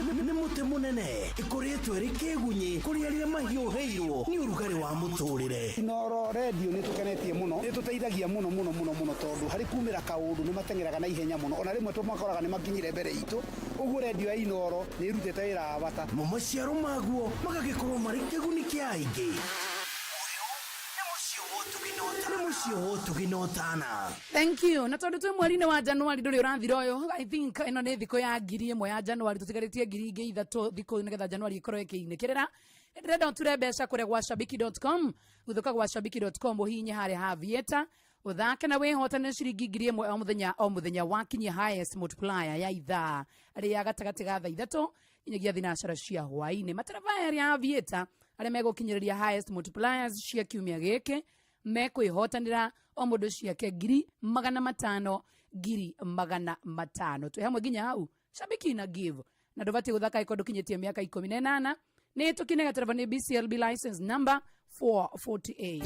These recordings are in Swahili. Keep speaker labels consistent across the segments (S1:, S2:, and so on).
S1: nĩ mũtĩ mũnene ĩkoretwo ĩrĩ kĩgunyi kũrĩ arĩa mahiũhĩirwo nĩ ũrugarĩ wa mũtũrĩre.
S2: Inooro radio nĩ tũkenetie mũno, nĩ tũteithagia mũno tondũ harĩ kumĩra kaũndũ nĩ matengeraga na ihenya mũno, ona rĩmwe tũmakoraga nĩ makinyire mbere itũ. Ũguo radio ya Inooro nĩ ĩrutĩte wĩra wa bata,
S1: maciaro maguo magagĩkorwo marĩ kĩguni kĩa aingĩ.
S3: Thank you. Na tondu twi mweri-inĩ wa Januari nduri urathira uyu, I think ino ni thiko ya 1,000 ya Januari, tutigarĩtie 3,000 thiko nigetha Januari ikorwo ikiinĩkĩrĩra. Ndĩrenda ũture mbeca kũrĩa gwa shabiki.com, gũthuka gwa shabiki.com uhinye harĩa ha Aviator, uthake na wĩhotane ciringi 1,000 o mũthenya wakinyia highest multiplier ya ithaa rĩa gatagatĩ ga thaa 3 nginyagia thinacara cia hwaĩ-inĩ. Matereba ya Aviator arĩa megũkinyĩrĩria highest multipliers cia kiumia gĩkĩ mekwĩhotanĩra o mũndũ ciake 500,000 500,000. Twĩ hamwe nginya hau Shabiki na give na ndũbatiĩ gũthaka ĩko ndũkinyĩtie mĩaka 18. Nĩ tũkinega tereba nĩ BCLB license number 448.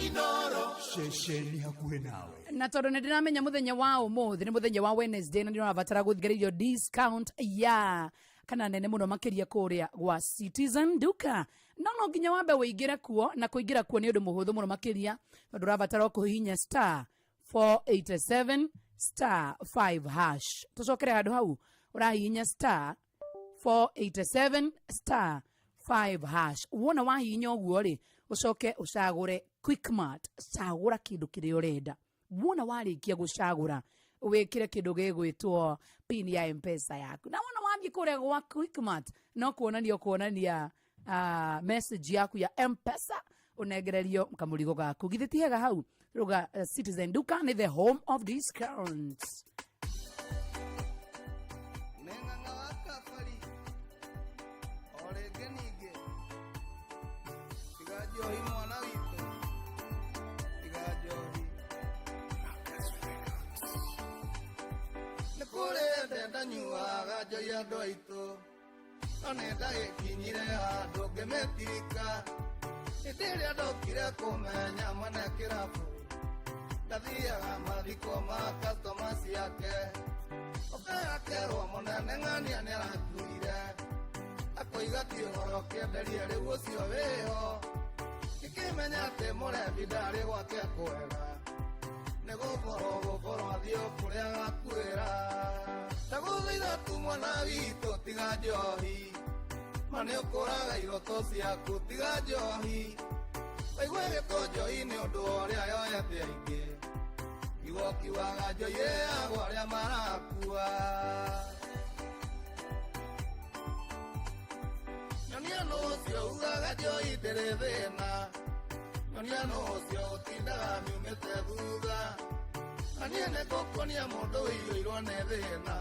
S1: Inooro shesheni hakuhĩ nawe.
S3: Na tondũ nĩ ndĩramenya mũthenya wa ũmũthĩ nĩ mũthenya wa Wednesday na ndĩrabatara gũthigĩrĩrio discount ya kana nene mũno makĩria kũrĩa gwa Citizen Duka. No nginya wambe wĩingĩre kuo, na kũingĩra kuo nĩ ũndũ mũhũthũ mũno makĩria, tondũ ũrabatara kũhihinya *487 *5#. Tũcokere handũ hau, ũrahihinya *487 *5#. Wona wahihinya ũguo rĩ, ũcoke ũcagũre Quickmart, cagũra kĩndũ kĩrĩa ũrenda. Wona warĩkia gũcagũra, wĩkĩre kĩndũ gĩgwĩtwo pin ya M-Pesa yaku. Na wona wathiĩ kũrĩa gwa Quickmart, no kuonania message yaku ya M-Pesa, ũnengererio kamũrigo gaku. Githĩ ti hega hau? Ruga Citizen Duka nĩ the home of discounts.
S4: Nyuaga joya doito onenda ikinyire handu ngemetirika itiria ndokire kumenya mwene kirabu ndathiaga mathiko ma customers yake okakerwo munene ng'ania nĩ arakuire akoiga ti ũhoro kĩenderie rĩu ũcio wĩho ikĩmenya atĩ mũrebi ndarĩ gwake kwega nĩ gũkorwo athiĩ kũrĩa gakuĩra ndagũthaitha tu mwana witũ tiga njohi ma nĩ ũkũraga iroto ciaku tiga njohi waigua gĩtwo njohi nĩ ũndũ ũrĩa yoete aingĩ kiugo kiugaga njohi ĩyagwo arĩa marakua nyonia nũ ũcio ugaga njohi ndĩrĩ thĩna nyonia nũ ũcio ũtindaga miumĩte thutha na niĩ nĩ ngũkuonia mũndũ ũiyũirwo nĩ thĩna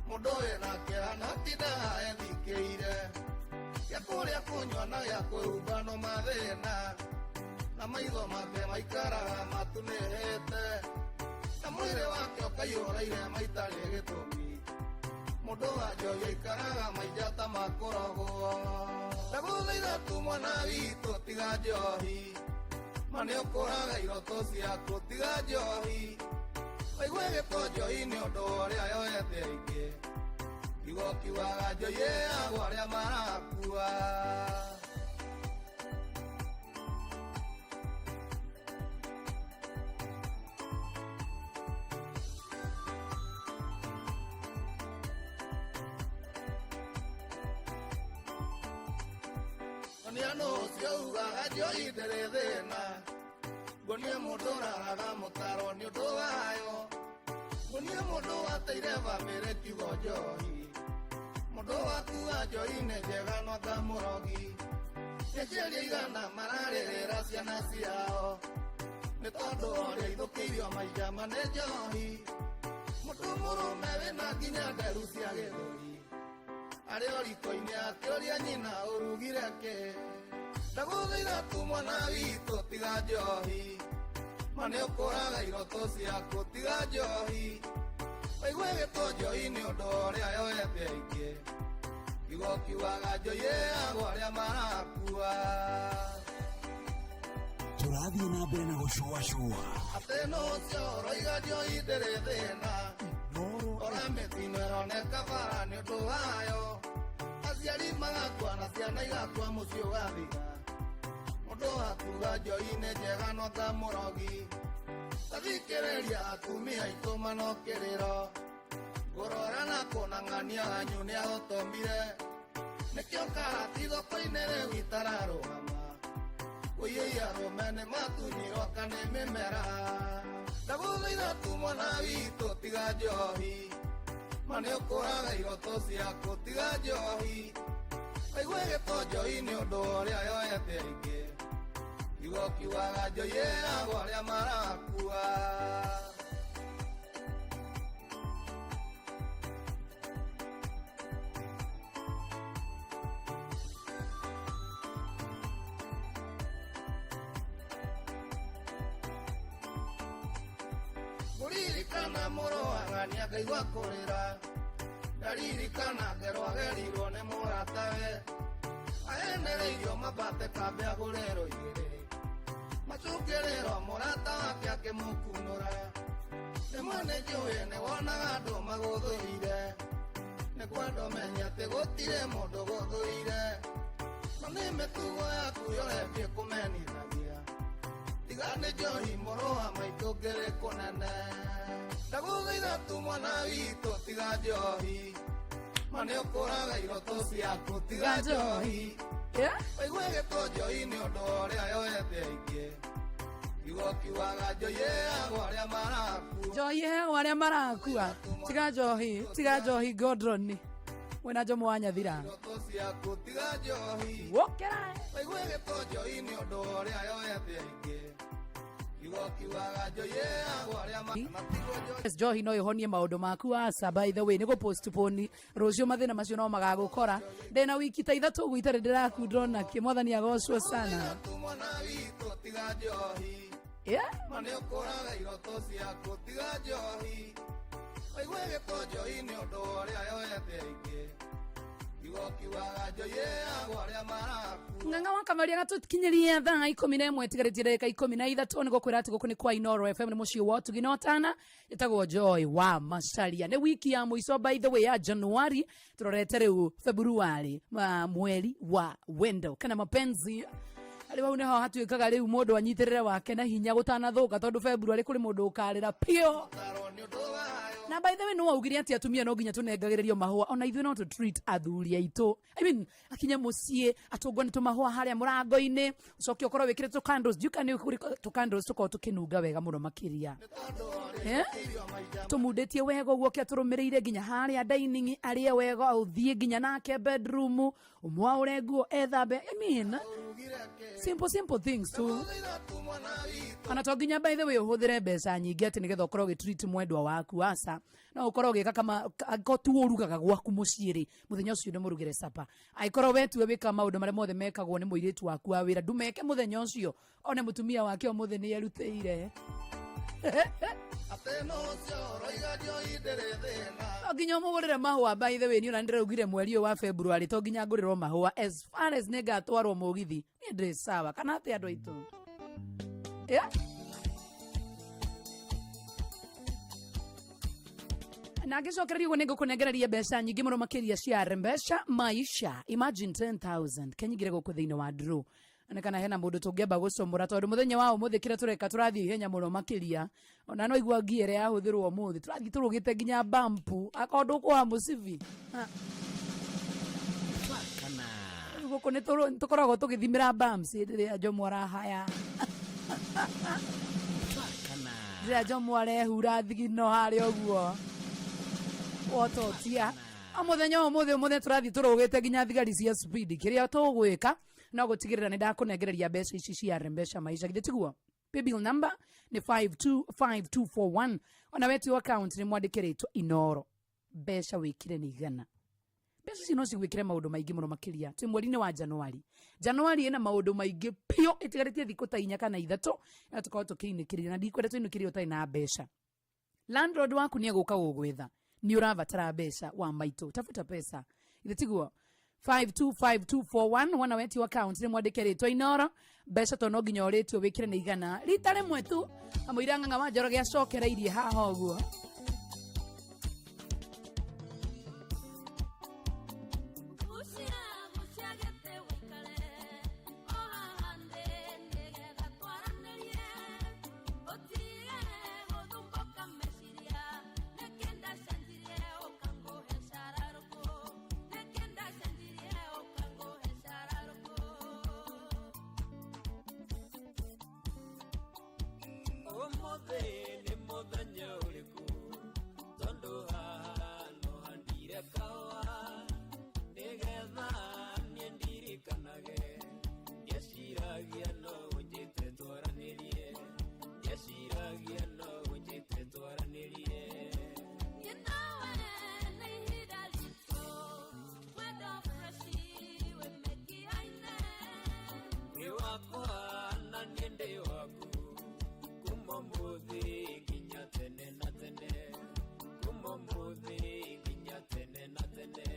S4: mũndũ wĩna kĩeha na tindaga ethikĩire gĩa kũrĩa kũnyua na gĩa kwĩhumba no mathĩna na maitho make maikaraga matunĩhĩte na mwĩrĩ wake ũkaihũraire maitarĩ gĩtũmi mũndũ wa njohi aikaraga maijata makũrogwo ndagũthaitha tu mwana witũ tiga njohi ma nĩ ũkũraga iroto ciaku tiga njohi waigua gĩtwo njohi nĩ ũndũ ũrĩa yoete aingĩ kiugo kiugaga njohi ĩyagwo arĩa marakua nyonia nũ ũcio ugaga njohi ndĩrĩ thĩna ngonia mũndũ ũraraga mũtaro nĩ ũndũ wayo ngonia mũndũ wateire bamĩrĩ kiugo njohi mũndũ wakua njohi nĩ njega no ta mũrogi nĩnjeria igana mararĩrĩra ciana ciao nĩ tondũ ũrĩa ithũkĩirio maijama nĩ njohi mũndũ mũrũme wĩna nginya nderu cia gĩthũri arĩ o riko-inĩ akĩũria nyina ũrugire kĩ ndagũthaitha tu mwana witũ tiga njohi ma nĩ ũkũraga iroto ciaku tiga njohi waigua gĩtwo njohi nĩ ũndũ ũrĩa yoete aingĩ kiugo kiugaga njohi ĩyagwo arĩa marakua
S1: tũrathiĩ na mbere na gũcũacũa
S4: atĩ nũ ũcio ũroiga njohi ndĩrĩ thĩna ora mĩtino ĩroneka bara nĩ ũndũ wayo aciari magakua na ciana igakua mũciĩ ũgathiga mũndũ akuga njoi nĩ njega no ta mũrogi tathikĩrĩria atumia aitũ manokĩrĩro ngũrora na kũnang'ania ganyu nĩ agũtũmire nĩkĩo karati thoko-inĩ rĩu itararũgama ũiyũia rũme nĩ matunyirwo kana mĩmera ndagũthaitha tu mwana witũ tiga njohi ma nĩ ũkũraga iroto ciaku tiga njohi aigua gĩto njoi nĩ ũndũ ũrĩa yoete aingĩ kiugo kiugaga njoi ĩragwo arĩa marakua Muririkana mũrũagania ngaigua kũrĩra ndaririkana ngero agerirwo nĩ mũratawe aenereirio mambate kambe agũrĩrwo igĩrĩ macũngĩrĩrwo mũrata wake akĩmũkunũra rĩmwe nĩ njũĩ nĩ wonaga andũ magũthũire nĩ kwenda ũmenye atĩ gũtirĩ mũndũ gũthũire na nĩ mĩtugo yaku yorebie kũmenithagia tiga nĩ njohi mũrũ wa maitũ ngĩrĩ kũnene ndagũthaitha tu mwana witũ tiga njohi ma nĩ ũkũraga iroto ciaku tiga njohi aigua gĩto njoi nĩ ũndũ ũrĩa yoete aingĩ kiugo kiugaga njoi ĩyagwo arĩa marakua
S3: njoi ĩyagwo arĩa marakua tiga njohi Godroni wena njomo wa nyathira
S4: iroto ciaku tiga njohi
S3: wokera
S4: aigua gĩto njoi nĩ ũndũ ũrĩa yoete aingĩ
S3: njohi no ihonie maundu maku asa by the way nĩ gũpostpone rũciũ mathĩna macio no magagũkora ndĩna wiki ta ithatũ ũguo itarĩ ndĩrakundwo nakĩ mwathani agocwo sana ng'ang'a wa kamaria gatukinyirie thaa 11 tigarĩtie ndagĩka 13 nĩ gũkwĩra atĩ gũkũ nĩ kwa Inooro FM nĩ mũciĩ wa Tuginotana ĩtagwo Joy wa Macharia nĩ wiki ya mũico by the way ya Januari tũrorete rĩu February mweri wa wendo kana mapenzi arĩ wau nĩho hatuĩkaga rĩu mũndũ anyitĩrĩre wake na hinya gũtanathũka tondũ February kũrĩ mũndũ ũkarĩra pio na by the way no augire ati atumia no nginya tunengagĩrĩrio mahũa ona ithuĩ no to treat athuri aitũ I mean akinya mũciĩ atũngwo nĩ tũmahũa harĩa mũrango-inĩ ucoke ũkorwo wĩkĩrĩte tũ candles duka nĩ tũ candles tũkorwo tũkĩnunga wega mũno makĩria tũmundĩtie wega ũguo kĩa tũrũmĩrĩire nginya harĩa dining arĩa wega ũthiĩ nginya nake bedroom ũmwaũre nguo ethambe I mean simple things tu ana to nginya by the way ũhũthĩre mbeca nyingĩ atĩ nĩgetha ũkorwo ũgĩtreat mwendwa waku asa no ũkorwo ũgĩka kama tu ũrugaga gwaku mũciĩ rĩ mũthenya ũcio nĩ mũrugĩre sapa aikorwo wetu wĩka maũndũ marĩa mothe mekagwo nĩ mũirĩtu waku wa wĩra ndumeke mũthenya ũcio one mũtumia wake ũmũthĩ nĩ erutĩire nginya mũgũrĩre mahũa by the way nĩ ona ndĩraugire mweri ũyũ wa February to nginya ngũrĩrwo mahũa as far as nĩ ngatwarwo mũgithi nĩ ndĩ sawa kana atĩ andũ aitũ na ngĩcokereria ũguo nĩ ngũkũnengereria mbeca nyingĩ mũno makĩria cia Rembesha Maisha imagine 10,000 kenyigire gũkũ thĩinĩ wa draw kana hena mũndũ tũngĩamba gũcomora tondũ mũthenya wa ũmũthĩ kĩrĩa tũreka tũrathiĩ ihenya mũno makĩria ona no igua ngiere yahũthĩrwo ũmũthĩ tũrathiĩ tũrũgĩte nginya bampu akorwo ndũkũha mũcibi gũkũ nĩ tũkoragwo tũgĩthimĩra bumps rĩrĩa Jomo arahaya rĩrĩa Jomo arehura thigino harĩa ũguo wototia mũthenya ũmũthĩ tũrathiĩ tũrũgĩte nginya thigari cia speed kĩrĩa tũgwĩka no gũtigĩrĩra nĩ ndakũnengereria mbeca ici cia Rembesha Maisha githĩ tiguo paybill number nĩ 525241 ona wetu account nĩ mwandĩkĩrĩtwo Inooro mbeca wĩkire nĩ igana mbeca ici no cigwĩkire maũndũ maingĩ mũno makĩria tĩ mweri-inĩ wa Januari ĩna maũndũ maingĩ pio ĩtigarĩtie thikũ ta 4 kana 3 na tũkorwo tũkĩinũkĩrĩria na ndikwenda tũinũkĩrie ũtarĩ na mbeca landlord waku nĩ egũka gũgwetha nĩ ũrabatara mbeca wa maitũ tafuta pesa githĩ tiguo 525241 wana wetu account nĩ mwandĩkĩrĩtwo Inooro mbeca to no nginya ũrĩtio wĩkire nĩ igana rita rĩmwe tu amũira ng'ang'a wa Njoroge acokereirie haha ũguo
S5: ũmũthĩ nĩ mũthenya ũrĩkũ tondũ haha no handire kawa nĩgetha niĩ ndirikanage ndieciragia no ũnjĩte twaranĩrie ndieciragia no ũnjĩte twaranĩrie Umuthi nginya tene na tene umuthi nginya tene na tene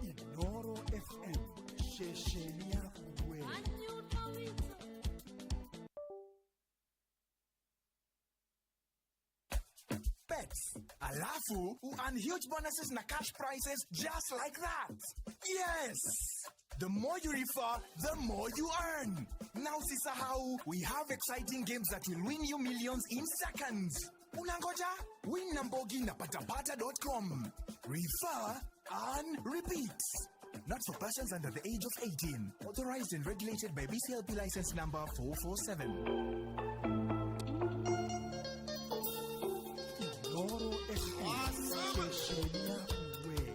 S1: Inoro FM, shesheni ya kweli. Pets, alafu and huge bonuses na cash prizes just like that. Yes! The more you refer, the more you earn. Now sisahau, we have exciting games that will win you millions in seconds. Unangoja? Win na mbogi na patapata.com. Refer and repeat. Not for persons under the age of 18. Authorized and regulated by BCLP license number 447. Inoro FM, shesheni ya kweli.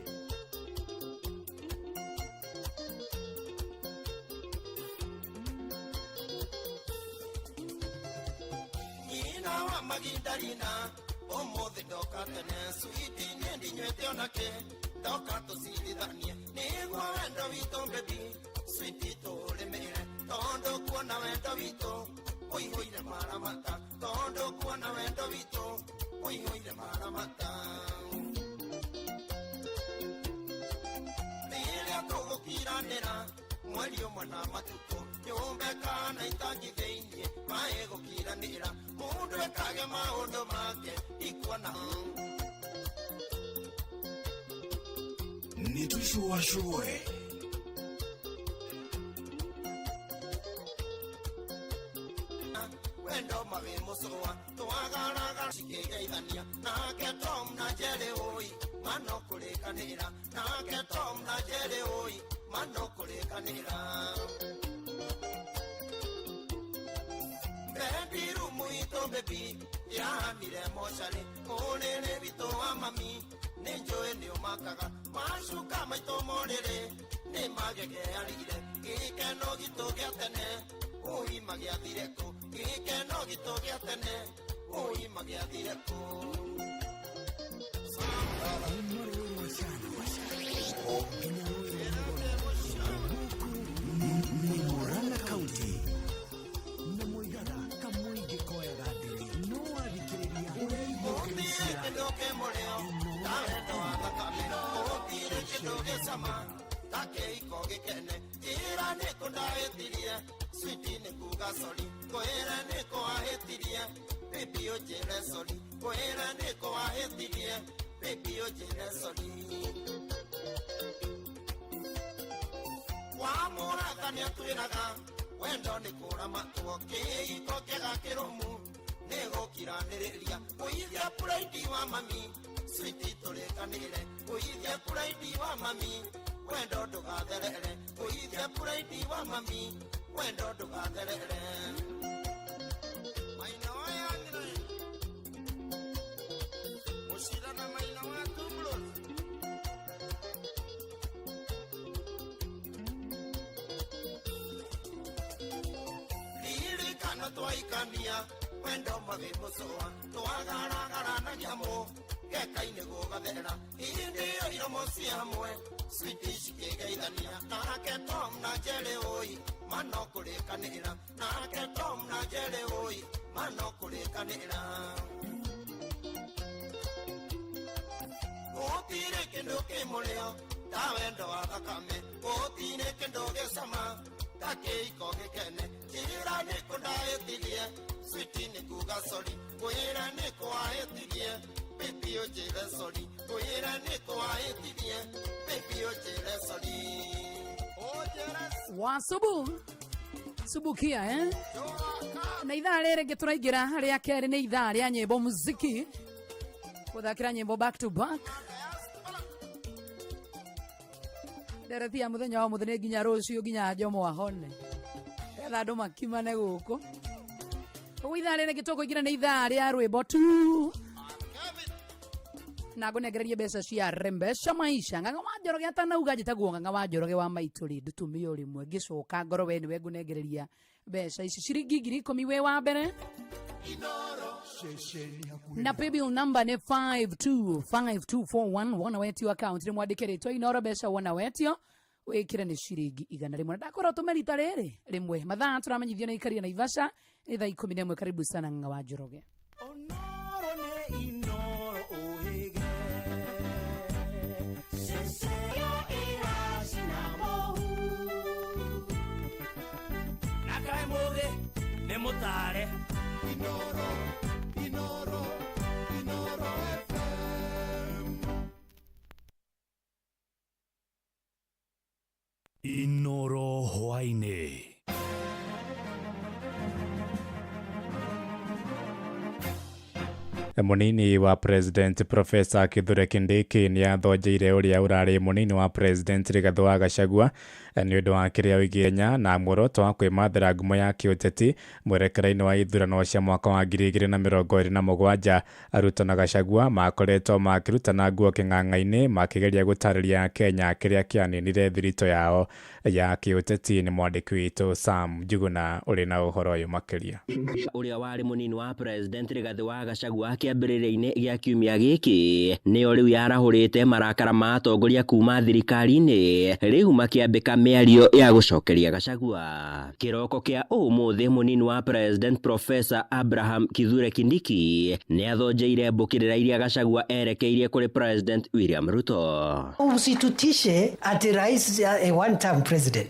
S4: Nina wa Magdalena, umuthi ndoka tene, sweetie nyendi nywete onake, ndoka tucirithanie, niguo wendo witũ baby, sweetie tũrĩmĩre, tondũ kuona wendo witũ Uihoire maramata tondo kuona wendo wito uihoire maramata Nile tugukiranira mweri umwe na matuko nyumba kana itangi thĩinĩ maĩ gũkiranĩra mũndũ ekage maũndũ make ikuona
S1: Nitushuashue.
S4: wendo mawe mũcũa twagaraga cikĩgeithania nake Tom na Jerry oi mano kũrĩkanĩra nake Tom na Jerry oi mano kũrĩkanĩra bedroom ito baby yahamire mocarĩ mũrĩrĩ witũ wa mami nĩ njũĩ nĩ ũmakaga macuka maitũ morĩrĩ nĩ magegearire gĩkeno gitũ gĩa tene ũima gĩathire kũ gĩkeno gitũ gĩa tene ũima gĩathire kũ
S1: Murang'a County na Muigaga kamũingĩ koyaga ndĩrĩ no athikĩrĩria ũrĩa
S4: kĩndũ kĩmũrĩo ta wendo wa thakame ũtire kĩndũ gĩcama ta kĩhiko gĩkene njĩra nĩ kũndahĩtirie switi nĩ kuga sori kwĩra nĩ kũhahĩtirie baby ũnjĩre sori kwĩra nĩ kũhahĩtirie baby ũnjĩre sori wamũraga nĩ atwĩraga wendo nĩ kũramatwo kĩhiko kĩega kĩrũmu nĩ gũkiranĩrĩria ũithia puraidi wa mami switi tũrĩkanĩre ũithia puraidi wa mami wendo ndũgatherere ũithia puraidi wa mami wendo ndũgatherere maina wayagĩre mũcira na maina wa Tumblr ririkana twaikania wendo mawe mũcũa twagaragaragia mũ geka-inĩ gũgathera hĩndĩ ĩyo iromo cia hamwe switi cikĩgeithania nake Tom na Jerry oi mano kũrĩkanĩra nake Tom na Jerry oi mano kũrĩkanĩra gũtirĩ kĩndũ kĩmũrĩo ta wendo wa thakame gũtirĩ kĩndũ gĩcama ta kĩhiko gĩkene njĩra nĩ kũndahĩtirie switi nĩ kuga sori kwĩra nĩ kũhahĩtirie baby ũnjĩre sori kwĩra nĩ kũhahĩtirie baby ũnjĩre sori
S3: Wasubu subukia na ithaa rĩrĩ ngĩ tũraingĩra rĩa kerĩ nĩ ithaa rĩa nyĩmbo muziki gũthakĩra nyĩmbo back to back nderethia mũthenya wa mũthenya nginya rũciũ nginya njomo ahone etha andũ makimane gũkũ ũguo ithaa rĩrĩ ngĩ tũkũingĩra nĩ ithaa rĩa rwĩmbo tu na ngũnengererie mbeca cia rembesha maisha ng'ang'a wa njoroge atanauga njĩtagwo ng'ang'a wa njoroge wa maitũ rĩ ndũtũmie o rĩmwe ngĩcoka ngoro we nĩwe ngũnengereria mbeca ici ciringi 10,000 we wa mbere na paybill number nĩ 525241 wona wetio account nĩ mwandĩke rĩtwa Inoro mbeca wona wetio wĩkĩre nĩ ciringi 100 ndakorwo tũmerita rĩrĩ rĩmwe mathaa tũramenyithio na ikaria na Ivasha nĩ thaa 11 karibu sana ng'ang'a wa njoroge
S5: Mutare
S4: Inoro FM
S1: Inoro hwainĩ.
S6: Munini wa president Profesa Kithure Kindiki nĩ athonjeire ũrĩa ũrarĩ munini wa president Rigathĩ wa Gachagua nĩ ũndũ wa kĩrĩa oigĩnya na muoroto wa kwĩmathĩra ngumo ya kĩũteti mwerekera-inĩ wa ithurano cia mwaka wa 2027. Ruto na Gachagua makoretwo makĩrutana nguo kĩng'ang'a-inĩ makĩgeria gũtarĩria Kenya kĩrĩa kĩaninire thirito yao ya kĩũteti. Nĩ mwandĩki witũ Sam Njuguna ũrĩ na ũhoro ũyũ makĩria.
S7: Ũrĩa warĩ munini wa president Rigathĩ wa Gachagua kĩambĩrĩria-inĩ gĩa kiumia gĩkĩ nĩyo rĩu yarahũrĩte marakara ma atongoria kuma thirikari-inĩ rĩu makĩambĩka mĩario ya gũcokeria Gachagua. Kĩroko kĩa ũmũthĩ mũnini wa president Professor Abraham Kithure Kindiki nĩathonjeire mbũkĩrĩra iria Gachagua erekeirie kũrĩ President William Ruto.
S8: Usitutishe ati rais a one term president.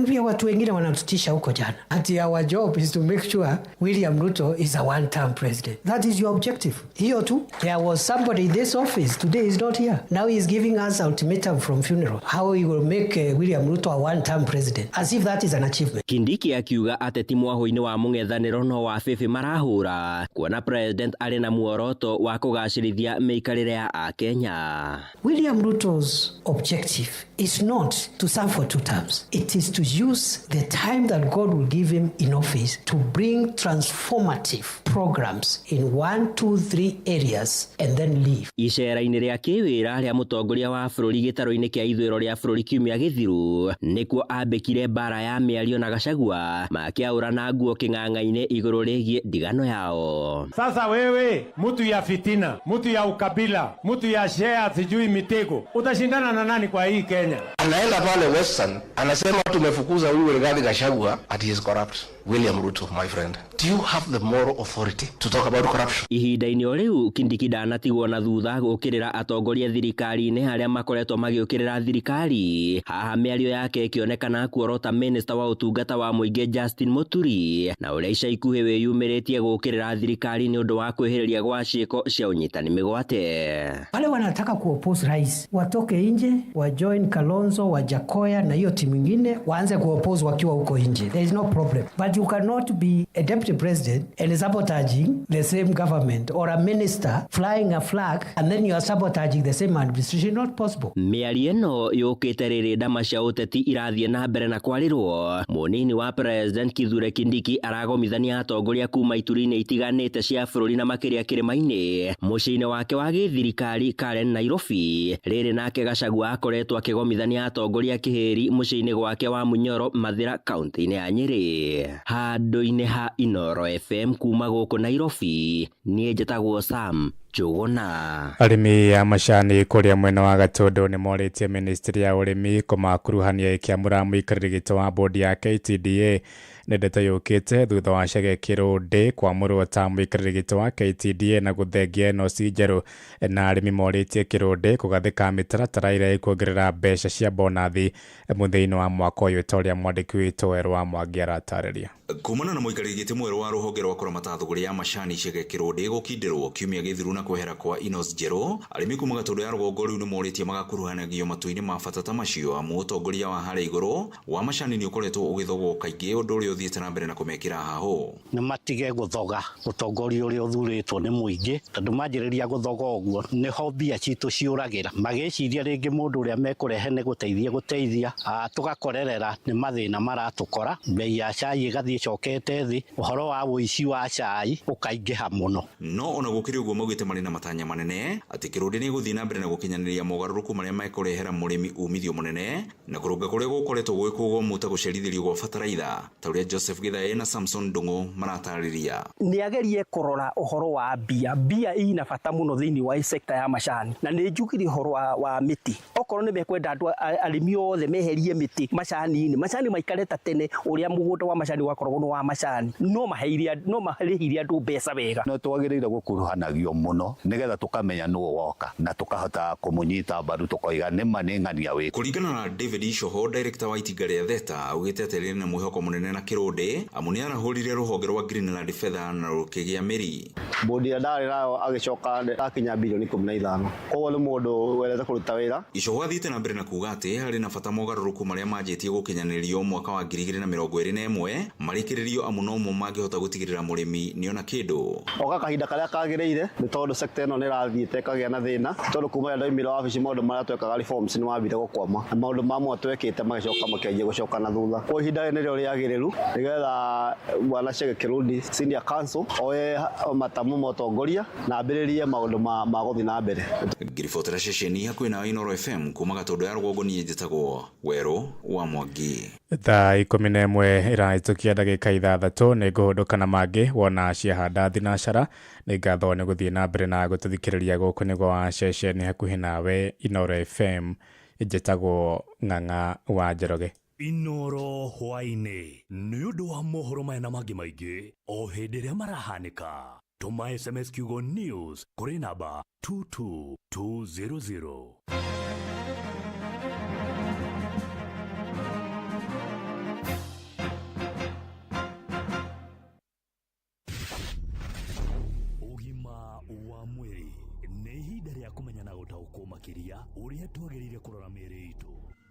S8: Pia watu wengine wanatutisha huko jana. Ati our job is to make sure William Ruto is a one term president. That is your objective. Hiyo tu. There was somebody in this office today is not here. Now he is giving us ultimatum from funeral. How he will make William Ruto a one term president. As if that is an achievement.
S7: Kindiki akiuga ateti mwaho-inĩ wa mũng'ethanĩro no wa bĩbĩ marahũra kuona president arĩ na muoroto wa kũgacĩrithia mĩikarĩre ya Akenya.
S8: William Ruto's objective is not to serve for 2 terms. It is to use the time that God will give him in office to bring transformative programs in 1, 2, 3 areas and then leave.
S7: Icera-inĩ rĩa kĩwĩra rĩa mũtongoria wa bũrũri gĩtaro-inĩ kĩa ithũĩro rĩa bũrũri kiumia gĩthiru nĩkuo ambĩkire mbara ya mĩario na Gachagua makĩaũrana nguo kĩng'ang'a-inĩ igũrũ rĩgiĩ ndigano yao.
S9: Sasa wewe mtu ya fitina, mtu ya ukabila, mtu ya share sijui mitego, utashindana na nani kwa hii Kenya?
S10: Anaenda pale Western anasema tumefukuza huyu Rigathi Gachagua at he is corrupt. William Ruto, my friend, do you have the moral authority to talk about corruption?
S7: Ihinda-inĩ o rĩu Kindiki ndanatigwo na thutha gũkĩrĩra atongoria thirikari-inĩ arĩa makoretwo magĩũkĩrĩra thirikari. Haha mĩario yake ĩkĩonekana kuorota minister wa ũtungata wa mũingĩ Justin Muturi na ũrĩa ica ikuhĩ wĩyumĩrĩtie gũkĩrĩra thirikari nĩ ũndũ wa kwĩhĩrĩria gwa ciĩko cia ũnyitani mĩgwate.
S8: Wale wanataka kuoppose rais watoke nje wa join Kalonzo wa Jakoya na hiyo timu nyingine waanze kuoppose wakiwa huko nje. There is no problem. But you cannot be a deputy president and sabotaging the same government or a minister flying a flag and then you are sabotaging the same administration. Not possible.
S7: Mĩario ĩno yũkĩte rĩrĩ ndama cia ũteti irathiĩ na mbere na kwarĩrwo. Mũnini wa president Kithure Kindiki aragomithania atongoria kuma ituri-inĩ itiganĩte cia bũrũri na makĩria kĩrĩma-inĩ mũciĩ-inĩ wake wa gĩthirikari Karen Nairobi. Rĩrĩ nake Gachagua akoretwo akĩgomithania atongoria kĩhĩri mũciĩ-inĩ gwake wa Munyoro Mathira kaunti-inĩ ya Nyĩrĩ. Handũ-inĩ ha Inoro FM kuma gũkũ Nairobi niĩ njĩtagwo Sam Njũgũna.
S6: Arĩmi a macani kũrĩa mwena wa Gatũndũ nĩ morĩtie ministry ya ũrĩmi kũmakuruhania ĩkĩamũra mũikarĩri gĩtĩ wa bodi ya KTDA ndeto yũkĩte thutha wa Chege Kĩrũndĩ kwamũrwo ta mũikarĩri gĩtĩ wa KTDA na gũthengia NOC njerũ na arĩmi morĩtie Kĩrũndĩ kũgathĩka mĩtaratara ĩrĩa ĩkuongerera mbeca cia bonathi mũthia-inĩ wa mwaka ũyũ ta ũrĩa mwandĩki witũ Werũ wa Mwangi aratarĩria.
S11: Kumana na mũikarĩri gĩtĩ mwerũ wa rũhonge rwa kũramata thũgũrĩ ya macani Chege Kĩrũndĩ gũkindĩrwo kiumia gĩthiru na kwehera kwa NOC njerũ, arĩmi kuma Gatũndũ ya rũgongo rĩu nĩ morĩtie magakuruhanagio matu-inĩ ma bata ta macio amu ũtongoria wa harĩa igũrũ wa macani nĩ ũkoretwo ũgĩthogwo kaingĩ ũndũ ũrĩa ũthiĩte na mbere na kũmekĩra haho.
S12: Nĩ matige gũthoga ũtongoria ũrĩa ũthurĩtwo nĩ mũingĩ tondũ manjĩrĩria gũthoga ũguo nĩho mbia citũ ciũragĩra magĩciria rĩngĩ mũndũ ũrĩa mekũrehe nĩ gũteithia tũgakorerera nĩ mathĩna maratũkora bei ya cai ĩgathiĩ ĩcokete thĩ ũhoro wa ũici wa cai ũkaingĩha mũno.
S11: No ona gũkĩrĩ ũguo maugĩte marĩ na matanya manene atĩ Kĩrũndĩ nĩ gũthiĩ na mbere na gũkinyanĩria mogarũrũku marĩa mekũrehera mũrĩmi umithio mũnene na kũrũnga kũrĩa gũkoretwo gwĩkũgwo mũta gũcerithĩrio gwa bataraitha ta ũrĩa Joseph Githae na Samson Ndung'u maratarĩria.
S13: Nĩ agerie kũrora ũhoro wa mbia ina bata mũno thĩinĩ wa sekta ya macani na nĩ njugire ũhoro wa mĩtĩ. Okorwo nĩ mekwenda andũ arĩmi othe meherie mĩtĩ macani maikare ta tene ũrĩa mũgũnda wa macani wakoragwo no wa macani no marĩhire andũ mbeca wega.
S14: No twagĩrĩire gũkuruhanagio mũno nĩgetha tũkamenya nũũ woka na tũkahota kũmũnyita mbaru tũkoiga nĩ ma nĩ ng'ania wĩ.
S11: Kũringana na David Ishoho, director wa itinga rĩa Theta, augĩte atĩ rĩrĩ na mwĩhoko mũnene na Kĩrũndĩ amu nĩ arahũrire rũhonge rwa Greenland Feather na rũkĩgĩa mĩri.
S15: Bodi ya ndarĩ nayo agĩcoka akinya bilioni 15. Koguo nĩ mũndũ werete kũruta wĩra.
S11: Ishoho athiĩte na mbere na kuuga atĩ harĩ na bata mogarũrũku marĩa manjĩtie gũkinyanĩrio mwaka wa 2021 marĩkĩrĩrio amu no mo mangĩhota gũtigĩrĩra mũrĩmi nĩ ona kĩndũ.
S15: Oka kahinda karĩa kagĩrĩire nĩ tondũ sekta ĩno nĩ ĩrathiĩte ĩkagĩa na thĩna tondũ kuma ndoimire wabici maũndũ marĩa twekaga reforms nĩ mambire gũkwama na maũndũ mamwe twekĩte magĩcoka makĩanjia gũcoka na thutha. Kwa ihinda nĩrĩo rĩagĩrĩru nĩgetha bwana Chege Kĩrũndĩ Senior Council oye matamu ma ũtongoria na ambĩrĩrie maũndũ ma gũthiĩ na mbere.
S11: Ngiribotera ceceni hakuhĩ na Inoro FM kuma Gatũndũ ya rũgongo niĩ njĩtagwo Werũ wa Mwangi.
S6: Thaa 11 iraitukia ndagika 6 nĩ ngũhũndũka na mangĩ wona ciahanda thinacara. Nĩ ngatho nĩ gũthiĩ na mbere na gũtũthikĩrĩria gũkũ nĩguo wa ceceni hakuhĩ nawe Inoro FM. Njĩtagwo Ng'ang'a wa Njoroge.
S16: Inoro hwainĩ nĩ ũndũ wa mohoro maya na mangĩ maingĩ o hĩndĩ ĩrĩa marahanĩka. Tũma SMS kiugo news kũrĩ namba 22200. Ũgima wa mwĩrĩ nĩ ihinda rĩa kũmenya na gũtaũkwo makĩria ũrĩa twagĩrĩire kũrora mĩĩrĩ itũ.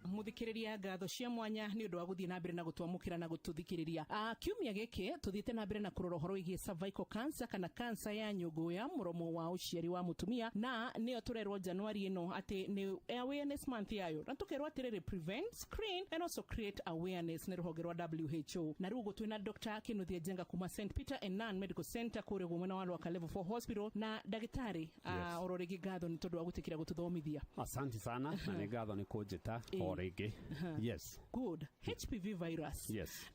S3: Muthikiriria ngatho cia mwanya ni undu wa guthii na mbere na gutwamukira na gututhikiriria kiumia giki tuthiite na mbere na kurora uhoro wigie cervical cancer kana cancer ya nyungu ya muromo wa uciari wa mutumia na niyo turerwo January ino ati ni awareness month yayo na tukerwo atiriri prevent screen and also create awareness ni ruhonge rwa WHO na riu gutwina Dr. Kinuthia Jenga kuma St Peter and Nan Medical Center kure gumwena wa Lwaka Level 4 Hospital na dagitari ororigi ngatho ni tondu wa gutikira gututhomithia.
S17: Asante sana na ni ngatho ni kunjita origi. Yes.
S3: Good. HPV virus.
S17: Yes.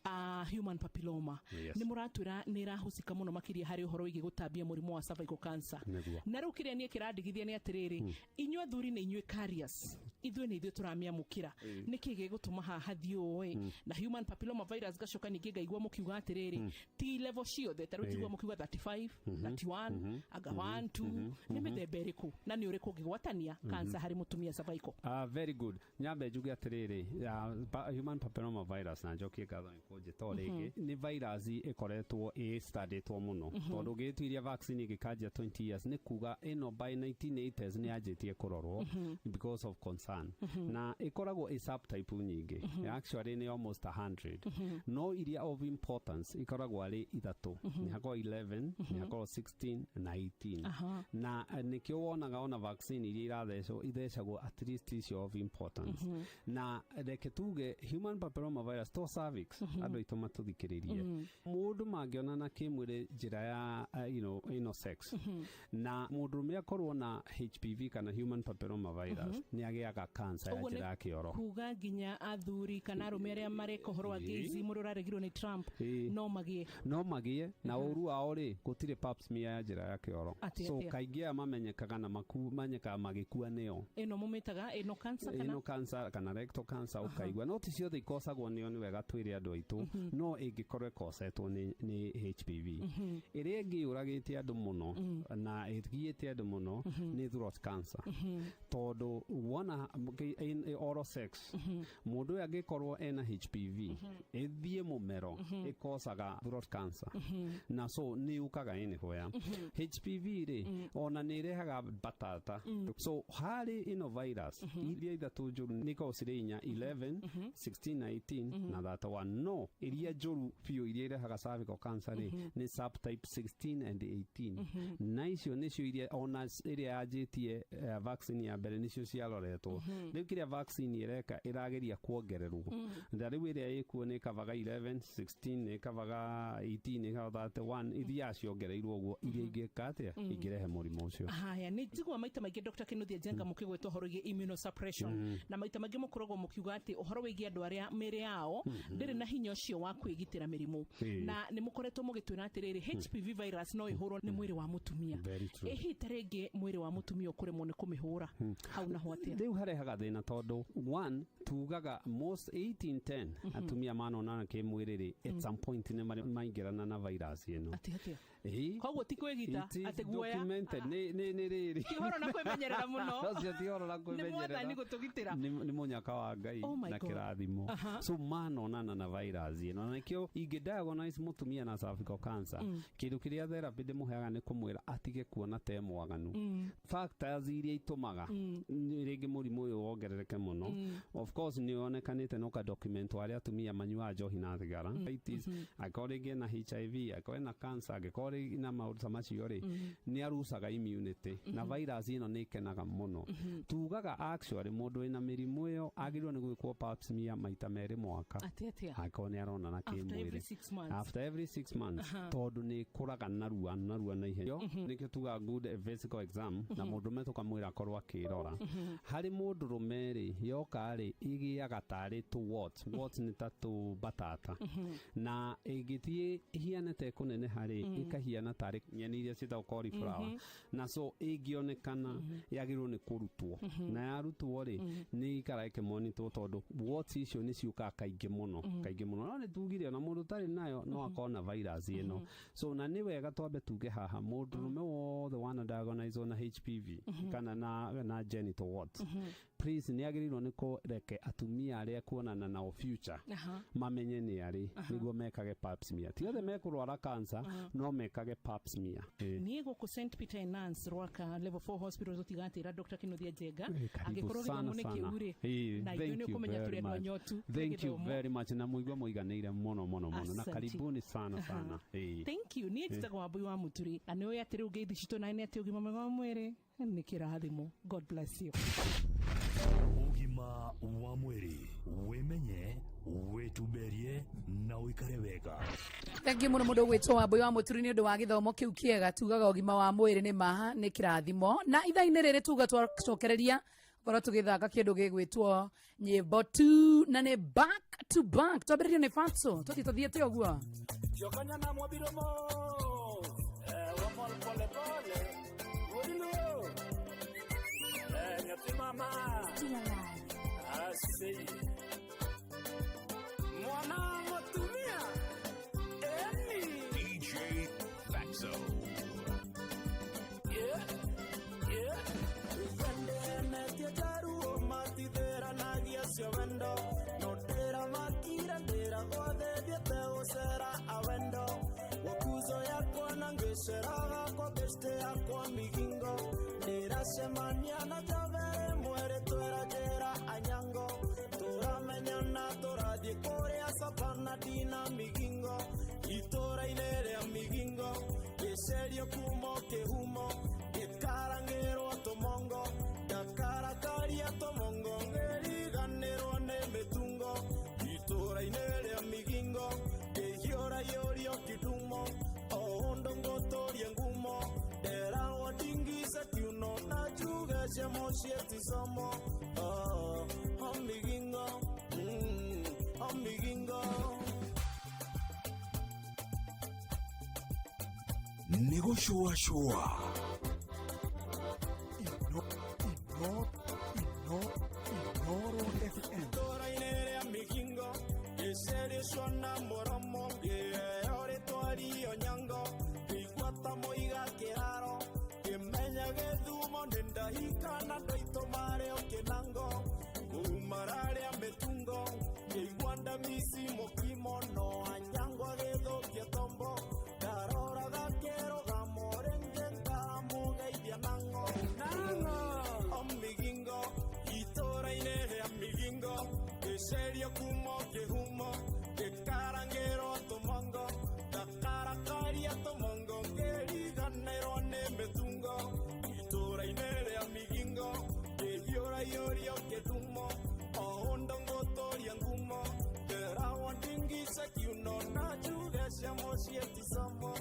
S3: Human papilloma.
S17: Yes.
S3: Ni muratwira ni rahusika muno makiria hari uhoro wigi gutambia murimu wa cervical cancer. Na riu kiria nie kiradigithia ni atiriri inywe thuri ni inywe carriers. Ithwe ni ithwe turamia mukira. Niki gigutuma haha thiuwe na human papilloma virus gacoka ningi ngaigwa mukiuga atiriri T level ciothe tarutigwa mukiuga 35 31 aga 1 2 ni mithemba iriku na ni uriku ngigwatania cancer hari mutumia cervical.
S17: Very good. Nyambe njuge atiriri human papilloma virus na njokie ngatho ni kunjita rigi ni virus ikoretwo studytwo muno tondu gitwiria vaccine gikanjia 20 years ni kuga ino by 1980s ni anjitie kurorwo because of concern na ikoragwo a subtype nyingi actually ni almost 100 no iria of importance ikoragwo ari ithatu ni hako 11 ni hako 16 na 18 na nikio wonaga ona vaccine iria irathecwo ithecagwo at least is of importance na reke tuge human papilloma virus to cervix andu itu matuthikiririe mundu mangionana kimwire njira ya sex na mundu me akorwo na HPV kana human papilloma virus ni agiaga cancer ya njira ya kioro
S3: kuga nginya athuri kana arume aria mareka uhoro wa geizi mundu raregirwo ni Trump no magie na uru wao ri gutire pap smear ya njira ya kioro so kaingi mamenyekaga na manyeka magikua neo ino mumetaga ino cancer
S17: kana rectal cancer ukaigwa no ti ciothe ikosagwo nio ni wega twire andu aitu no ingikorwo ikosetwo ni HPV iria ingi uragite andu muno na ithiite andu muno ni throat cancer tondu wona oral sex mundu angikorwo ena HPV ithie mumero ikosaga throat cancer na so ni ukaga anywhere HPV ri ona ni rehaga batata so hari ino virus iria ithatu njuru niko sirinya 11 16 na 18 na that one no iria njuru pio iria irehaga cervical cancer ni subtype 16 and 18 na icio nicio iria ona iria ajitie vaccine ya mbere nicio ciaroretwo riu kiria vaccine ireka irageria kuongererwo na riu iria ikuo ni kavaga 11 16 ni kavaga 18 ni kavaga 31 iria ciongereirwo guo iria ingikate ingirehe murimu ucio.
S3: Haya ni tigwa maita maingi Dr. Kinuthia Jenga mukigwetwo horo igi immunosuppression na maita maingi mukoragwo mukiuga ati uhoro wigi andu aria miri yao ndiri na hinya ucio wa kwigitira mirimu na ni mukoretwo mugitwira atiriri HPV virus no ihurwo ni mwiri wa mutumia ihita ringi mwiri wa mutumia ukuremwo ni kumihura hau na hwatia
S17: riu harehaga thina tondu one tugaga most 1810 atumia manonana kimwiriri at some point ni maingirana na virus ino
S3: koguo ti kwigita ati guoya
S17: documented ni riri
S3: kihoro na kwimenyerera muno
S17: cio tihoro na kwimenyerera
S3: ni gutugitira
S17: ni munyaka wa Ngai na kirathimo so manonana na virus ino na kio diagnose mutumia na cervical cancer kindu kiria therapy ndimuheaga ni kumwira atige kuona te mwaganu factors iria itumaga ringi murimu uyu wongerereke muno of course ni onekanite no ka document wale atumia manyua njohi na thigara akorege na HIV akorege na cancer akorege na maundu macio ri ni arucaga immunity na virus ino ni kenaga muno tugaga actually mundu ina mirimu nayo agirwo ni gwikwo pap smear maita meri mwaka akone arona na kimwiri after every 6 months tondu ni kuraga narua na ihenya nikio tuga good physical exam na mundu metukamwira akorwo akirora hari mundu rumeri yoka ri igiaga tari to what ni tatu batata na igitie hianete kunene hari ikahiana tari nyeni iria cita cauliflower na so igionekana yagirwo ni kurutwo na yarutwo ri ni ikaraike monitor tondu what icio ni ciuka kaingi muno no ni tugire na mundu tari nayo no akona virus ino so na ni wega twambe tuge haha mundu rume wothe wana diagnosed na HPV kana na genital warts please ni agirirwo ni kureke atumia aria kuonana na future mamenye ni ari niguo mekage pap smear ti othe mekurwara cancer no mekage pap smear
S18: ni go ku St Peter and Nance Rwaka level 4 hospital zotigatira Dr. Kinothia Jenga agikorwo githomoneke ure na yone kumenya turi andu anyotu
S17: thank you very much na muigwa muiganeire muno na karibuni sana
S18: thank you ni titago wabui wa muturi na ni oyatiri ugeithi cito na ni ati ugima mwega wa mwiri ni kirathimo. God bless you.
S16: Ugima wa mwiri wimenye wituberie na wikare wega.
S3: Thank you muno mundu gwitwo wabui wa muturi ni undu wa githomo kiu kiega tugaga ugima wa mwiri ni maha ni kirathimo na ithaini riri tuga twacokereria goro tugithaka kindu gigwitwo nyimbo tu na ni back to back twambiririo ni Fatso tutithiete oguo
S5: Jokanya na mwabiromo wamol pole Odilo nyati mama Asi Mwana matumia Eni
S16: DJ Fatso
S5: Yeah Vende neti taru mati dera nagia sio vendo No dera makira dera gode viete usera avendo Wakuzo yako nangesera kwa beste yako migingo Dera semaniana tavere muere tuera jera anyango Tora menyana tora di korea sapana dina migingo Itora inere amigingo Que serio kumo que humo Que carangero tomongo Da cara caria tomongo Ngeri ganero ne metungo Itora inere amigingo Que llora yorio kidumo Ondongo tori ngumo Dera wadingisa kiuno Na juga shemo shieti somo Amigingo Amigingo
S1: Nego shua Inoro FM
S5: Tora inere amigingo Esere suona moromo Ore tori onyango Iguata moiga keraro Kemenya gedumo Nenda hikana doito mare okenango Umarare ambetungo Iguanda misi mokimo No anyango agedo kietombo Karora gakero gamorenge Kamuga idianango Nango Amigingo Itora inere amigingo Que serio kumo que humo Que carangero tomongo Da cara caria tomongo Que riganero ne metungo Itora inere amigingo Que llora yorio que tumo Ondongo tori angumo Que rawan tinggi sekiuno Na juga siamo sieti samo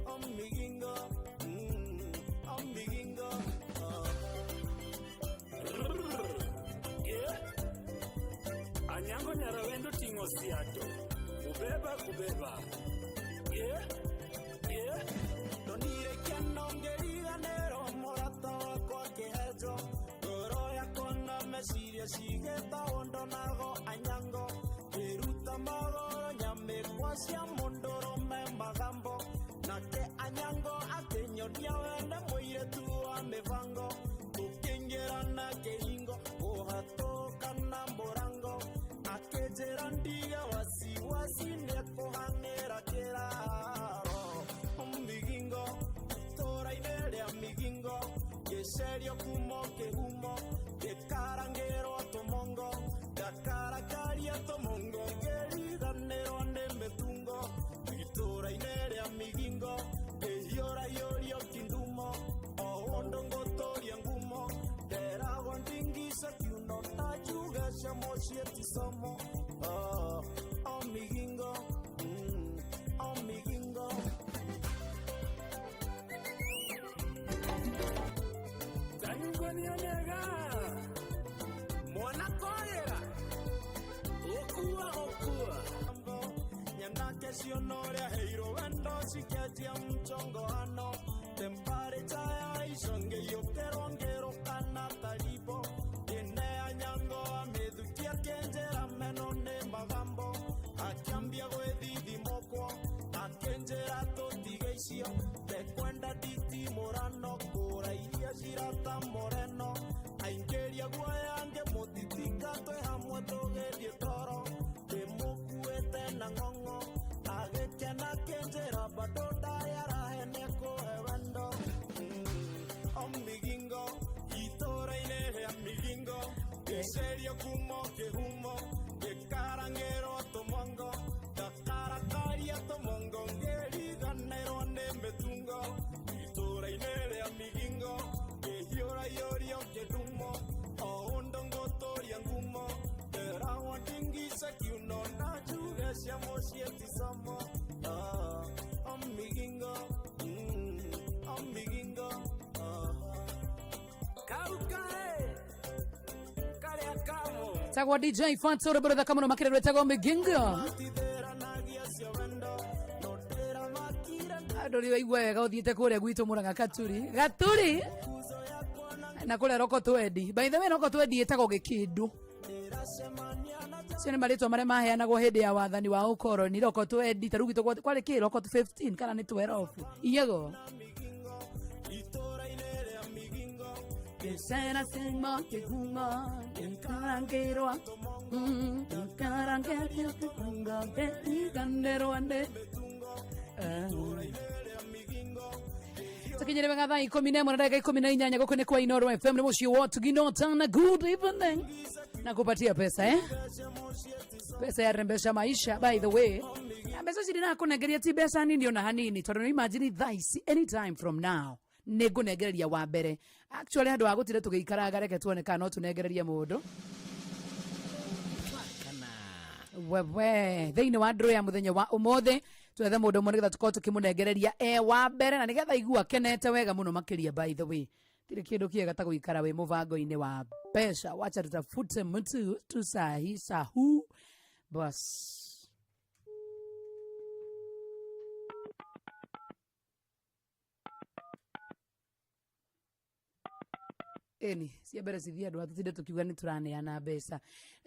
S5: Amigingo Amigingo Anyango nyarawendo tingo siato Kubeba Yeah Donire kianongeri ganero Morata kwa kehejo Goro ya kona mesiria Sigeta ondo nago anyango Keruta magoro nyame Kwasia mondoro me magambo Nake anyango akenyo Niawende moire tuwa mevango Kukengera na kehingo Ohatoka na morango Akejerandiga wasi Neko hangera keraro Amigingo Tora inere amigingo Que serio kumo que humo Que carangero tomongo Da cara caria tomongo Que riganero ne metungo Tora inere amigingo Que llora yorio kindumo Ondongo tori angumo Dera wandingisa kiuno mosheti somo omigingo omigingo Tangwani onega Mwana koyera Okua Nyanake sionore heiro wendo siketia mchongoano Tempare chaya isonge yokero ngero kana taribo Yenea nyango amedukia kenjera menone magambo Akiambia gwethidi mokwo Akenjera totigeisio Tekwenda diti morano Kura iria shirata moreno Aingeria guayange motitika Twe hamwe togerie toro Temokuete na ngongo Agekena kenjera badoda yarahene kohewendo Omigingo Itora inere amigingo Keserio kumo kehumo Kekarangero tomongo Kakarakaria tomongo Ngeri ganero nemetungo Itora inere amigingo Kehiora yorio kedumo Oondongo toria ngumo Terawa tingisa kiuno Najuge siamo sieti samo Omigingo Omigingo Kaukae Kare akamo
S3: Tagwa DJ Fansoro brother kama no makere retago Migingo Adori waigwa wega uthiite kuria gwitu Muranga Gaturi na kuria Rokoto Edi. By the way Rokoto Edi etago gikindu Sini marĩtwa marĩa maheanagwo hĩndĩ ya wathani wa ũkoroni Rokoto Edi ta rugito kwale ki Rokoto 15 kana ni 12 iyego Kesera simo kehumo enkarangero enkarangero kehumo enkarangero ande Tukinyere bega thaa 11 na dakika 18 gũkũ nĩ kwa Inooro FM nĩ mũciĩ wa Tuginotana. Good evening. Na kupatia pesa pesa ya rembesha maisha. By the way pesa cirina kũnengeria ti mbeca nini ona hanini tondũ no imagine this anytime from now nĩngũnengereria wa mbere. Actually handũ ha gũtire tũgĩikaraga reke tuone kana no tũnengererie mũndũ wewe thĩinĩ wa ndũrũ ya mũthenya wa ũmũthĩ twethe mũndũ ũmwe nĩgetha tũkorwo tũkĩmũnengereria wa mbere na nĩgetha igua kenete wega mũno makĩria. By the way tire kĩndũ kĩega ta gũikara wĩ mũbango-inĩ wa pesa. Wacha tutafute mtu tu sahi sahu bas. Eni cia mbere cithia andũ atutinde tukiuga nĩ tũraneana mbeca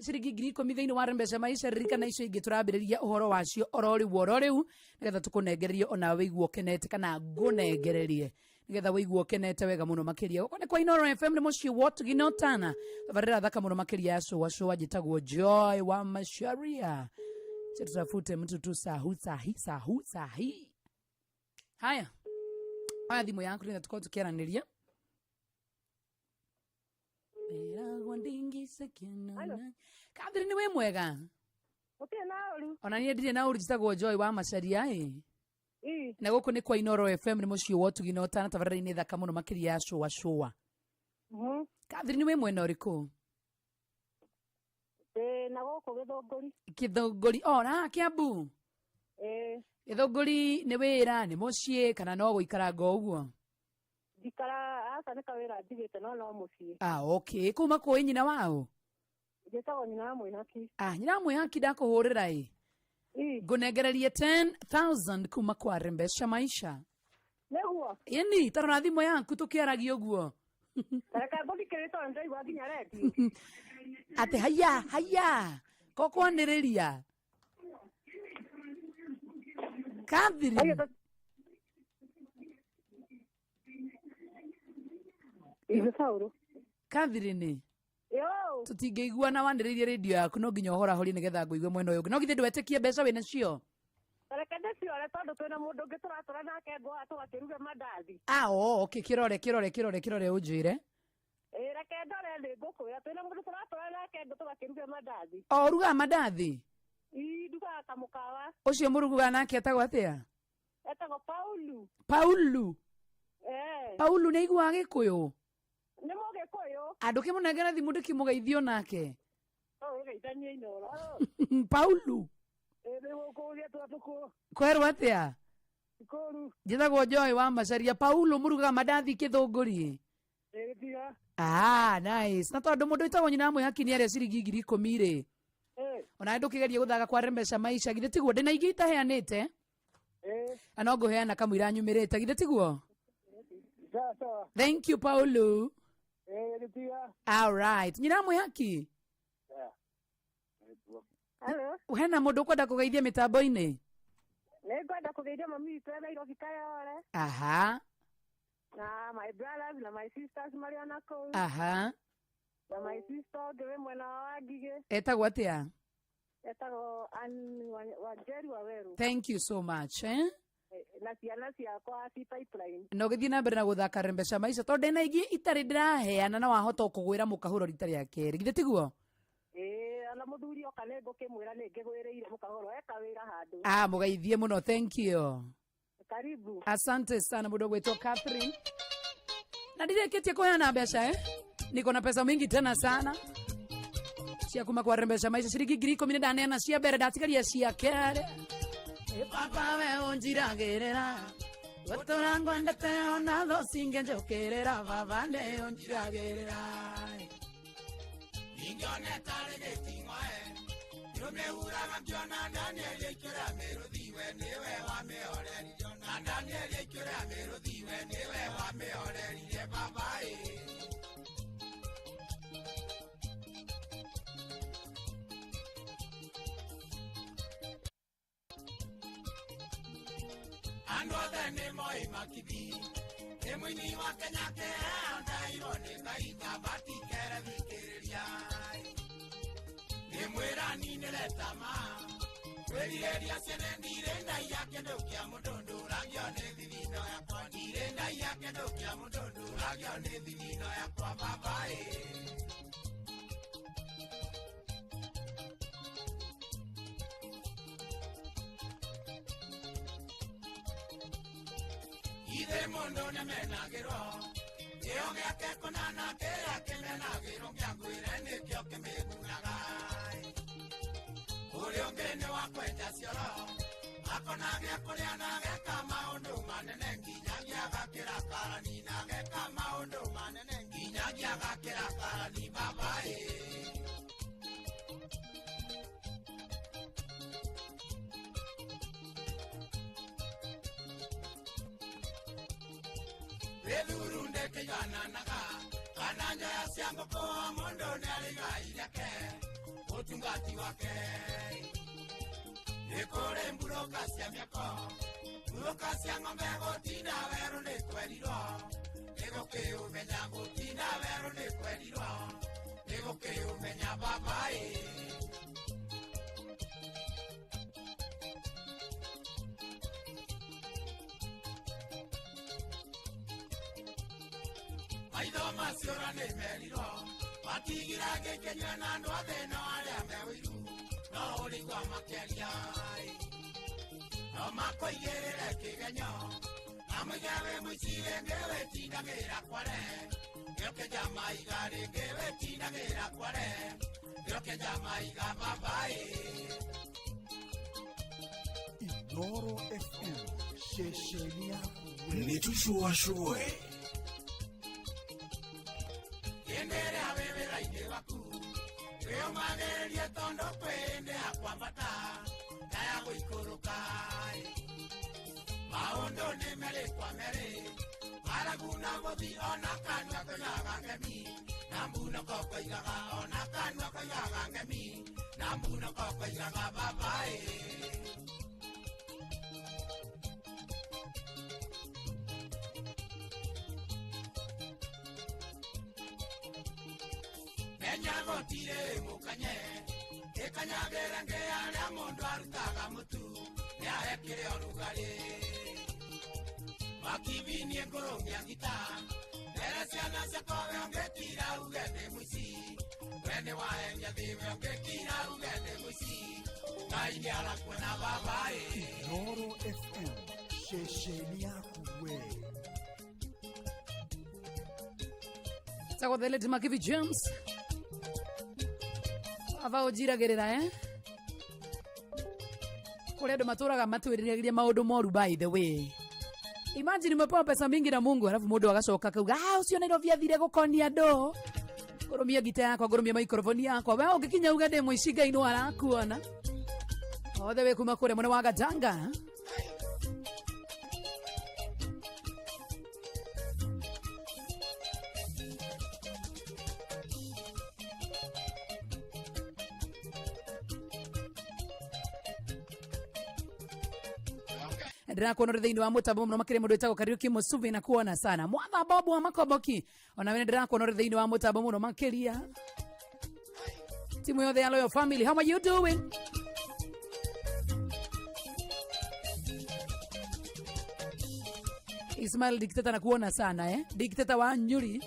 S3: ciringi 10,000 thĩinĩ wa mbeca maisha ririkana icio ingĩ tũrambĩrĩria ũhoro wacio oro rĩu nĩgetha tũkũnengererie ona wĩiguo kenete kana ngũnengererie nĩgetha wĩiguo kenete wega mũno makĩria. Gũkũ nĩ kwa Inooro FM nĩ mũciĩ wa Tuginotana. Tabarĩra thaka mũno makĩria ya show njĩtagwo Joy wa Masharia. Tutafute mtu tu sahi. Haya thimũ yaku nĩgetha tũkorwo tũkĩaranĩria. Catherine we mwega ona niĩ ndirĩ na ũru njĩtagwo Joy wa Macharia na gũkũ nĩ kwa Inooro FM nĩ mũciĩ wa Tuginotana tabarĩra-inĩ thaka mũno makĩria ya show. Catherine we mwena ũrĩkũ?
S19: Na gũkũ
S3: Gĩthũngũri na Kiambu. Gĩthũngũri nĩ wĩra nĩ mũciĩ kana no gũikara ũguo?
S19: Dikara asa nĩ kawĩra ndigĩte no mũciĩ.
S3: Okay kuma kũĩ nyina wao?
S19: Njĩtagwo nyina wa Mwĩhaki.
S3: Nyina wa Mwĩhaki ndakũhũrĩra ngũnengererie 10,000 kuma kwa rembesha maisha.
S19: Nĩguo?
S3: Ĩni tarora thimũ yaku tũkĩaragia ũguo.
S19: Reka ngũthikĩrĩrie ndio igua nginya redio.
S3: Ate haya kokwanĩrĩria Catherine. Catherine tutingĩiguana wanĩrĩirie radio yaku no nginya ũhorahori nĩgetha ngũigue mwena ũyũ ũngĩ. No githĩ ndwetĩkie mbeca wĩna cio?
S19: Reke ndĩciore tondũ twĩna mũndũ ũngĩ tũratũra nake ngwa tũgakĩruga mandathi.
S3: Okay kĩrore ũnjĩre.
S19: Reke ndore nĩ ngũkwĩra twĩna mũndũ tũratũra nake tũgakĩruga mandathi.
S3: Ruga mandathi?
S19: Ndugaga kamũkawa.
S3: Ũcio mũrugaga nake etagwo atĩa?
S19: Etagwo Paulu.
S3: Paulu nĩ iguaga Gĩkũyũ?
S19: Nĩ Mũgĩkũyũ.
S3: Andũ kĩmũnengera thimũ ndĩkĩmũgeithio nake.
S19: geitania inoro.
S3: Paulo. Kwerwo atia? Njithagwo Joy wa Macharia. Paulo muruga mandathi Kithunguri. Nice. Na tondu mundu witagwo nyina mwihaki ni aria ciringi 10,000 ri. Ona ndukigeria guthaga kwa Mbeca Maisha githe tiguo ndina ingi itaheanite. Ana nguheana kamwira nyumirite githe tiguo. Thank you Paulo. All right. Nyina mwihaki.
S19: Hello.
S3: Hena mundu kwenda kugeithia mitambo-ini?
S19: Nĩngwenda kũgeithia mami witũ e Nairobi Kayole.
S3: Aha.
S19: Na my brothers na my sisters marĩ ona kũu.
S3: Aha.
S19: Na my sister ngĩrĩ mwena wa Ngigĩ.
S3: Etagwo atia?
S19: Etagwo Wanjeri Waweru.
S3: Thank you so much.
S19: Na ciana ciakwa ci pipeline.
S3: No githii na mbere na guthaka Mbeca Maisha tondu ndina ingi itari ndiraheana na wahota kugwira mukahuro rita ria keri githe tiguo?
S19: Ana muthuri oka nĩ ngũkĩmwĩra nĩ ngĩgwĩrĩire mũkahoro eka wĩra handũ.
S3: Mugeithie muno. Thank you.
S19: Karibu.
S3: Asante sana mudo gwetwo Catherine. Na ndireketie kuheana mbeca niko na pesa mingi tena sana cia kuma kwa Mbeca Maisha ciringi 10,000 ndaneana cia mbere ndatigaria cia kere. Papa we unjiragirira gotorango ndete ona tho singe njokerera baba ne unjiragirira
S4: Ingone tare getingwa Yumeura mjona Daniel yekira merudhiwe niwe wameoreri Jona Daniel yekira merudhiwe niwe wameoreri ye babae Andwathe nĩ moi makithi nĩ mũini wa Kenya kea ndairwo nĩ ngaita batikere thikĩrĩria nĩ mwĩrani nĩretama kwĩrirĩria ciene ndirĩ ndai ya kĩndũ kĩa mũndũ ndũragio nĩ thithino yakwa ndirĩ ndai ya kĩndũ kĩa mũndũ ndũragio nĩ thithino yakwa babaĩ Ithe mũndũ nĩmenagĩrwo kĩo gĩake kũnana kĩrĩa kĩmenagĩrwo kĩangwĩre nĩkĩo kĩmĩgunaga ũrĩa ũngĩ nĩ wa kwenja cioro akona gĩa kũrĩa na geka maũndũ manene nginyagia gakĩra karani na geka maũndũ manene nginyagia gakĩra karani babaĩ Vedurunde kigananaga kananja ya siango kwa mondo naliga ilake utungati wake Nikore mburoka siya miako Mburoka siya ngombe gotina veru nekweriro Nego ke umenya gotina veru nekweriro Nego ke umenya babae Maitho maciũra nĩ merirwo matigira gĩkenyua na andũ a thĩna arĩa me ũiru no ũrigwa makĩria no makũigĩrĩre kĩgenyo na mũige wĩ mũici rĩngĩ wĩtindagĩra kware gĩũke njamaiga rĩngĩ wĩtindagĩra kware gĩũke njamaiga babaĩ
S1: Inoro FM shesheni yako
S4: nĩtũcuacue Yendere awewera-inĩ waku wĩyũmagĩrĩrie tondũ kwĩndĩ akwambata na ya gũikũrũka maũndũ nĩ merĩ kwa merĩ aragu na gũthi ona kanua koigaga ngemi na mbunoko koigaga ona kanua koigaga ngemi na mbunoko koigaga babaĩ Gotire mukanye ekanyagera ngeyarĩa mũndũ arutaga mũtu nĩarekire ũrugarĩ makivinie ngũrũmia ngita mbere ciana ciakowe ũngĩkira uge nĩ mũici we nĩ waheria thĩwe ũngĩkira uge nĩ mũici Ngai nĩarakuona babaĩ
S1: Inoro FM shesheni yako we
S3: Tagwo the Lady Makivi James ava ujiragirira kule ndo maturaga matwiriragiria maundu moru. By the way, imagine umepewa pesa mingi na Mungu alafu mundu agacoka kauga ucio nä rovia thire gukonia ndo goromia gita yakwa goromia microphone yakwa we ungikinya uga ndä muici Ngai no arakuona othe we kuma kure mwena wa Gatanga. Ndirakuona ri thiini wa mutambo muno makire mundu etagwo Kariuki Musuvi na kuona sana mwatha Bobu wa Makoboki ona we ndirakuona ri thiini wa mutambo muno makiria timu yothe ya Loyal Family. How are you doing? Ismail Dictator na kuona sana Dictator wa Nyuri.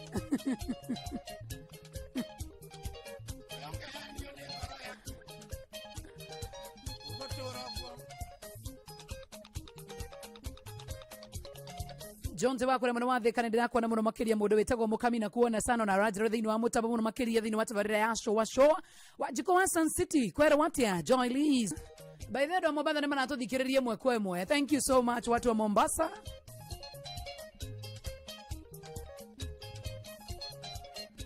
S3: John te wakore muno wathe kana ndirakuona muno makiria mundu wetagwo Mukami na kuona sana na Rajaro thiini wa mutambo muno makiria thiini wa tabarira ya show wajiko wa Sun City kwera watia Joy Lees by the way Mombasa ni mana tuthikiririe mwe kwa mwe. Thank you so much watu wa Mombasa.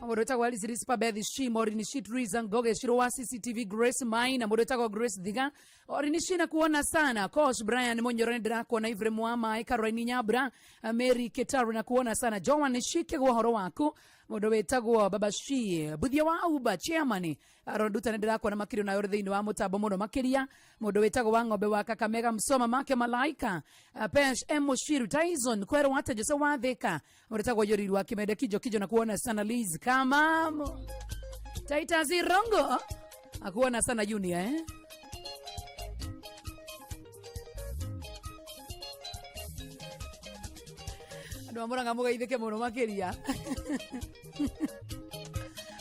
S3: Mundu wetagwo Alice Rispa Bethi Shimo Rinishit Reason Goge Shiro wa CCTV Grace Mine na mundu wetagwo Grace Diga Orinishina kuona sana Coach Brian Monyorone ndirakuona Ivre Mwama Caroline Nyabra Mary Ketaru na kuona sana Joan Nishike gwa horo waku mundu wetagwo Baba Shi Buthia wa Uba Chairman Aronduta ndirakuona makirio na yore thiini wa mutambo muno makiria mundu wetagwo wa Ng'ombe wa Kakamega Msoma Make Malaika Pesh Mushiru Tyson kwero wate Jose watheka mundu wetagwo Yoriru wa Kimede Kijo na kuona sana Liz kama Taita Zirongo akuona sana Junior Mwamuranga mugaithike muno makiria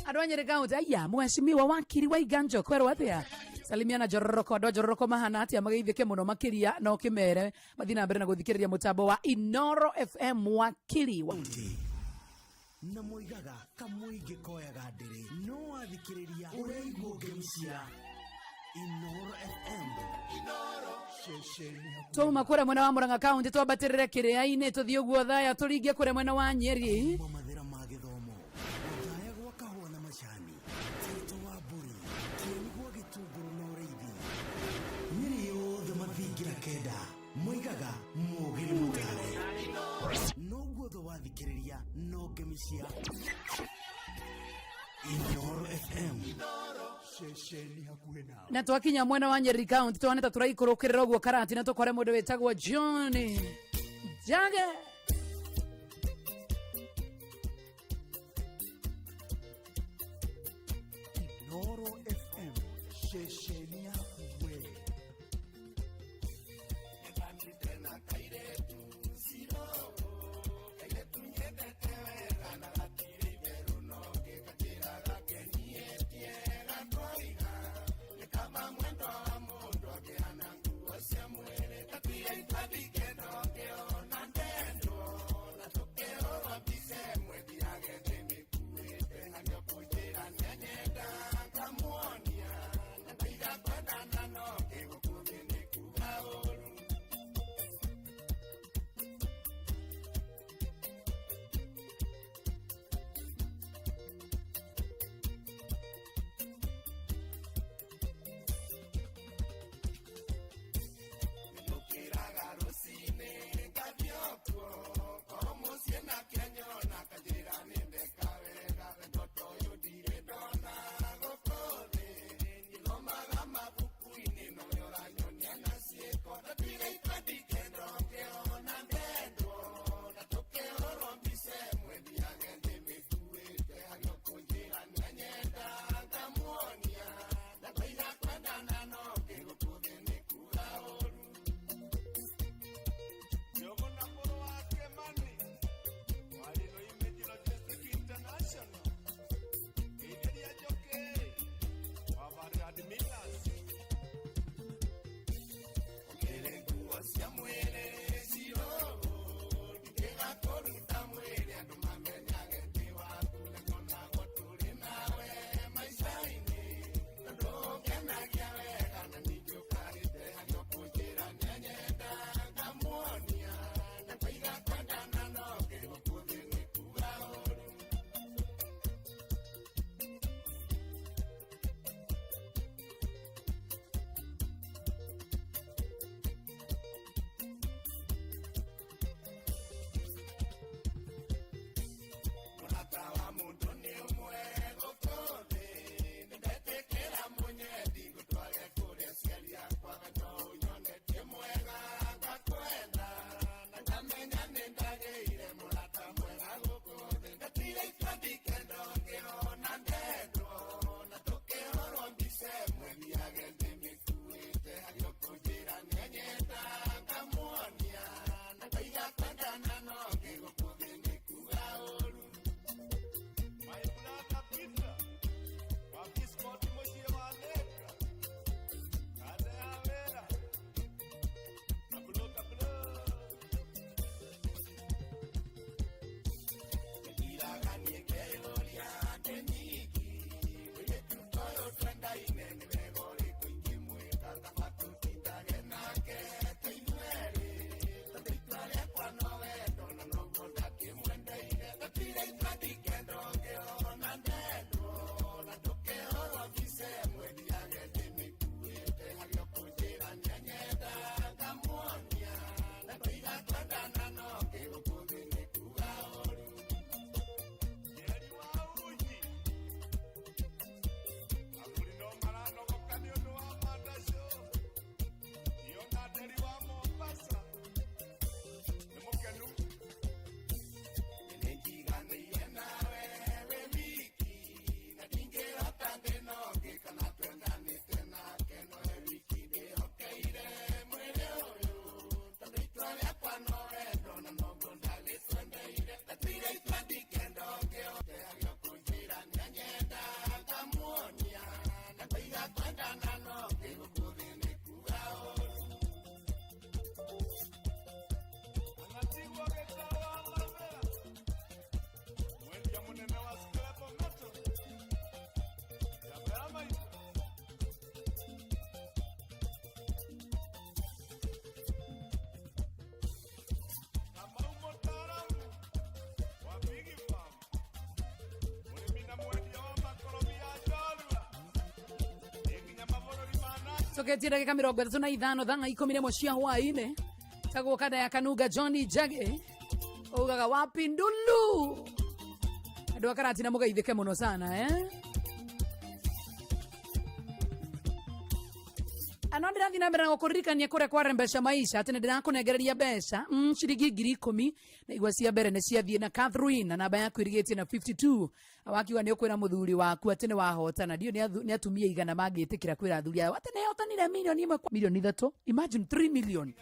S3: adwanyere kaunti aya mheshimiwa wakiri wa Iganjo kwero atia salimiana jororoko mahana atia magaithike muno makiria no kimere mathina mbere na guthikiriria mutambo wa Inoro FM wakiri wa
S5: na moigaga kamuingi koyaga ndiri no athikiriria ureigo gemcia Inoro FM
S3: to makura mwena wa Murang'a kaunti twabatirire kiria-ini tuthie guo thaya turingie kure mwena wa Nyeri
S5: mathira ma githomo thaya gwa kahua na macani tito wa mburi kieni gwa gitunguru na ureithi Nyeri yothe mathingira kenda moigaga mugire mutare no guothe wathikiriria no ngemcia Inoro FM
S3: na twakinya mwena wa Nyeri county twaneta turaikurukirira uguo karati na tukore mundu wetagwo John Jage
S5: Inoro FM shesheni ya kuwe nebandi tena kaire tu zero kaire tu nyedete wega na gatiri veruno ke katira gakenie tiera toiga ne kama mwendo wa mundu akeana nguo cia mwere tapia itabigeno ke ona ndendo
S3: Toketi dakika 35 thanga 11 cia hwaini. Tago kada ya Kanuga Johnny Jage. Ugaga wapi ndulu. Ndo akarati na muga itheke muno sana Anondira thina mbere gukuririkania kuria kwa mbesha maisha atene ndirakunegereria mbeca ciringi 10,000 na igwa cia mbere ne ciathie na Catherine na namba yaku irigitie na 52 awakiwa ni ukwira muthuri waku atene wahotana ndio ni atumia igana magitikira kwira athuri ao atene hotanire milioni 1 milioni 3 imagine 3 million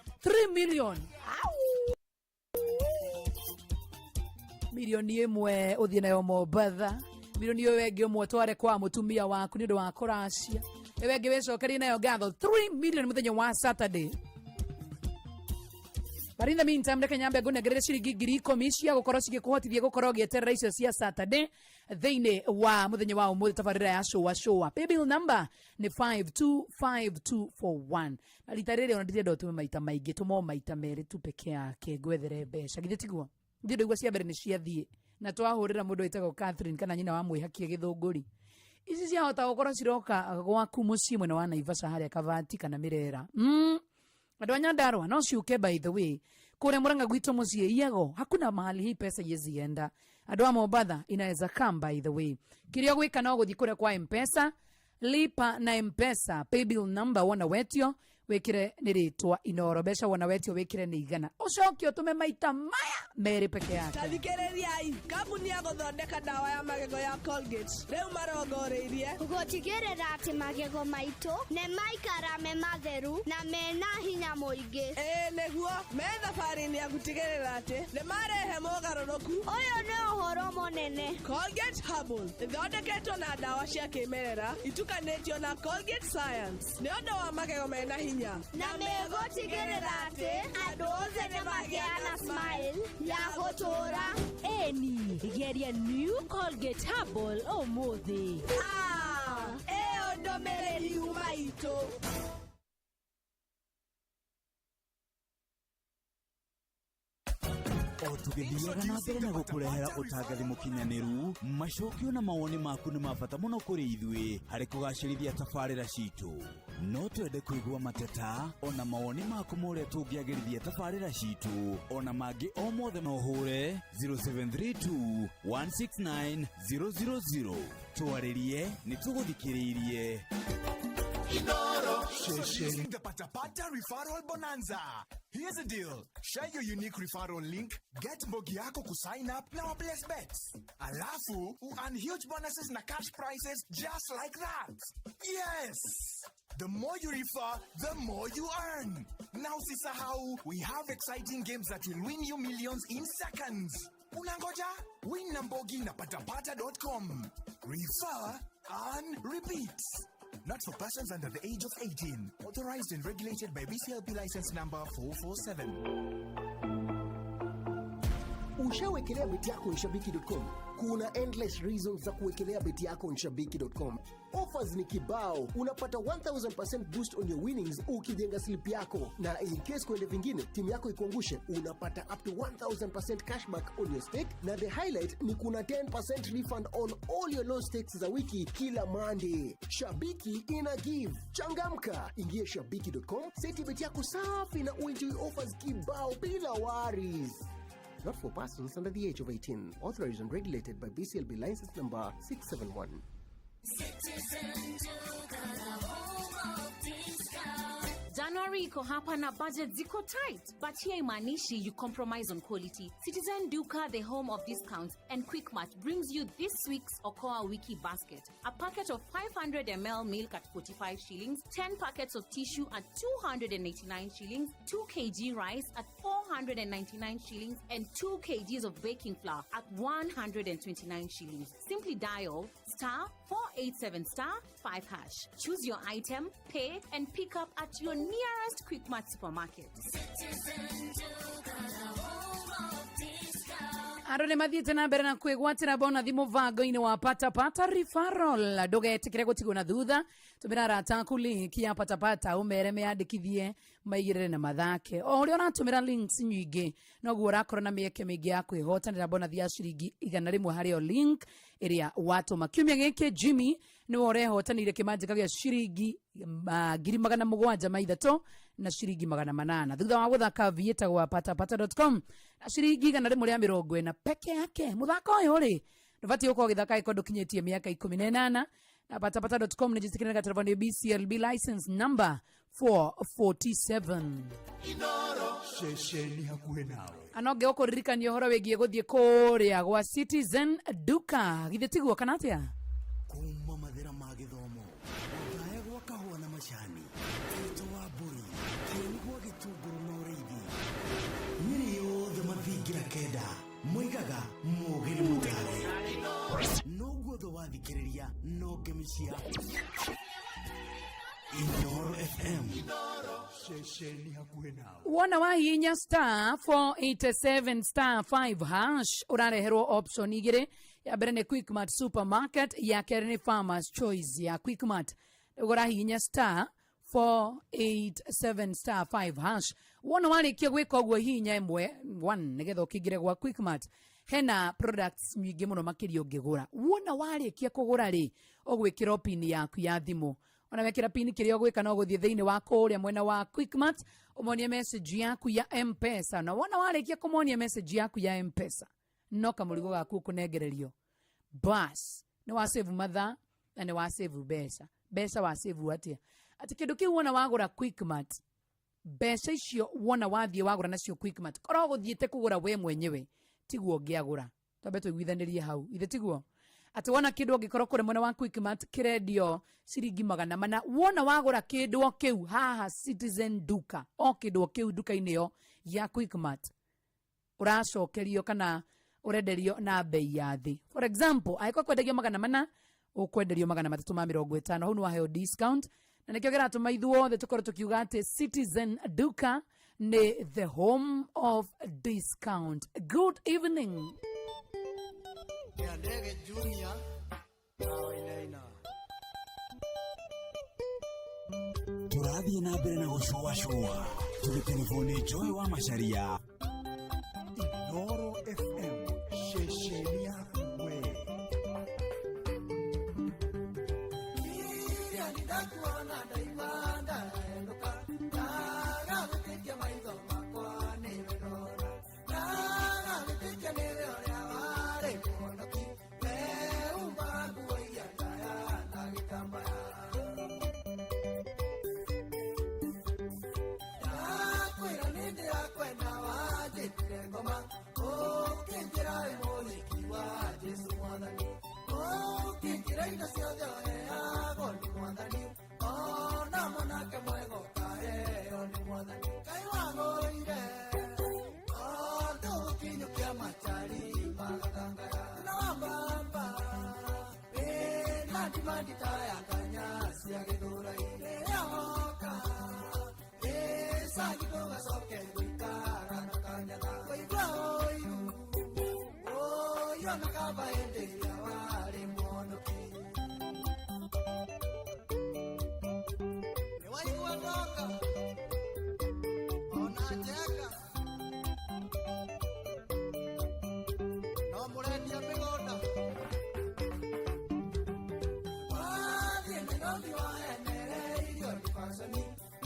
S3: milioni 1 uthie nayo Mombasa milioni wengi umwe tware kwa mutumia waku ni ndo wa kuracia ewe wecokerie nayo gatho 3 million muthenya wa Saturday. But in the meantime, ndeke nyambe ngunegerere ciringi 10,000 cia gukorwo cigikuhotithia gukorwo gieterera icio cia Saturday thiini wa muthenya wa umuthi tabarira ya showa. Paybill number ni 525241. Na rita riri ona ndirenda utume maita maingi tumo maita meri tu peke yake gwethere mbeca githitiguo ndio igwa cia mbere ni ciathie na twahurira mundu witagwo Catherine kana nyina wa mwihakie githunguri. Ici ciahota gukorwo ciroka gwaku mucii mwena wa Naivasha haria Kavati kana Mirera. Andu a Nyandarua no ciuke by the way. Kure Murang'a gwito mucii iyago hakuna mahali hii pesa yezienda. Andu a Mombasa inaweza come by the way. Kiria gwika no guthi kure kwa M-Pesa, lipa na M-Pesa, paybill number wona wetio wekire ni ritwa Inoro besha wona wetio wekire ni igana ucokio tume maita maya meri peke yake.
S20: Tathikiriai kambuni ya guthondeka dawa ya magego ya Colgate reu marongoreirie
S21: gutigirira ati magego maitu ne maikara me matheru na mena hinya muingi.
S20: Neguo me thabarini ya gutigirira ati ne marehe mugaruruku
S21: uyu ni uhoro munene.
S20: Colgate Herbal ithondeketwo na dawa cia kimerera itukanitio na Colgate Science ni undu wa magego mena hinya
S21: na megotigirira ati andu othe ni magiana smile ya gutura.
S22: Eni geria new Colgate Herbal umuthi.
S20: Eo ndomereri umaitu.
S23: O tugithiaga na mbere na gukurehera utangathi mukinyaniru macokio na mawoni maku ni mabata muno kuri ithui hari kugacirithia tabarira citu no twende kuigua mateta ona mawoni maku muria tungiagirithia tabarira citu ona mangi o mothe no hure 0732 169 000 twaririe ni tuguthikiririe
S1: Inoro, sharing the Patapata referral bonanza. Here's the deal. Share your unique referral link, get Mbogi yako to sign up na place bets. Alafu, earn huge bonuses na cash prizes just like that. Yes! The more you refer, the more you earn. Now sisahau, we have exciting games that will win you millions in seconds. Unangoja? Win na Mbogi na patapata.com. Refer, earn, repeat. Not for persons under the age of 18. Authorized and regulated by BCLP license number 447.
S24: Ushawekelea beti yako Nshabiki.com? Kuna endless reasons za kuwekelea beti yako Nshabiki.com. Offers ni kibao. Unapata 1000% boost on your winnings ukijenga slip yako. Na in case kwende vingine, timu yako ikuangushe, unapata up to 1000% cashback on your stake. Na the highlight ni kuna 10% refund on all your low stakes za wiki kila Monday. Shabiki ina give. Changamka. Ingia Shabiki.com, seti beti yako safi na uenjoy offers kibao bila worries. Not for persons under the age of 18. Authorized and regulated by BCLB license number 671.
S22: January iko hapa na budget ziko tight, but here imanishi you compromise on quality. Citizen Duka, the home of discounts, and Quickmart brings you this week's Okoa Wiki basket. A packet of 500 ml milk at 45 shillings, 10 packets of tissue at 289 shillings, 2 kg rice at 499 shillings, and 2 kgs of baking flour at 129 shillings. Simply dial *487*5#. Choose your item, pay, and pick up at your nearest Quickmart supermarket.
S3: Aro nĩ mathiĩte na mbere na kwĩgwatĩra bonathi mũbango-inĩ wa patapata referral. Ndũgetikĩre gũtigwo na thutha, tũmĩra arata aku link ya patapata ũmere meyandĩkithie maigĩrĩre na mathake. O ũrĩa ũratũmĩra links nyingĩ noguo ũrakorwo na mĩeke mĩingĩ ya kwĩhotanĩra bonathi ya ciringi 100 harĩ o link ĩrĩa watũma. Kiumia gĩkĩ Jimmy nĩwe ũrehotanĩire kĩmanjĩka gĩa ciringi 700 na ciringi 800 thutha wa gũthaka vietagwo patapata.com na ciringi 140 peke yake. Muthako ũyũ rĩ ndũbatiĩ gũkorwo ũgĩthaka ĩkorwo ndũkinyĩtie mĩaka 18 na patapata.com nĩ njĩtĩkĩrĩka telefoni BCLB license number 447.
S1: Inoro shesheni hakuhĩ nawe.
S3: Anoge ũkũririkania ũhoro wĩgiĩ gũthiĩ kũrĩa gwa Citizen Duka githĩ tiguo kana atĩa?
S23: Kuma mathĩra ma gĩthomo ũthae gwa kahũa na macani ito wa mbũri kĩeni gwa gĩtũngũrũ na ũrĩithi nyĩrĩ yothe mathingira kenda moigaga mũgĩrĩ mũtare noguo thũ wathikĩrĩria no ngĩmĩcia Inoro FM
S1: shesheni hakuhĩ nawe.
S3: Wona wahihinya star 487 star 5 hash ũrareherwo option igĩrĩ. Ya mbere nĩ Quickmart Supermarket, ya kerĩ nĩ Farmers Choice ya Quickmart. Ũrahihinya star 487 star 5 hash. Wona warĩkia gwĩka ũguo hihinya ĩmwe 1 nĩgetha ũkĩingĩre gwa Quickmart. Hena products nyingĩ mũno makĩria ũngĩgũra. Wona warĩkia kũgũra rĩ ũgwĩkĩra pin yaku ya thimũ. Ona wekĩra pin kĩrĩa ũgwĩka no gũthiĩ thĩinĩ wa kũrĩa mwena wa Quickmart ũmonie message yaku ya M-Pesa. Na wona warĩkia kũmonia message yaku ya M-Pesa no kamũrigo gaku kũnengererio. Bas nĩ wa save mathaa na nĩ wa save mbeca wa save atĩa atĩ kĩndũ kĩu wona wagũra Quickmart mbeca icio wona wathiĩ wagũra nacio Quickmart korwo gũthiĩte kũgũra we mwenyewe tiguo ũngĩagũra twambe tũiguithanĩrie hau ithe tiguo atĩ wona kĩndũ ũngĩkorwo kũrĩ mwena wa Quickmart kĩrendio ciringi 400 wona wagũra kĩndũ kĩu haha Citizen Duka o kĩndũ kĩu duka-inĩ yo ya Quickmart ũracokerio kana ũrenderio na bei ya thĩ. For example aĩkwa kwenderio 400 ũkwenderio 350 hau nĩ waheo discount na nĩkĩo kĩratũma ithuothe tũkorwo tũkiuga atĩ Citizen Duka nĩ the home of discount. Good evening.
S4: Ndege Junior
S23: turathiĩ na mbere na gũcũa tũrĩ telefoni Joy wa Macharia.
S1: Inoro FM shesheni hakuhĩ.
S4: Ndakuona ndaimanda endoka naga gũtikia maitho makwa nĩ wĩrora naga gũtikia nĩ wĩrora warĩ mũhonoki weumba nguo iria ndaya na gĩtambaya ndakwĩra nĩ ndĩrakwenda wanjĩtire ngoma ũkĩnjĩra wĩ mũhiki wa Jesũ Mwathani ũkĩnjĩra indo ciothe oheagwo nĩ Mwathani ona mwanake mwega ũkaheo nĩ Mwathani Ngai wagũire ndũgũkinyũkia machari magathangara no mbamba wĩna ndimandi ta ya nganya cia gĩthũrai rĩrĩa woka ĩcagi ndũgacoke gũikara na kanyaga kũigua ũiru ũyũ na kamba hĩndĩ ĩrĩa warĩ mũhonoki nĩwaiguanoka ona njeka no mũrendia mĩgũnda wathiĩ Nairobi wahenereirio nĩ fashioni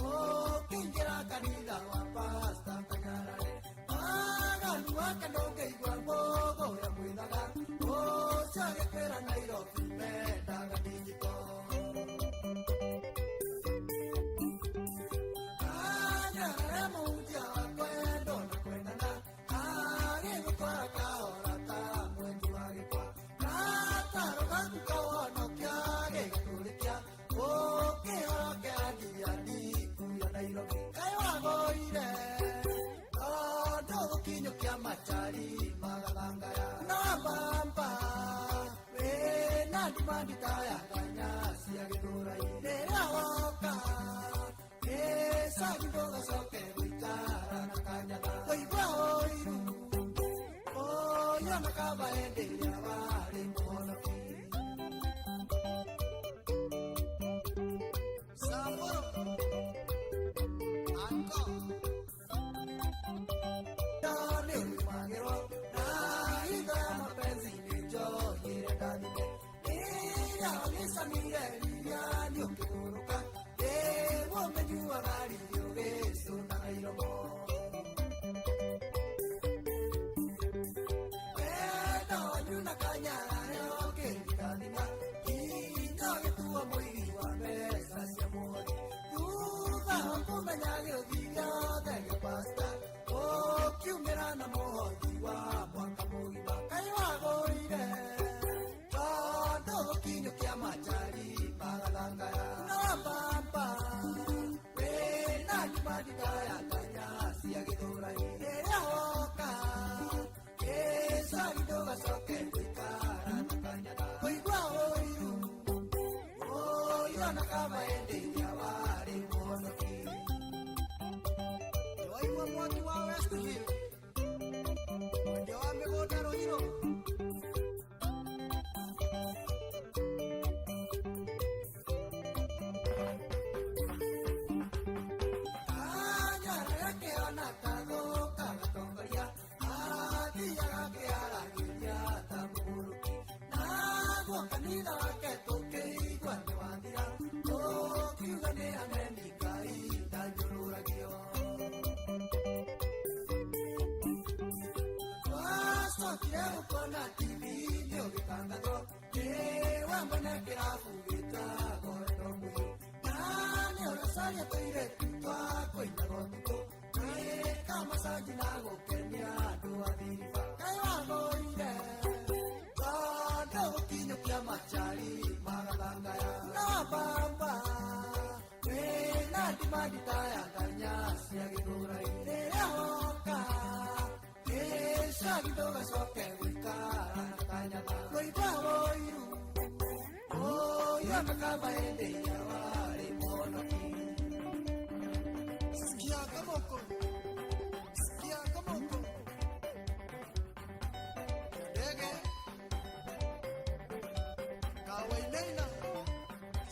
S4: ũkĩingĩra kanitha wa Pastor Kanyarare waganu wake ndũngĩigua mbũgũ ya mwĩthaga ũcio agĩkwĩra Nairobi mendaga ndinjiko Kanyarare mũhunjia wa kwendo na kwendana agĩgũtwara kahora ta mwenji wa gĩkwa gataro gaku kahonokia gĩgĩtũrĩkia ũkĩhorokia nginya ndiku ya Nairobi Ngai wagũire ndũgũkinyũkia machari magathangaya no mbamba wĩna ndimandi ta ya nganya cia gĩthũrai rĩrĩa woka ĩcagi ndũgacoke gũikara na kanyaga kũigua ũiru ũyũ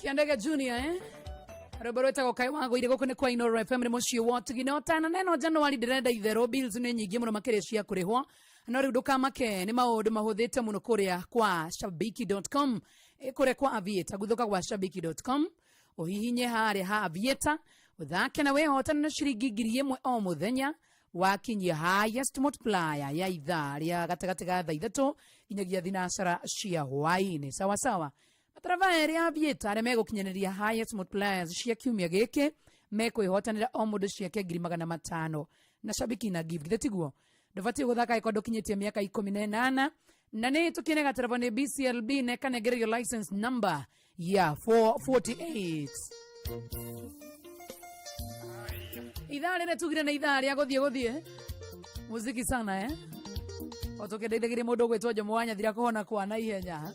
S3: Kiandega Junior Roberta gokai wangu ire goko ne kwa Ino FM ne mucio wotu ginota na neno January direnda ithero bills ne nyingi muno makere cia kurihwo no riu ndukamake ni maundu mahuthite muno kuria kwa shabiki.com kuria kwa Avieta guthuka kwa shabiki.com uhihinye haria ha Avieta uthake na wehotana na ciringi 1,000 o muthenya wakinyia highest multiplier ya ithaa ria gatagati ga thaa 3 inyagia thinacara cia hwaini sawa sawa. Matarava ya Avieta arĩa megũkinyanĩria highest multipliers cia kiumia gĩkĩ mekwĩhotanĩra o mũndũ ciake 500 na Shabiki na gift gĩtiguo ndũbatiĩ gũthaka ikondo kinyĩtie mĩaka 18 na nĩ tũkĩnega telefoni BCLB nekanengererio license number ya 448 ithaa rĩrĩa tugire na ithaa rĩa gũthiĩ muziki sana o tũkĩndeithagĩria mũndũ gwĩtwo Jomo wa Nyathira kũhona kwa na ihenya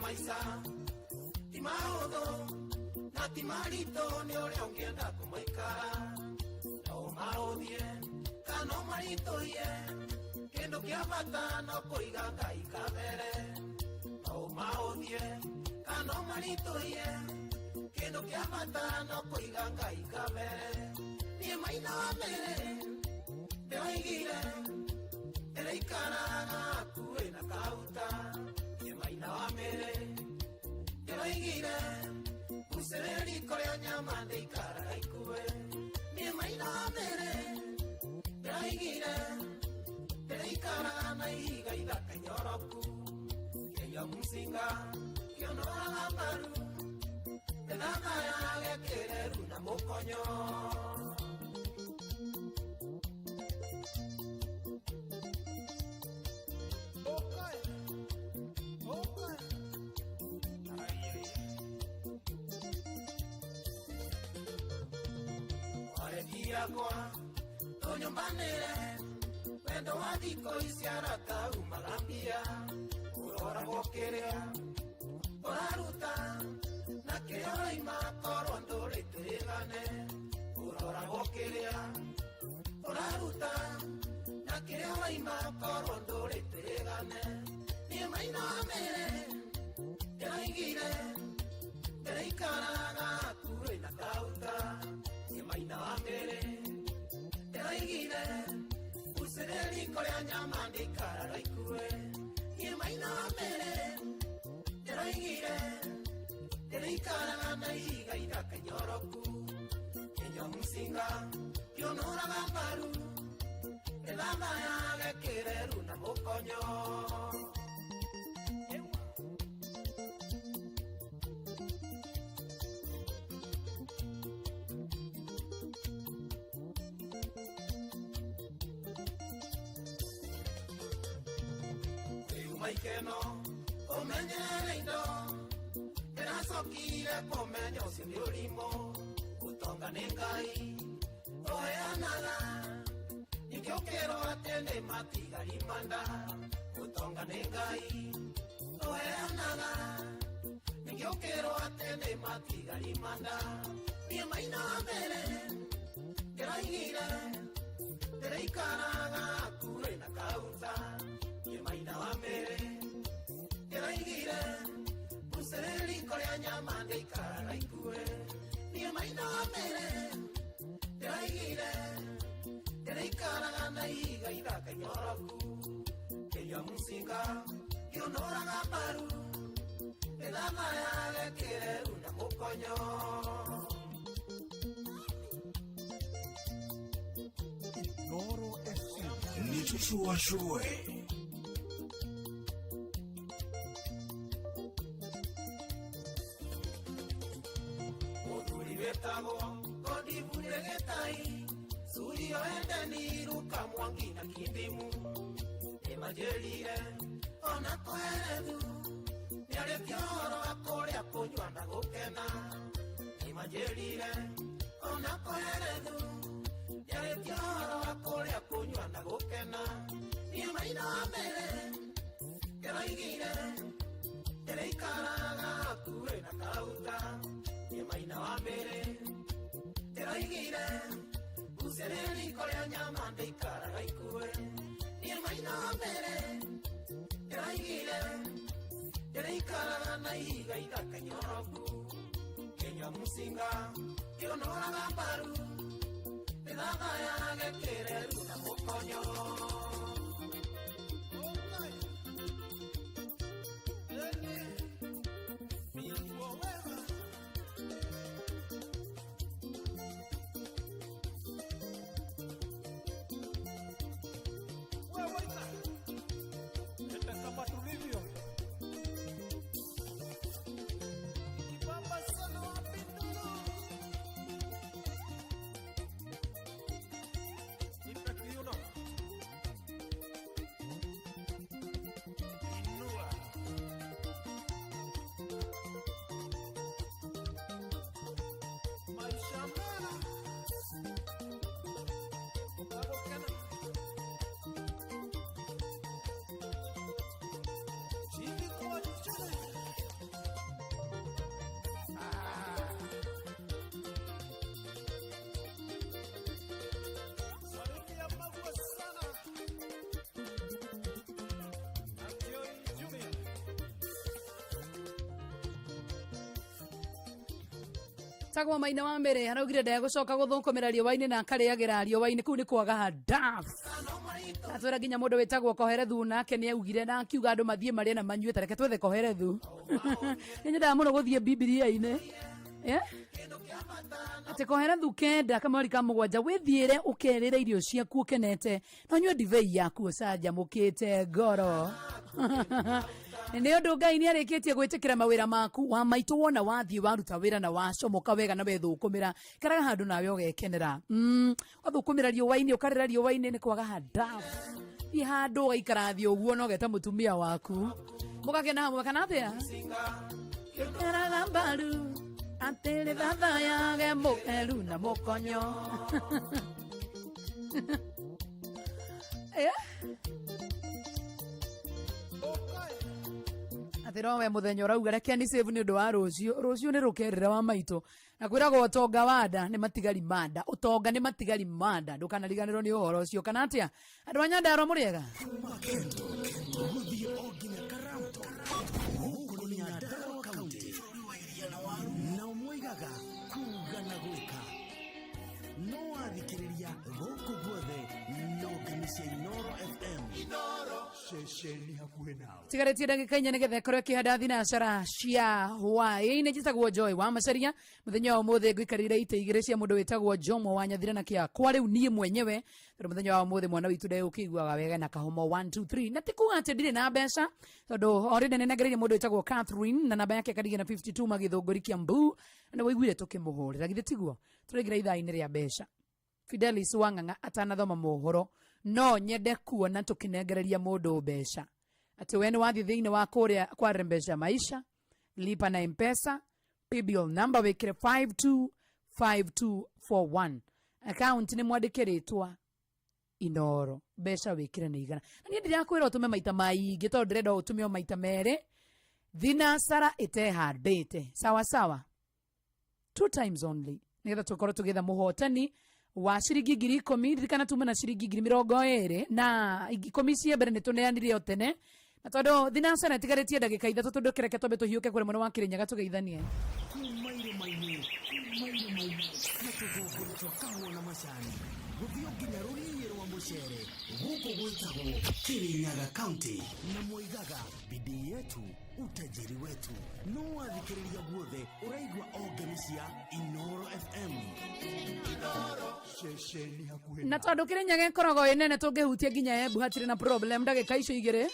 S5: Maisa Timaudo na Timarito ni ore ongienda kumaikara no maodie kano marito ye kendo kia bata no koiga kai kabere no maodie kano marito ye kendo kia matano kuiganga ikabere ni maina mere deigire deikaraga kuena kauta ni maina mere deigire usereri korea nyama deikaraga ikue ni maina mere deigire deikaraga na iga idaka nyoroku keyo musinga kionora maru Nana ya kereru na mokonyo Okay Arekia kwa Tonyo manere Wendo wadiko isiarata umalambia Urora wokerea Oraruta Nakeo ima korondo retegane Urora wokerea Oraruta Nakeo ima korondo retegane Ni maina mere Eraigire Eraikaraga kure na kauta Ni maina mere Eraigire Usereri korea nyamande karaga ikue Ni maina mere Eraigire Deikaraga na iga idaka nyoroku Kenya musinga Kionora gambaru Elama ya gekereru na mokonyo Maikeno Omenyere indo Erasokire pomenyo sindiurimo Utonga nengai Oeanaga Nikyo kero atene matigari manda Utonga nengai Oeanaga Nikyo kero atene matigari manda Ni maina mere Eraigire Eraikaraga kure na kauta Ni maina mere Eraigire Usereri korea nyamande ikaraga ikue Ni maina mere Eraigire Eraikaraga na iga idaka nyoroku Keyo musinga Kionora gambaru Elama ya gekereru na mokonyo
S1: Noro FM Nitushuashue
S5: Betabo, kodi buregetai, suyo endeni ruka mwangi na kindimu. Emajelire, ona koeredu, niare kioro akore aponyo anagokena. Emajelire, ona koeredu, niare kioro akore aponyo anagokena. Ni maina mere, keraigire, kereikaraga kure na kauta. Ni maina wa mere Eraigire Usereri korea nyamande ikaraga ikue Ni maina wa mere Eraigire Eraikaraga na iga idaka nyoroku Kenya musinga Kionora gambaru Edaga ya gekereru na mokonyo
S3: tagwo Maina wa mbere araugire ndagucoka guthukumira riũa-inĩ na akarĩagĩra riũa-inĩ kũu nĩ kwaga dafu atwĩra nginya mũndũ wĩtagwo Koherethu nake nĩ augire na akiuga andũ mathiĩ marĩe na manyue tareke twethe Koherethu nĩ nyendaga mũno gũthiĩ Bibilia-inĩ ati Koherethu kenda kamweri ka mũgwanja wĩthiĩre ũkerĩra irio ciaku ũkenete no nyue divei yaku ũcanjamũkĩte ngoro nĩ ũndũ Ngai nĩ arĩkĩtie gwĩtĩkĩra mawĩra maku wa maitũ wona wathiĩ waruta wĩra na wacomoka wega na wethũkũmĩra karaga handũ nawe ũgekenera wathũkũmĩra riũa-inĩ ũkarĩra riũa-inĩ nĩ kwaga handafu thiĩ handũ ũgaikara thĩ ũguo na ũgeta mũtumia waku mũgakena hamwe kana atĩa gĩkaraga mbaru atĩrĩ thatha yage mũkeru na mũkonyo athiro we muthenya urauga reke ni save ni undu wa rucio ni rukerera wa maito na kwiragwo utonga wanda ni matigari manda utonga ni matigari manda ndukanariganirwo ni uhoro ucio kana atia andu anyandaro muriega
S23: na umwigaga kuga na gwika no athikiriria gũkũ guothe no nganisha Inoro FM Inoro shesheni hakuhĩ nawe
S3: tigaretie ndagĩka inya nĩgetha ĩkorwo ĩkĩhanda thinacara cia hwaĩ-inĩ njĩtagwo Joy wa Macharia mũthenya wa ũmũthĩ ngũikarĩire itĩ igĩrĩ cia mũndũ wĩtagwo Jomo wa Nyathira na kĩa kwa rĩu niĩ mwenyewe tondũ mũthenya wa ũmũthĩ mwana witũ ndegũkĩiguaga wega na kahomo 1 2 3 na tikuga atĩ ndirĩ na mbeca tondũ already nĩ negereire mũndũ wĩtagwo Catherine na namba yake kadigana 52 Magithũngũri Kiambu na waiguire tũkĩmũhũrĩra githĩ tiguo tũraigĩra ithaa-inĩ rĩa mbeca Fidelis Wang'ang'a atanathoma mohoro no nyende kuona tũkĩnengereria mũndũ mbeca atĩ we nĩ wathiĩ thĩinĩ wa kũrĩa kwa Rembesha Maisha lipa na M-Pesa paybill number wĩkĩre 525241 account nĩ mwandĩkĩrĩtwa Inoro mbeca wĩkĩre nĩ igana na niĩ ndĩrakwĩra ũtũme maita maingĩ tondũ ndĩrenda ũtũme o maita merĩ thinacara ĩtehandĩte sawa sawa 2 times only nĩgetha tũkorwo tũgĩetha mũhotani wa ciringi 10,000 ririkana tume na ciringi 20,000 na 10 cia mbere nĩ tũneanire o tene na tondũ thinacara ĩtigarĩtie ndagĩka ithatũ tondũ kĩreke twambe tũhiũke kũrĩ mwena wa Kĩrĩnyaga tũgeithanie
S23: kumairĩ-mainĩ na tũthũngũrĩtwo kahũa na macani gũthiĩ nginya rũriĩ rwa mũcere gũkũ gwĩtagwo Kĩrĩnyaga County na Mũigaga bidii yetu utajiri wetu no athikĩrĩria guothe ũraigua ngemi cia Inoro FM Inoro shesheni hakuhĩ
S3: na tondũ Kĩrĩnyaga ĩkoragwo ĩ nene tũngĩhutia nginya Embu hatirĩ na problem ndagĩka icio igĩrĩ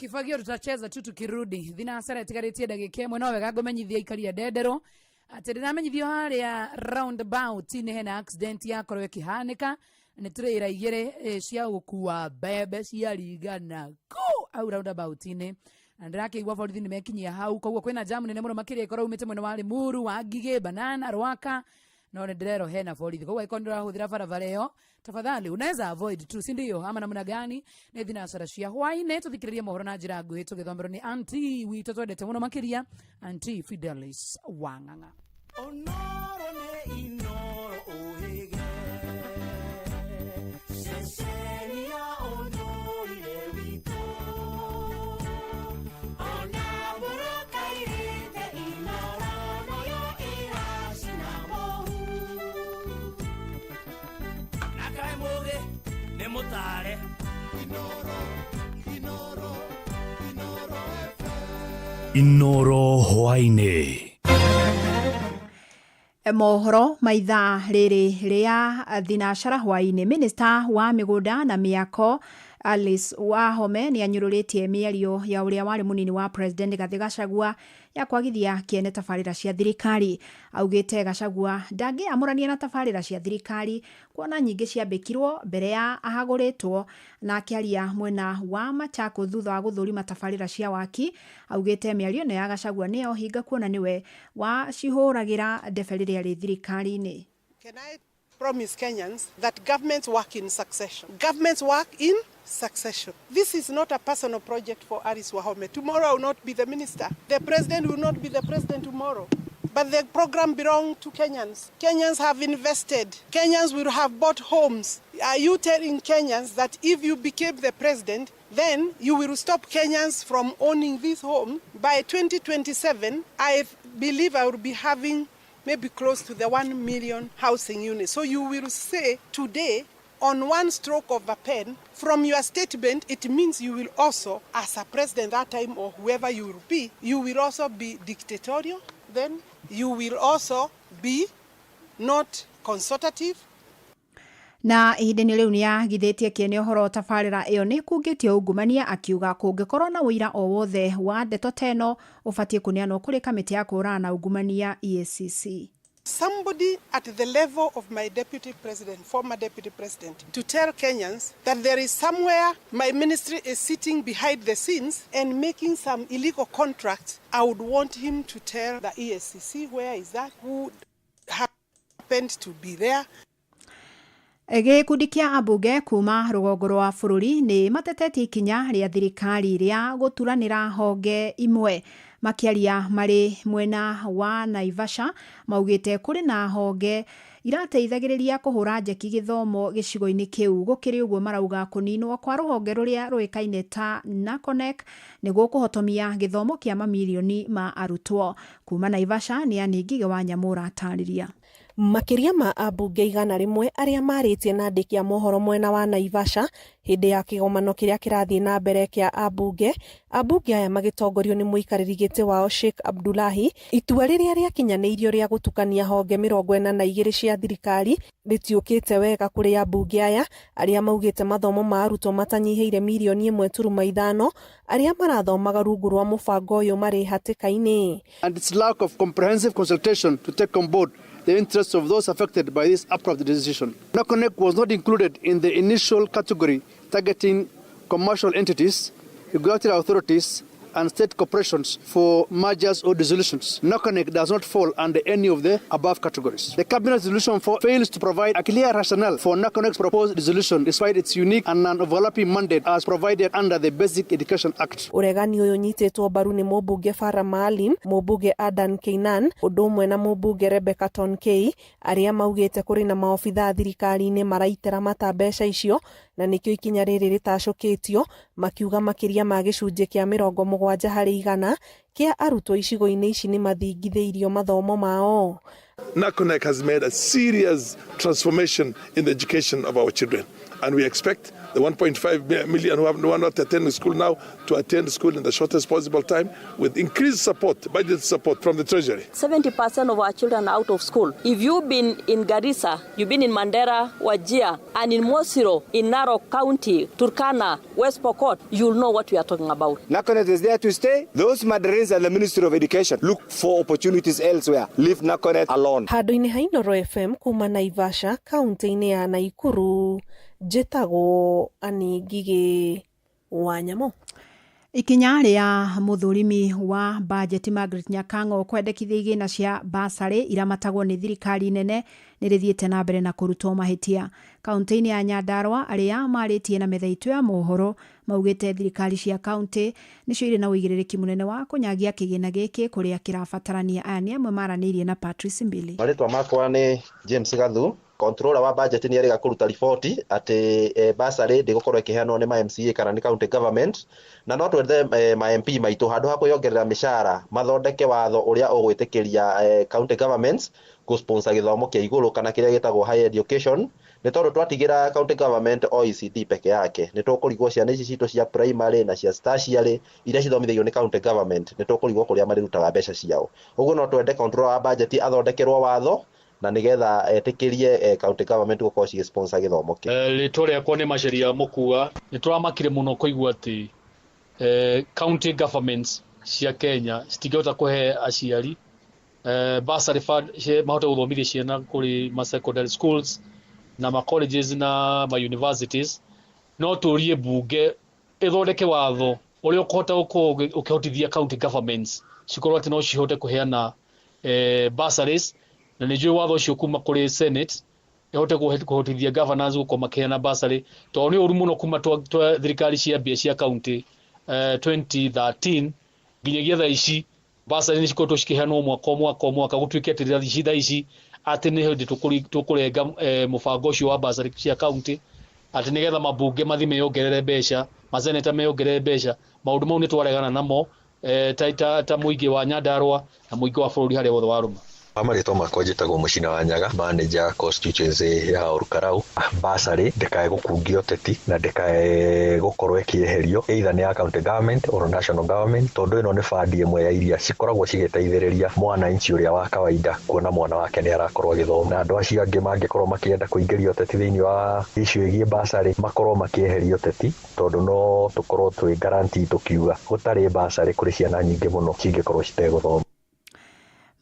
S3: kifagio tutacheza tu tukirudi thinacara ĩtigarĩtie ndagĩka ĩmwe no wega ngũmenyithia aikari a Ndendero atĩ ndĩramenyithio harĩa roundabout nĩ hena accident yakorwo ĩkĩhanĩka nĩ trailer igĩrĩ cia gũkua mbembe ciaringana au roundabout-inĩ na ndĩrakĩigua borithi nĩ mekinyia hau koguo kwĩna jamu nene mũno makĩria ĩkorwo umĩte mwena wa Limuru wa Ngigĩ Banana Rwaka no nĩ ndĩrero hena borithi koguo ĩkorwo ndĩrahũthĩra barabara ĩyo tafadhali unaweza avoid tu si ndio ama namna gani nĩ thinacara cia hwaĩ-inĩ tũthikĩrĩrie mohoro na njĩra nguhĩ tũgĩthomerwo nĩ aunty witũ twendete mũno makĩria aunty Fidelis Wang'ang'a
S5: Onoro nĩ Inoro ũhĩge ceceni ya ũndũire witũ ona mũrakairĩte Inoro nayo ĩracina mũhu na kaĩ mũgĩ Mathare
S16: Inoro hwaine.
S2: Mohoro maitha riri ria thinashara hwaini. Minister wa migunda na miako Alice Wahome ni anyururitie miario ya uria wari munini wa president Rigathi Gachagua ya kwagithia kiene tabarira cia thirikari. Augite Gachagua ndangi amurania na tabarira cia thirikari kuona nyingi ciambikirwo mbere ya ahaguritwo, na akiaria mwena wa Machakos thutha wa guthurima tabarira cia waki. Augite miario ne ya Gachagua ni ohinga kuona niwe wa cihuragira ndeferire ri thirikari-ini.
S8: Can I promise Kenyans that governments work in succession? Governments work in succession. This is not a personal project for Alice Wahome. Tomorrow I will not be the minister. The president will not be the president tomorrow. But the program belongs to Kenyans. Kenyans have invested. Kenyans will have bought homes. Are you telling Kenyans that if you became the president, then you will stop Kenyans from owning this home? By 2027, I believe I will be having maybe close to the 1 million housing units. So you will say today, on one stroke of a pen, from your statement, it means you will also, as a president that time or whoever you will be, you will also be dictatorial. Then you will also be not consultative.
S2: Na ihinda-inĩ rĩu nĩagithĩtie kiene ũhoro tabarĩra ĩyo nĩ kungĩtie ungumania, akiuga kũngĩkorwo na ũira o wothe wa ndeto teno ũbatiĩ kũneanwo kũrĩ kamĩtĩ ya kũhũrana na ungumania EACC.
S8: Somebody at the level of my deputy president, former deputy president, to tell Kenyans that there is somewhere my ministry is sitting behind the scenes and making some illegal contracts. I would want him to tell the EACC where is that, who happened to be there.
S2: Gikundi kia ambunge kuma rũgongo rwa bũrũri nĩ matetetie ikinya rĩa thirikari rĩa gũturanĩra honge imwe. Makiaria marĩ mwena wa Naivasha maugĩte kũrĩ na honge irateithagĩrĩria kũhũra njeki gĩthomo gĩcigo-inĩ kĩu. Gũkĩrĩ ũguo marauga kũninwo kwa rũhonge rũrĩa rũĩkaine ta NACONEK nĩguo kũhotomia gĩthomo kĩa mamirioni ma arutwo. Kuma Naivasha nĩ Aningige wa Nyamũra atarĩria.
S9: Makiria ma ambunge 100 aria marĩtie na andĩki a mohoro mwena wa Naivasha hindi ya kĩgomano kĩrĩa kĩrathiĩ na mbere kĩa ambunge aya magĩtongorio nĩ mũikarĩri gĩtĩ wao Sheikh Abdullahi. Itua rĩrĩa rĩakinyanĩirio rĩa gũtukania honge 42 cia thirikari rĩtiũkĩte wega kũrĩ ambunge aya arĩa maugĩte mathomo ma arutwo matanyihĩire mirioni 1.5 arĩa marathomaga rungu rwa mũbango ũyũ marĩ hatĩka-inĩ.
S10: And its lack of comprehensive consultation to take on board the interests of those affected by this abrupt decision. NACONEK was not included in the initial category targeting commercial entities, regulatory authorities, and state corporations for mergers or dissolutions. NACONEK does not fall under any of the above categories. The Cabinet resolution fails to provide a clear rationale for NACONEK's proposed dissolution despite its unique and non-overlapping mandate as provided under the Basic Education Act.
S9: Uregani ũyũ nyitĩtwo mbaru nĩ mũmbunge Farah Maalim, mũmbunge Adan Keynan, ũndũ ũmwe na mũmbunge Rebecca Tonkei, arĩa maugĩte kũrĩ na maobitha thirikari-inĩ maraitĩra mata mbeca icio na nĩkĩo ikinya rĩrĩ rĩtacũkĩtio, makiuga makĩria ma gĩcunjĩ kĩa 70 harĩ 100 kĩa arutwo icigo-inĩ ici nĩ mathingithĩirio mathomo mao.
S25: NACONEK has made a serious transformation in the education of our children, and we expect the 1.5 million who are not attending school now to attend school in the shortest possible time with increased support, budget support from the Treasury.
S26: 70% of our children are out of school. If you've been in Garissa, you've been in Mandera, Wajir, and in Mosiro, in Narok County, Turkana, West Pokot, you'll know what we are talking about.
S27: NACONEK is there to stay. Those Mandarins and the Ministry of Education look for opportunities elsewhere. Leave NACONEK alone.
S9: Handũ-inĩ ha Inoro FM kuma Naivasha, kaunti-inĩ ya Naikuru, njĩtagwo Aningige wa Nyamũ.
S2: Ikinya rĩa mũthũrimi wa budget Margaret Nyakango kwendekithia igĩna cia basarĩ iramatagwo nĩ thirikari nene nĩrĩthiĩte na mbere na kũrutwo mahĩtia. Kaunti-inĩ ya Nyandarua arĩa marĩtie na methaitũ ya mohoro maugĩte thirikari cia kaunti nĩcio irĩ na ũigĩrĩrĩki mũnene wa kũnyagia kĩgĩna gĩkĩ kũrĩa kĩrabatarania. Aya nĩ amwe maranĩirie na Patrice Mbili.
S28: Marĩtwa makwa nĩ James Gathu. Controller wa budget ni arega kuruta riboti ati basarĩ ndĩgũkorwo ĩkĩheanwo nĩ ma-MCA kana nĩ county government, na no twethe ma-MP maitũ handũ ha kwĩongerera mĩcara mathondeke watho ũrĩa ũgwĩtĩkĩria county governments gũsponsor gĩthomo kĩa igũrũ kana kĩrĩa gĩtagwo higher education nĩ tondũ twatigira county government OECD peke yake nĩ tũkũrigwo ciana ici citũ cia primary na cia tertiary iria cithomithagio nĩ county government nĩ tũkũrigwo kũrĩa marĩrutaga mbeca ciao. Ũguo no twende controller wa budget athondekerwo watho na nigetha etĩkĩrie county government gũkorwo ci sponsor gĩthomo kĩu.
S6: Rĩtwa rĩakwa nĩ Macharia Mũkua. Nĩ tũramakire mũno kũigua atĩ county governments cia Kenya citingĩhota kũhe aciari bursary fund mahote gũthomithia ciana kũrĩ ma secondary schools na ma colleges na ma universities. No tũrie bunge ĩthondeke watho ũrĩa ũkũhota ũkĩhotithia county governments cikorwo atĩ no cihote kũheana bursaries, na nĩ njũĩ watho ũcio kuma kũrĩ Senate ĩhote kũhotithia governors gũkorwo makĩheana bursary. Tondũ nĩ ũru mũno kuma thirikari cia mbia cia county 2013 nginyagia thaa ici bursary nĩ cikoretwo cikĩheanwo mwaka gũtuĩke atĩ thaa ici atĩ nĩ hĩndĩ tũkũrenga mũbango ũcio wa bursary cia county atĩ nĩgetha mabunge mathi meyongerere mbeca, maseneta meyongerere mbeca. Maũndũ mau nĩ twaregana namo ta mũingĩ wa Nyandarua na mũingĩ wa bũrũri harĩa wothe warũma.
S7: Amarĩtwo makwa njĩtagwo Mũcina wa Nyaga, manager constituency ya Olkarau. Bursary ndĩkae gũkungio ũteti na ndĩkae gũkorwo ĩkĩeherio either nĩ ya county government or national government, tondũ ĩno nĩ fund ĩmwe ya iria cikoragwo cigĩteithĩrĩria mwananchi ũrĩa wa kawaida kuona mwana wake nĩ arakorwo agĩthoma. Na andũ acio angĩ mangĩkorwo makĩenda kũingĩria ũteti thĩinĩ wa issue ĩgiĩ bursary makorwo makĩeheria ũteti, tondũ no tũkorwo twĩ guarantee tũkiuga gũtarĩ bursary kũrĩ ciana nyingĩ mũno cingĩkorwo citegũthoma.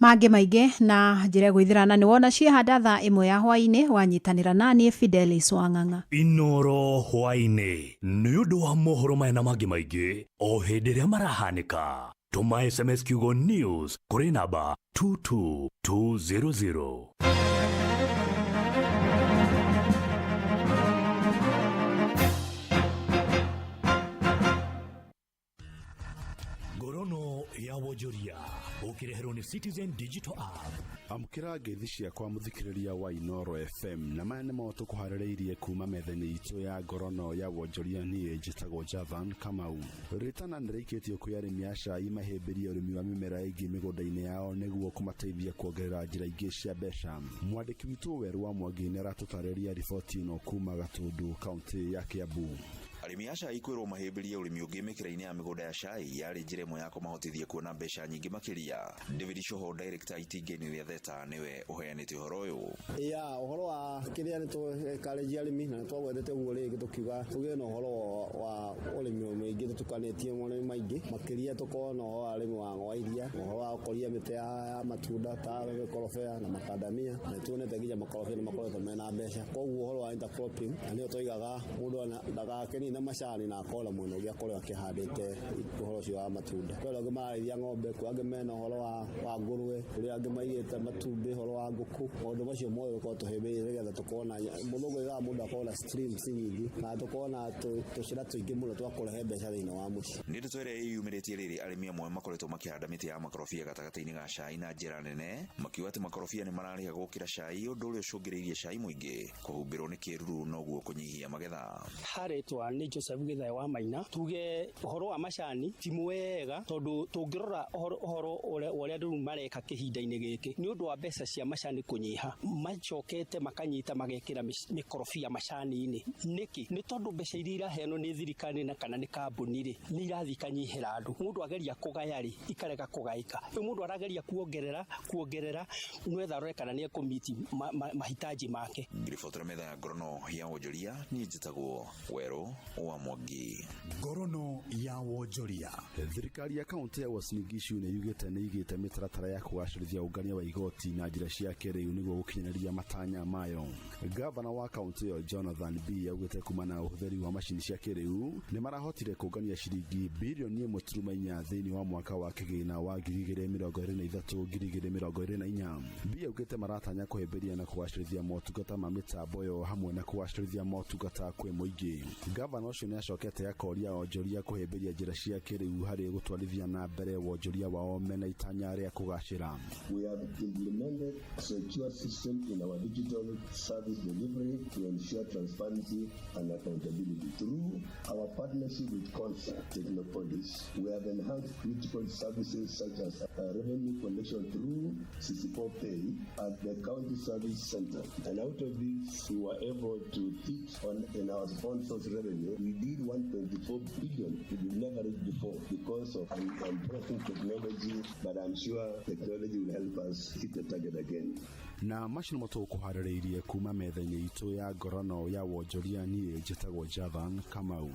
S2: Mangĩ maingĩ na njĩra gwĩthirana nĩ wona ciehanda thaa 1 ya hwaĩ-inĩ wanyitanĩra naniĩ Fidelis Wang'ang'a.
S16: Inoro hwaĩ-inĩ nĩ ũndũ wa mohoro maya na mangĩ maingĩ o hĩndĩ ĩrĩa marahanĩka. Tũma SMS kiugo news kũrĩ namba 22200. Ngorono ya wonjoria ukireherwo ni Citizen Digital App.
S11: Amkira ngeithi ciakwa muthikiriria wa Inoro FM na maya nĩ mo tũkũharĩrĩirie kuma metha-inĩ itũ ya ngorono ya wonjoria. Niĩ njĩtagwo Javan Kamau. Ritana nĩrĩikĩtio kwĩ arĩmi a cai mahĩmbĩrie ũrĩmi wa mĩmera ĩngĩ mĩgũnda-inĩ yao nĩguo kũmateithia kuongerera njĩra ingĩ cia mbeca. Mwandĩki witũ Weru wa Mwangi nĩaratũtarĩria riboti ĩno kuma Gatundu, kaunti ya Kiambu.
S12: Arĩmi a cai kwĩrwo mahĩmbĩrie ũrĩmi ũngĩ mĩkĩra-inĩ ya mĩgũnda ya cai yarĩ njĩra ĩmwe ya kũmahotithia kuona mbeca nyingĩ makĩria. David Shoho, director itinga-inĩ rĩa Theta, nĩwe ũheanĩte ũhoro ũyũ.
S13: Ũhoro wa kĩrĩa nĩ tũkarĩria arĩmi na twagwethete ũguo rĩngĩ tũkiuga tũgĩe na ũhoro wa ũrĩmi mũingĩ tũtukanĩtie mũrĩmi maingĩ makĩria tũkorwo na ũhoro wa arĩmi wa iria, ũhoro wa gũkũria mĩtĩ ya matunda ta mĩkorobia na makadamia, na tuonete nginya makorobia nĩ makoretwo mena mbeca. Koguo ũhoro wa intercropping na nĩyo tũigaga mũndũ ndagakeni na macani na akola mwena ũrĩa akorwo akĩhandĩte ũhoro ũcio wa matunda. Kwĩ angĩ mararĩithia ng'ombe, kwĩ angĩ mena ũhoro wa ngũrwe, kũrĩ angĩ maigĩte matumbĩ, ũhoro wa ngũkũ. Maũndũ macio mothe tũkorwo tũhĩmbĩirie nĩgetha tũkorwo na mũthũngũ ĩgaga mũndũ akorwo na streams nyingĩ na tũkorwo na tũcĩra tũingĩ mũno twa kũrehe mbeca thĩinĩ wa mũciĩ.
S12: Nĩ ndeto ĩrĩa ĩyumĩrĩtie rĩrĩ, arĩmi amwe makoretwo makĩhanda mĩtĩ ya makorobia gatagatĩ-inĩ ga cai na njĩra nene, makiuga atĩ makorobia nĩ mararĩha gũkĩra cai, ũndũ ũrĩa ũcũngĩrĩirie cai mũingĩ kũhumbĩrwo nĩ kĩruru na ũguo kũnyihia magetha.
S14: Harĩtwa nĩ Joseph Githae wa Maina. Tuge ũhoro wa macani ti mwega tondũ tũngĩrora ũhoro ũrĩa andũ mareka kĩhinda-inĩ gĩkĩ nĩ ũndũ wa mbeca cia macani kũnyiha, macokete makanyita magekĩra mĩkorobia macani-inĩ. Nĩkĩ? Nĩ tondũ mbeca iria iraheanwo nĩ thirikari na kana nĩ kambuni-rĩ nĩ irathiĩ ikanyihĩra andũ. Mũndũ ageria kũgaya-rĩ ikarega kũgaĩka. Mũndũ arageria kuongerera nĩgetha arore kana nĩ ekũmiti mahitaji make.
S12: Ngiribotera metha ya ngorono ya wonjoria, niĩ njĩtagwo Weru wa Mwangi.
S11: Ngorono ya wonjoria. Thirikari ya kaunti ya Uasin Gishu nĩyugĩte nĩigĩte mĩtaratara ya kũgacĩrithia ũngania wa igoti na njĩra cia kĩrĩu nĩguo gũkinyanĩria matanya mayo. Gavana wa kaunti ĩyo Jonathan B augĩte kuma na ũhũthĩri wa macini cia kĩrĩu nĩ marahotire kũngania ciringi birioni 1.4 thĩinĩ wa mwaka wa kĩgĩna wa 2023-2024. B augĩte maratanya kũhĩmbĩria na kũgacĩrithia motungata ma mĩtambo yo hamwe na kũgacĩrithia motungata kwĩ mũingĩ. Gavana Gavana ũcio nĩ acokete akoria onjoria kũhĩmbĩria njĩra cia kĩrĩu harĩ gũtwarithia na mbere wonjoria wao mena itanya rĩa kũgacĩra.
S15: We have implemented a secure system in our digital service delivery to ensure transparency and accountability. Through our partnership with Concert Technopolis, we have enhanced critical services such as revenue collection through 64Pay at the County Service Center. And out of this, we were able to hit in our sponsors' revenue. We did 124 billion we did never reach before because of embracing technology, but I'm sure technology will help us hit the target again.
S11: Na macio nĩmo tũkũharĩrĩirie kuma metha-inĩ itũ ya ngorono ya wonjoria. Niĩ njĩtagwo Javan Kamau.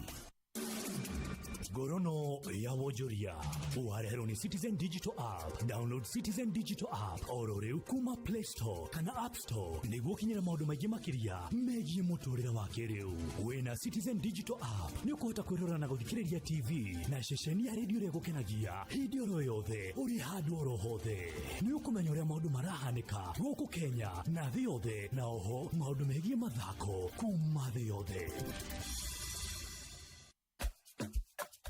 S16: Ngorono ya wonjoria uharehero ni Citizen Digital App. Download Citizen Digital App oro rĩu kuma Play Store kana App Store nĩguo kinyĩra maũndũ maingĩ makĩria megiĩ mũtũrĩre wa kĩrĩu. Wĩna Citizen Digital App nĩ ũkũhota kwĩrora na gũthikĩrĩria TV na ceceni ya redio ĩrĩa gũkenagia hĩndĩ oro yothe ũrĩ handũ oro hothe. Nĩ ũkũmenya ũrĩa maũndũ marahanĩka gũkũ Kenya na thĩ yothe, na oho maũndũ megiĩ mathako kuma thĩ yothe.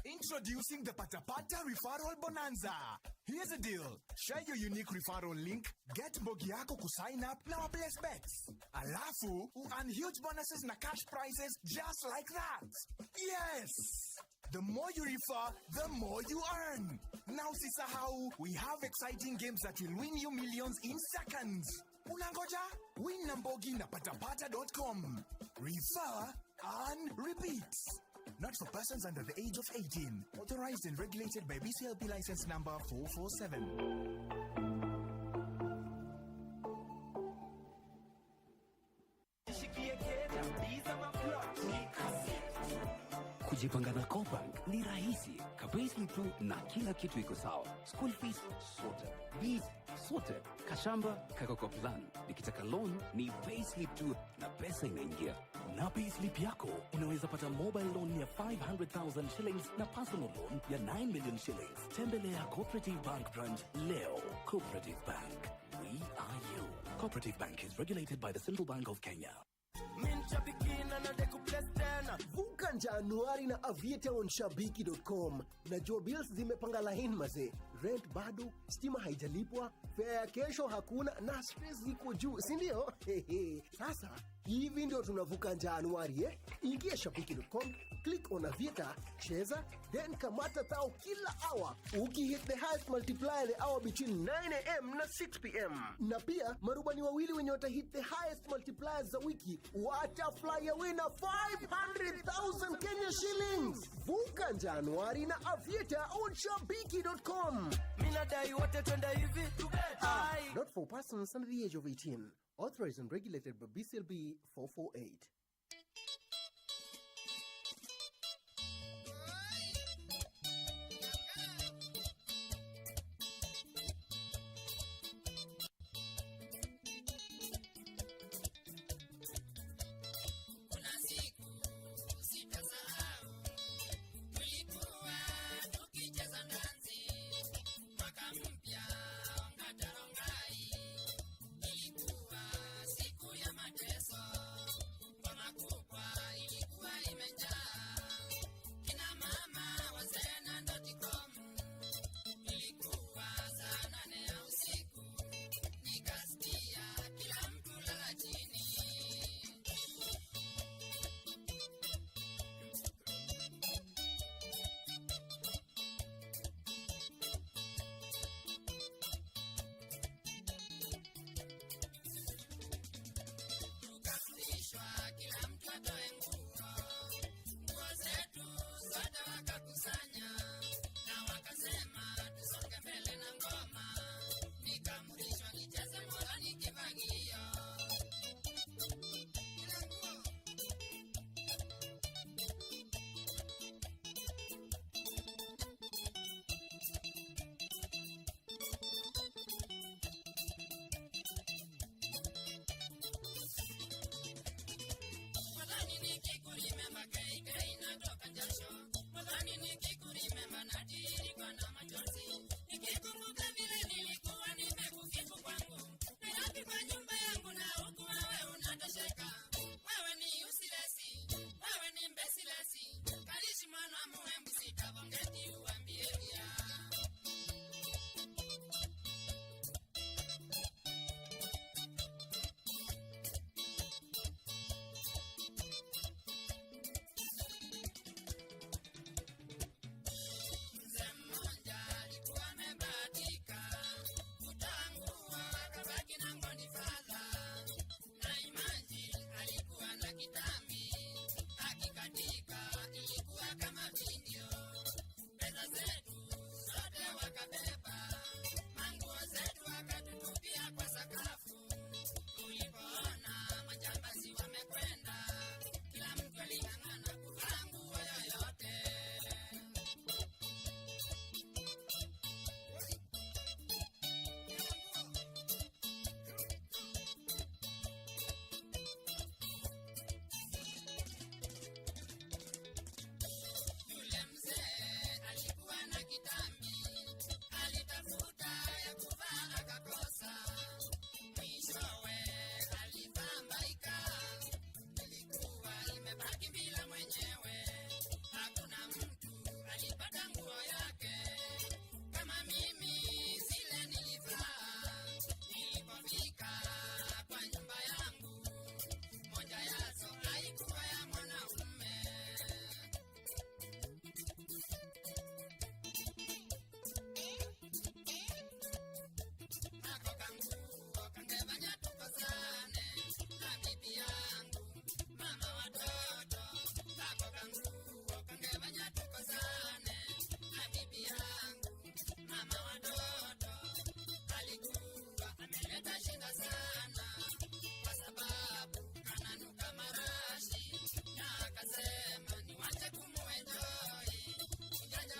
S1: Introducing the Patapata Referral Bonanza. Here's the deal. Share your unique referral link, get Bogi yako ku sign up, now place bets. Alafu, earn huge bonuses na cash prizes just like that. Yes! The more you refer, the more you earn. Now sisahau, we have exciting games that will win you millions in seconds. Unangoja? Win na Bogi na patapata.com. Refer and repeat. Not for persons under the age of 18. Authorized and regulated by BCLP license number 447.
S17: Kujipanga na Cobank ni rahisi. Kapayslip tu na kila kitu iko sawa. School fees sorted. Bills sorted. Kashamba kako plan. Nikitaka loan ni payslip tu na pesa inaingia. Na payslip yako unaweza pata mobile loan ya 500,000 shillings na personal loan ya 9 million shillings. Tembelea Cooperative Bank branch leo. Cooperative Bank. We are you. Cooperative Bank is regulated by the Central Bank of Kenya.
S18: Vuka Januari na aviatoronshabiki.com. Najua bills zimepanga laini maze. Rent bado, stima haijalipwa, fare ya kesho hakuna na stress ziko juu, si ndio? Sasa hivi ndio tunavuka Januari Ingia shabiki.com, click on Aviator, cheza, then kamata tao kila hour. Hit the highest multiplier the hour between 9 a.m. na 6 p.m. Na pia marubani wawili wenye hit the highest multipliers za wiki watafly away na 500,000 Kenya shillings. Vuka Januari na Aviator on shabiki.com. Not for persons under the age of 18. Authorized and regulated by BCLB 448.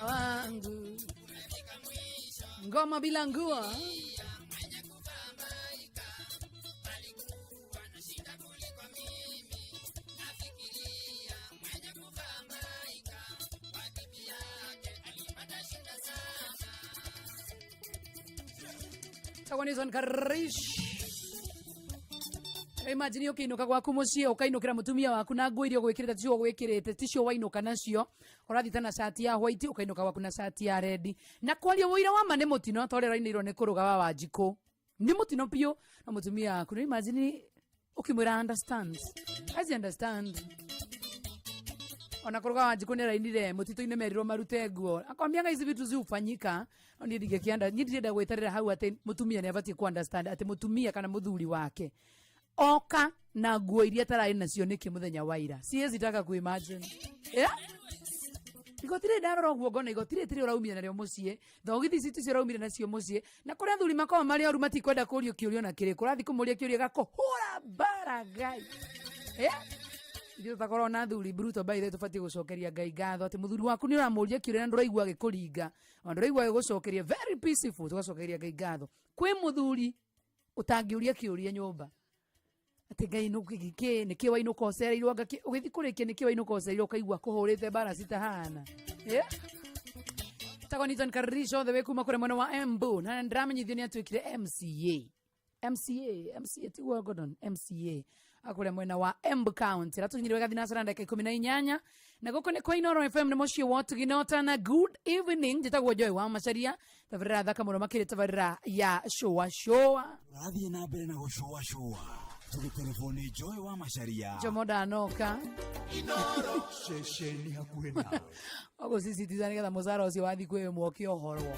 S3: wangu. Ngoma bila nguo. Tawanizon Karish. Imagine ukiinuka gwaku mucie ukainukira mutumia waku na nguo irio gwikirite ticio gwikirite ticio wainuka nacio urathita na shati ya white ukainuka gwaku na shati ya red na kwalia wira wa mane mutino torerainirwo ni kuruga wa Wanjiku ni mutino pio na mutumia waku. Imagine ukimwira understand as understand ona kuruga wa Wanjiku ni rainire mutito-ini merirwo marute nguo akwambianga hizi vitu ziufanyika ni ndigekianda ndirenda gweterera hau ati mutumia ni abatie ku understand ati mutumia kana muthuri wake oka na nguo iria tarai nacio niki muthenya waira siwezi taka ku imagine igotire ndarora guo ngona igotire tiri uraumia nario mucie thogithi citu cio uraumire nacio mucie na kuria thuri makoma mari aru matikwenda kurio kiurio na kiri kurathi kumuria kiurio gakuhura baragai Ndio takorwo na thuri bruto by the tufati gucokeria Ngai ngatho ati muthuri waku ni uramuria kiuria na nduraigua gikuringa na nduraigua gucokeria very peaceful tugacokeria Ngai ngatho kwi muthuri utangiuria kiuria nyumba ati Ngai no giki niki waino kocereirwo ngaki ugithi kurikia niki waino kocereirwo kaigua kuhurite bara citahana Tawanizon Karisho the weku makore mwana wa Embu na ndramenyithio ni atwikire MCA tiwa Gordon MCA akure mwena wa Embu County ratunyirwe gathina saranda ka 18 na goko ni kwa Inoro FM ni moshi watu ginota na good evening jitagwo Joy wa Macharia tavarira thaka muno makire tavarira ya showa
S4: rathi na mbere na gushowa tugi telefoni Joy wa Macharia
S3: Jomoda anoka
S4: Inoro shesheni hakuhe nawe
S3: ogo sisi tizani kada muzara usi wathi kwe mwokio horwo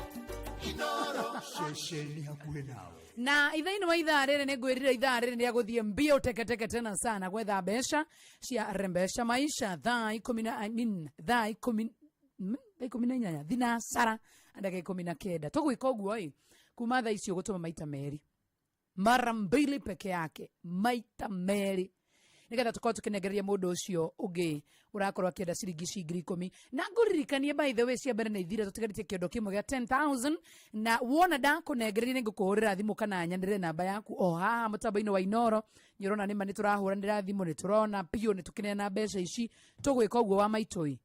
S4: Inoro shesheni hakuhe nawe
S3: na ithaini wa ithaa riri ni ngwirira ithaa riri ni aguthie mbio teke tena sana gwetha mbeca cia rembesha maisha thaa 18 thinasara ndagika 19 tugwika uguo kuma thaa icio gutuma maita meri mara mbili peke yake maita meri nigetha tukorwo tukinegereria mundu ucio ungi urakorwo akienda ciringi 10,000 na nguririkanie by the way cia mbere na ithira tutigaritie kiondo kimwe gya 10,000 na wona ndakunegereria ni ngukuhurira thimu kana nyanire namba yaku o haha mutambo-ini wa Inoro nyirona nima ni turahuranira thimu ni turona pio ni tukinea na mbeca ici tugwika uguo wa maitoi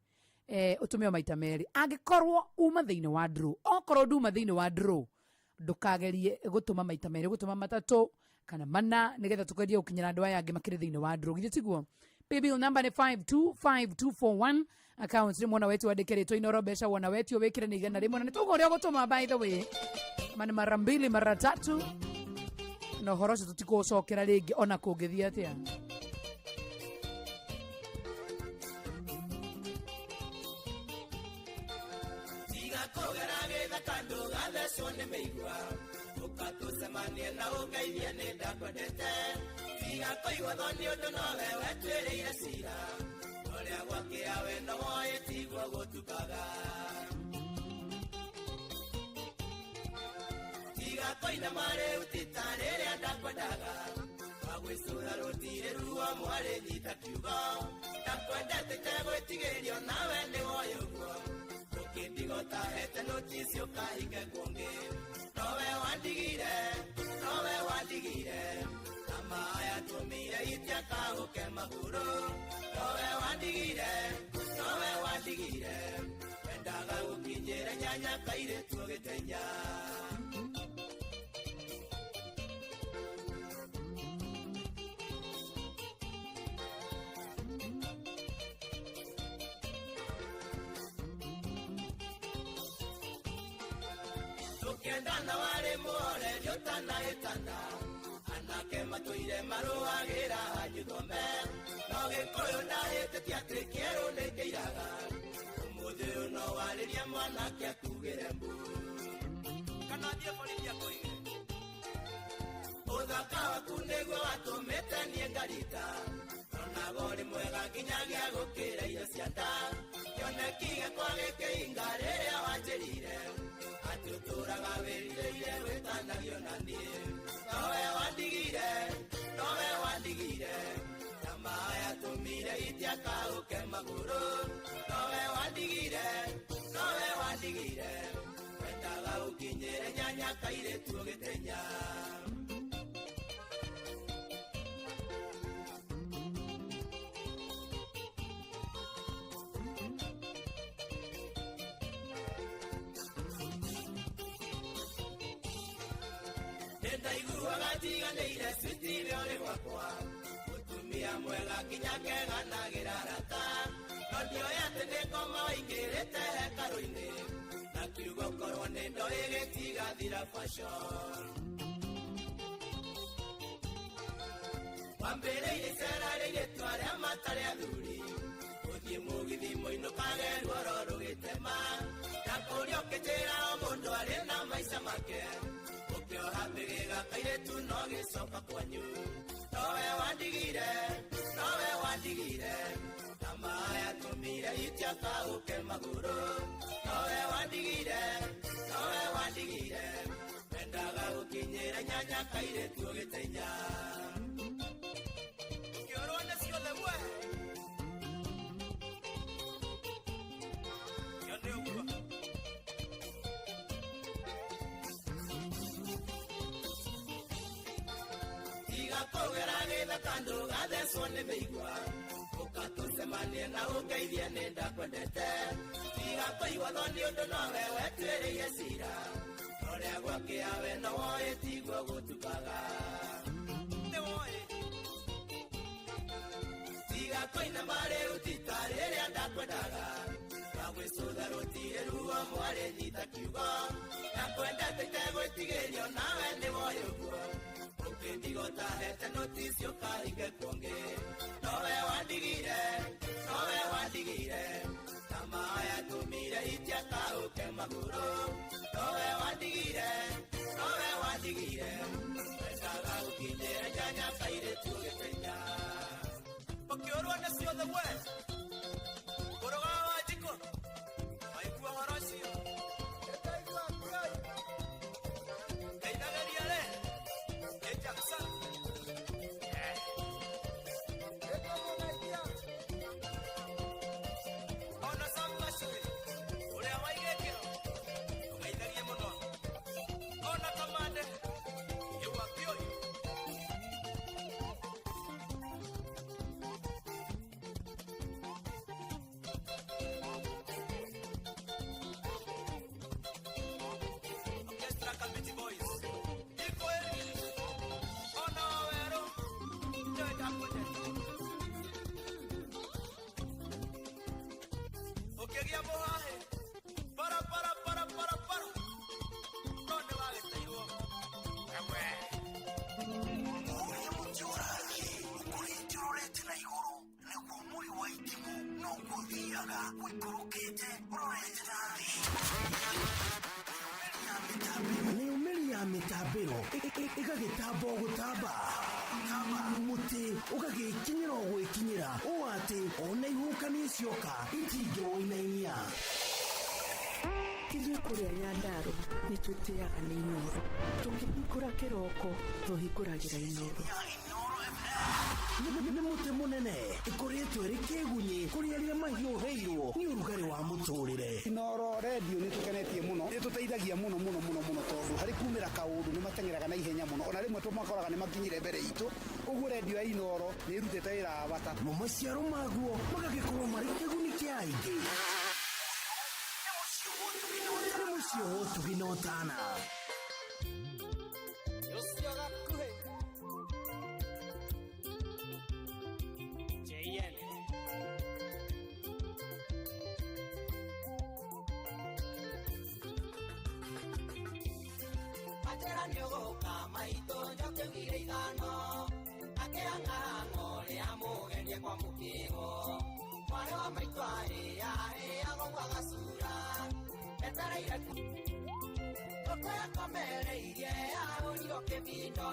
S3: utumio maita meri angikorwo uma thiini wa draw okorwo nduma thiini wa draw ndukagerie gutuma maita meri gutuma matatu kana mana nigetha tukaria ukinyira andu aya angi makire thiini wa draw githie tiguo paybill number ni 525241 account ni mwana wetu wadekeretwo Inoro mbeca wona wetu wekire ni igana rimwe na nitugo ria gutuma by the way mani mara mbili mara tatu no horoco tutikucokera ringi ona kungithia atia
S5: Sone meigua ukatusemanie na ugeithie ni ndakwendete tiga koigua thoni undu nowe wetwiriire cira uria gwakia wendo woĩ tiguo gutukaga tiga koinama rĩu tita rĩrĩa ndakwendaga wagwĩcũra rũtirĩ ruo mwarĩ nyita kiugo ndakwendete tegwĩtigĩrio nawe nĩ woĩ ũguo Kindigota hete notisi ukahinge kungi Nowe wandigire Kama haya tumire itiaka uke maguru Nowe wandigire Wendaga ukinjire nyanya kaire tuogitenya Tukiendana wale muore yotana etana Anake matuire maruagira hajithome Noge koyo na hete tiatri kiero nekeiraga Umuthi uno waliria mwanake akugire mbu Kanadie politia koige Uthaka waku niguo watumite nie ngarita Onago ri mwega kinyagia gukira irio cia nda Kionekige kwa gĩkĩinga rĩrĩa wanjĩrire Atĩ ũtũraga wĩrirĩire wĩtanagio na niĩ Nowe wandigire Nyama yatũmire itiakaũke magũrũ Nowe wandigire nyanya kaire tuogitenya Tiganĩire switi rĩorĩ gwakwa mũtumia mwega kinya keganagĩra rata no ndioĩ atĩ nĩngoma waingĩrĩte hekarũ-inĩ na kiugo korwo nĩ ndoĩ gĩtigathira fashion wambĩrĩire icera rĩgĩtwa rĩa matarĩ athuri gũthiĩ mũgithi mũinũkage ruoro rũgĩtema na kũrĩa ũkĩnjĩra o mũndũ arĩ na maica make Ukioha mĩgĩga kairĩtu no gĩcoka kwanyu nowe wandigire na maya tũmire itiakaũke magũrũ nowe wandigire wendaga gũkinyĩra nyanya kairĩtu ũgĩtenya ũkĩorwo nĩ ciothe we yo nĩ ũguo Kogera githa kando gathecwo nĩ mĩigua ũkatũcemania na ũngeithie nĩ ndakwendete tiga kũiguathwo nĩ ũndũ nowe wetuĩrĩire cira norĩa gwakĩa we no woĩ tiguo gũtukaga nĩ woĩ tiga kũina marĩ ũtita rĩrĩa ndakwendaga na gwĩcũtha rũtirĩ ruo mwarĩ nyita kiugo na kwendete itegwĩtigĩrio nawe nĩ woĩ ũguo Ndigotahete noticio karinge kuonge nowe wandigire kama haya tumire itiakaũke magũrũ nowe wandigire wendaga gũkinyĩra nyanya kairĩtu ũgĩtenya ũkĩũrwo nĩ ciothe we ũroga wa njiko waigua horo ũcio Kainagĩria rĩ Jackson. Ona samba shuri. Ule waigekero. Ugaithagie muno. Ona kamande. Yewa pioi. Orchestra Committee Boys.
S18: Mitambĩro ĩgagĩtamba o gũtamba mũtĩ ũgagĩkinyĩra o gwĩkinyĩra ũũ atĩ ona ihuhũkanio cioka itingĩwoinainia
S9: ithuĩ kũrĩa Nyandarũa nĩ tũtĩaga nĩ Inooro tũkĩhingũra kĩroko tũhingũragĩra Inooro
S18: nĩ mũtĩ mũnene ĩkoretwo ĩrĩ kĩgunyi kũrĩ arĩa mahiũhĩirwo nĩ ũrugarĩ wa mũtũrĩre
S8: Inooro redio nĩ tũkenetie mũno nĩ tũteithagia mũno tondũ harĩ kumĩra kaũndũ nĩ mateng'eraga na ihenya mũno ona rĩmwe tũmakoraga nĩ makinyire mbere itũ ũguo redio ya Inooro nĩ ĩrutĩte wĩra wa bata
S18: no maciaro maguo magagĩkorwo marĩ kĩguni kĩa aingĩ nĩ mũciĩ wo tũgina ũtana
S5: kwa mukigo mwana wa maitwari agwo kwa gacura etereire okoya komereirie aũrio kĩbindo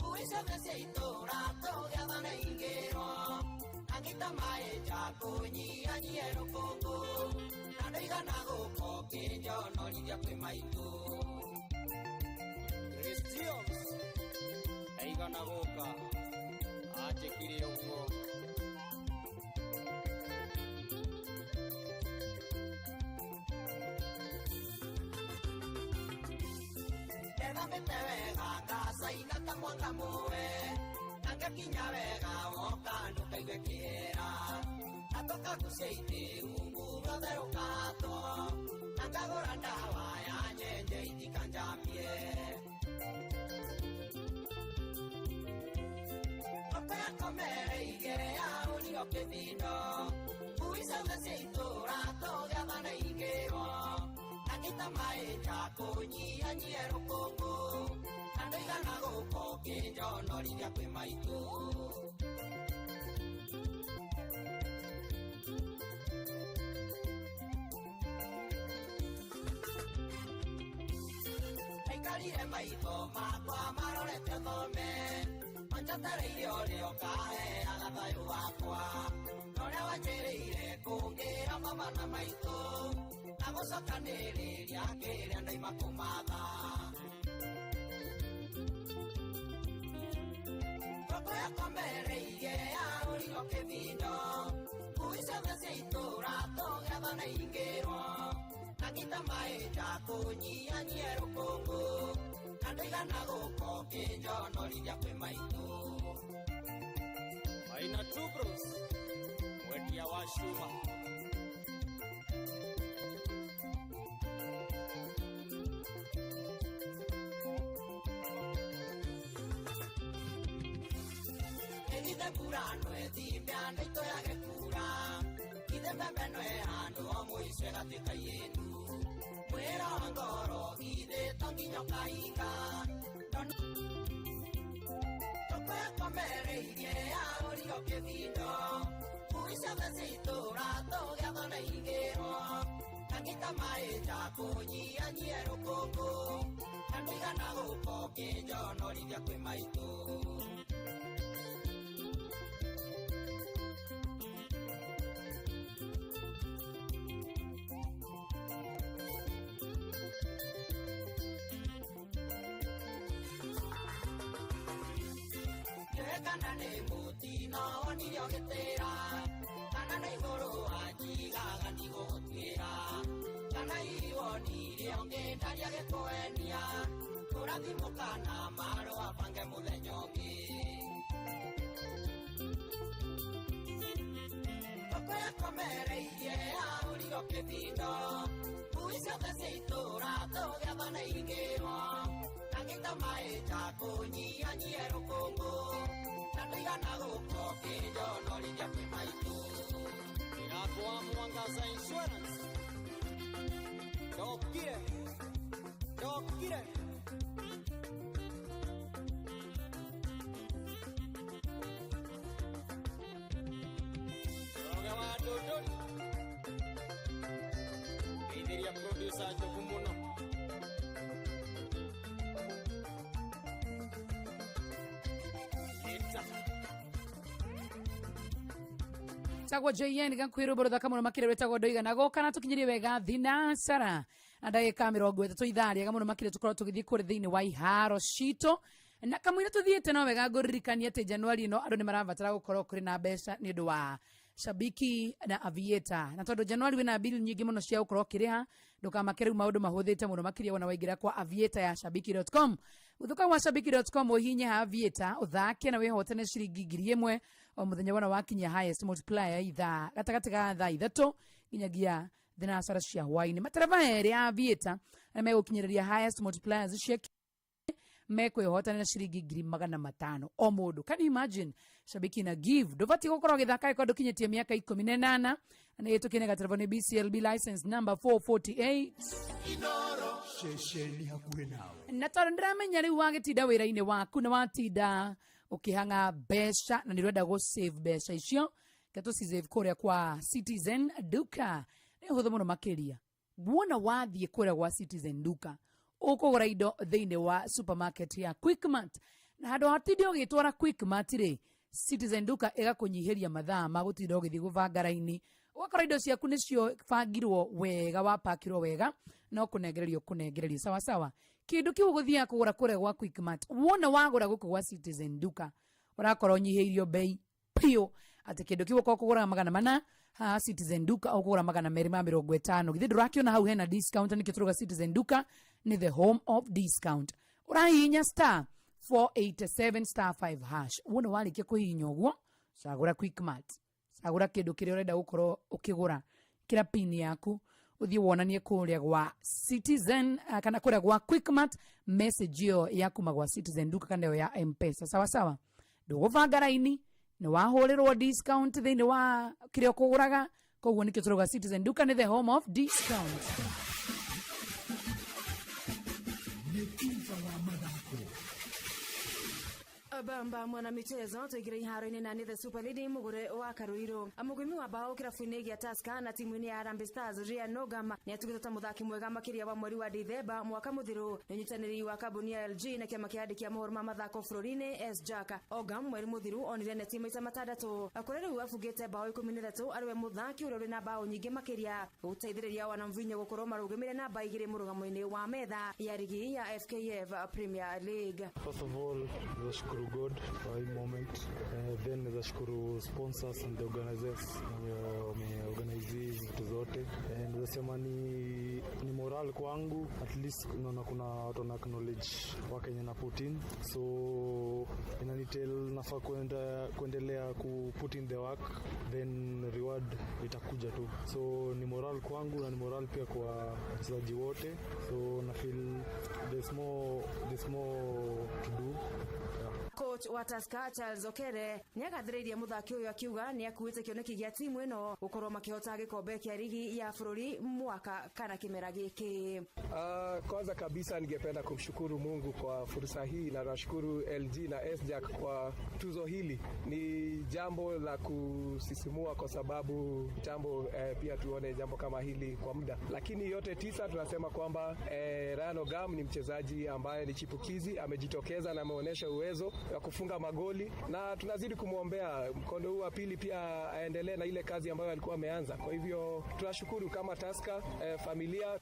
S5: ngui ciothe cia itũra tũgĩathana ingĩro angĩta maĩ njakũnyihanyie rũkũngũ na ndoigana gũko kĩnjonorithia kwĩ maitũ Christians aigana gũka anjĩkire ũguo Ethambĩte wega ngacaina ta mwanga mũwe, na ngakinya wega woka ndũkaigue kĩera. Atoka kuciaitĩ rungu ruothe rũkatwo, na ngagũra ndawa ya nyenje itikanjambie. Ngoko yakomereire ya ũrigo kĩthindo, ngui ciothe cia itũũra tũgĩatha na igĩrwo. Ngita maĩ njakũnyihanyie rũkũngũ, na ndaigana gũkũ kĩnjonorithia kwĩ maitũ. Aikarire maitho makwa marorete thome, manjatereire ũrĩa ũkaheaga thayũ wakwa, na ũrĩa wanjĩrĩire kũngĩra mama na maitũ, na gũcokanĩrĩria kĩrĩa ndaima kũmatha. Ngoko yakomereirie ya ũrigo kĩthindo, ngui ciothe cia itũũra tũgĩatha na ingĩrwo. Na ngita maĩ njakũnyihanyie rũkũngũ, na ndaigana gũkũ kĩnjonorithia kwĩ maitũ.
S10: Maina Tubros, mwendia wa Shuma.
S5: Edite purano edimbe ando ito yage pura, ide bembe no e ando omo iswega tika yenu. Mwera wangoro ide tongi nyoka inga. Toko ya komere ide ya origo ke vido, uisa vesito rato gado na ingero. Nangita mae jako nyianyero koko, nandiga na huko kenjo noridia kwe maito. Kana ne mutina onio getera, kana ne goro ajiga gani gotera, kana ioni rionge ndaria gekoenia, kurathi mukana maro apange muthenyongi. Okoya komereirie aurigo kĩthindo, ngui ciothe cia itũũra tũgĩatha na ingĩrwo, na ngĩta maĩ njakũnyihanyie rũkũngũ. Ndaigana gũkũ kĩnjonorithia kwĩ maitũ.
S10: Ĩgatwa Mwangaza Insurance. Ndokire. Roge wa Dodo. Geithĩria producer Njogu mũno.
S3: Tagwo JN gakwiro boro thaka muno makire wetagwo ndoiga na gokana tukinyirie wega thinacara ndagika 30 itharia gamuno makire tukorwo tugithii kuri thiini wa iharo cito na kamwira tuthiete no wega nguririkania ati Januari no andu ni marabatara gukorwo kuri na mbeca ni ndu wa Shabiki na Avieta na tondu Januari wina bill nyingi muno cia gukorwo kiriha ndukamakire maundu mahuthite muno makiria wana waigira kwa Avieta ya shabiki.com uthuka wa shabiki.com uhinye ha Avieta uthake na wihotene ciringi 1000 o muthenya wana wakinya highest multiplier itha gatagati ga thaa 3 nginyagia thinacara cia hwaini matereva eri a Avieta na megukinyiriria highest multipliers cia meko yohota na shiringi 500 o mundu. Can you imagine Shabiki na give dovati gukoro githaka ikondo kinyetie miaka 18 na yetukine ga telefoni BCLB license number 448
S1: Inoro shesheni hakuhe nawe
S3: na tondra menya riu wagitinda wira-ini waku na watinda ukihanga besha na nirwenda go save besha icio gato si save kuria kwa Citizen Duka ni hutho muno makiria buona wathie kuria kwa Citizen Duka ukugura indo thiini wa supermarket ya Quickmart na handu hatindi ugitwara Quickmart ri Citizen Duka igakunyihiria mathaa magutinda ugithi guvanga raini wakora indo ciaku nicio bangirwo wega wapakirwo wega no kunengererio sawa sawa kindu kiu guthia kugura kure gwa Quickmart wona wagura guku gwa Citizen Duka urakora unyihirio bei pio ati kindu kiu kugura 400 ha Citizen Duka ukugura 250 githi ndurakiona hau hena discount ni kituruga Citizen Duka ni the home of discount urahinya star 487 star 5 hash wona walikia kuhinya uguo sagura Quickmart sagura kindu kiria urenda gukorwo ukigura kira pin yaku uthie wonanie kuria gwa Citizen kana kuria gwa Quickmart message yo yakuma gwa Citizen duka kana ya M-Pesa sawa sawa nduguvanga raini ni wahurirwo discount thini wa kiria kuguraga koguo nikio turoga Citizen duka ni the home of discount.
S19: Bamba mwana michezo tuigire iharo-ini na the Super League mugure wa Karuiro amugwimi wa bao kirabu-ini gia Tusker na timu-ini ya Harambee Stars Ryan Nogama ni atugite ta muthaki mwega makiria wa mweri wa Dithemba mwaka muthiru ni nyitaniri wa kambuni ya LG na kiama kia andiki ya mohoro ma mathako bururi-ini S-Jack Ogam mweri muthiru onire neti maita matandatu akore riu afugite bao 13 ariwe muthaki uria uri na bao nyingi makiria guteithiriria wana mvinyo gukorwo marugimire na bao igiri murugamo-ini wa metha ya ligi ya FKF Premier League.
S20: First of all, nashukuru God for hii moment. Then nashukuru sponsors and the organizers wameorganize vitu zote. Nasema ni moral kwangu, at least naona kuna watu na acknowledge Wakenya na put in, so inanitel nafaa kuendelea ku put in the work, then reward itakuja tu. So ni moral kwangu na ni moral pia kwa wachezaji wote, so na feel there's more to do.
S19: Coach wa Tusker Charles Okere ni agathiririe muthaki uyu akiuga ni akuite kioneki gia timu ino gukorwo makihota gikombe kia ligi ya bururi mwaka kana kimera giki.
S21: Kwanza kabisa ningependa kumshukuru Mungu kwa fursa hii na nashukuru LG na S-Jack kwa tuzo hili. Ni jambo la kusisimua kwa sababu pia tuone jambo kama hili kwa muda. Lakini yote tisa tunasema kwamba Ryan Ogam ni mchezaji ambaye ni chipukizi, amejitokeza na ameonyesha uwezo wa kufunga magoli na tunazidi kumwombea mkondo huu wa pili pia aendelee na ile kazi ambayo alikuwa ameanza. Kwa hivyo tunashukuru kama Tusker familia.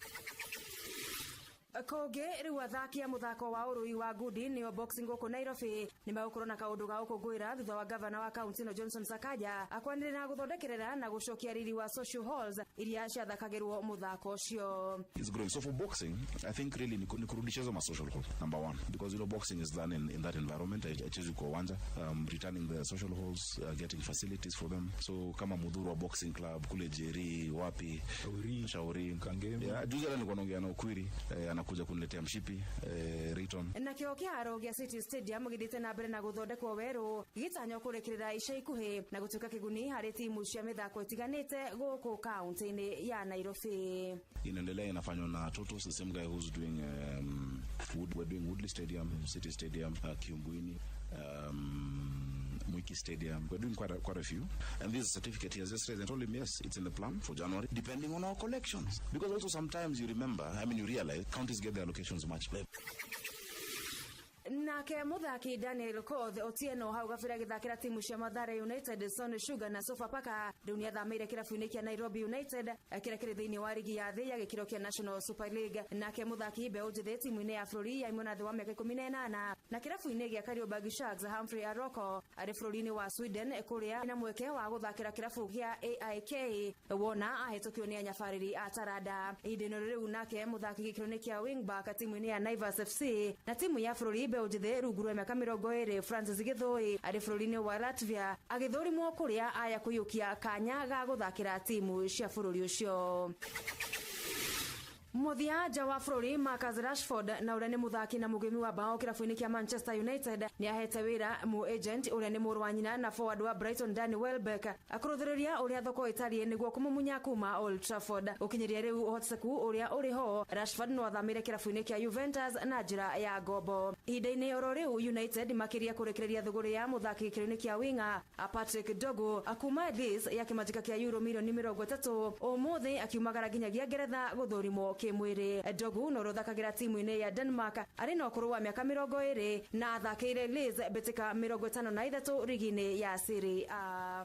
S19: Koge riu athakia muthako wa urui wa Gudi ni boxing guku Nairobi ni magukoro na kaundu ga ukungwira thutha wa governor wa county no Johnson Sakaja akwanire na guthondekerera na gucokia riri wa social halls iria ciathakagirwo muthako ucio.
S22: It's growing. So for boxing, I think really ni kurudisha hizo social halls, number one, because boxing is done in that environment. Achezi kwa uwanja, returning the social halls, getting facilities for them. So kama Mudhuru wa boxing club kule Jeri wapi Shauri Kangemi, juzi nilikuwa naongea na Ukwiri anakuja kuniletea mshipi Riton
S19: na kio kiaro gia City Stadium githite na mbere na guthondekwo weru gitanyo kurekerera ica ikuhi na gutuka kiguni hari timu cia mithako itiganite guku county-ini ya Nairobi.
S22: Inaendelea inafanywa na Toto, the same guy who's doing we're doing Woodley Stadium, City Stadium, Kiumbuini, Mwiki Stadium. We're doing quite a few, and this certificate he has just raised. I told him yes, it's in the plan for January, depending on our collections. Because also sometimes you realize counties get their allocations much better.
S19: Na ke muthaki Daniel Koth Otieno hau gabira githakira timu cia Mathare United, Son Sugar na Sofapaka dunia thameire kirabu-ini kia Nairobi United kira kiri thiini wa ligi ya thĩ ya gikiro kia National Super League. Na ke muthaki Mbeũ Njĩthĩ timu-ini ya bũrũri ya imona thĩ wa miaka 18 na kirabu-ini gia Kariobangi Sharks Humphrey Aroko ari bũrũri-ini wa Sweden kuria na mweke wa guthakira kirabu kia AIK wona ahetukio ni anyafariri a Taranda. Ideno riu nake muthaki gikiro-ini kia wingback timu-ini ya Naivas FC na timu ya bũrũri Mbeũ Njĩthĩ ruguru ya miaka 20 Francis Githoi ari bũrũri-ini wa Latvia agithurimwo kuria aya kuyukia kanya ga guthakira timu cia bũrũri ucio. Muthiaja wa bũrũri Marcus Rashford na uria ni muthaki na mugimi wa bao kirabu-ini kia Manchester United ni ahete wira mu agent uria ni mũrũ wa nyina na forward wa Brighton Danny Welbeck akuruthiriria uria thoko itari niguo kumumunya kuma Old Trafford. Ukinyiria riu uhotseku uria uri ho Rashford no athamire kirabu-ini kia Juventus na njira ya ngombo. Ihinda-ini oro riu United makiria kurekereria thuguri ya muthaki kirabu-ini kia winga Patrick Dogo akuma Leeds ya kimanjika kia euro milioni 30 umuthi akiumagara nginyagia Ngeretha guthurimwo kimwiri. Dogu no rothakagira timu-ini ya Denmark ari no ukuru wa miaka 20 na athakiire Leeds betika 53 ligi-ini ya Serie A.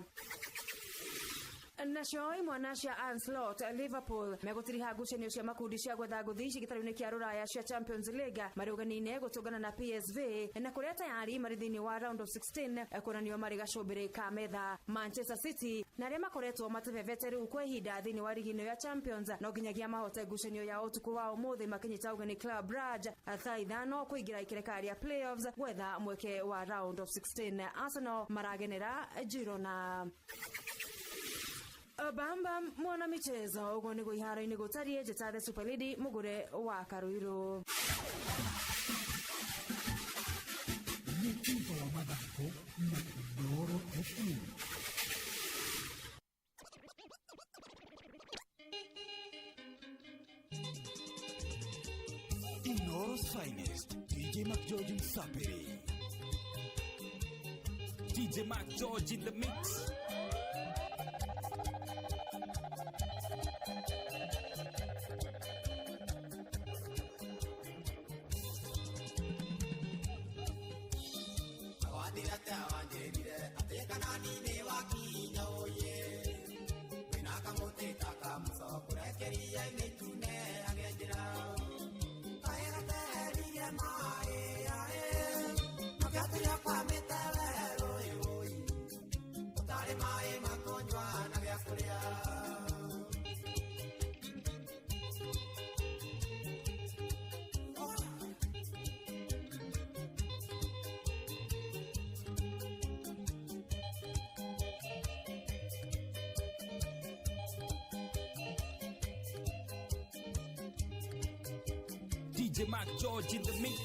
S19: nacio imwana cia Anslot Liverpool megutiriha ngucanio cia makundi cia gwetha nguthi gĩtaro-inĩ kĩa rũraya cia Champions League marũganĩine gũtũngana na PSV na kũrĩa tayari marĩ thĩinĩ wa round of 16 kuonanio marĩ gacumbĩrĩ ka metha. Manchester City na arĩa makoretwo matebebete rĩu kwa ihinda thĩinĩ wa rigi ĩno ya Champions no nginyagia mahote ngucanio ya ũtukũ wa ũmũthĩ makinyita ũgeni Club Brugge thaa ithano kũingĩra ikereka rĩa playoffs gwetha mweke wa round of 16. Arsenal maragenera Girona. Bamba mwana michezo ugo nĩguo iharo-inĩ gũtariĩ njata the Super League mũgũre wa Karuiro.
S6: Mitindo wa mathako na Inooro FM.
S4: Inooro's finest, DJ Mac George Msapiri. DJ Mac George in the mix. DJ Mac George in the mix.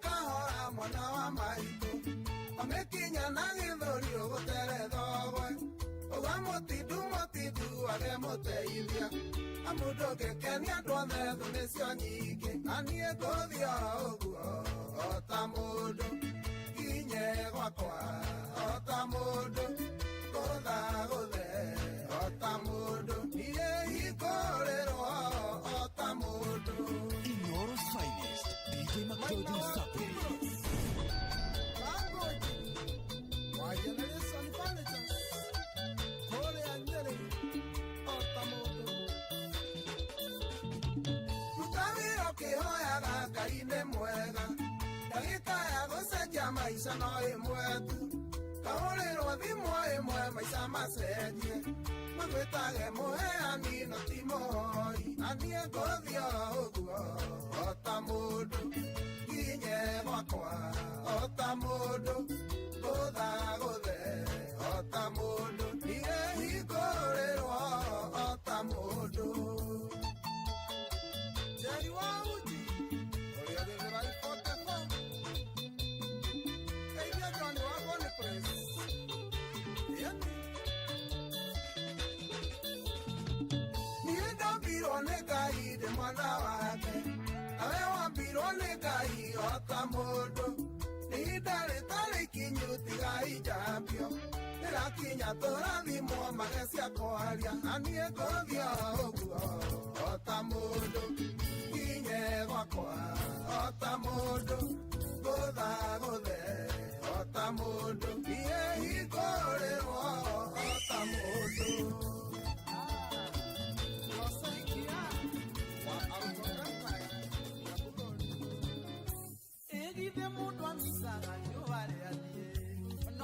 S5: Kahora mwana wa maitũ amekinya na gĩthũri ũgũtere thogwe uga mũtindu age mũteithia amũndũ ngĩkenia andũ othe thũ nĩcio nyingĩ na niĩ ngũthiĩ ũguo o ta mũndũ nginye gwakwa o ta mũndũ ngũthagũthe o ta mũndũ niĩ hingũrĩrwo o ta mũndũ.
S4: Inooro's finest, DJ Mac George Msapiri.
S5: Maisha no ĩmwe tu kahũrĩrwo thimũ ĩmwe maica macenjie magwĩtage mũheani no ti mũhoi na niĩ ngũthiĩ ũguo o ta mũndũ nginye gwakwa o ta mũndũ ngũthagũthe o ta mũndũ niĩ hingũrĩrwo o ta mũndũ. Jerry wa Uji ũrĩa gĩthĩra ibote fo nĩngai ndĩ mwana wake nawe wambirwo nĩ Ngai o ta mũndũ nĩ ihinda rĩtarĩ ikinyu tigai njambio rĩrakinya tũrathimwo mage cia kwaria na niĩ ngũthiĩ ũguo o ta mũndũ nginye gwakwa o ta mũndũ ngũthagũthe o ta mũndũ niĩ hingũrĩrwo o ta mũndũ.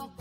S5: No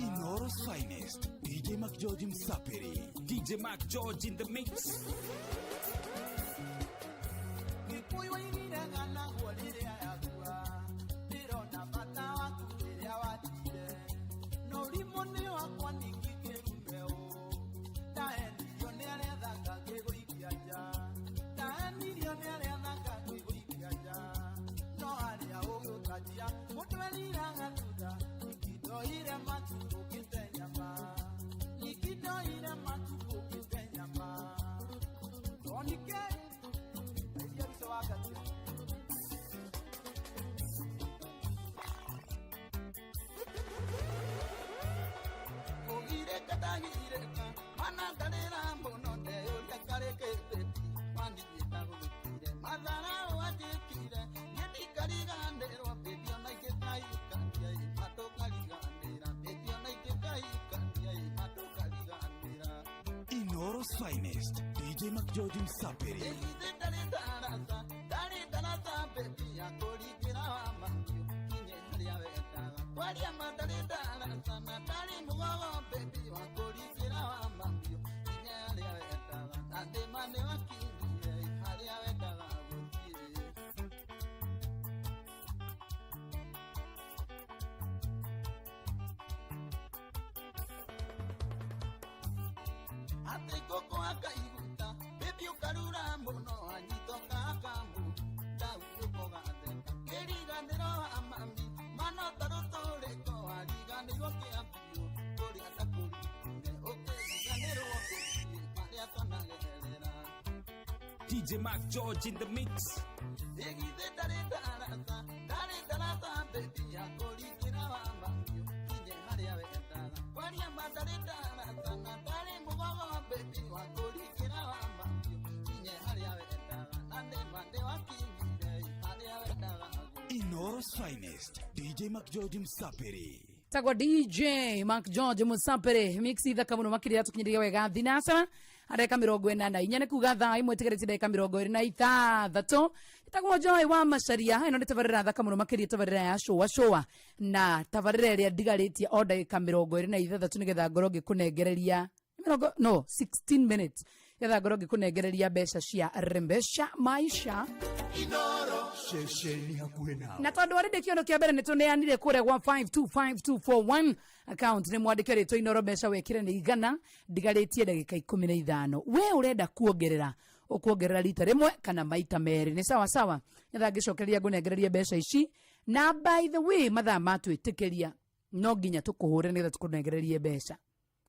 S4: Inoro's finest, DJ Mac George Msapiri.
S16: DJ Mac George in the mix.
S4: Inoro's finest, DJ Mac George Msapiri.
S16: DJ Mac George in the mix.
S4: Inoro's finest, DJ Mac George Msapiri.
S3: Tagwa DJ Mac George Msapiri mix ithaka muno makiri atukinyiria wega thinasara areka 44 ne kuga thaa imwe tigereti ndeka 26 itagwo Joy wa Macharia ino ni tabarira thaka muno makiri tabarira ya showa na tabarira ria digaritie o ndagika 26 nigetha ngoroge kunengereria 16 minutes yetha ngoroge kunengereria mbeca cia rembesha maisha
S1: Inoro shesheni hakuena
S3: na tondu arinde kiono kia mbere nituneanire kure gwa 525241 account ni mwandike ritwa Inoro mbeca wekire ni igana ndigaritie ndagika 15 we urenda kuongerera ukuongerera rita rimwe kana maita meri ni sawa sawa yetha ngicokeria ngunengereria mbeca ici na by the way mathaa matwitikiria no nginya tukuhure nigetha tukunengererie mbeca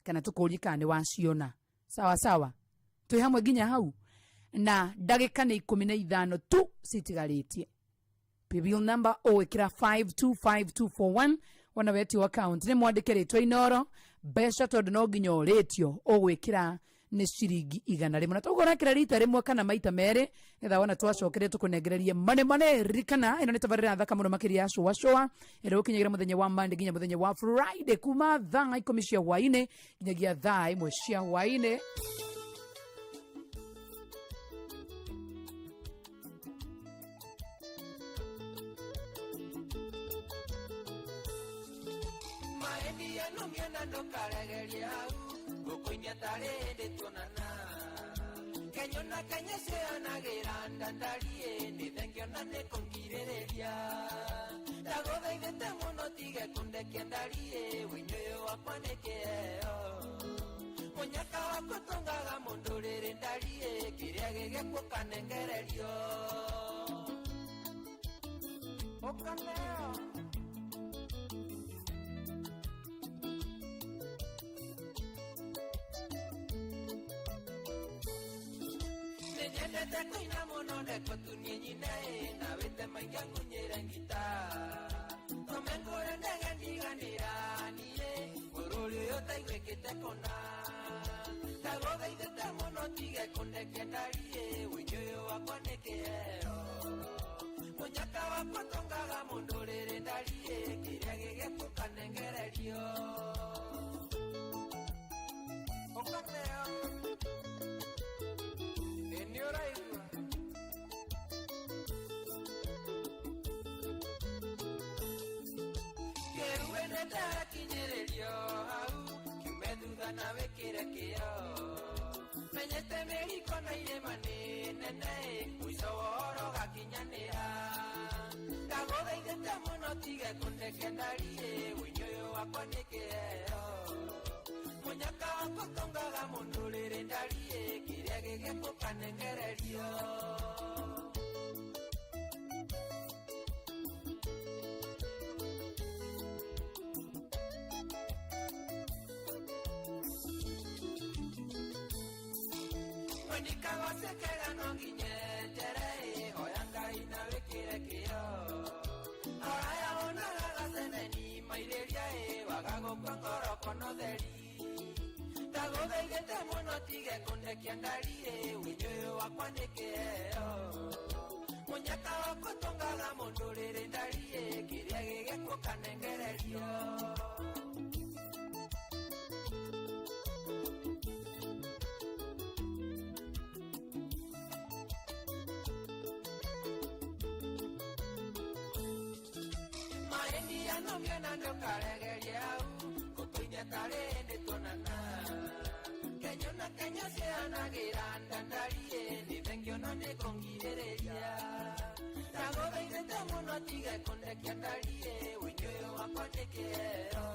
S3: kana tukurie kana ni waciona sawa sawa twi hamwe nginya hau na ndagika ni 15 tu citigaritie paybill number owekira 525241 wana weti account ni mwandike ritwa Inoro mbeca tondu no nginya uritio ugwikira ni ciringi igana rimwe na tugora kira rita rimwe kana maita mere etha wana twacokere tukunengererie mane rikana ino ni tabarira thaka muno makiri ya showa ero kinyagira muthenya wa Monday nginya muthenya wa Friday kuma thaa 10 cia hwaini nginyagia thaa 1 cia hwaini.
S5: Kenyona kanyese anageranda ndarie ni thengiona ne kongirereria tagoda igete muno tige kunde kendarie winyoyo wakwanekeo munyaka wakutongaga mundurire ndarie kiria gegekwo kanengererio okaneo Nete kuina mono neko tunyine na wete mainga kunyera ngita Tomengore ndega ndiganira niye Uruli yote iwekete kona Tagoda idete mono tige kunde kendarie Winyoyo wakwanekeo Munyaka wakotongaga mundurire ndarie Kiria gege kukanengererio okaneo enioraigua kiruenetarakinyererio hau kiumethutha nawe kĩrekĩo menyete mĩriko na irĩma nĩ nene mũico woro gakinyanĩra ndagũthaithĩte mũno tige kũndekia ndarie wĩinĩ ũyũ wakwa nĩ kĩheo mũnyaka wakwa tongaga mũndũ rĩrĩ ndarie kĩrĩa gĩgĩkũkanengererio Sekera no nginyetere hoya Ngai na wĩkĩre kĩo oraya onaga gaceneni maireria wagagũkua ngoroko no theri ndagũthaithĩte mũno tige kũndekia ndarie wĩinĩ ũyũ wakwa nĩ kĩheo mũnyaka wakwa tongaga mũndũ rĩrĩ ndarie kĩrĩa gĩgĩkũkanengererio karegeria kutoinya tare ni tonana kenyo na kenya seanagira ndandarie ni thengio no ni kongireria ndagũthaithĩte mũno tige kũndekia ndarie wĩinĩ ũyũ wakwa nĩ kĩheo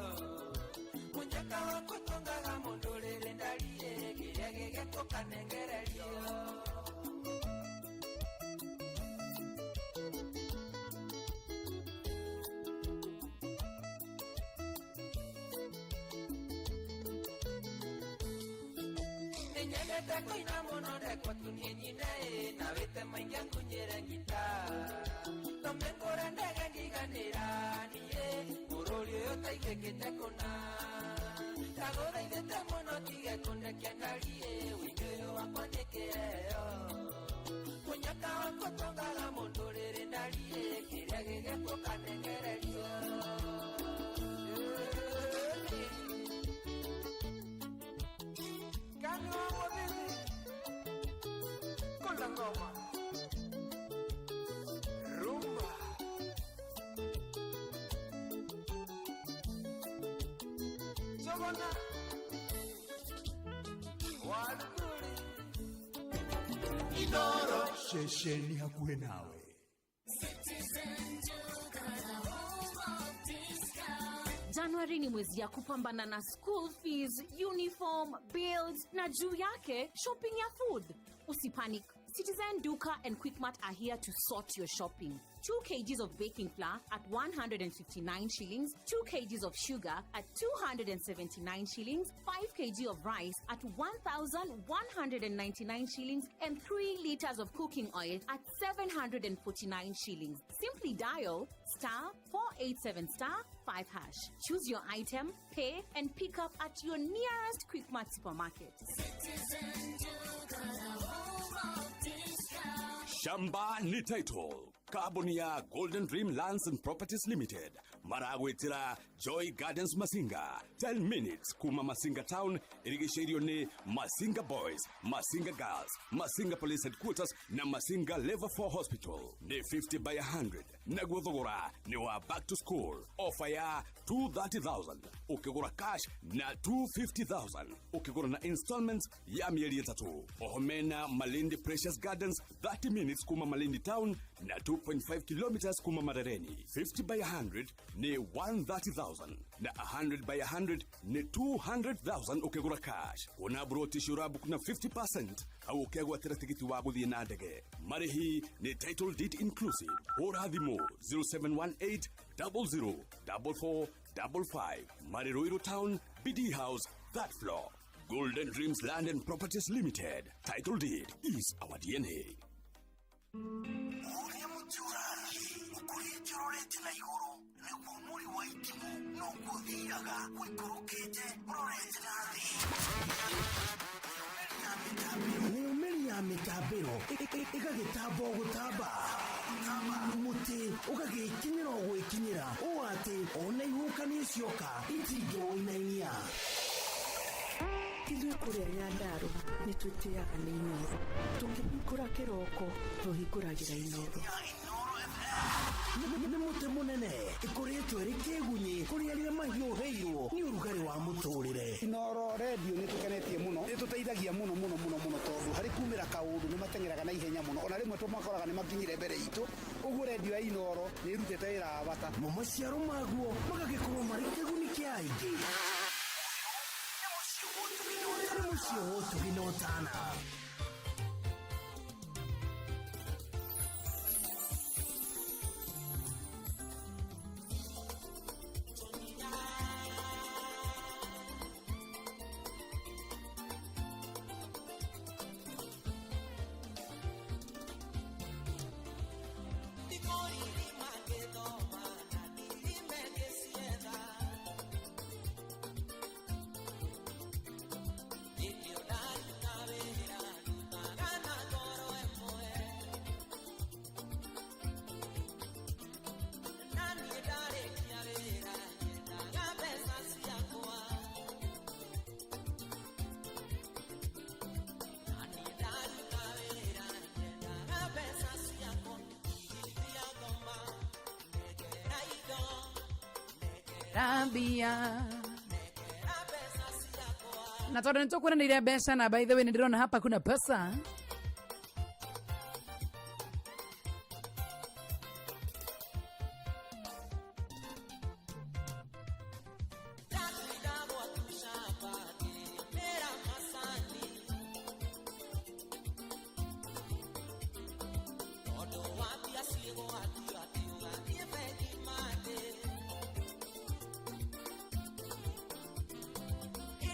S5: mũnyaka wakwa tongaga mũndũ rĩrĩ ndarie kĩrĩa gĩgĩkũkanengererio Koina mono de kwatunyine na vete maingia kunyere ngita tomengora ndege ndiganira niye urori yote ikekete kona ndagũthaithĩte mũno tige kũndekia ndarie wĩinĩ ũyũ wakwa nĩ kĩheo mũnyaka wakwa tongaga mũndũ rĩrĩ ndarie kĩrĩa gĩgĩkũkanengererio Ngoma rumba Sogona Wadukuli Inoro
S1: Shesheni hakuwe nawe
S2: Januari ni mwezi ya kupambana na school fees, uniform, bills na juu yake shopping ya food. Usipanic. Citizen Duka and Quickmart are here to sort your shopping. 2 kgs of baking flour at 159 shillings, 2 kgs of sugar at 279 shillings, 5 kg of rice at 1,199 shillings, and 3 liters of cooking oil at 749 shillings. Simply dial *487*5#. Choose your item, pay, and pick up at your nearest Quickmart supermarket.
S7: Shamba ni title. Kaboni ya Golden Dream Lands and Properties Limited. Maragwetira Joy Gardens Masinga. 10 minutes kuma Masinga Town. Irigation ni Masinga Boys, Masinga Girls, Masinga Police Headquarters na Masinga Level 4 Hospital. Ni 50 by 100. Nagwethogora ni wa back to school. Offer ya 230,000. Ukigura cash na 250,000. Ukigura na installments ya miezi 3. Ohomena Malindi Precious Gardens 30 minutes kuma Malindi Town na 2.5 kilometers kuma Marereni. 50 by 100 ni 130,000 na 100 by 100 ni 200,000 ukigura cash. Unabro tishurabu kuna 50% au ukegwa tira tikiti wa guthie na ndege. Marihi ni title deed inclusive. Orathimo 0718 004455. Mariruiru Town, BD House, that floor. Golden Dreams Land and Properties Limited. Title deed is our DNA.
S1: Umeli ya mitabiro ikagitabo gutaba
S18: muti ugagikinyira ogwikinyira uwati ona ihuka nicioka itingĩwoinainia
S13: ithuĩ kũrĩa Nyandarua nĩ twĩtĩaga nĩ Inooro tũngĩhingũra kĩroko tũhingũragĩra Inooro
S18: nĩ mũtĩ mũnene ĩkoretwo ĩrĩ kĩgunyi kũrĩ arĩa mahiũhĩirwo nĩ ũrugarĩ wa mũtũrĩre.
S8: Inooro redio nĩ tũkenetie mũno, nĩ tũteithagia mũno tondũ harĩ kumĩra kaũndũ nĩ mateng'eraga na ihenya mũno, ona rĩmwe tũmakoraga nĩ makinyire mbere itũ. Ũguo redio ya Inooro nĩ ĩrutĩte wĩra wa bata,
S18: mo maciaro maguo magagĩkorwo marĩ kĩguni kĩa aingĩ. Nĩ mũciĩ wotũginotana.
S3: Rabia na tondũ nĩtũkũranĩire mbeca na by the way nĩndĩrona hapa kuna pesa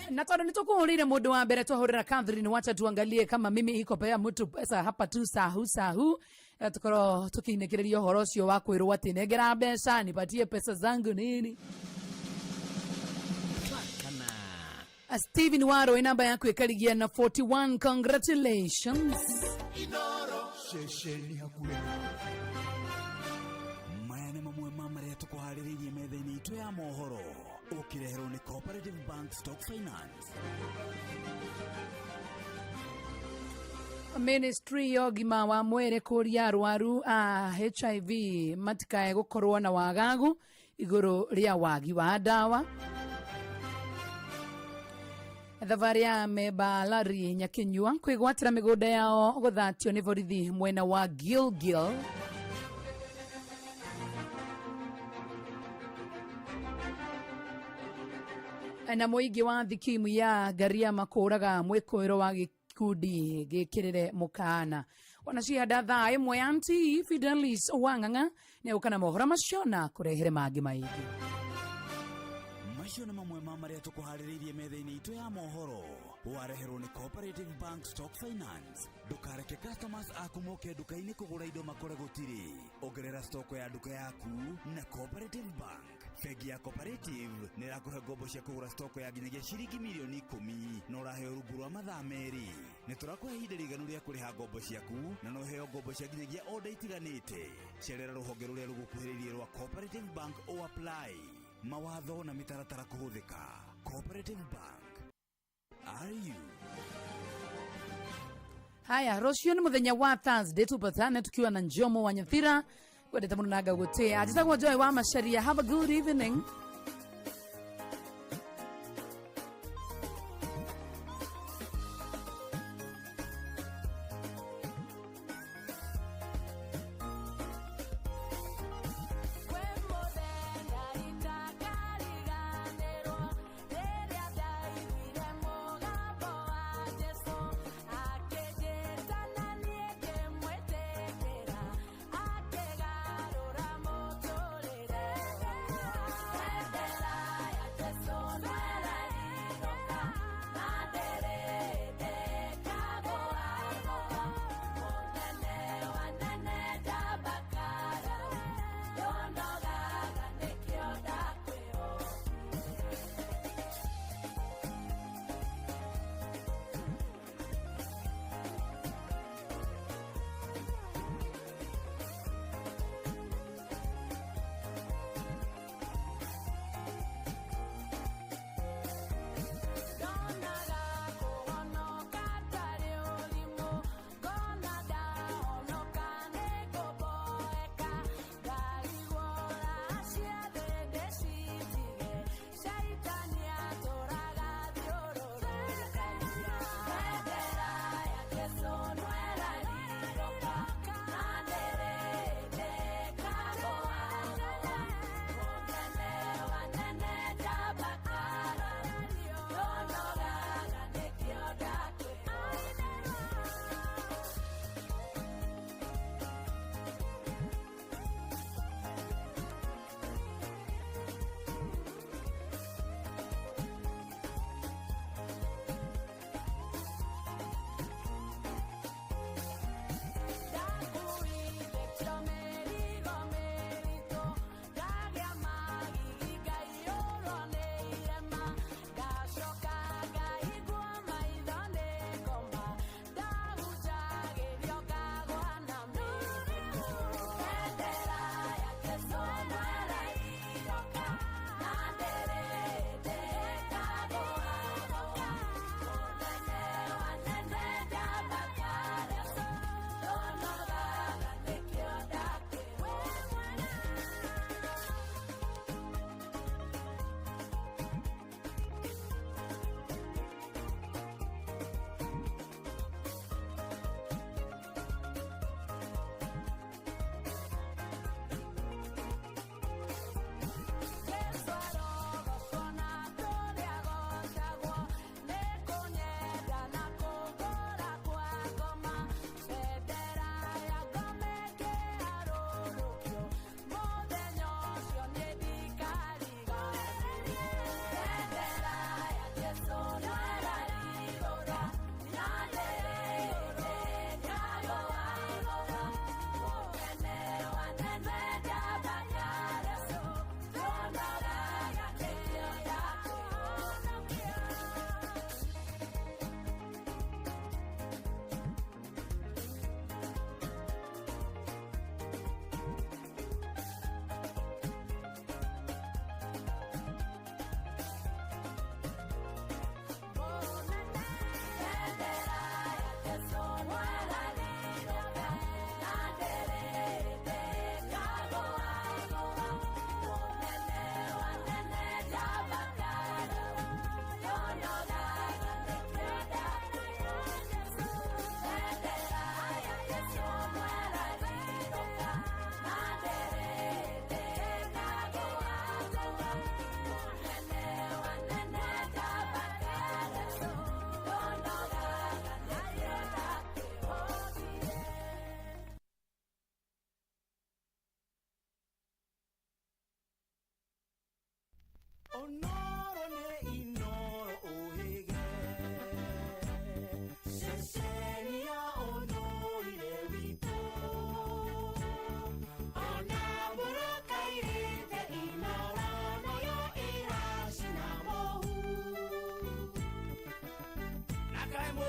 S3: na tondũ nĩtũkũhũrĩire mũndũ wa mbere twahũrĩra Catherine, wacha tuangalie kama mimi iko pea mtu pesa hapa tu sahu tukorwo tukiinĩkĩrĩria ũhoro ũcio wa kwĩrwo atĩ nengera mbeca nipatie pesa zangu nini. Steven Waro namba yako ikarigia na 41. Congratulations
S18: Inooro shesheni hakuna
S4: maya nĩ mamwe ma marĩa tũkũharĩrĩirie metha-inĩ itũ ya mohoro ũkĩreherwo nĩ Cooperative Bank Stock Finance.
S3: Ministry ya ũgima wa mwĩrĩ kũria arwaru a HIV matikae gũkorwo na wagagu igũrũ rĩa wagi wa ndawa. Thabarĩ ya memba Larry Nyakinyua kwĩgwatĩra mĩgũnda yao gũthatio nĩ borithi mwena wa Gilgil. Na mũingĩ wa thikimu ya Gariama kũraga mwĩkũĩro wa gĩkundi gĩkĩrĩre mũkana. Wanacianda thaa ĩmwe anti Fidelis Wang'ang'a nĩegũkana mohoro macio na kũrehere mangĩ maingĩ.
S4: Macio nĩ mamwe ma marĩa tũkũharĩrĩirie metha-inĩ itũ ya mohoro wareherwo nĩ Cooperative Bank Stock Finance. Ndũkareke customers aku moke nduka-inĩ kũgũra indo makore gũtirĩ. Ongerera stoko ya nduka yaku na Cooperative Bank. Bengi ya Cooperative nĩ ĩrakũhe ngombo cia kũgũra stoko ya nginyagia ciringi mirioni 10 na ũraheo rungu rwa mathaa merĩ. Nĩ tũrakũhe ihinda rĩiganu rĩa kũrĩha ngombo ciaku na no ũheo ngombo cia nginyagia order itiganĩte. Cerera rũhonge rũrĩa rũgũkuhĩrĩirie rwa Cooperative Bank o apply. Mawatho na mĩtaratara kũhũthĩka. Cooperative Bank. Are you?
S3: Haya, rũciũ nĩ mũthenya wa Thursday tupatane tukiwa na Njomo wa Nyathira. Kwendete mũno na ngagũtĩa. Ajitagwo Joy wa Macharia. Have a good evening.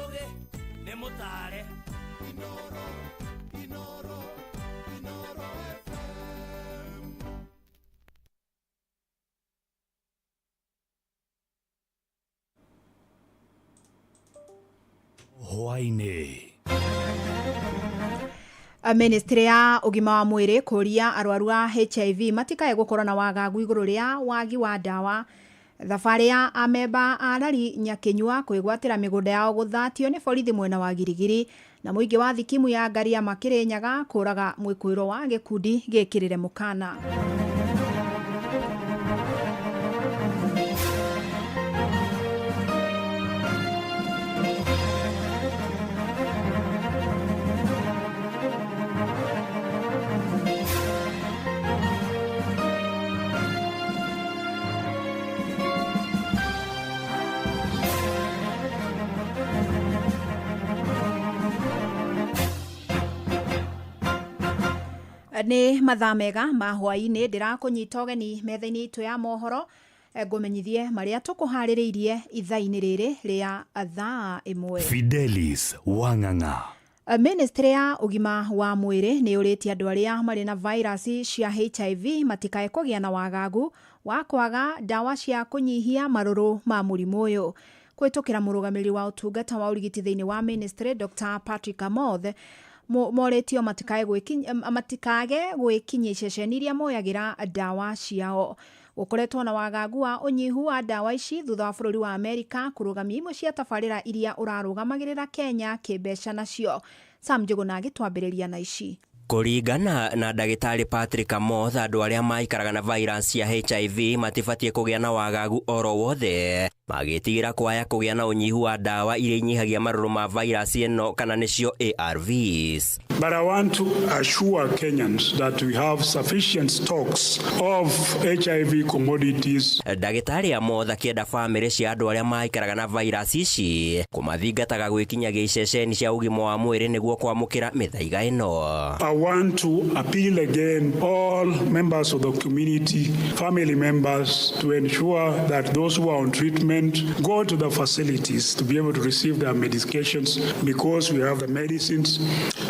S10: Njoroge nĩ mũtare
S5: Inoro FM.
S16: Hwainĩ.
S12: Ministry ya ugima wa mwiri kuria arwaru a HIV matikae gukorwo na wagagu iguru ria wagi wa dawa. Thabari ya amemba arari Nyakinyua kwigwatira migunda yao guthatio ni borithi mwena wa Girigiri na muingi wa thikimu ya Ngaria Makirinyaga kuraga mwikwiro wa gikundi gikirire mukana. Ni mathaa mega ma hwaini ndirakunyita ugeni metha-ini itu ya mohoro ngumenyithie maria tukuhaririirie ithaa-ini riri ria thaa imwe.
S16: Fidelis Wang'ang'a.
S12: Ministry ya ugima wa mwiri ni uritie andu aria mari na virus cia HIV matikae kugia na wagagu wa kwaga dawa cia kunyihia maruru ma murimu uyu. Kwitukira murugamiri wa utungata wa urigiti thiini wa ministry Dr. Patrick Amoth moretio matikage gwikinyia ceceni iria moyagira dawa ciao. Gukoretwo na wagagu wa unyihu wa dawa ici thutha wa bururi wa Amerika kurugamia imwe cia tabarira iria urarũgamagĩrĩra Kenya kĩmbeca nacio. Sam Njuguna agĩtwambĩrĩria na ici.
S14: Kuringana na ndagĩtarĩ Patrick Amoth, andũ arĩa maikaraga na virus ya HIV matibatie kũgĩa na wagagu oro wothe, magĩtigĩra kwaya kũgĩa na ũnyihu wa dawa iria inyihagia marũrũ ma virus ĩno kana nĩcio ARVs.
S23: But I want to assure Kenyans that we have sufficient stocks of HIV commodities.
S14: Ndagĩtarĩ Amoth akĩenda famĩlĩ cia andũ arĩa maikaraga na virus ici kũmathingataga gwĩkinyagia iceceni cia ũgima wa mwĩrĩ nĩguo kwamũkĩra mĩthaiga ĩno.
S23: I want to appeal again all members of the community, family members, to ensure that those who are on treatment go to the facilities to be able to receive their medications, because we have the medicines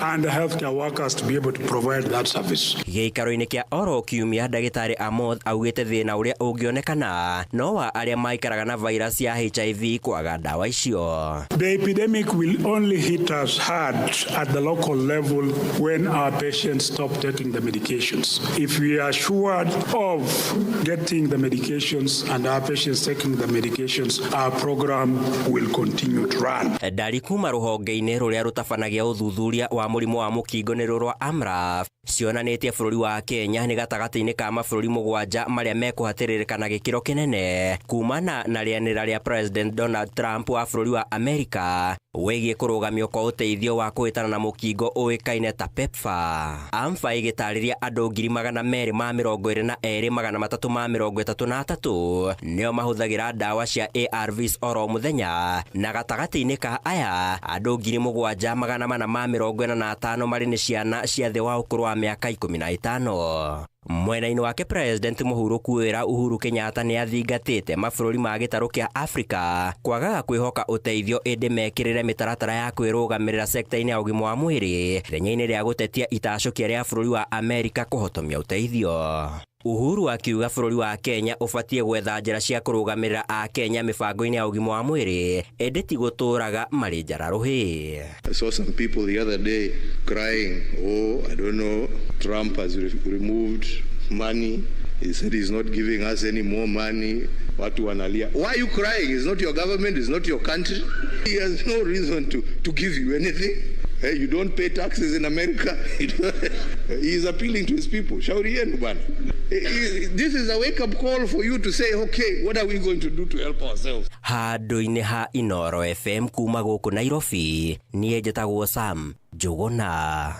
S23: and the healthcare workers to be able to provide that service.
S14: Gĩikaro-inĩ kĩa oro kiumia ndagĩtarĩ Amoth augĩte thĩna ũrĩa ũngĩonekana no wa arĩa maikaraga na virus ya HIV kwaga dawa icio.
S23: The epidemic will only hit us hard at the local level when our patients stop taking the medications. If we are assured of getting the medications and our patients taking the medications, our program will continue to run.
S14: Ndari kuma rũhonge-inĩ rũrĩa rũtabanagia ũthuthuria wa mũrimũ wa mũkingo nĩ rwa AMRAF cionanĩtie bũrũri wa Kenya nĩ gatagatĩ-inĩ ka mabũrũri mũgwanja marĩa mekũhatĩrĩrĩka na gĩkĩro kĩnene kumana na rĩanĩra rĩa President Donald Trump wa bũrũri wa Amerika wĩgiĩ kũrũgamio kwa ũteithio wa kũhĩtana na mũkingo ũĩkaine ta PEPFAR. AMFA ĩgĩtarĩria andũ 222,333 nĩo mahũthagĩra dawa cia ARVs oro mũthenya, na gatagatĩ-inĩ ka aya andũ 7,445 marĩ nĩ ciana cia thĩ wa ũkũrũ wa mĩaka 15. Mwena-inĩ wake President mũhurũku wĩra Uhuru Kenyatta nĩ athingatĩte mabũrũri ma gĩtarũ kĩa Afrika kwagaga kwĩhoka ũteithio ĩndĩ mekĩrĩre mĩtaratara ya kwĩrũgamĩrĩra sekta-inĩ ya ũgima wa mwĩrĩ ithenya-inĩ rĩa gũtetia itacũkia rĩa bũrũri wa Amerika kũhotomia ũteithio. Uhuru akiuga bũrũri wa Kenya ũbatie gwetha njĩra cia kũrũgamĩrĩra a Kenya mĩbango-inĩ ya ũgima wa mwĩrĩ ĩndĩ ti gũtũũraga marĩ njararũhĩ.
S24: I saw some people the other day crying, oh, I don't know, Trump has removed money. He said he's not giving us any more money. Watu wanalia. Why are you crying? It's not your government, it's not your country. He has no reason to give you anything. Hey, you don't pay taxes in America. He is appealing to his people. Shauri yenu bana. This is a wake-up call for you to say, okay, what are we going to do to help ourselves?
S14: Handũ-inĩ ha Inoro FM kuma gũkũ Nairobi, niĩ njĩtagwo Sam Njuguna.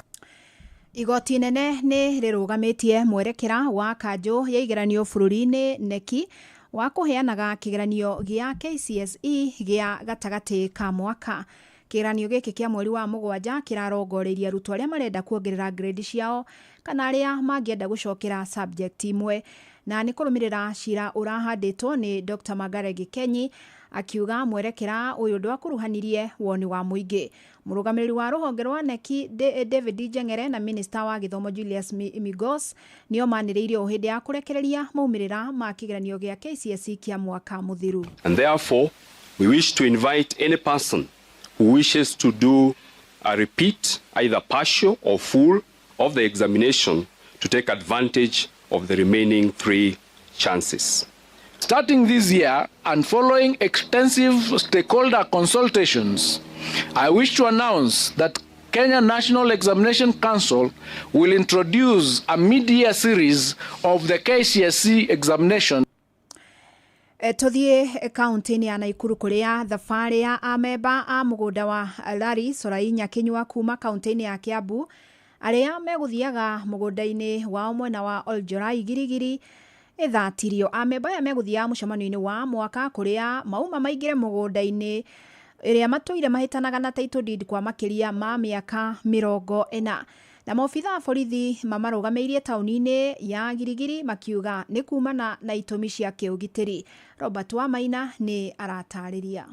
S12: Igoti nene nĩ rĩrũgamĩtie mwerekera wa kanjũ ya igeranio bũrũri-inĩ neki wa kũheanaga kĩgeranio gĩa KCSE gĩa gatagatĩ ka mwaka. Kĩgeranio gĩkĩ kĩa mweri wa mũgwanja kĩrarongoreirie arutwo arĩa marenda kuongerera grade ciao kana arĩa mangĩenda gũcokera subject imwe. Na nĩ kũrũmĩrĩra cira ũrahandĩtwo nĩ Dr. Magare Gikenyi akiuga mwerekera uyu ndwakuruhanirie woni wa muingi. Murugamiri wa ruhonge rwa neki David Jeng'ere na Minister wa Githomo Julius Migos nio maniriirio hindi ya kurekereria maumirira ma kigeranio gia KCSE kia mwaka muthiru.
S9: And therefore we wish to invite any person who wishes to do a repeat, either partial or full, of the examination to take advantage of the remaining 3 chances.
S11: Starting this year and following extensive stakeholder consultations, I wish to announce that Kenya National Examination Council will introduce a mid-year series of the KCSE examination.
S12: Tuthie kaunti-ini ya Naikuru kuria thabari ya amemba a mugunda wa Larry Sorai Nyakinyua kuma kaunti-ini ya Kiambu aria meguthiaga mugunda-ini wa mwena wa Oljorai Girigiri ithatirio. Amemba ya meguthia mucemanio-ini wa mwaka kuria mauma maingire mugunda-ini iria matuire mahitanaga na title deed kwa makiria ma miaka 40 na maofitha a borithi mamarugamiirie tauni-ini ya Girigiri makiuga ni kumana na itumi cia kiugitiri. Robert Wamaina ni aratariria.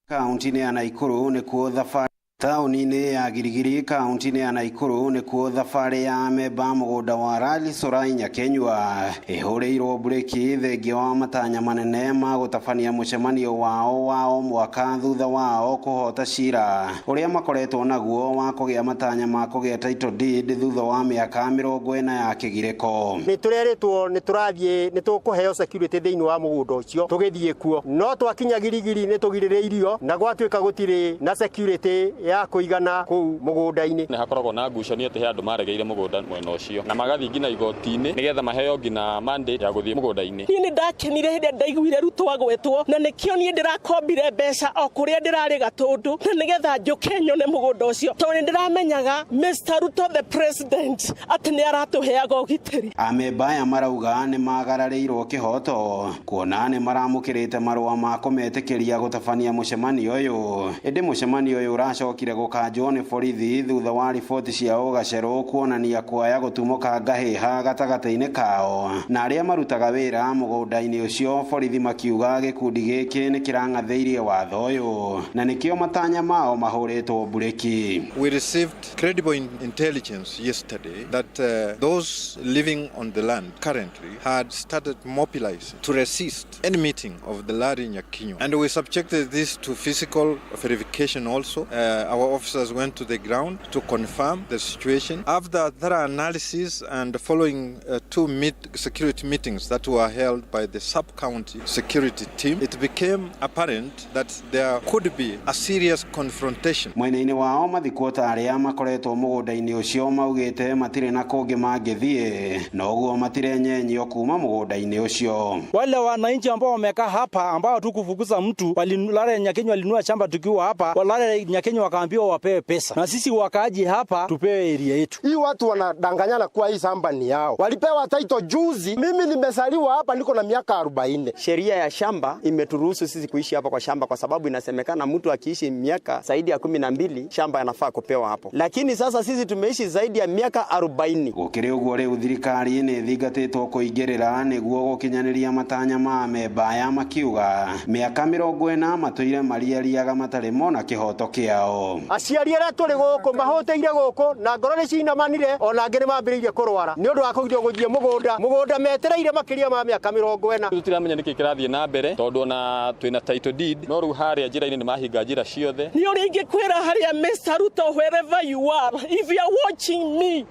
S15: Kaunti-ini ya Naikuru ni kuo thabari tauni-ini ya Girigiri kaunti-ini ya Naikuru ni kuo thabari ya amemba mugunda wa Larry Sorai Nyakinyua ihuriirwo bureki thengio wa matanya manene ma gutabania mucemanio wao mwaka thutha wao kuhota cira uria makoretwo naguo wa kugia matanya ma kugia title deed thutha wa miaka 40 ya kigireko.
S17: Ni tureretwo ni turathie ni tukuheo security thiini wa mugunda ucio tugithie kuo no twakinya Girigiri ni tugirireirio na gwatuika gutire na security ya kuigana ku mugunda-ini.
S25: Ni hakoragwo na ngucanio ati andu maregeire mugunda mwena ucio na magathi ngina igoti-ini nigetha maheo ngina mandate ya guthie mugunda-ini.
S26: Ni ndakenire hindi ndaiguire ruto agwetwo na nikio ni ndirakombire mbeca o kuria ndirari gatundu na nigetha njuke nyone mugunda ucio to ndiramenyaga Mr. Ruto the president ati ni aratuheaga ugitiri.
S15: Amemba ya marauga ni magarariirwo kihoto kuona ni maramukirite marua ma kumetikiria gutabania mucemanio uyu. Indi mucemanio uyu uracokire gukanjwo ni borithi thutha wa riboti cia ugacerwo kuonania kuaya gutumuka ngahiha gatagata-ini kao na aria marutaga wira mugunda-ini ucio. Borithi makiuga gikundi giki ni kirang'atheirie watho uyu na nikio matanya mao mahuritwo bureki.
S27: We received credible intelligence yesterday that those living on the land currently had started mobilizing to resist any meeting of the Larry Nyakinyua, and we subjected this to physical verification also. Our officers went to the ground to confirm the situation. After thorough analysis and following 2 security meetings that were held by the sub-county security team, it became apparent that there could be a serious confrontation.
S15: Mwena-ini wao mathikota aria makoretwo mugunda-ini ucio maugite matire na kungi mangithie noguo matire nyenyio kuma mugunda-ini ucio.
S17: Wale wananchi ambao wamekaa hapa ambao tukufukuza mtu Larry Nyakinyua alinunua shamba tukiwa hapa, Larry Nyakinyua wakaambiwa wapewe pesa na sisi wakaaji hapa tupewe area yetu.
S26: Hii watu wanadanganyana kuwa hii shamba ni yao. Walipewa title juzi. Mimi nimesaliwa hapa niko na miaka 40.
S17: Sheria ya shamba imeturuhusu sisi kuishi hapa kwa shamba kwa sababu inasemekana mtu akiishi miaka zaidi ya 12 shamba yanafaa kupewa hapo. Lakini sasa sisi tumeishi zaidi ya miaka 40.
S15: Gukiri uguo riu thirikari ni thingatitwo kuingirira niguo gukinyaniria matanya ma amemba ya makiuga miaka 40 matuire mariariaga matare mona kihoto kiao.
S26: Aciari aria turi guku mahoteire guku na ngoro ni cinamanire ona ngiri mambiririe kurwara ni undu wa kugithio guthie mugunda metereire makiria ma miaka 40.
S25: Tutiramenya niki kirathie na mbere tondu ona twina title deed no ru haria njira-ini ni mahinga njira ciothe.
S26: Ni uri ingikwira haria Mr. Ruto wherever you are, if you are watching me,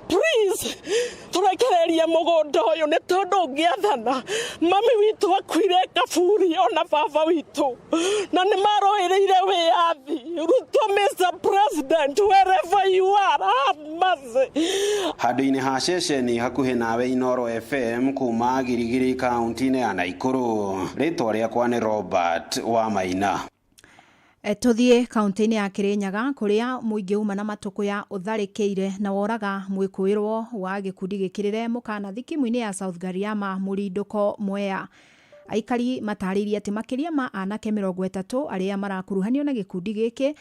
S26: please turekererie mugunda uyu ni tondu ngiathana mami witu akwire kaburi ona baba witu na ni maroireire wiathi. Ruto Mr. President wherever you are,
S15: handu-ini ha ceceni hakuhi nawe Inoro FM kuma Girigiri kaunti-ini ya Naikuru. Ritwa riakwa ni Robert Wamaina.
S12: Tuthie kaunti-ini ya Kirinyaga kuria muingi uma na matuku ya utharikeire na woraga mwikuirwo wa gikundi gikirire mukana thikimu-ini ya South Gariama Murinduko Mwea. Aikari mataririe ati makiria ma anake 30 aria marakuruhanio na gikundi giki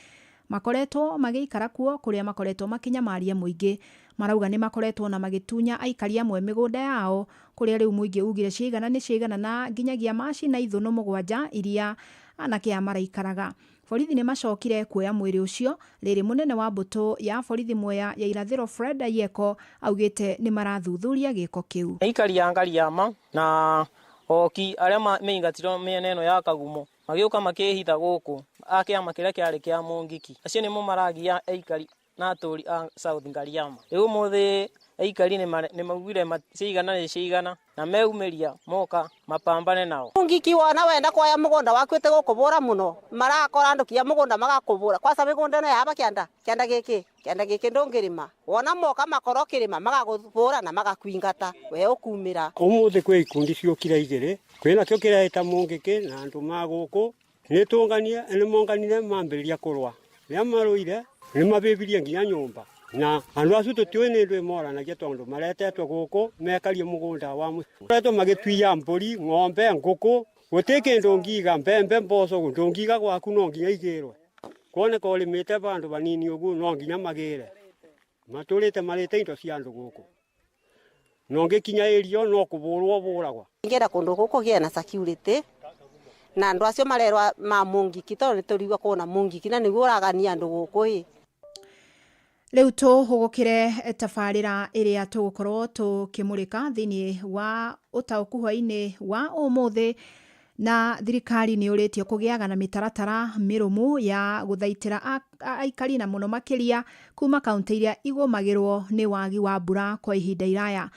S12: makoretwo magiikara kuo kuria makoretwo makinyamaria muingi marauga nĩ makoretwo na magĩtunya aikari amwe mĩgũnda yao kũrĩa rĩu mũingĩ ugire cigana nĩ cigana na nginyagia macina ithũnũ mũgwanja iria anake a maraikaraga. Borithi nĩ macokire kuoya mwĩrĩ ũcio, rĩrĩ mũnene wa mbũtũ ya borithi Mwea ya irathĩro Fred Ayeko augĩte nĩ marathuthuria gĩko kĩu.
S2: Aikari ya Ngariama na oki arĩa meingatirwo mĩena ĩno ya Kagumo magĩũka makĩhitha gũkũ akĩama kĩrĩa kĩarĩ kĩa Mungiki. Acio nĩmo maragia aikari na atũri a South Ngariama. Rĩu mũthĩ aikari nĩ maugire cigana na meumeria moka mapambane nao.
S6: Mungiki wona wenda kwaya mũgũnda wakwĩte gũkũbũra mũno marakora andũ kia mũgũnda magakũbũra kwa sababu mũgũnda no yaba kĩanda gĩkĩ ndũngĩrĩma wona moka makoro kĩrĩma magagũbũra na magakwingata we ũkumĩra.
S7: Ũmũthĩ kwĩ ikundi ciokire igĩrĩ kwĩna kĩo kĩreta Mungiki na andũ magũkũ nĩ monganire mambĩrĩria kũrũa rĩa marũire nĩ mabĩbirie nginya nyũmba na andũ acio tũtiũĩ nĩ ndũ moranagia tondũ maretetwo gũkũ mekarie mũgũnda wa mũretwo magĩtuia mbũri ng'ombe ngũkũ gũtirĩ kĩndũ ngiga mbembe mboco ndũngiga gwaku no nginya igĩrwe kuoneka ũrĩmĩte bandũ banini ũguo no nginya magĩre matũrĩte marĩte indo cia andũ gũkũ no ngĩkinya irio no kũbũrwo bũragwa.
S6: Ingĩenda kũndũ gũkũ gĩa na security na andũ acio marerwa ma Mungiki tondũ nĩtũrigwa kuona Mungiki na nĩguo ũragania andũ gũkũ
S12: Rĩu tũhũgũkĩre tabarĩra ĩrĩa tũgũkorwo tũkĩmũrĩka thĩinĩ wa ũtaũkuhwa-inĩ wa ũmũthĩ na thirikari nĩ ũrĩtio kũgĩaga na mĩtaratara mĩrũmu ya gũthaitĩra aikari na mũno makĩria kuma kaunti iria igũmagĩrwo nĩ wagi wa mbura kwa ihinda iraya.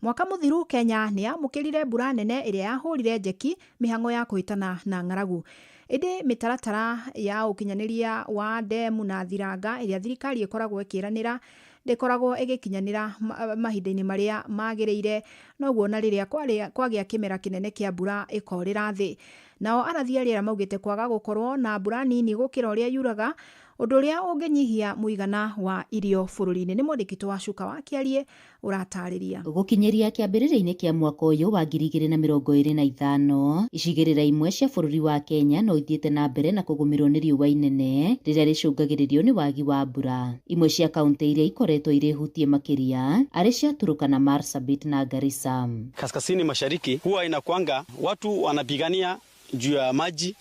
S12: Mwaka mũthiru Kenya nĩ yamũkĩrire mbura nene ĩrĩa yahũrire njeki mĩhang'o ya kũhĩtana na ng'aragu. Ĩndĩ mĩtaratara ya ũkinyanĩria wa ndemu na thiranga ĩrĩa thirikari ĩkoragwo ĩkĩranĩra ndĩkoragwo ĩgĩkinyanĩra mahinda-inĩ marĩa magĩrĩire noguo na rĩrĩa kwagĩa kĩmera kĩnene kĩa mbura ĩkorĩra thĩ. Nao arathi a rĩera maugĩte kwaga gũkorwo na mbura nini gũkĩra ũrĩa yuraga ũndũ ũrĩa ũngĩnyihia mũigana wa irio bũrũri-inĩ. Nĩ mwandĩki wa Cuka wa Kĩarie ũratarĩria.
S19: Gũkinyĩria kĩambĩrĩria-inĩ kĩa mwaka ũyũ wa 2025 icigĩrĩra imwe cia bũrũri wa Kenya no ithiĩte na mbere na kũgũmĩrwo nĩ riũa inene rĩrĩa rĩcũngagĩrĩrio nĩ wagi wa mbura. Imwe cia kaunti iria ikoretwo irĩhutie makĩria arĩ cia Turkana, Marsabit na Garissa.
S20: Kaskazini mashariki huwa inakuanga watu wanapigania juu ya maji,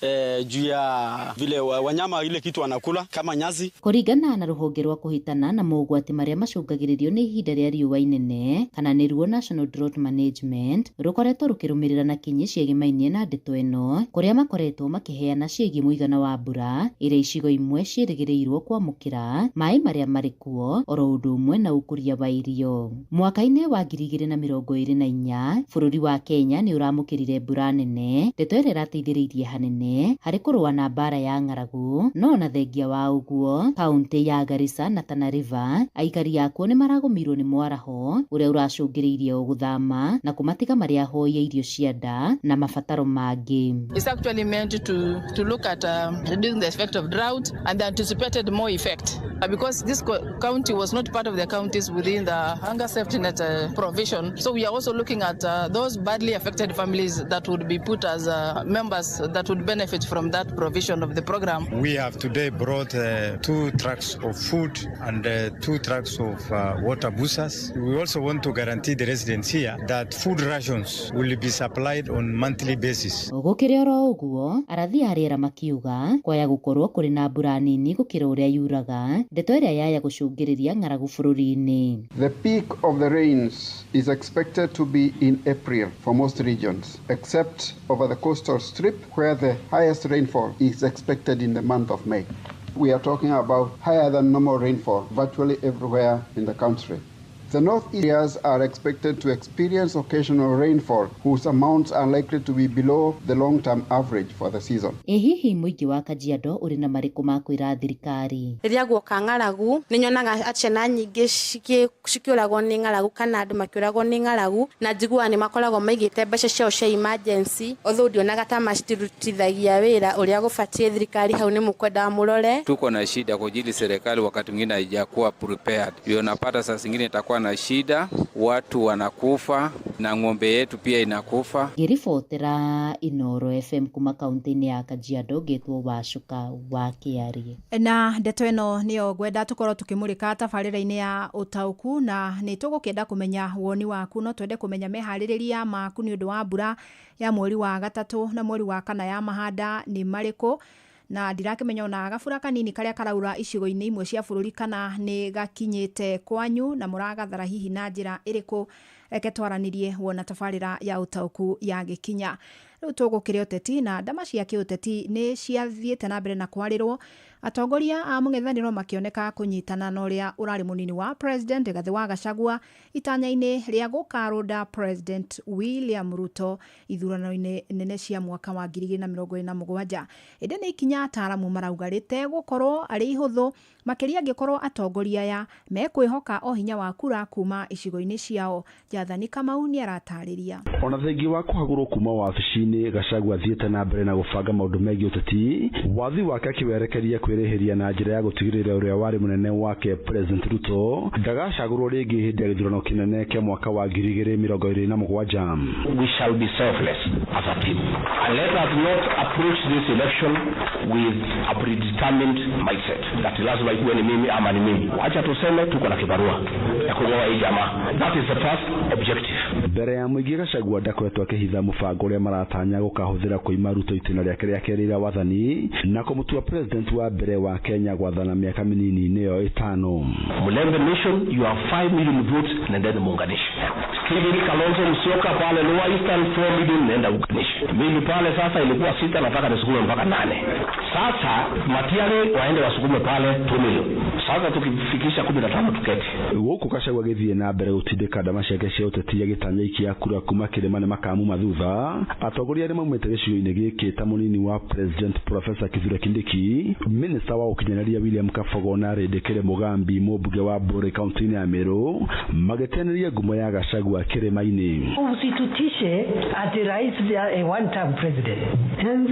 S20: juu ya vile wanyama ile kitu wanakula kama nyasi.
S19: Kũringana na rũhonge rwa kũhĩtana na mogwati marĩa macũngagĩrĩrio nĩ ihinda rĩa riũa inene kana nĩruo National Drought Management rũkoretwo rũkĩrũmĩrĩra na kinyi ciĩgĩmainie na ndeto ĩno kũrĩa makoretwo makĩheana ciĩgiĩ mũigana wa mbura ĩrĩa icigo imwe ciĩrĩgĩrĩirwo kwamũkĩra maĩ marĩa marĩ kuo oro ũndũ ũmwe na ũkũria wa irio. Mwaka-inĩ wa 2024 bũrũri wa Kenya nĩ ũramũkĩrire mbura nene, ndeto ĩrĩa ĩteithĩrĩirie hanene harĩ kũrũa na mbara ya ng'aragu. No na thengia wa ũguo kaunti ya Garissa na Tana River aikari akuo nĩ maragũmirwo nĩ mwaraho ũrĩa ũracũngĩrĩirie gũthama na kũmatiga marĩa hoia irio cia nda na mabataro mangĩ.
S21: It's actually meant to look at reducing the effect of drought and the anticipated more effect because this county was not part of the counties within the hunger safety net provision. So we are also looking at those badly affected families that would be put as members that would benefit from that provision of the program.
S22: We have today brought 2 trucks of food and 2 trucks of water boosters. We also want to guarantee the residents here that food rations will be supplied on monthly basis.
S19: Gũkĩrĩ oro ũguo arathi a rĩera makiuga kwaya gũkorwo kũrĩ na mbura nini gũkĩra ũrĩa yuraga, ndeto ĩrĩa yaya gũcũngĩrĩria ng'aragu bũrũri-inĩ.
S28: The peak of the rains is expected to be in April for most regions except over the coastal strip where the highest rainfall is expected in the month of May. We are talking about higher than normal rainfall virtually everywhere in the country. The north areas are expected to experience occasional rainfall whose amounts are likely to be below the long-term average for the season.
S19: Hihi mũingĩ wa Kajiado ũrĩ na marĩkũ ma kwĩra thirikari?
S6: Rĩrĩa guoka ng'aragu nĩ nyonaga ciana nyingĩ cikiũragwo nĩ ng'aragu kana andũ makiũragwo nĩ ng'aragu na njiguaga nĩ makoragwo maigĩte mbeca ciao cia emergency although ndionaga ta macirutithagia wĩra ũrĩa gũbatiĩ. Thirikari hau nĩ mũkwenda mũrore.
S29: Tuko na shida kwa ajili serikali wakati mwingine haijakuwa prepared. Unapata saa zingine itakuwa
S1: tunakuwa na shida, watu wanakufa na ng'ombe yetu pia inakufa.
S19: Ngiribotera Inoro FM kuma kaunti-ini ya Kajiado getwo Wacuka wa Kiarie.
S12: Na ndeto ĩno nĩyo ngwenda tũkorwo tukimurika tabarĩra-inĩ ya ũtaũku, na nĩ tũgũkĩenda kũmenya woni waku, no twende kũmenya meharĩrĩria maku nĩ ũndũ wa mbura ya mweri wa gatatũ na mweri wa kana ya mahanda nĩ marĩkũ, na ndirakĩmenya ona gabura kanini karĩa karaura icigo-inĩ imwe cia bũrũri kana nĩ gakinyĩte kwanyu na mũragathara hihi na njĩra ĩrĩkũ. Reke twaranĩrie wona tabarĩra ya ũtaũku ya gĩkinya. Rĩu tũgũkĩrĩ ũteti na ndama cia kĩũteti nĩ ciathiĩte na mbere na kwarĩrwo. Atongoria a mũng'ethanĩro makĩoneka kũnyitana na ũrĩa ũrarĩ mũnini wa president Rigathĩ wa Gachagua itanya-inĩ rĩa gũkarũnda President William Ruto ithurano-inĩ nene cia mwaka wa 2027. Ĩndĩ nĩ ikinya ataaramu marauga rĩtegũkorwo arĩ ihũthũ, makĩria angĩkorwo atongoria aya mekwĩhoka o hinya wa kura kuma icigo-inĩ ciao. Jathani Kamau nĩ aratarĩria.
S3: Ona thengia wa kũhagũrwo kuma wabici-inĩ, Gachagua athiĩte na mbere na gũbanga maũndũ megiĩ ũteti, wathi wake akĩwerekeria kwĩrĩhĩria na njĩra ya gũtigĩrĩra ũrĩa warĩ mũnene wake President Ruto ndagacagũrwo rĩngĩ hĩndĩ ya gĩthurano kĩnene kĩa mwaka wa 2027.
S4: We shall be selfless as a team, and let us not approach this election with a predetermined mindset that lazima ikuwe ni mimi ama ni mimi. Acha tuseme tuko na kibarua ya kung'oa hii jamaa. That is the first objective.
S3: Mbere ya mũingĩ, Gachagua ndakoretwo akĩhitha mũbango ũrĩa maratanya gũkahũthĩra kũima Ruto itĩna rĩake rĩa kerĩ rĩa wathani na kũmũtua president wa mbere wa Kenya gwathana mĩaka mĩnini nĩyo 5.
S4: Mulembe Nation, you have 5 million votes, nendeni muunganishe. Stephen Kalonzo Musyoka pale Lower Eastern 4 million, nenda uunganishe. Mimi pale sasa ilikuwa 6, nataka nisukume mpaka 8. Sasa Matiang'i waende wasukume pale 2 million. Sasa tukifikisha 15 tuketi.
S3: Gũkũ Gachagua gĩthiĩ na mbere gũtindĩka ndama ciake cia ũteti agĩtanya ikia kura kuma kĩrĩma nĩ makamuma thutha. Atongoria arĩa maumĩte gĩcigo-inĩ gĩkĩ ta mũnini wa president Professor Kithure Kindiki, minister wa ũkinyanĩria William Kabogo na Rendekere Mugambi, mũmbunge wa Bore kaunti-inĩ ya Meru, magĩteneria ngumo ya Gachagua kĩrĩma-inĩ.
S5: Usitutishe ati rais a one term president.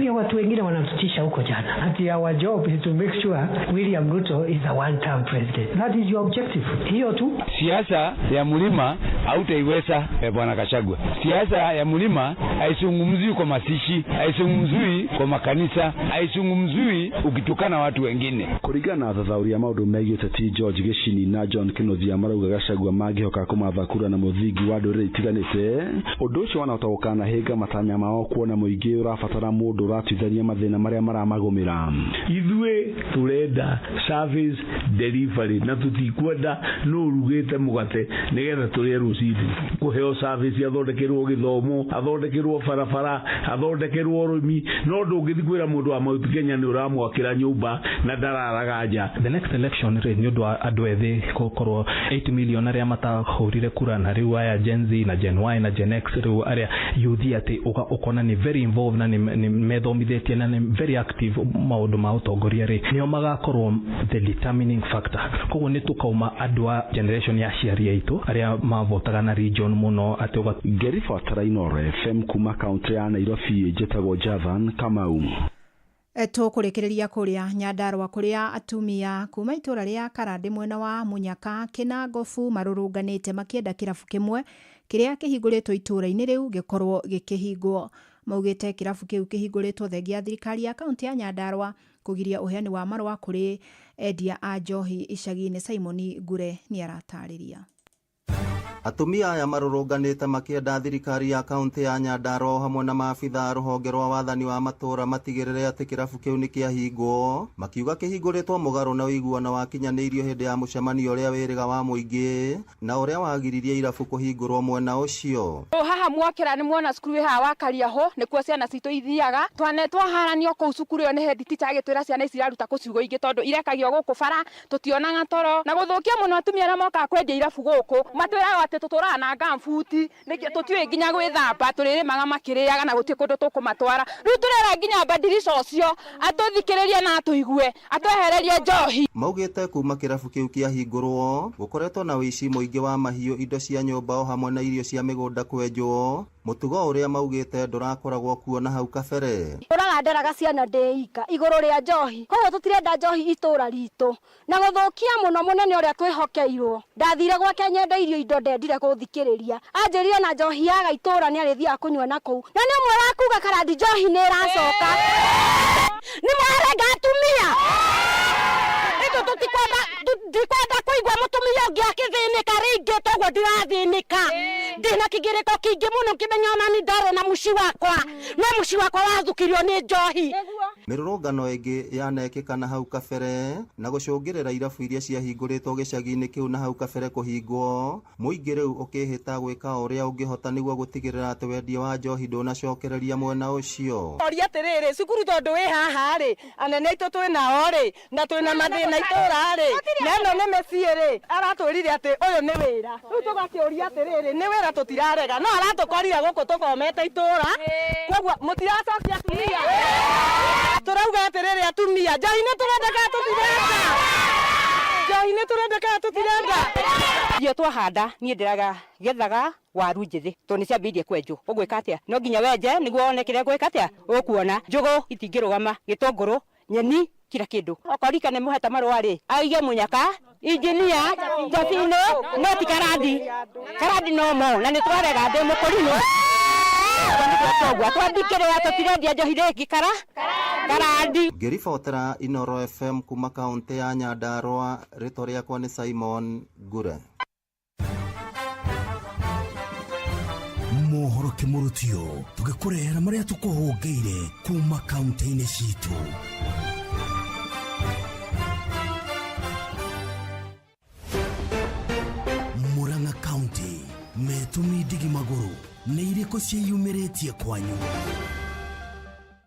S5: Na watu wengine wanatutisha huko jana. Ati our job is to make sure William Ruto is a one term president. That is your objective. Hiyo tu.
S8: Siasa ya mlima hautaiweza bwana Gachagua. Siasa ya mlima haisungumzui kwa masishi, haisungumzui kwa makanisa, haisungumzui ukitukana watu wengine.
S3: Kũringana na athathaũri a maũndũ megiĩ ũteti George Gĩchini na John Kĩnuthia marauga Gachagua mangĩhoka kũmatha kura na mũthingi wa ndũrĩrĩ itiganĩte, ũndũ ũcio wanahota gũkanahĩnga matanya mao kuona mũingĩ ũrabatara mũndũ ũratuithania mathĩna marĩa maramagũmĩra.
S10: Ithuĩ tũrenda service delivery na tũtikwenda no urugĩte mũgate nĩgetha tũrĩe rũcinĩ. Kũheo service athondekerwo gĩthomo, athondekerwo barabara, athondekerwo ũrĩmi, no ndũngĩthi kwĩra mũndũ wa Mount Kenya nĩ ũramwakĩra nyũmba na ndararaga nja.
S13: The next election rĩ nĩ ũndũ wa andũ ethĩ gũkorwo 8 million arĩa matahũrire kura, na rĩu aya Gen Z na Gen Y na Gen X rĩu arĩa youth atĩ ũkona ni very involved na ni methomithĩtie na ni very active maũndũ ma ũtongoria rĩ nĩo magakorwo the determining factor. Koguo nĩ tũkauma andũ a generation ya ciari aitũ arĩa mavotaga na region mũno atĩ
S3: Ngĩribotera Inoro FM kuma kaunti ya Nairobi, njĩtagwo Jathan Kamau.
S12: Tũkũrĩkĩrĩria kũrĩa Nyandarua kũrĩa atumia kuma itũra rĩa Karande mwena wa Munyaka, Kinangofu marũrũnganĩte makĩenda kĩrabu kĩmwe kĩrĩa kĩhingũrĩtwo itũra-inĩ rĩu gĩkorwo gĩkĩhingwo. Maugĩte kĩrabu kĩu kĩhingũrĩtwo thengia thirikari ya kaunti ya Nyandarua kũgiria ũheani wa marũa kũrĩ endia a njohi icagi-inĩ. Simon Ngure nĩ aratarĩria.
S18: Atumia aya marũrũnganĩte makĩenda thirikari ya kaunti ya Nyandarua hamwe na maabitha rũhonge rwa wathani wa matũra matigĩrĩre atĩ kĩrabu kĩu nĩ kĩahingwo, makiuga kĩhingũrĩtwo mũgarũ na ũiguano wakinyanĩirio hĩndĩ ya mũcemanio ũrĩa wĩrĩga wa mũingĩ na ũrĩa wagiririe irabu kũhingũrwo mwena ũcio.
S29: Haha mwakĩra nĩ muona cukuru haha wakaria ho nĩkuo ciana citũ ithiaga, twanetwo haranio kũu cukuru ĩyo nĩ head teacher agĩtwĩra ciana ici iraruta kũciugo ingĩ tondũ irekagio gũkũ bara tũtionaga toro na gũthũkia mũno atumia arĩa mokaga kwendia irabu gũkũ matwĩraga atĩ tũtũraga na gambuti tũtiũĩ nginya gwĩthamba tũrĩrĩmaga makĩrĩaga na gũtirĩ kũndũ tũkũmatwara. Rĩu tũrera nginya badirisha ũcio atũthikĩrĩrie na atũigue atwehererie njohi.
S18: Maugĩte kuma kĩrabu kĩu kĩahingũrwo gũkoretwo na ũici mũingĩ wa mahiũ, indo cia nyũmba o hamwe na irio cia mĩgũnda kwenjwo, mutugo uria maugite ndurakoragwo kuona hau kabere.
S9: Uraga nderaga ciana ndeika iguru ria njohi koguo tutirenda njohi itura ritu na guthukia muno munene uria twihokeirwo ndathire gwake nyenda irio indo ndendire kuthikiriria anjirie na njohi yaga itura ni arithia kunywa na kuu na ni umwe wa kuga karadi njohi ni iracoka ni mwarenga atumia ito tutikwenda kuigwa mutumia ungi akithinika ringi toguo ndirathinika ndina kigiriko kingi muno kimenya nani ndare na muci wakwa no muci wakwa wathukirio ni njohi.
S18: Mirurungano ingi yanekikana hau kabere na gucungirira irabu iria ciahinguritwo gicagi-ini kiu na hau kabere kuhingwo muingi riu ukihita gwika uria ungihota niguo gutigirira ati wendia wa njohi ndunacokereria mwena ucio.
S9: Oria atiriri cukuru tondu wi haha ri anene itu twinao ri na twina mathina itura ri neno ni meciiri aratwirire ati uyu ni wira riu tugakiuria atiriri ni wira tutirarega no aratukorire guku tukomete itura koguo mutiracokia atumia turauga atiriri atumia njohi ni turendeka tutirenda njohi ni turendeka tutirenda iyo twahanda nie ndiraga gethaga waru njithi to ni ciambirie kwenju ugwika atia no nginya wenje niguo one kiria gwika atia ukuona njugu itingirugama gitunguru nyeni kila kindu okorika ne muheta marwari aige munyaka injinia jafino noti karadi no mo na ni twarega de mukorino twandikirira tutirendia njohi ringi karadi.
S18: Ngiribotera Inooro FM kuma kaunti ya Nyandarua, rĩtwa rĩakwa nĩ Simon Ngure.
S11: Mohoro kimurutio tugikurehera maria tukuhungeire kuma kaunti-ini citu. Murang'a County metumi ndigi maguru nĩ irĩkũ ciĩyumĩrĩtie kwanyu?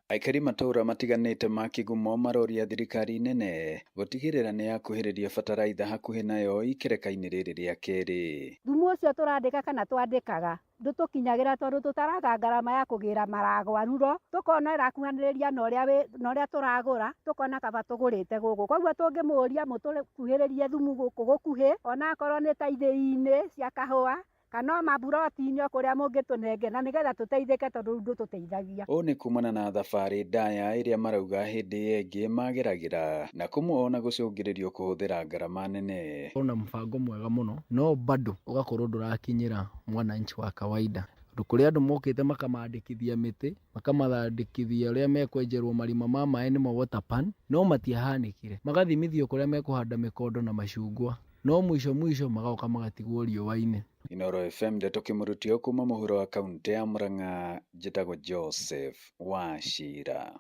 S14: Aikari matura matiganĩte ma Kigumo maroria thirikari nene gutigirira ni yakuhĩrĩria bataraitha hakuhĩ nayo ikereka-inĩ rĩrĩ rĩa kerĩ.
S16: Thumu ũcio tũrandĩka kana twandĩkaga ndutukinyagira tondu tutaraga ngarama ya kugira maragwa ruro tukona irakuhaniriria na uria turagura tukona kaba tugurite guku koguo tungimuria mutukuhiririe thumu guku gukuhi ona akorwo ni taithĩ-inĩ cia kahũa kana maburoti-inĩ kuria mungitunenge na nigetha tuteithike tondu ndu tuteithagia.
S14: Ũũ nĩ kumana na thabarĩ ndaya iria marauga hĩndĩ ĩngĩ mageragira na kũmuona gũcũngĩrĩrio kũhũthĩra ngarama nene.
S17: Ona mbango mwega mũno no bado ugakorwo ndũrakinyĩra mwananchi wa kawaida. Kũrĩa andũ mokĩte makamandĩkithia mĩtĩ makamathandĩkithia ũrĩa mekwenjerwo marima ma maĩ nĩmo water pan no matiahanĩkire magathimithio kũrĩa mekuhanda mĩkondo na macungwa no mwisho magoka magatigwo riũa-inĩ.
S14: Inooro FM ndeto kimurutio kuma mũhuro wa kaunti ya Murang'a njĩtagwo Joseph Wachira.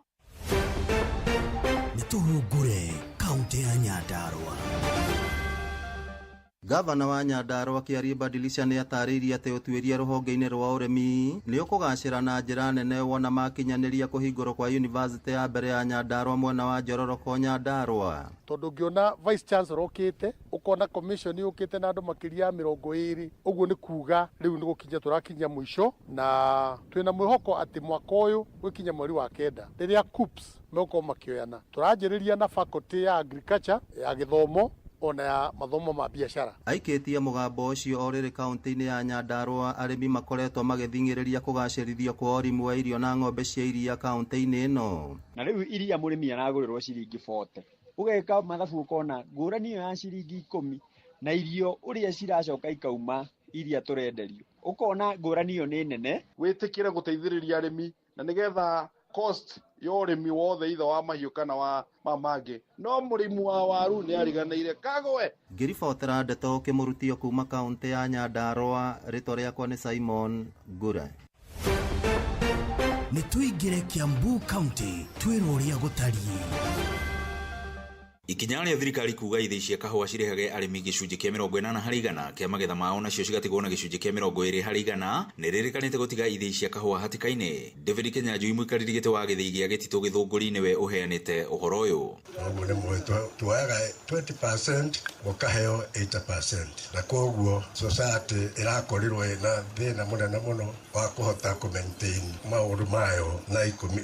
S11: Nĩtũhungure kaunti ya Nyandarua.
S18: Gavana wa Nyandarua Kĩarĩ Badilisha nĩ atarĩirie atĩ ũtuĩria rũhonge-inĩ rwa ũrĩmi nĩ ũkũgacĩra na njĩra nene wona makinyanĩria kũhingũrwo kwa yunivasĩtĩ ya mbere ya Nyandarua mwena wa Njororoko Nyandarua.
S23: Tondu ngiona vice chancellor okite ukona commission yukite na andu makiria 20 uguo ni kuga riu ni gukinya turakinya mwisho na twina mwihoko ati mwaka uyu gwikinya mweri wa kenda riria KUPS meko makioyana turanjiriria na faculty ya agriculture ya githomo ona ya mathomo ma biashara.
S18: Aikitie mugambo ucio oriri kaunti-ini ya Nyandarua arimi makoretwo magithingiriria kugacirithio kwa ũrĩmi wa irio na ng'ombe cia iria kaunti-ini ino.
S24: Na riu iria murimi aragurirwo ciringi 40 ugeka mathabu ukona ngurani ya ciringi 10 na irio uria ciracoka ikauma iria turenderio ukona ngurani yo ni nene.
S25: Witikire guteithiriria arimi na nigetha cost ya urimi wothe itha wa mahiũ kana wa mamangi no murimu wa waru ni ariganĩire kagwe.
S18: Ngiribotera ndeto kimurutio kuma kaunti ya Nyandarua, rĩtwa rĩakwa nĩ Simon Ngure.
S11: Nĩtũingĩre Kiambu County twĩrwo ũrĩa gũtariĩ.
S27: Ikinya rĩa thirikari kuga ithĩ cia kahũa cirehage arĩmi gĩcunjĩ kĩa 80 harĩ 100 kĩa magetha mao nacio cigatigwo na gĩcunjĩ kĩa 20 harĩ 100 nĩ rĩrĩkanĩte gũtiga ithĩ cia kahũa hatĩka-inĩ. David Kenyanjui mũikarĩri gĩtĩ wa gĩthĩi gĩa Gĩtitũ Gĩthũngũri nĩwe ũheanĩte ũhoro ũyũ.
S30: Ũguo nĩ mwĩtwo tuoyaga 20% gũkaheo 8% na koguo society ĩrakorirwo ĩna thĩna mũnene mũno wa kũhota kũ-maintain maũndũ mayo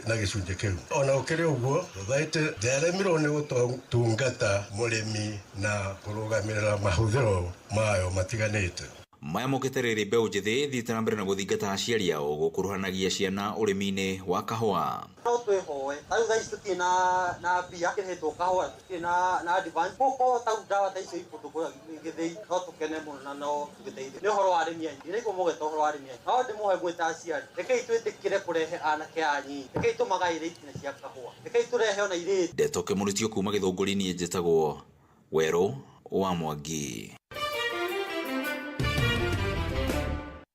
S30: na gĩcunjĩ kĩu. Ona ũkĩrĩ ũguo society ndĩaremirwo nĩ gũtungata mũrĩmi na kũrũgamĩrĩra mahũthĩro mayo matiganĩte.
S27: maya moketerere mbeu njithi thiĩte na mbere na gũthingata aciari ao gũkuruhanagia ciana ũrĩmi-inĩ wa kahũa.
S1: No twĩhoe tarĩu thaa ici tũtirĩ na mbia kĩrĩtwo kahũa tũtirĩ na advance kũkoo tarĩu ndawa ta icio ikũtũgũra gĩthĩi no tũkene mũno na no tũgĩteithie nĩ ũhoro wa arĩmi aingĩ nĩguo mũgeta ũhoro wa arĩmi aingĩ no ndĩmũhe mwĩta aciari rekei twĩtĩkĩre kũrehe anake anini rekei tũmagaĩre itina cia kahũa rekei tũrehe ona irĩti. Ndeto Kĩmũrĩtio kuma Gĩthũngũri, niĩ njĩtagwo Werũ wa Mwangi.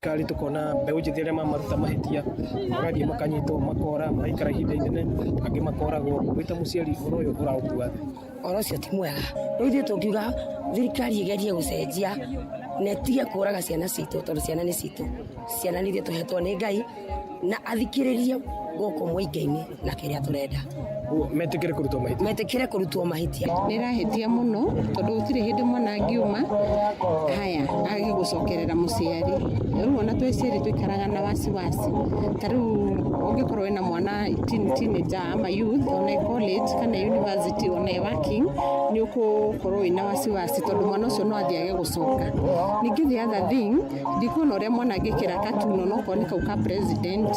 S2: Kali tukona mbeu njithi arĩa mamaruta mahĩtia magathiĩ makanyitwo makora maikara ihinda inene angĩ makoragwo wĩta mũciari ũhoro ũyũ ũraũkua
S6: ũhoro ũcio ti mwega rĩu ithuĩ tũngiuga thirikari ĩgerie gũcenjia na ĩtige kũraga ciana citũ tondũ ciana nĩ citũ ciana nĩ ithuĩ tũhetwo nĩ Ngai na athikĩrĩrie gũkũ mũingĩ-inĩ na kĩrĩa tũrenda
S2: metĩkĩre kũrutwo mahĩtia
S7: nĩ rahĩtia mũno tondũ gũtirĩ hĩndĩ mwana angiuma haya agĩgũcokerera mũciari rĩu ona twĩciari twĩkaraga na wasiwasi ta rĩu ũngĩkorwo wĩna mwana teenager ama youth ona college kana university ona working nĩ ũgũkorwo wĩna wasiwasi tondũ mwana ũcio no athiage gũcoka. Ningĩ the other thing ndikuona ũrĩa mwana angĩkĩra katuno no koni kau ka president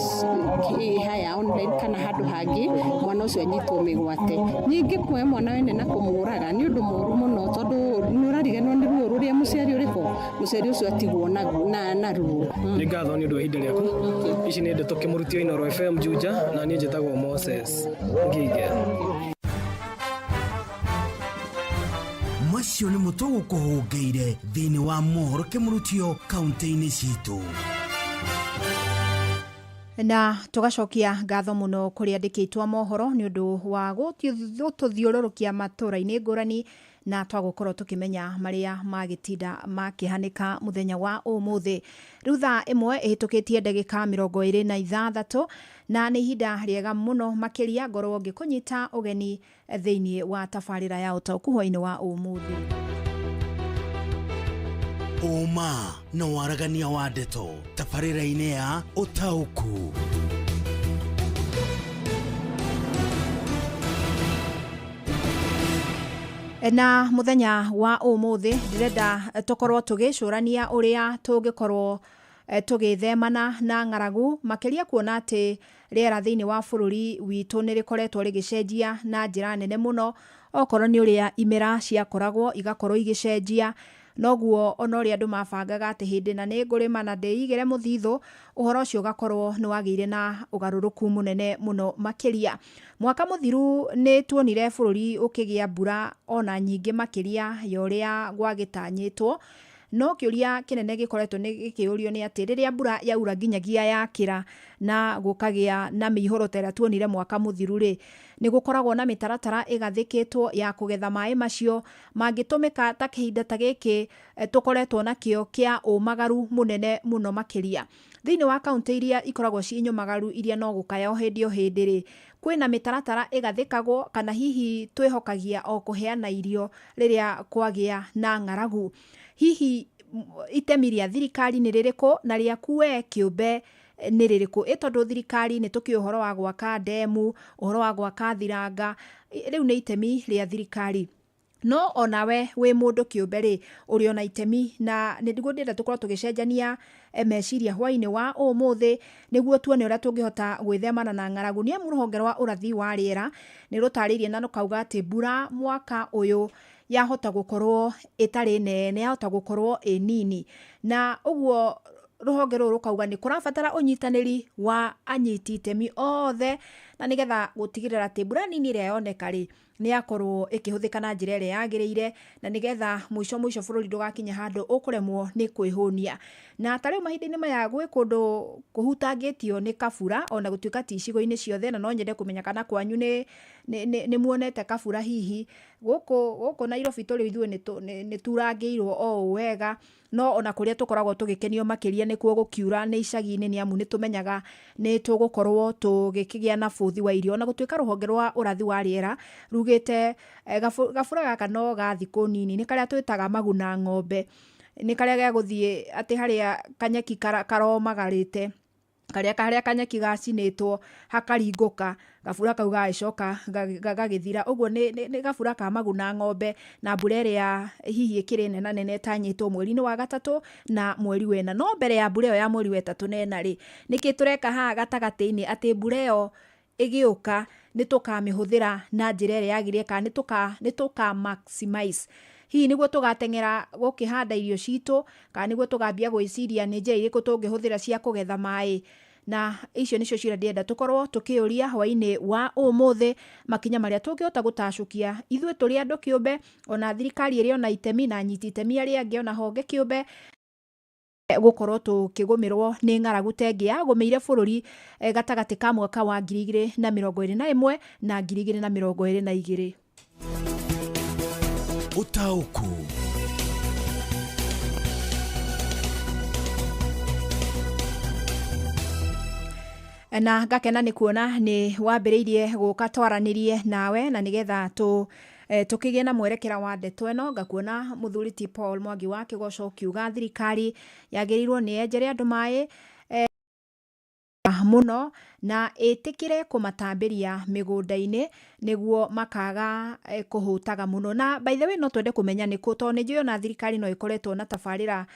S7: haya online kana handũ hangĩ mwana ũcio anyitwo mĩgwate. Ningĩ kuoya mwana wene na kũmũraga nĩ ũndũ mũru mũno tondũ nĩ ũrariganĩrwo nĩ ruo rũrĩa mũciari ũrĩko mũciari ũcio atigwo na ruo.
S2: Nĩ ngatho nĩ ũndũ wa ihinda rĩaku. Ici nĩ Ndeto Kĩmũrĩtio Inooro FM Juja na niĩ njĩtagwo Moses Ngige.
S11: Macio nĩ mũtugo kũhũngĩire thĩinĩ wa mohoro Kĩmũrĩtio kaunti-inĩ citũ.
S12: Na tugacokia ngatho mũno kũrĩ andĩkĩtwo mohoro nĩ ũndũ wa gũtũthiũrũrũkia matũra-inĩ ngũrani na twagũkorwo tũkĩmenya marĩa magĩtinda makĩhanĩka mũthenya wa ũmũthĩ. Rĩu thaa ĩmwe ĩhĩtũkĩtie ndagĩka 26 na nĩ ihinda rĩega mũno makĩria ngorwo ngĩkũnyita ũgeni thĩinĩ wa tabarĩra ya ũtaũku hwaĩ-inĩ wa ũmũthĩ.
S11: Ũma na waragania wa ndeto tabarĩra-inĩ ya ũtaũku. Na muthenya wa ũmũthĩ ndĩrenda tũkorwo tũgĩcũrania ũrĩa tũngĩkorwo tũgĩthemana na ng'aragu makĩria kuona atĩ rĩera thĩinĩ wa bũrũri witũ nĩ rĩkoretwo rĩgĩcenjia na njĩra nene mũno okorwo nĩ ũrĩa imera ciakoragwo igakorwo igĩcenjia noguo ona ũrĩa andũ mabangaga atĩ hĩndĩ na nĩ ngũrĩma na ndĩigĩre mũthithũ ũhoro ũcio ũgakorwo nĩ wagĩire na ũgarũrũku mũnene mũno makĩria. Mwaka mũthiru nĩ tuonire bũrũri ũkĩgĩa mbura ona nyingĩ makĩria ya ũrĩa gwagĩtanyĩtwo no kĩũria kĩnene gĩkoretwo nĩ gĩkĩũrio nĩ atĩ rĩrĩa mbura yaura nginyagia yakĩra na gũkagĩa na mĩihũro ta ĩrĩa tuonire mwaka mũthiru rĩ nĩ gũkoragwo na mĩtaratara ĩgathĩkĩtwo ya kũgetha maĩ macio mangĩtũmĩka ta kĩhinda ta gĩkĩ tũkoretwo nakĩo kĩa ũmagaru mũnene mũno makĩria. Thĩinĩ wa kaunti iria ikoragwo ci nyũmagaru iria no gũkaya o hĩndĩ rĩ kwĩna mĩtaratara ĩgathĩkagwo kana hihi twĩhokagia o kũheana irio rĩrĩa kwagĩa na ng'aragu. Hihi itemi rĩa thirikari nĩ rĩrĩkũ na rĩaku we kĩũmbe nĩ rĩrĩkũ? Tondũ thirikari nĩ tũkĩ ũhoro wa gwaka ndemu, ũhoro wa gwaka thiranga, rĩu nĩ itemi rĩa thirikari. No onawe wĩ mũndũ kĩũmbe rĩ ũrĩ ona itemi na nĩguo ndĩrenda tũkorwo tũgĩcenjania meciria hwaĩ-inĩ wa ũmũthĩ nĩguo tuone ũrĩa tũngĩhota gwĩthemana na ng'aragu. Nĩ amu rũhonge rwa ũrathi wa rĩera nĩ rũtarĩirie na rũkauga atĩ mbura mwaka ũyũ yahota gũkorwo ĩtarĩ nene, yahota gũkorwo ĩ nini, na ũguo rũhonge rũrũ rũkauga nĩ kũrabatara ũnyitanĩri wa anyiti itemi othe na nĩgetha gũtigĩrĩra atĩ mbura nini ĩrĩa yoneka rĩ nĩ yakorwo ĩkĩhũthĩka na njĩra ĩrĩa yagĩrĩire na nĩgetha mũico bũrũri ndũgakinye handũ ũkũremwo nĩ kwĩhũnia. Na tarĩu mahinda-inĩ maya gwĩ kũndũ kũhutangĩtio nĩ kabura ona gũtuĩka ti icigo-inĩ ciothe na no nyende kũmenya kana kwanyu nĩ muonete kabura hihi. Gũkũ Nairobi tũrĩ ithuĩ nĩ turangĩirwo o wega no ona kũrĩa tũkoragwo tũgĩkenio makĩria nĩkuo gũkiura nĩ icagi-inĩ nĩ amu nĩ tũmenyaga nĩ tũgũkorwo tũgĩkĩgĩa na bũthi wa irio na gũtuĩka rũhonge rwa ũrathi wa rĩera rugĩte gabura gaka no ga thikũ nini nĩ karĩa twĩtaga maguna ng'ombe, nĩ karĩa gĩa gũthiĩ atĩ harĩa kanyeki karomagarĩte karĩa kanyeki gacinĩtwo hakaringũka, gabura kau gagĩcoka gagĩthira. Ũguo nĩ gabura ka maguna ng'ombe, na mbura ĩrĩa hihi ĩkĩrĩ nene ĩtanyĩtwo mweri-inĩ wa gatatũ na mweri wena. No mbere ya mbura ĩyo ya mweri wetatũ nena rĩ, nĩkĩ tũreka haha gatagatĩ-inĩ atĩ mbura ĩyo ĩgĩũka nĩ tũkamĩhũthĩra na njĩra ĩrĩa yagĩrĩire, kana nĩ tũka maximize hihi nĩguo tũgateng'era gũkĩhanda irio citũ, kana nĩguo tũgambia gwĩciria nĩ njĩra irĩkũ tũngĩhũthĩra cia kũgetha maĩ. Na icio nĩcio ciũria ndĩrenda tũkorwo tũkĩũria hwaĩ-inĩ wa ũmũthĩ, makinya marĩa tũngĩhota gũtacũkia ithuĩ tũrĩ andũ kĩũmbe, ona thirikari ĩrĩ ona itemi na anyiti itemi arĩa angĩ ona honge kĩũmbe, gũkorwo tũkĩgũmĩrwo nĩ ng'aragu ta ĩngĩ yagũmĩire bũrũri gatagatĩ ka mwaka wa 2021 na 2022.
S4: Ũtaũku.
S11: Na ngakena nĩ kuona nĩ wambĩrĩirie gũka twaranĩrie nawe, na nĩgetha tukĩgĩa na mwerekera wa ndeto ĩno. Ngakuona mũthuri ti Paul Mwangi wa Kĩgoco kiuga thirikari yagĩrĩirwo nĩ yenjere andũ maĩ mũno na ĩtĩkĩre kũmatambĩria mĩgũnda-inĩ nĩguo makaga kũhũtaga mũno. Na by the way no twende kũmenya nĩkũ, tondũ nĩ njũĩ ona thirikari no ĩkoretwo na tabarĩra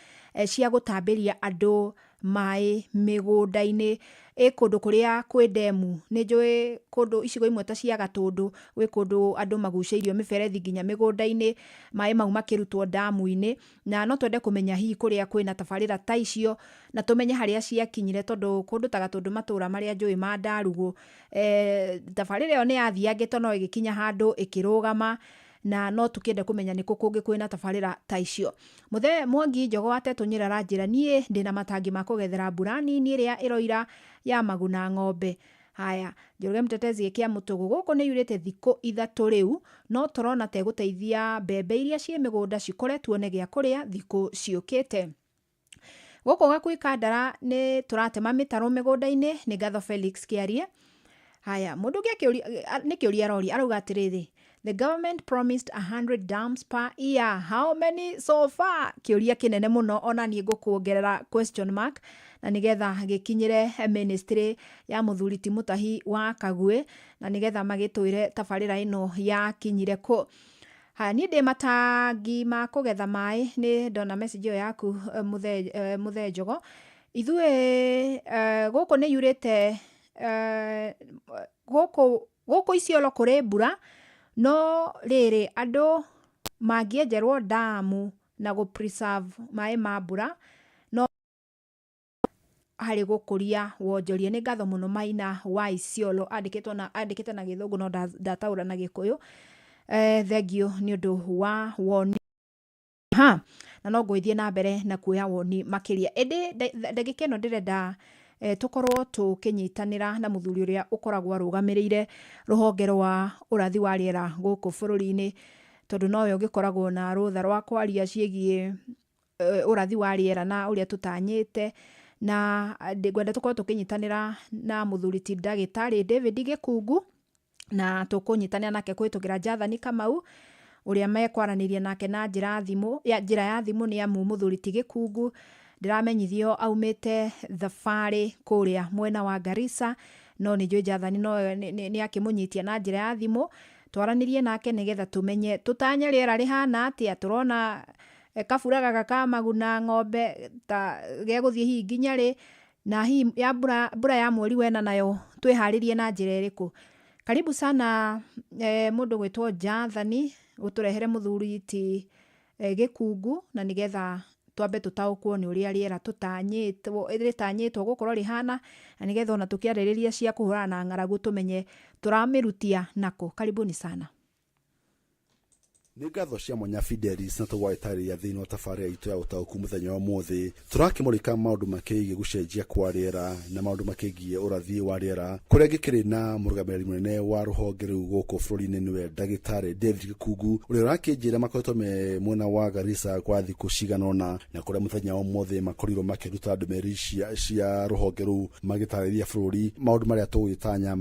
S11: cia gũtambĩria andũ maĩ mĩgũnda-inĩ. Kũndũ kũrĩa kwĩ ndemu, nĩ njũĩ kũndũ icigo imwe ta cia Gatũndũ gwĩ kũndũ andũ magucĩirio mĩberethi nginya mĩgũnda-inĩ, maĩ mau makĩrutwo ndamu-inĩ. Na no twende kũmenya hihi kũrĩa kwĩna tabarĩra ta icio, na tũmenye harĩa ciakinyire, tondũ kũndũ ta Gatũndũ matũra marĩa njũĩ ma Ndarugũ, tabarĩra ĩyo nĩ yathiangĩte no ĩgĩkinya handũ ĩkĩrũgama, na no tũkĩende kũmenya nĩkũ kũngĩ kwĩna tabarĩra ta icio. Mũthee Mwangi Njogo wa Tetũ Nyĩra aranjĩra niĩ ndĩna matangi ma kũgethera mbura nini ĩrĩa ĩroira ya maguna ng'ombe. Haya, Njoroge Mũtetezi gĩkĩa mũtũgũ gũkũ nĩ yurĩte thikũ ithatũ rĩu, no tũrona tegũteithia mbembe iria ciĩ mĩgũnda cikore tuone gĩa kũrĩa thikũ ciũkĩte. Gũkũ Gakui Kandara nĩ tũratema mĩtaro mĩgũnda-inĩ, nĩ Ngatho Felix Kĩarie. Haya, mũndũ nĩ kĩũria arori arauga atĩrĩrĩ, the government promised 100 dams per year. How many so far? Kĩũria kĩnene mũno, ona niĩ ngũkuongerera question mark, na nĩgetha gĩkinyĩre ministry ya mũthuri ti Mũtahi wa Kagwe, na nĩgetha magĩtwĩre tabarĩra ĩno yakinyire kũ. Haya, niĩ ndĩ matangi ma kũgetha maĩ, nĩ ndona message ĩyo yaku Mũthee Njogo. Ithuĩ gũkũ nĩ yurĩte gũkũ Isiolo kũrĩ mbura, no rĩrĩ andũ mangĩenjerwo damu na gũ-preserve maĩ ma mbura no harĩ gũkũria wonjoria. Nĩ ngatho mũno Maina wa Isiolo, andĩkĩte na Gĩthũngũ no ndataũra na Gĩkũyũ. Thengiũ nĩ ũndũ wa woni. Na no ngũithie na mbere na kuoya woni makĩria. Ĩndĩ ndagĩka ĩno ndĩrenda tũkorwo tũkĩnyitanĩra na mũthuri ũrĩa ũkoragwo arũgamĩrĩire rũhonge rwa ũrathi wa rĩera gũkũ bũrũri-inĩ, tondũ nowe ũgĩkoragwo na rũtha rwa kwaria ciĩgiĩ ũrathi wa rĩera na ũrĩa tũtanyĩte. Na ngwenda tũkorwo tũkĩnyitanĩra na mũthuri ti Ndagĩtarĩ David Gĩkungu, na tũkũnyitanĩra nake kũhĩtũkĩra Jathani Kamau ũrĩa mekwaranĩria nake na njĩra ya thimũ, nĩ amu mũthuri ti Gĩkungu ndĩramenyithio aumĩte thabarĩ kũrĩa mwena wa Garissa, no nĩ njũĩ Jathani no nĩ akĩmũnyitia na njĩra ya thimũ, twaranĩrie nake nĩgetha tũmenye tũtanye rĩera rĩhana atĩa. Tũrona kabura gaka ka maguna ng'ombe ta gegũthiĩ hihi nginya rĩ, na hihi ya mbura ya mweri wena nayo twĩharĩrie na njĩra ĩrĩkũ. Karibu sana mũndũ gwĩtwo Jathani gũtũrehere mũthuri ti Gĩkungu, na nĩgetha twambe tũtaũkwo nĩ ũrĩa rĩera rĩtanyĩtwo gũkorwo rĩhana, na nĩgetha ona tũkĩarĩrĩria cia kũhũrana na ng'aragu tũmenye tũramĩrutia nakũ. Karibuni sana.
S3: Nĩ ngatho cia mwanya Fidelis na tũgwagĩtarĩria thĩinĩ wa tabarĩra itũ ya ũtaũku mũthenya wa ũmũthĩ. Tũrakĩmũrĩka maũndũ makĩgiĩ gũcenjia kwa rĩera na maũndũ makĩgiĩ ũrathi wa rĩera, kũrĩa ngĩkĩrĩ na mũrũgamĩrĩri mũnene wa rũhonge rũu gũkũ bũrũri-inĩ nĩwe Ndagĩtarĩ David Gĩkungu, ũrĩa ũrakĩnjĩra makoretwo me mwena wa Garissa kwa thikũ cigana ũna, na kũrĩa mũthenya wa ũmũthĩ makorirwo makĩruta ndũmĩrĩri cia rũhonge rũu magĩtarĩria bũrũri maũndũ marĩa tũgwĩtanya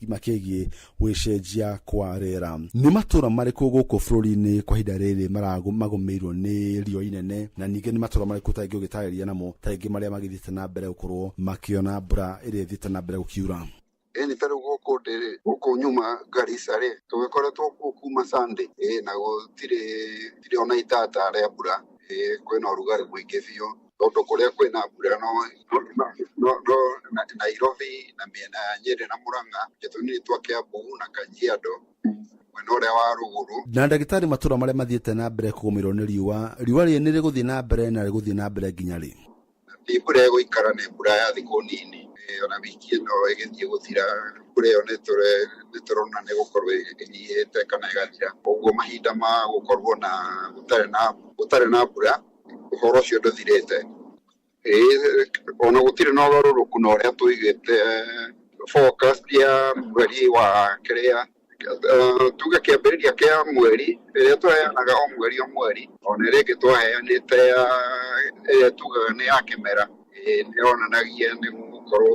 S3: makĩgiĩ gwĩcenjia kwa rĩera. Nĩ matũra marĩkũ gũkũ bũrũri-inĩ nĩ kwa ihinda rĩrĩ magũmĩirwo nĩ rio inene, na ningĩ nĩ matũra marĩkũ tarĩngĩ ũgĩtarĩria namo tarĩngĩ marĩa magĩthiĩte na mbere gũkorwo makĩona mbura ĩrĩa ĩthiĩte na mbere gũkiura?
S4: Eni ta rĩu gũkũ nyuma Garissa rĩ tũgĩkoretwo kuma Sunday na gũtirĩ ona itata rĩa mbura, kwĩna ũrugarĩ mũingĩ biũ tondũ kũrĩa kwĩna mbura no Nairobi na mĩena ya Nyeri na Murang'a gĩtũni twa Kiambu na Kajiado mwena ũrĩa wa rũgũrũ. Na
S3: ndagĩtarĩ, matũra marĩa mathiĩte na mbere kũgũmĩrwo nĩ riũa rĩrĩ nĩ rĩgũthiĩ na mbere na rĩgũthiĩ na mbere nginya rĩ?
S4: Nĩ mbura ĩgũikara, nĩ mbura ya thikũ nini, ona wiki ĩno ĩgĩthiĩ gũthira mbura ĩyo nĩ tũrona nĩ gũkorwo ĩnyihĩte kana ĩgathira, ũguo mahinda ma gũkorwo na gũtarĩ na mbura ũhoro ũcio ndũthirĩte. Ona gũtirĩ na ũgarũrũku na ũrĩa tũigĩte forecast ya mweri wa kĩrĩa tuge kĩambĩrĩria kĩa mweri ĩrĩa tũheanaga o mweri ona ĩrĩa ĩngĩ twaheanĩte ĩrĩa tugaga nĩ ya kĩmera nĩ yonanagia nĩ gũkorwo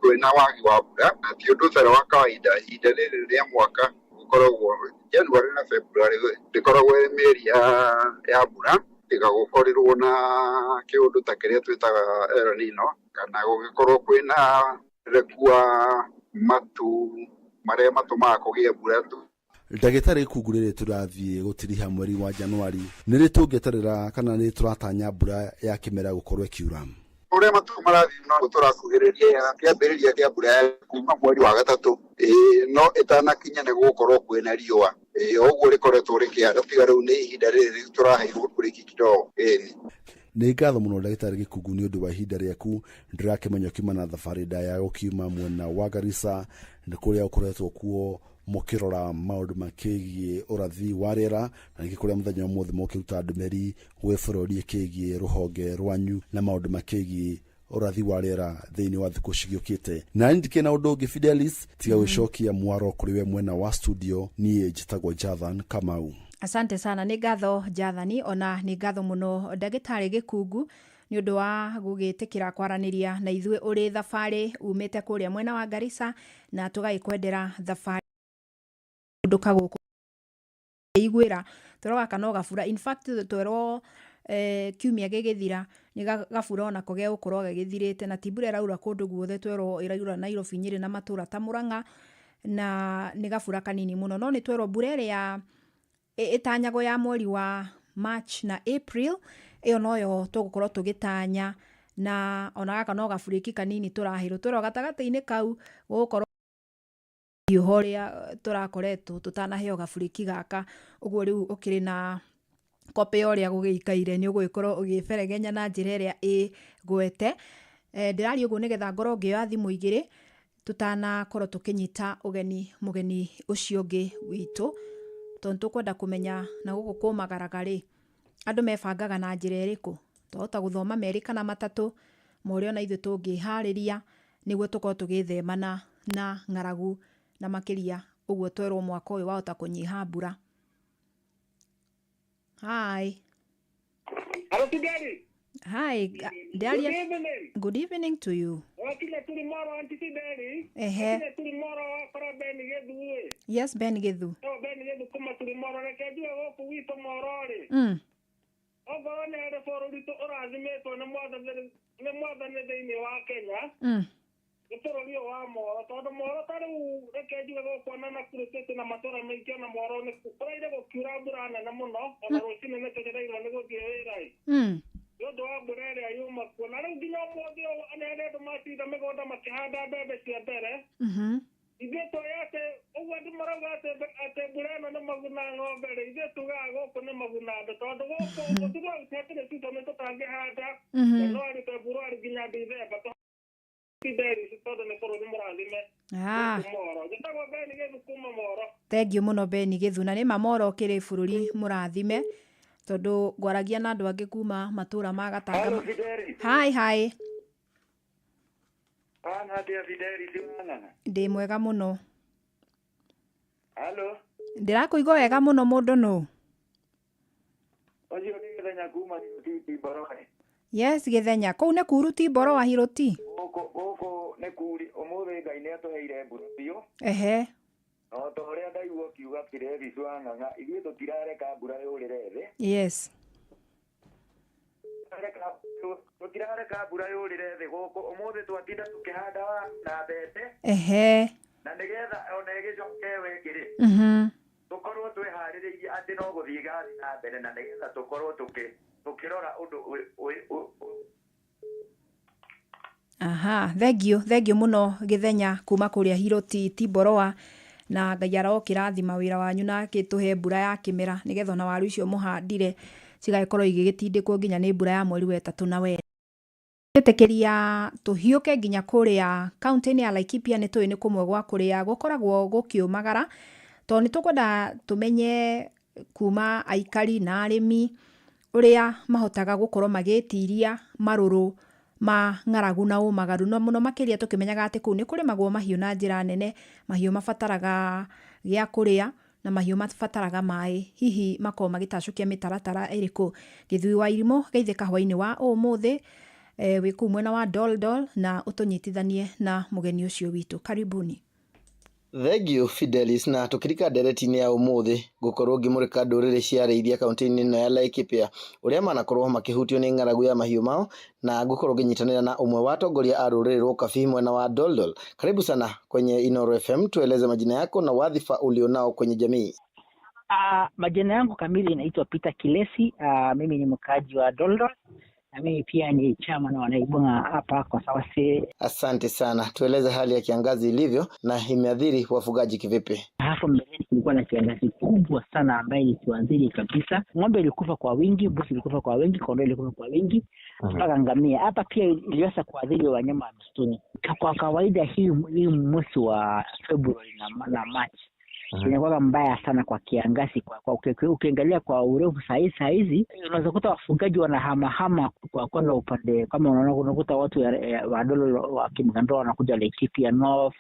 S4: kwĩna wagi wa mbura, na ti ũndũ ũtarĩ wa kawaida ihinda rĩrĩ rĩa mwaka gũkoragwo January na February ndĩkoragwo ĩ mĩeri ya mbura, tiga gũkorirwo na kĩũndũ ta kĩrĩa twĩtaga El Nino kana gũgĩkorwo kwĩna rekua matu marĩa matũmaga kũgĩe mbura tu.
S3: Ndagĩtarĩ, ikungu rĩrĩ tũrathiĩ gũtiriha mweri wa Januari nĩ rĩ tũngĩeterera kana nĩ tũratanya mbura ya kĩmera gũkorwo ĩkiura?
S4: Ũrĩa matu marathiĩ no tũrakuhĩrĩria kĩambĩrĩria kĩa mbura ya kuma mweri wa gatatũ no ĩtanakinya nĩ gũkorwo kwĩna riũa, ũguo rĩkoretwo rĩkĩara, tiga rĩu nĩ ihinda rĩrĩ tũraheirwo kũrĩki kidogo.
S3: Nĩ ngatho mũno ndagĩtarĩ Gĩkungu nĩ ũndũ wa ihinda rĩaku. Ndĩrakĩmenya ũkiuma na thabarĩ ndaya gũkiuma mwena wa Garissa nĩ kũrĩa ũkoretwo kuo mũkĩrora maũndũ makĩgiĩ ũrathi wa rĩera, na ningĩ kũrĩa mũthenya ũmũthĩ mũkĩruta ndũmĩrĩri gwĩ bũrũri ĩkĩgiĩ rũhonge rwanyu na maũndũ makĩgiĩ ũrathi wa rĩera thĩinĩ wa thikũ cigĩũkĩte. Na ndikĩ na ũndũ ũngĩ Fidelis tiga gwĩcokia mwaro kũrĩ we mwena wa studio, niĩ njĩtagwo Jathan Kamau.
S11: Asante sana, nĩ ngatho Jathani, ona nĩ ngatho mũno ndagĩtarĩ Gĩkungu nĩ ũndũ wa gũgĩtĩkĩra kwaranĩria na ithuĩ ũrĩ thabarĩ umĩte kũrĩa mwena wa Garissa na tũgagĩkwendera thabarĩ ndũka gũkũ igwĩra tũroga kana gabura. In fact twerwo kiumia gĩgĩthira nĩ gabura ona kũgĩa gũkorwo gĩgĩthirĩte, na timbura ĩraura kũndũ guothe, twerwo ĩraura Nairobi, Nyeri na matũra ta Murang'a, na nĩ gabura kanini mũno, no nĩ twerwo mbura ĩrĩa ĩtanyagwo ya mweri wa March na April ĩyo noyo tũgũkorwo tũgĩtanya, na ona gaka no gaburĩki kanini tũrahĩrwo, twerwo gatagatĩ-inĩ kau gũgũkorwo iũho rĩa tũrakoretwo tũtanaheo gaburĩki gaka, ũguo rĩu ũkĩrĩ na kope ũrĩa gũgĩikaire nĩ ũgũgĩkorwo ũgĩberegenya na njĩra ĩrĩa ĩgwete. Ndĩrari ũguo nĩgetha ngorwo ngĩoya thimũ igĩrĩ tũtanakorwo tũkĩnyita mũgeni ũcio ũngĩ witũ, tondũ tũkwenda kũmenya na gũkũ kũmagaraga rĩ andũ mebangaga na njĩra ĩrĩkũ. Twahota gũthoma merĩ kana matatũ morĩa ona ithuĩ tũngĩharĩria nĩguo tũkorwo tũgĩthemana na ng'aragu, na makĩria ũguo twerwo mwaka ũyũ wahota kũnyiha mbura. Hi.
S5: Hello, Fideli.
S11: Hi.
S5: Good evening.
S11: Good evening to you.
S5: Wakile tulimoro Auntie Fideli.
S11: Ehe.
S5: Wakile tulimoro para Ben Gedhu.
S11: Yes, Ben Gedhu.
S5: Oh, Ben Gedhu kuma tulimoro rekejua wofu wito morori. Ogo ne hede foro dito orazimeto na mwada ne deine wa Kenya. Itoro liyo wa moro. Todo moro taru rekejua wofu na kurutete na matora meikio na moro ne kupraide go kurabura na muno. Ona rosine ne tejereiro ne go dierai. Yodo wa burere ayuma kuna na nginya modio anene to matida megoda makihanda bebe cia mbere. Igeto yake uwa ndi maraga ate burena na maguna ng'ombe ige tugago kone maguna ndo tondu goko tugo utetire tuto ne tutangihanda. No ari te buru ari nginya ndithemba to Fideli sitodo ne koro ni murathime. Moro gitagwo Ben Gedhu kuma moro.
S11: Thengiũ mũno Ben Gedhu, na nĩ mamoro kĩrĩ bũrũri mũrathime, tondũ ngwaragia na andũ angĩ kuma matũra ma Gatanga. Hi.
S5: Ana dia Fideli simana.
S11: Ndĩ mwega mũno.
S5: Hello.
S11: Ndĩrakũigua wega mũno mũndũ nũ?
S5: Oji ni Gĩthenya kuma Hiroti Boroe.
S11: Yes, Gĩthenya. Kũu nĩ kuru ti Boroa Hiroti?
S5: Gũkũ nĩ kuri ũmũthĩ Ngai nĩ atũheire mbura biũ.
S11: Ehe.
S5: No ta ũrĩa ndaigua kiuga
S8: kire biswanga ibi to tirare ka bura yolere
S11: yes
S8: to tirare ka bura yolere goko omode twatinda tukihanda na bete na nigetha onege jokewe kire tukorwo twihariririe ati no guthiga na mbere na nigetha tukorwo tukirora undu
S11: thank you muno Githenya kuma kuria Hiroti Tiboroa na Ngai arokirathima wira wanyu na gituhe mbura ya kimera nigetha na waru icio muhandire cigakorwo igigitindikwo nginya ni mbura ya mweri wa 3 na we tekeria tuhiuke nginya kuria kaunti ya Laikipia ni tuini kumwe gwa kuria gukoragwo gukiumagara to ni tukwenda tumenye kuma aikari na arimi uria mahotaga gukorwo magitiria maruru ma ng'aragu na umagaru no muno makiria tukimenyaga ati ku ni kurimagwo mahiu na njira nene mahiu mabataraga gya kuria na mahiu mabataraga mai hihi mako magitacukia mitaratara iriku Githui wa Irimo geithika hwaini wa umuthi wiku mwena wa Doldol na utunyitithanie na mugeni ucio witu karibuni.
S10: Thank you Fidelis na tukirika dereti-ini ya umuthi gukorwo ngimurika ndurire cia reithia kaunti-ini ino ya Laikipia uria manakorwo makihutio ni ng'aragu ya mahiu mao na gukorwo nginyitanira na umwe wa atongoria a ruriri rwa Kabii mwena wa Doldol. Karibu sana kwenye Inooro FM, tueleze majina yako na wadhifa ulionao kwenye jamii.
S13: Majina yangu kamili inaitwa Peter Kilesi. Mimi ni mkaaji wa Doldol. Na mimi pia ni chama na wanaibunga hapa kwa sawasi.
S10: Asante sana. Tueleze hali ya kiangazi ilivyo na imeathiri wafugaji kivipi?
S13: Hapo mbeleni kulikuwa na kiangazi kubwa sana ambayo ilituathiri kabisa. Ng'ombe ilikufa kwa wingi, mbuzi ilikufa kwa wingi, kondoo ilikufa kwa wingi, mpaka ngamia. Hapa pia iliweza kuathiri wanyama wa msituni. Kwa kawaida hii mwezi wa Februari na Machi inakuwa mbaya sana kwa kiangazi kwa ukiangalia kwa urefu hizi unaweza kuta wafugaji wanahama kwa kwenda upande kama unakuta watu wa Doldol wa Kimgando wanakuja Laikipia North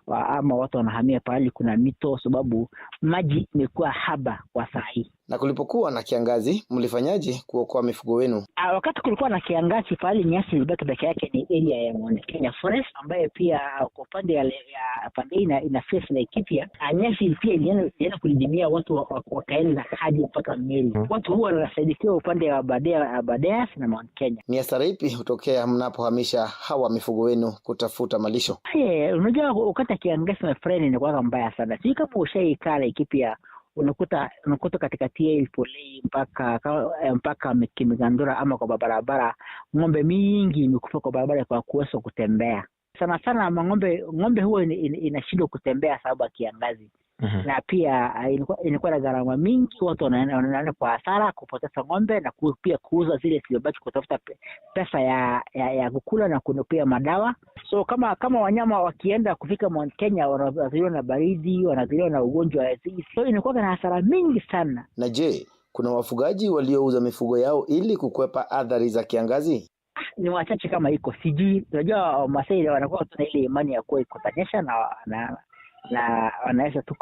S13: ama watu wanahamia pale kuna mito sababu maji imekuwa haba kwa saa hii.
S10: Na kulipokuwa na kiangazi mlifanyaje kuokoa mifugo wenu?
S13: Wakati kulikuwa na kiangazi pale nyasi ilibaki peke yake ni area ya Mount Kenya Forest ambayo pia kwa upande ya pande ina face Laikipia. Nyasi pia ilienda kulidimia watu wakaenda hadi mpaka Meru. Watu huwa wanasaidia upande wa Abadeas na Mount Kenya.
S10: Ni hasara ipi hutokea mnapohamisha hawa mifugo wenu kutafuta malisho?
S13: Unajua wakati kiangazi my friend ni kwa mbaya sana. Si kama ushaikaa Laikipia unakuta katika TL Polei mpaka Kimigandura ama kwa barabara ng'ombe mingi imekufa kwa barabara kwa kuweza kutembea. Sana ng'ombe huwa inashindwa kutembea sababu ya kiangazi. Na pia inakuwa na gharama mingi, watu wanaenda kwa hasara kupoteza ng'ombe na pia kuuza zile zilizobaki kutafuta pesa ya kukula na kunupia madawa. So kama wanyama wakienda kufika Mount Kenya wanaathiriwa na baridi, wanaathiriwa na ugonjwa. So inakuwa na hasara mingi sana.
S10: Na je, kuna wafugaji waliouza mifugo yao ili kukwepa athari za kiangazi?
S13: Ni wachache kama iko sijui. Unajua Masai wanakuwa tuna ile imani ya kuwa kutanyesha na wanaweza tu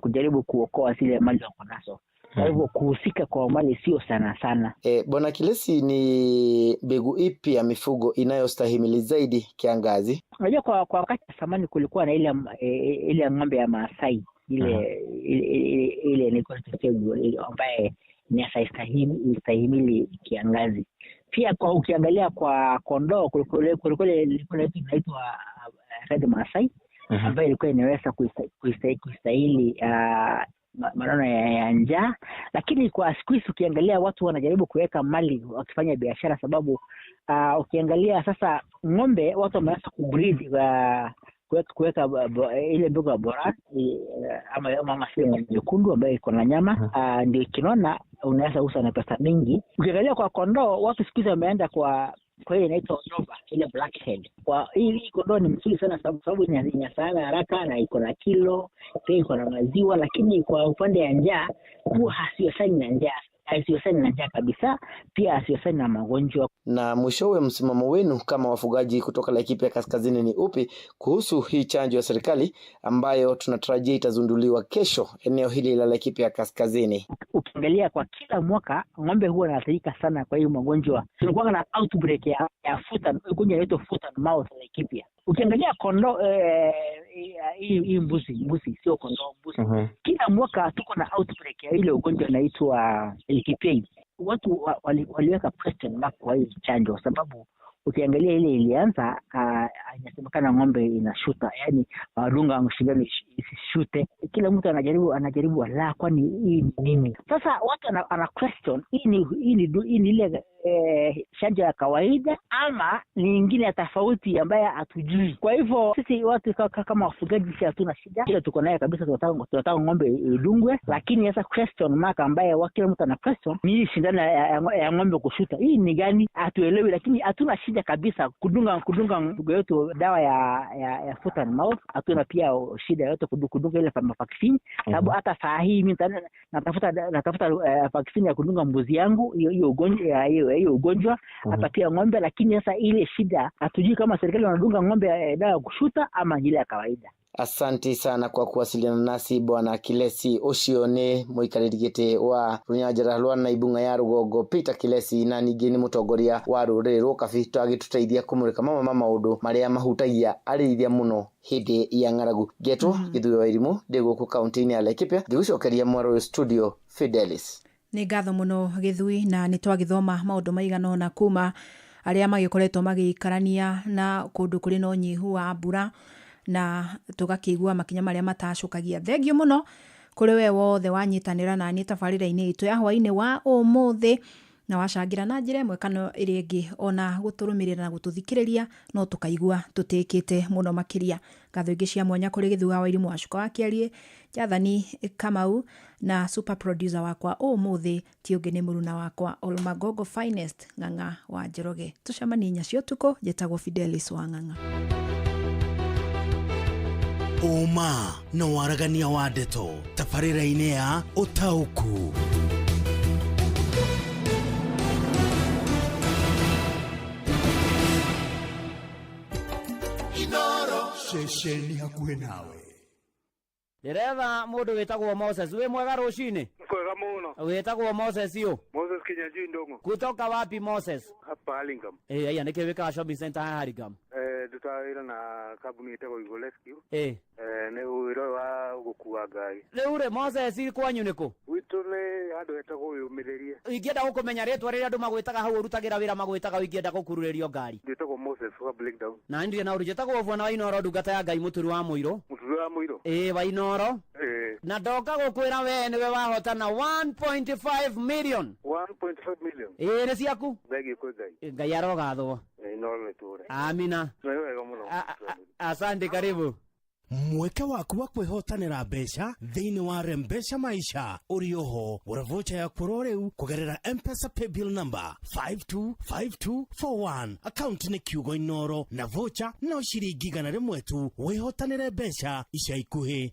S13: kujaribu kuokoa zile mali za konaso. Kwa hivyo kuhusika kwa mali sio sana.
S10: Bwana Kilesi, ni mbegu ipi ya mifugo inayostahimili zaidi kiangazi?
S13: Unajua kwa wakati zamani kulikuwa na ile ng'ombe ya Maasai ile ni kwa ambaye ni astahimili kiangazi. Pia kwa ukiangalia kwa kondoo kulikuwa inaitwa Red Maasai ambayo ilikuwa inaweza kustahili maneno ya njaa. Lakini kwa siku hizi ukiangalia watu wanajaribu kuweka mali wakifanya biashara sababu ukiangalia sasa ng'ombe watu wameanza kubreed kuweka ile mbegu ya bora ama sile nyekundu ambayo iko na nyama ndio kinona unaweza uza na pesa mingi. Ukiangalia kwa kondoo watu siku hizi wameenda kwa ile inaitwa Nova ile blackhead. Kwa hii kondoo ni mzuri sana sababu inasana haraka na iko na kilo pia iko na maziwa, lakini kwa upande ya njaa huwa hasiosani na njaa kabisa, pia hasiosani na magonjwa.
S10: Na mwishowe, msimamo wenu kama wafugaji kutoka Laikipia Kaskazini ni upi kuhusu hii chanjo ya serikali ambayo tunatarajia itazunduliwa kesho eneo hili la Laikipia Kaskazini?
S13: Ukiangalia kwa kila mwaka ng'ombe huwa wanaathirika sana kwa hiyo magonjwa. Tulikuwa na outbreak ya ugonjwa inaitwa foot and mouth Laikipia. Ukiangalia kondoo hii mbuzi sio kondoo, mbuzi. Kila mwaka tuko na outbreak ya ile ugonjwa inaitwa LKPA. Watu waliweka question mark kwa hii chanjo sababu ukiangalia ile ilianza inasemekana ng'ombe inashuta, yani wadunga mshindano isishute. Kila mtu anajaribu wala kwani hii nini? Sasa watu ana question hii ni ile chanjo ya kawaida ama ni nyingine tofauti ambayo hatujui. Kwa hivyo sisi watu kama wafugaji sisi hatuna shida. Kile tuko naye kabisa tunataka ng'ombe idungwe, lakini sasa question mark ambayo kila mtu ana question ni shindano ya ng'ombe kushuta. Hii ni gani? Hatuelewi, lakini hatuna shida kabisa kudunga ndugu yetu dawa ya foot and mouth. Hatuna pia shida yote kudunga ile vaccine sababu hata saa hii mimi natafuta vaccine ya kudunga mbuzi yangu hiyo ugonjwa hata pia ng'ombe, lakini sasa ile shida hatujui kama serikali wanadunga ng'ombe dawa ya kushuta ama ile ya kawaida.
S10: Asante sana kwa kuwasiliana nasi Bwana Kilesi Ocione muikarĩri wa Runyanjara rwa Naibunga ya Rugongo Peter Kilesi na ningĩ nĩ mũtongoria wa rũrĩrĩ rwa Kabito agĩtũteithia kũmũrĩka maũndũ marĩa mahutagia arĩithia mũno hĩndĩ ya ng'aragu. Ngetwo Gĩthũĩ wa Irimũ ndĩ gũkũ kaunti-inĩ ya Laikipia ngĩgũcokeria mwaro studio Fidelis.
S11: Nĩ ngatho mũno Gĩthũĩ na nĩ twagĩthoma maũndũ maigana ũna kuma arĩa magĩkoretwo magĩikarania na kũndũ kũrĩ na ũnyihu wa mbura na tugakĩigua makinya marĩa matacokagia. Thengio mũno kũrĩ we wothe wanyitanĩra na niĩ tabarĩra-inĩ itũ ya hwaĩ-inĩ wa ũmũthĩ na wacangira na njĩra ĩmwe kana ĩrĩa ĩngĩ ona gũtũrũmĩrĩra na gũtũthikĩrĩria no tũkaigua tũtĩkĩte mũno makĩria. Ngatho ingĩ cia mwanya kũrĩ Gĩthũĩ wa Irimũ Wacuka wa Kĩarie, Jathani Kamau na super producer wakwa ũmũthĩ ti ũngĩ nĩ mũruna wakwa Olmagogo Finest Ng'ang'a wa Njoroge. Tũcemanie nyacio ũtukũ, njĩtagwo Fidelis wa Ng'ang'a.
S9: Uma na waragania wa ndeto tabarĩra-inĩ ya ũtaũku. Inoro ceceni hakuhĩ nawe.
S15: Ndereva mũndũ wĩtagwo Moses, wĩ mwega rũcinĩ?
S5: Kwega mũno.
S15: Wĩtagwo Moses yo?
S5: Moses Kinyanjui Ndong'o.
S15: Kutoka wapi Moses?
S5: Hapa Hurlingham.
S15: Aya nĩkĩ wĩkaga shopping center ya Hurlingham?
S5: Ndutawĩra na kambuni ĩtagwo Eagle Rescue. Nĩ wĩra wa gũkua ngari.
S15: Rĩu rĩ Moses kwanyu nĩkũ?
S5: Gwitũ nĩ handũ hetagwo Wĩyũmĩrĩrie.
S15: Ingĩenda gũkũmenya rĩtwa rĩrĩa andũ magwĩtaga hau ũrutagĩra wĩra magwĩtaga ingĩenda gũkururĩrio ngari.
S5: Ndĩtagwo Moses wa Breakdown.
S15: Na ndirĩ na ũrũ njĩtagwo Bwana Wainoro ndungata ya Ngai mũturi wa Mũirũ.
S5: Mũturi wa Mũirũ?
S15: Wainoro. Na ndoka gũkwĩra we nĩwe wahotana 1.5 million.
S5: 1.5 million.
S15: Nĩ ciaku?
S5: Thengio kwĩ Ngai.
S15: Ngai arogathwo.
S5: Inoro nĩtũre.
S15: Amina.
S5: Wega mũno.
S15: Asante, karibu.
S9: Mweke waku wa kwĩhotanĩra mbeca thĩinĩ wa Rembesha Maisha ũrĩ oho gũra vocha ya kũrwo rĩu kũgerera M-Pesa paybill number 525241 akaunti nĩ kiugo Inoro na vocha no ciringi 100 tu wĩhotanĩre mbeca ica ikuhĩ.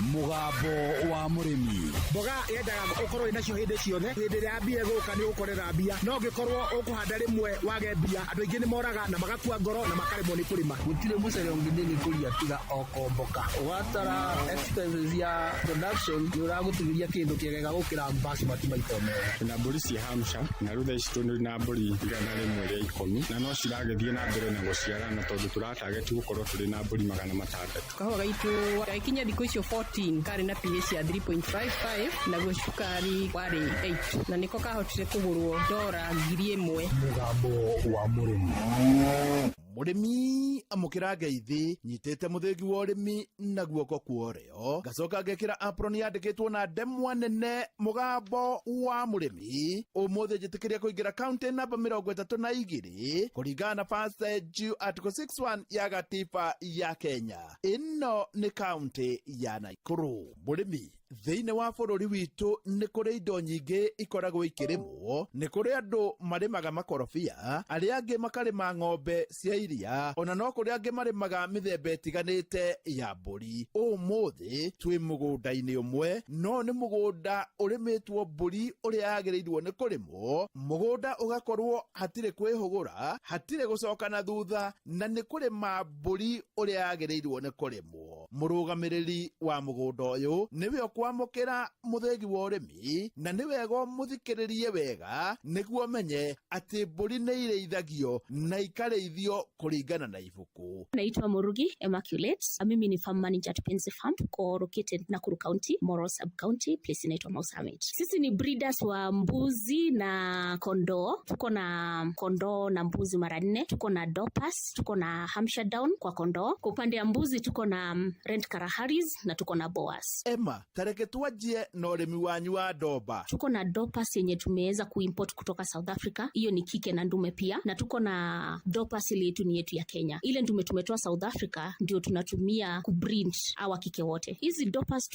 S9: Mugambo wa mũrĩmi.
S16: Mboga yendaga ũkorwo inacio hĩndĩ ciothe. Hĩndĩ ĩrĩa mbia gũka nĩ ũkorera mbia. No ngĩkorwo ũkũhanda rĩmwe wage mbia, andũ aingĩ nĩ moraga na magakua ngoro na makaremwo nĩ kũrĩma. Gũtirĩ mũcere ũngĩthĩ kũria tiga okomboka. Watara expenses ya production nĩ ũragũtigĩria kĩndũ kĩegega gũkĩra basmati maita merĩ.
S19: Na mbũri cia Hampshire na rĩu thaa ici tũrĩ na mbũri 100 rĩa ikũmi na no ciragĩthiĩ na mbere na gũciarana tondũ tũratageti gũkorwo tũrĩ na mbũri 600.
S7: Kahũa gaitũ gaikinya thikũ icio 14 karĩ na pH ya 3.55 naguo cukari warĩ 8 na nĩko kahotire kũgũrwo $1,000.
S9: Mugambo wa mũrĩmi. Mũrĩmi amũkĩra ngeithi nyitĩte mũthĩgi wa ũrĩmi na guoko kuoreo gacoka ngekĩra apron yandĩkĩtwo na ndemwa nene mugambo wa mũrĩmi. Ũmũthĩ njĩtĩkĩria kũingĩra kaunti namba 32 kũringana na passage article 61 ya gatiba ya Kenya. Ĩno nĩ kaunti ya Naikuru. Mũrĩmi thĩinĩ wa bũrũri witũ nĩ kũrĩ indo nyingĩ ikoragwo ikĩrĩmwo. Nĩ kũrĩ andũ marĩmaga makorobia, arĩa angĩ makarĩma ng'ombe cia iria ona no kuri angi marimaga mithemba itiganite ya mburi. Umuthi twi mugunda-ini umwe no ni mugunda urimitwo mburi uria yagirirwo ni kurimwo, mugunda ugakorwo hatire kwihugura, hatire gucoka na thutha, na ni kurima mburi uria yagirirwo ni kurimwo. Murugamiriri wa mugunda uyu niwe kwamukira muthegi wa urimi, na ni wega muthikiririe wega niguo menye ati mburi ni ireithagio na ikareithio kuringana na ibuku.
S14: Naitwa Murugi Immaculate. Mimi ni farm manager at Penzi Farm, tuko located Nakuru County, Moro Sub County, place inaitwa Mausamet. Sisi ni breeders wa mbuzi na kondoo. Tuko na kondoo na mbuzi mara 4. Tuko na Dorpers, tuko na Hampshire Down kwa kondoo. Kwa upande ya mbuzi tuko na Rent Karaharis na tuko na Boas.
S9: Emma, tareke tuwajie na urimi wanyu wa Doba.
S14: Tuko na Dorpers yenye tumeweza kuimport kutoka South Africa. Hiyo ni kike na ndume pia. Na tuko na Dorpers ile yetu ni yetu ya Kenya. Ile ndume tumetoa South Africa ndio tunatumia kubreed hawa kike wote. Hizi Dorpers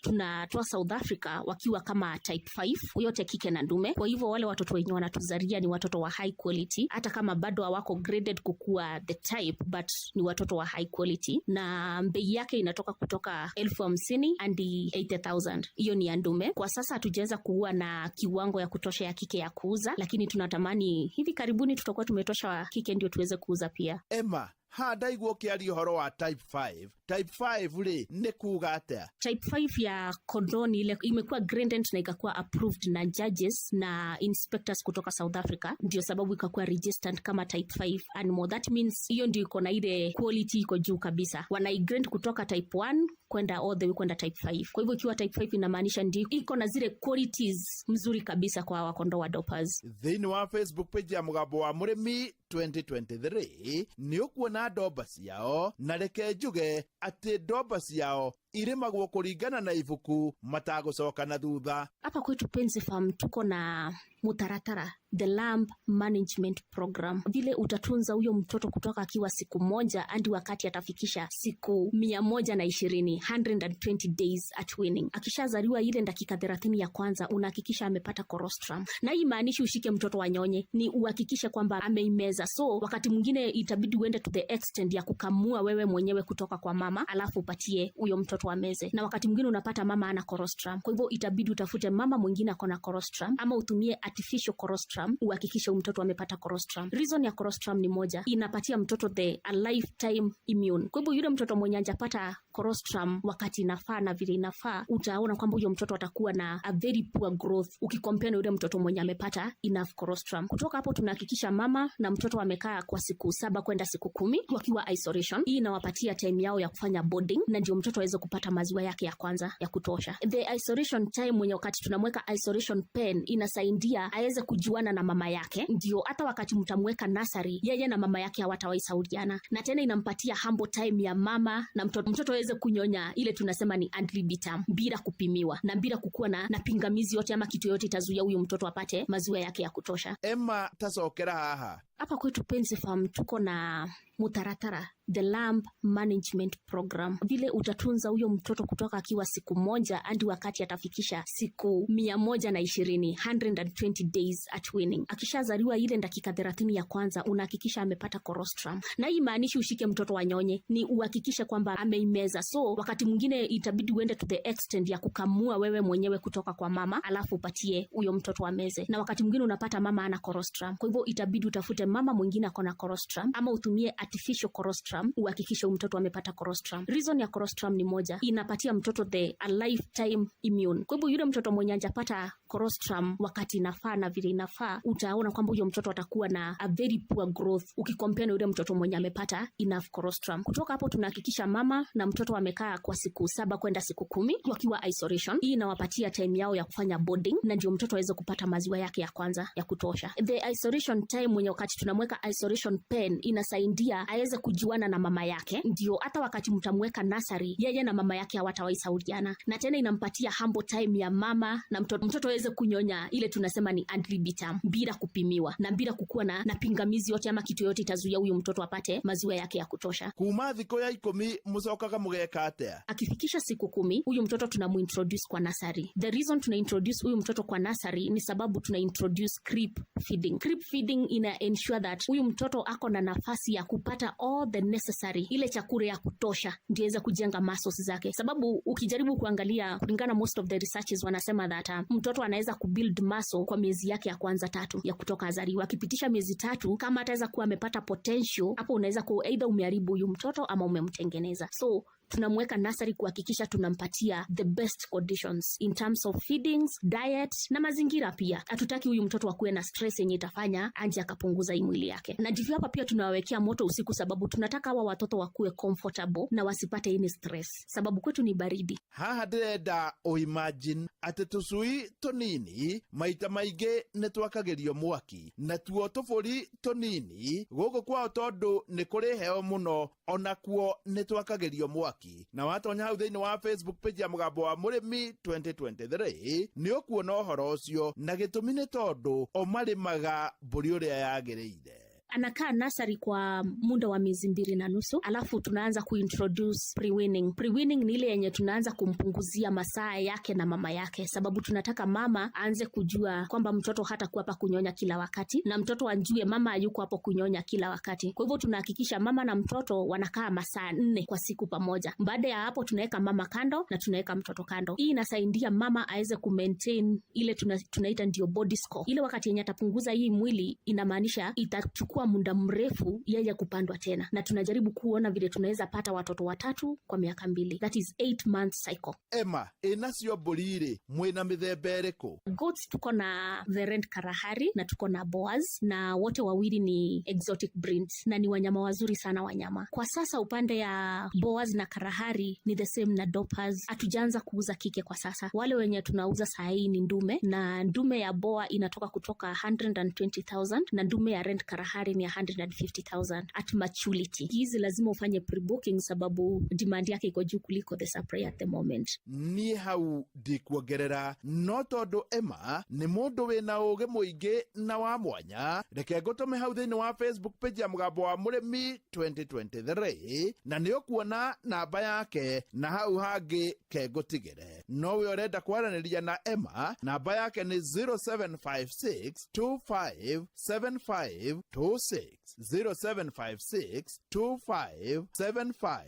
S14: tunatoa South Africa wakiwa kama type 5, yote kike na ndume. Kwa hivyo wale watoto wenye wanatuzaria ni watoto wa high quality, hata kama bado hawako graded kukua the type, but ni watoto wa high quality, na bei yake inatoka kutoka 50,000 hadi 80,000. Hiyo ni ya ndume. Kwa sasa hatujaweza kuwa na kiwango ya kutosha ya kike ya kuuza, lakini tunatamani hivi karibuni tutakuwa tumetosha kike ndio tuweze kuuza pia.
S9: Emma, ndaigwo kiario horo wa type 5. Type 5 ri ni kuga atia?
S14: Type 5 ya kondoo ni ile imekuwa graded na ikakuwa approved na judges na inspectors kutoka South Africa, ndio sababu ikakuwa registered kama type 5 animal. That means hiyo ndio iko na ile quality iko juu kabisa. Wanaigrade kutoka type 1 kwenda all the way kwenda type 5. Kwa hivyo ikiwa type 5 inamaanisha ndio iko na zile qualities mzuri kabisa kwa wakondoo wa Dorpers.
S9: Thini wa Facebook page ya Mugambo wa Murimi 2023 ni ukuona Dorpers yao, na reke njuge ati Dorpers yao irimagwo kuringana na ibuku matagucoka na thutha.
S14: Hapa kwetu Penzi Farm tuko na mutaratara, the lamb management program. Vile utatunza huyo mtoto kutoka akiwa siku 1 hadi wakati atafikisha siku 120, 120 days at weaning. Akishazaliwa ile dakika 30 ya kwanza unahakikisha amepata colostrum. Na hii maanishi ushike mtoto wanyonye, ni uhakikishe kwamba ameimeza. So wakati mwingine itabidi uende to the extent ya kukamua wewe mwenyewe kutoka kwa mama, alafu upatie huyo mtoto ameze. Na wakati mwingine unapata mama ana colostrum. Kwa hivyo itabidi utafute mama mwingine akona colostrum, ama utumie artificial colostrum uhakikishe mtoto amepata colostrum. Reason ya colostrum ni moja, inapatia mtoto a lifetime immune. Kwa hivyo yule mtoto mwenye hajapata colostrum wakati inafaa na vile inafaa, utaona kwamba huyo mtoto atakuwa na a very poor growth ukicompare na yule mtoto mwenye amepata enough colostrum. Kutoka hapo tunahakikisha mama na mtoto wamekaa kwa siku 7 kwenda siku 10 wakiwa isolation. Hii inawapatia time yao ya kufanya boarding, na ndio mtoto aweze kupata maziwa yake ya kwanza ya kutosha. The isolation time mwenye wakati tunamweka isolation pen inasaidia aweze kujuana na mama yake, ndio hata wakati mtamweka nursery yeye na mama yake hawatawahi saudiana, na tena inampatia humble time ya mama na mtoto aweze kunyonya ile tunasema ni ad libitum, bila kupimiwa na bila kukuwa na pingamizi yote ama kitu yote itazuia huyu mtoto apate maziwa yake ya kutosha.
S9: Emma, tasokera haha.
S14: Hapa kwetu Penzi Farm tuko na mutaratara, the lamb management program. Vile utatunza huyo mtoto kutoka akiwa siku 1 hadi wakati atafikisha siku 120, 120 days at weaning. Akishazaliwa ile dakika 30 ya kwanza unahakikisha amepata colostrum. Na hii maanishi ushike mtoto wanyonye, ni uhakikishe kwamba ameimeza. So wakati mwingine itabidi uende to the extent ya kukamua wewe mwenyewe kutoka kwa mama, alafu upatie huyo mtoto ameze. Na wakati mwingine unapata mama ana colostrum. Kwa hivyo itabidi utafute mama mwingine akona colostrum, ama utumie artificial colostrum uhakikishe mtoto amepata colostrum. Reason ya colostrum ni moja, inapatia mtoto a lifetime immune. Kwa hivyo yule mtoto mwenye hajapata colostrum wakati inafaa na vile inafaa, utaona kwamba huyo mtoto atakuwa na a very poor growth ukicompare na yule mtoto mwenye amepata enough colostrum. Kutoka hapo tunahakikisha mama na mtoto wamekaa kwa siku 7 kwenda siku 10 wakiwa isolation. Hii inawapatia time yao ya kufanya boarding, na ndio mtoto aweze kupata maziwa yake ya kwanza ya kutosha. The isolation time mwenye wakati tunamweka isolation pen inasaidia aweze kujuana na mama yake, ndio hata wakati mtamweka nursery yeye na mama yake hawatawahi saudiana, na tena inampatia humble time ya mama na mtoto aweze kunyonya ile tunasema ni ad libitum bila kupimiwa na bila kukuwa na pingamizi yote ama kitu yote itazuia huyu mtoto apate maziwa yake ya kutosha.
S9: Kuma thiko ya 10 mucokaga mugeka atia?
S14: Akifikisha siku 10 huyu mtoto tunamuintroduce kwa nursery. The reason tunaintroduce huyu mtoto kwa nursery ni sababu tunaintroduce crib feeding. Crib feeding ina ensure that huyu mtoto ako na nafasi ya kupata all the necessary, ile chakula ya kutosha ndio aweze kujenga muscles zake. Sababu ukijaribu kuangalia kulingana most of the researches wanasema that mtoto anaweza kubuild muscle kwa miezi yake ya kwanza 3 ya kutoka azaliwa. Akipitisha miezi 3 kama ataweza kuwa amepata potential, hapo unaweza ku either umeharibu huyu mtoto ama umemtengeneza. So tunamweka nursery kuhakikisha tunampatia the best conditions in terms of feedings, diet na mazingira pia. Hatutaki huyu mtoto akuwe na stress yenye itafanya anje akapunguza mwili yake. Na ndivyo hapa pia tunawawekea moto usiku, sababu tunataka hawa watoto wakuwe comfortable na wasipate any stress, sababu kwetu ni baridi.
S9: Haha ndĩrenda imagine atĩ tũcui tũnini maita maingĩ nĩ twakagerio mwaki, na tuo tũbũri tũnini gũkũ kwao tondũ nĩ kũrĩ heo mũno, ona kuo nĩ twakagerio mwaki. Na watonya hau thĩinĩ wa Facebook page ya Mũgambo wa Mũrĩmi 2023 nĩ ũkuona ũhoro ũcio, na gĩtũmi nĩ tondũ o marĩmaga mbũri ũrĩa yagĩrĩire.
S14: Anakaa nursery kwa muda wa miezi 2.5, alafu tunaanza kuintroduce pre-weaning. Pre-weaning ni ile yenye tunaanza kumpunguzia masaa yake na mama yake, sababu tunataka mama aanze kujua kwamba mtoto hatakuwa hapa kunyonya kila wakati, na mtoto anjue mama hayuko hapo kunyonya kila wakati. Kwa hivyo tunahakikisha mama na mtoto wanakaa masaa 4 kwa siku pamoja. Baada ya hapo tunaweka mama kando na tunaweka mtoto kando. Hii inasaidia mama aweze kumaintain ile tunaita ndio body score. Ile wakati yenye atapunguza hii mwili inamaanisha itachukua muda mrefu yeye kupandwa tena, na tunajaribu kuona vile tunaweza pata watoto 3 kwa miaka 2. That is 8 month cycle.
S9: Emma, inacio mbũri-rĩ mwĩna mĩthemba ĩrĩkũ?
S14: Goats tuko na the Red Kalahari na tuko na Boaz, na wote wawili ni exotic breeds na ni wanyama wazuri sana wanyama. Kwa sasa upande ya Boaz na Kalahari ni the same na Dorpers. Hatujaanza kuuza kike kwa sasa. Wale wenye tunauza saa hii ni ndume, na ndume ya Boa inatoka kutoka 120,000 na ndume ya Red Kalahari ni 150,000 at maturity. Hizi lazima ufanye pre-booking sababu demand yake iko juu kuliko the supply at the moment.
S9: Ni hau ndikuongerera no tondu Emma ni mundu wina uge muingi na wa mwanya, reke ngũtũme hau thĩinĩ wa Facebook page ya Mũgambo wa Mũrĩmi 2023 na nĩ ũkuona namba yake, na hau hangĩ ke ngũtigĩre. No we ũrenda kwaranĩria na Emma, namba yake ni 0756257526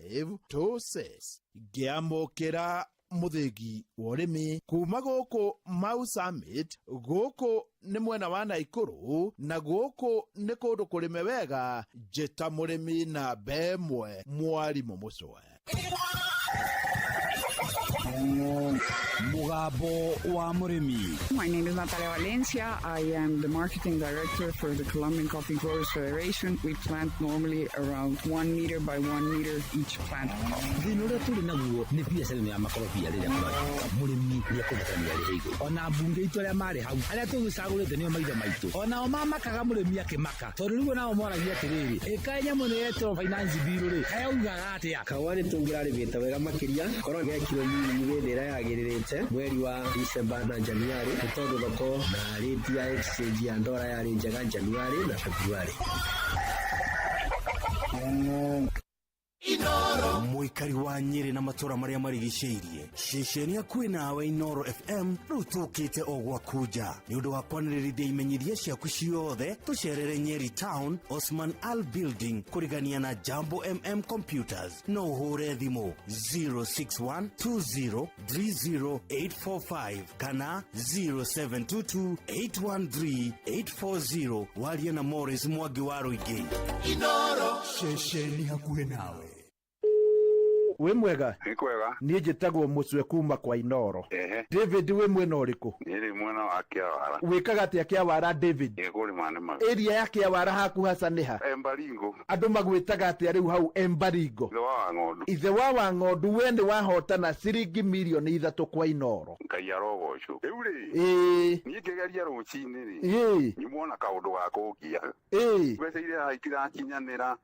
S9: 0756257526. Ngiamũkĩra mũthĩgi wa ũrĩmi kuma gũkũ Mau Summit. Gũkũ nĩ mwena wa Naikuru, na gũkũ nĩ kũndũ kũrĩme wega. Njĩta mũrĩmi na mbemwe Mwarimũ Mũcwe.
S17: Mũgambo wa Mũrĩmi.
S20: My name is Natalia Valencia. I am the marketing director for the Colombian Coffee Growers Federation. We plant normally around 1 meter by 1 meter each plant of coffee.
S17: Thĩinĩ ũrĩa tũrĩ naguo nĩ biacara ya makorobia rĩrĩa kũratuĩka mũrĩmi nĩ akũbatania rĩ igũrũ. Ona mbunge itũ arĩa marĩ hau arĩa tũgĩcagũrĩte nĩo maithe maitũ, onao mamakaga mũrĩmi akĩmaka, tondũ rĩu nao moragia atĩrĩrĩ, ĩka nyamũ nĩ yetwo finance bill rĩ haugaga atĩa
S21: kahũa nĩ tũngĩrarĩmĩte wega makĩria, korwo gĩa kilo nini thĩra yagĩrĩrĩte mweri wa December na January, nĩ tondũ thoko na rate ya exchange ya ndora yarĩ njega January na February.
S17: Inoro mũikari wa Nyeri na matũra marĩa marigicĩirie, ceceni yakuĩ nawe Inoro FM rĩu tũkĩte o gwakuja nĩ ũndũ wa kwanĩrĩrithia imenyithia ciaku ciothe. Tũcerere Nyeri Town, Osman Al Building, kũrigania na Jambo MM Computers. No ũhũre thimũ 06120308845 kana 0722813840. warie na Morris Mwangi wa Rũingĩ. Inoro, ceceni hakuĩ nawe.
S9: We mwega?
S22: Ni kwega.
S9: Niĩ njĩtagwo Mũcwe kuma kwa Inoro. David we mwena ũrĩkũ?
S22: Nĩ mwena wa Kĩawara.
S9: Wĩkaga atĩa Kĩawara David?
S22: Kũrĩma nĩma.
S9: Area ya Kĩawara haku hasa nĩ ha?
S22: Embaringo.
S9: Andũ magwĩtaga atĩa rĩu hau Embaringo?
S22: Ithe wa Wang'ondu.
S9: Ithe wa Wang'ondu, we nĩ wahotana ciringi milioni 3 kwa Inoro.
S22: Ngai arogocwo. Rĩu rĩ. Niĩ ngĩgeria rũcinĩ rĩ. Nyumona kaũndũ ga kũngia. Mbeca iria haitirakinyanĩra.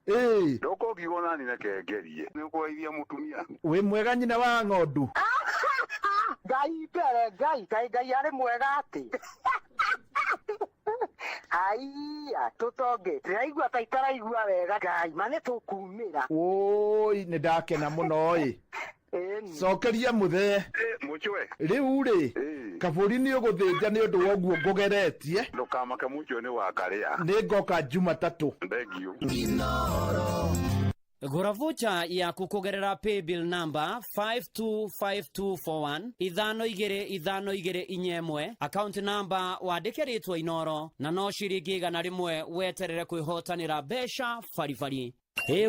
S22: Ndoko ngiona nĩ nekengerie. Nĩ kũgeithia mũtumia.
S9: We mwega nyina wa Ng'ondu?
S1: Ai mbere ngai arĩ mwega ati. Ai tutonge tiraigua ta itaraigua wega ngai mane tukumira.
S9: Oi nĩ ndakena mũno ĩ. Cokeria muthe.
S22: Muchwe.
S9: Riu ri. Kaburi ni ũgũthĩnja nĩ ũndũ woguo ngũgeretie.
S22: Ndukamake muchwe nĩ wakaria.
S9: Nĩ ngoka Jumatatu.
S22: Thank you.
S15: Gura vocha ya kukugerera paybill number 525241 522 inyemwe account number wandĩkĩrĩtwo Inoro na no ciringi 100 weterere kwĩhotanĩra mbeca baribari.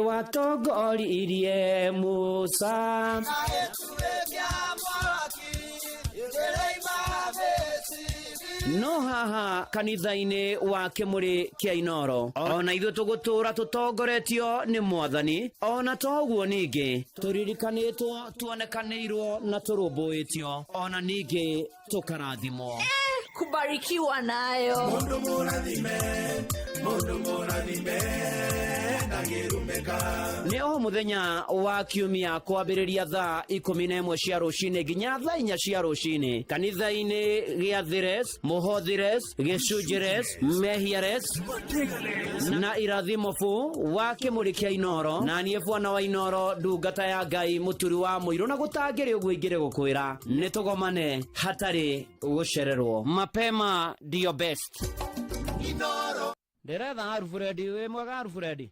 S15: Watongoririe Musa no haha kanitha-inĩ wa Kĩmũrĩ kĩa Inoro ona ithuĩ tũgũtũra tũtongoretio nĩ Mwathani ona toguo ningĩ tũririkanĩtwo tuonekanĩirwo na tũrũmbũĩtio ona ningĩ tũkarathimwo
S18: kubarikiwa nayo
S23: mundu mũrathime
S15: nĩ o mũthenya wa kiumia kwambĩrĩria thaa 11 cia rũcinĩ nginya thaa 4 cia rũcinĩ kanitha-inĩ gĩa Thires, Mũhothires, Gĩcunjĩres, Mehiares na Irathimofu wa Kĩmũrĩ kĩa Inoro na niĩ bwana wa Inoro ndungata ya Ngai mũturi wa mũirũ na gũtangĩrĩ ũguo ingĩrĩ gũkwĩra nĩ tũgomane hatarĩ gũcererwo mapema ndio best Inoro nderetha Alfred wĩ mwega Alfred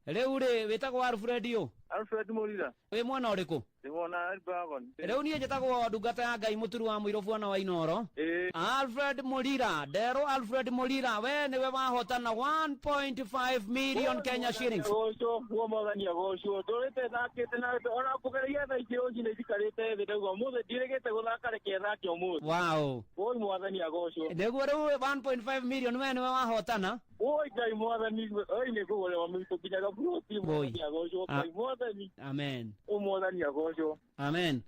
S15: rĩu rĩ wĩtagwo Alfred ũ
S5: Alfred Molira
S15: wĩ mwena ũrĩkũ
S5: ndĩwona Elbagon
S15: rĩu niĩ njĩtagwo ndungata ya Ngai mũturi wa mũirũ bwana wa Inoro Alfred Molira nderwo Alfred Molira we nĩwe wahotana 1.5 million Kenya shillings
S5: goco huo mwathania goco ndũrĩte thakĩte na ona kũgeria thaa ici rũcinĩ thikarĩte thĩ ndauga mũthĩ ndirĩgĩte gũthaka reke thake ũmũthĩ
S15: wow
S5: oi mwathania goco
S15: nĩguo rĩu 1.5 million we nĩwe wahotana
S5: oi Ngai mwathani oi nĩ kũgũrĩrwo mĩtũ kinyaga buroti mwathania goco Ngai mwathani
S15: amen
S5: mwathania goco
S15: amen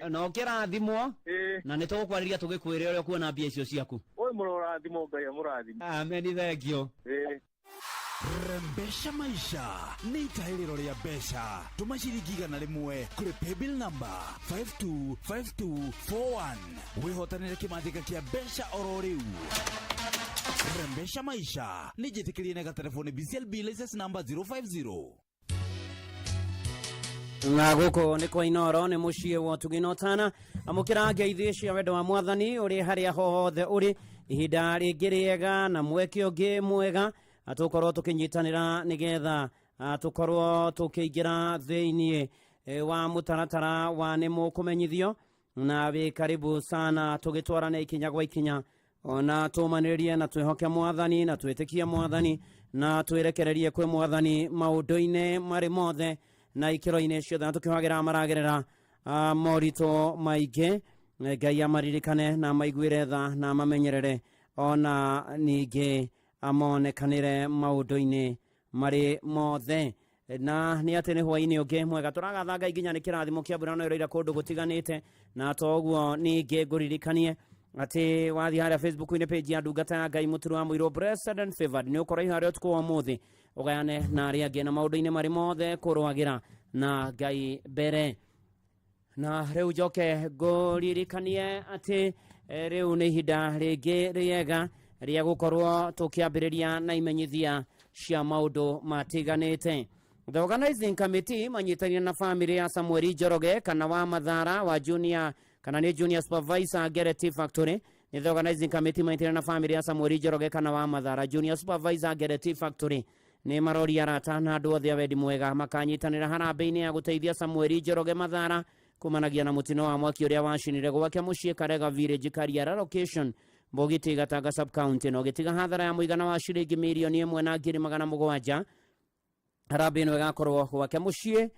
S15: no kĩrathimwo na nĩ tũgũkwarĩria tũgĩkwĩre ũrĩa kuona mbia icio ciaku
S5: oi mũrathimo Ngai mũrathimo
S15: amen thank you
S17: Rembesha maisha nĩ itaĩrĩro rĩa mbeca tũma ciringi 100 kũrĩ paybill number 525241 wĩhotanĩre kĩmanjĩka kĩa mbeca oro rĩu Rembesha maisha nĩ njĩtĩkĩrie na gatelefoni BCLB license number 050
S15: na gũkũ nĩ kwa Inoro nĩ mũciĩ wa Tuginotana amũkĩra ngeithi cia wendo wa Mwathani ũrĩ harĩa hothe ũrĩ ihinda rĩngĩ rĩega na mweke ũngĩ mwega tũkorwo tũkĩnyitanĩra nĩgetha tũkorwo tũkĩingĩra thĩinĩ wa mũtaratara wa nĩ mũkũmenyithio na wĩ karibu sana tũgĩtwarana ikinya gwa ikinya ona tũmanĩrĩrie na twĩhoke Mwathani na twĩtĩkie Mwathani na twĩrekererie kwĩ Mwathani maũndũ-inĩ marĩ mothe na ikĩro-inĩ ciothe na tũkĩhagĩra maragerera moritũ maingĩ Ngai amaririkane na maiguĩre tha na mamenyerere ona ningĩ amonekanĩre maũndũ-inĩ marĩ mothe na nĩ atĩ nĩ hwainĩ ũngĩ mwega tũragatha Ngai nginya nĩ kĩrathimo kĩa mbura no ĩroira kũndũ gũtiganĩte na toguo ningĩ ngũririkanie atĩ wathiĩ harĩa Facebook-inĩ page ya ndungata ya Ngai mũturi wa mũirũ Blessed and Favored nĩ ũkorwo harĩa ũtukũ wa ũmũthĩ ũgayane na arĩa angĩ na maũndũ-inĩ marĩ mothe kũrũagĩra na Ngai mbere na rĩu njoke ngũririkanie atĩ rĩu nĩ ihinda rĩngĩ rĩega rĩa gũkorwo tũkĩambĩrĩria na imenyithia cia maũndũ matiganĩte The Organizing Committee manyitanĩire na family ya Samuel Njoroge kana wa Mathara wa junior kana nĩ junior supervisor Gereti Factory ni The Organizing Committee manyitanĩire na family ya Samuel Njoroge kana wa Mathara junior supervisor Gereti Factory ni marori arata na andũ othe wendi mwega makanyitanĩra harambĩ-inĩ ya gũteithia Samuel Njoroge Mathara kumanagia na mũtino wa mwaki ũrĩa wacinire gwake mũciĩ Karega Village Kariara location Bogiti Gatanga sub county no gĩtiga hathara ya mũigana wa ciringi milioni 1,700,000 harambĩ ĩno ĩgakorwo gwake mũciĩ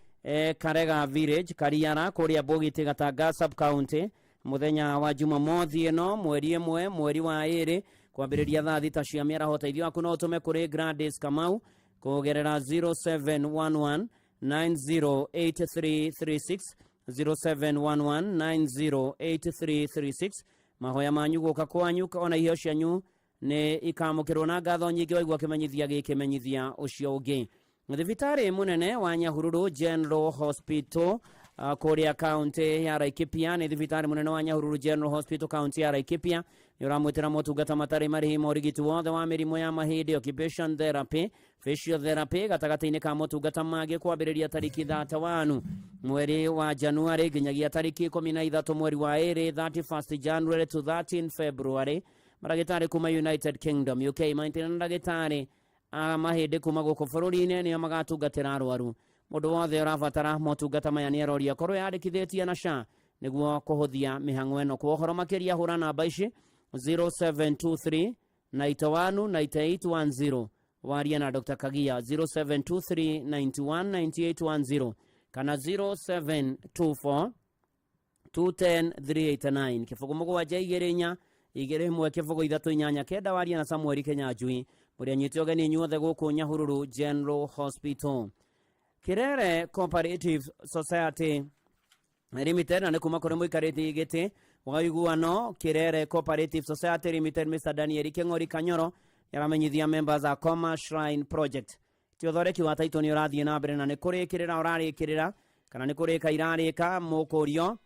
S15: Karega Village Kariara kũrĩa Bogiti Gatanga sub county mũthenya wa Jumamothi ĩno mweri 1 mweri wa 2 kwambĩrĩria thaa thita cia mĩaraho ũteithio waku no ũtũme kũrĩ Gladys Kamau kũgerera 0711 908336 0711908336 mahoya manyu gũka kwanyu ona iheo cianyu nĩ ikamũkĩrwo na ngatho nyingĩ waigua kĩmenyithia gĩkĩmenyithia ũcio ũngĩ thibitarĩ mũnene wa Nyahururu General Hospital kuria kaunti ya Laikipia ni thibitari munene wa Nyahururu General Hospital kaunti ya Laikipia ni uramwitira motungata matari marihi morigiti wothe wa mirimo ya mahindi, occupation therapy, physiotherapy gatagati-ini ka motungata mangĩ kwambĩrĩria tariki 31 mweri wa Januari nginyagia tariki 13 mweri wa 31st January to 13 February. Maragitari kuma United Kingdom UK maintina ndagitari mahindi kuma gũkũ bũrũri-inĩ nĩo magatungatĩra arwaru. Mũndũ wothe ũrabatara motungata maya nĩ aroria korwo yandĩkithĩtie na SHA nĩguo kũhũthia mĩhang'o ĩno. Kwa ũhoro makĩria hũra namba ici 0723 91 9810 waria na Dr. Kagia 0723 91 9810 kana 0724 210 389 kifungu mũgwanja igĩrĩ ĩmwe kifungu ithatũ inyanya kenda waria na Samuel Kenyanjui mũrĩa nyĩte ũgeni inyuothe gũkũ Nyahururu General Hospital. Kirere Cooperative Society Limited na kuma kũrĩ mũikarĩti gĩtĩ wa iguano Kirere Cooperative Society Limited Mr. Daniel Keng'ori Kanyoro yaramenyithia members a Coma Shrine Project tĩũthondeki wa taitũ nĩ ũrathiĩ na mbere na nĩ kũrĩkĩrĩra ũrarĩkĩrĩra kana nĩ kũrĩka irarĩka mũkũrio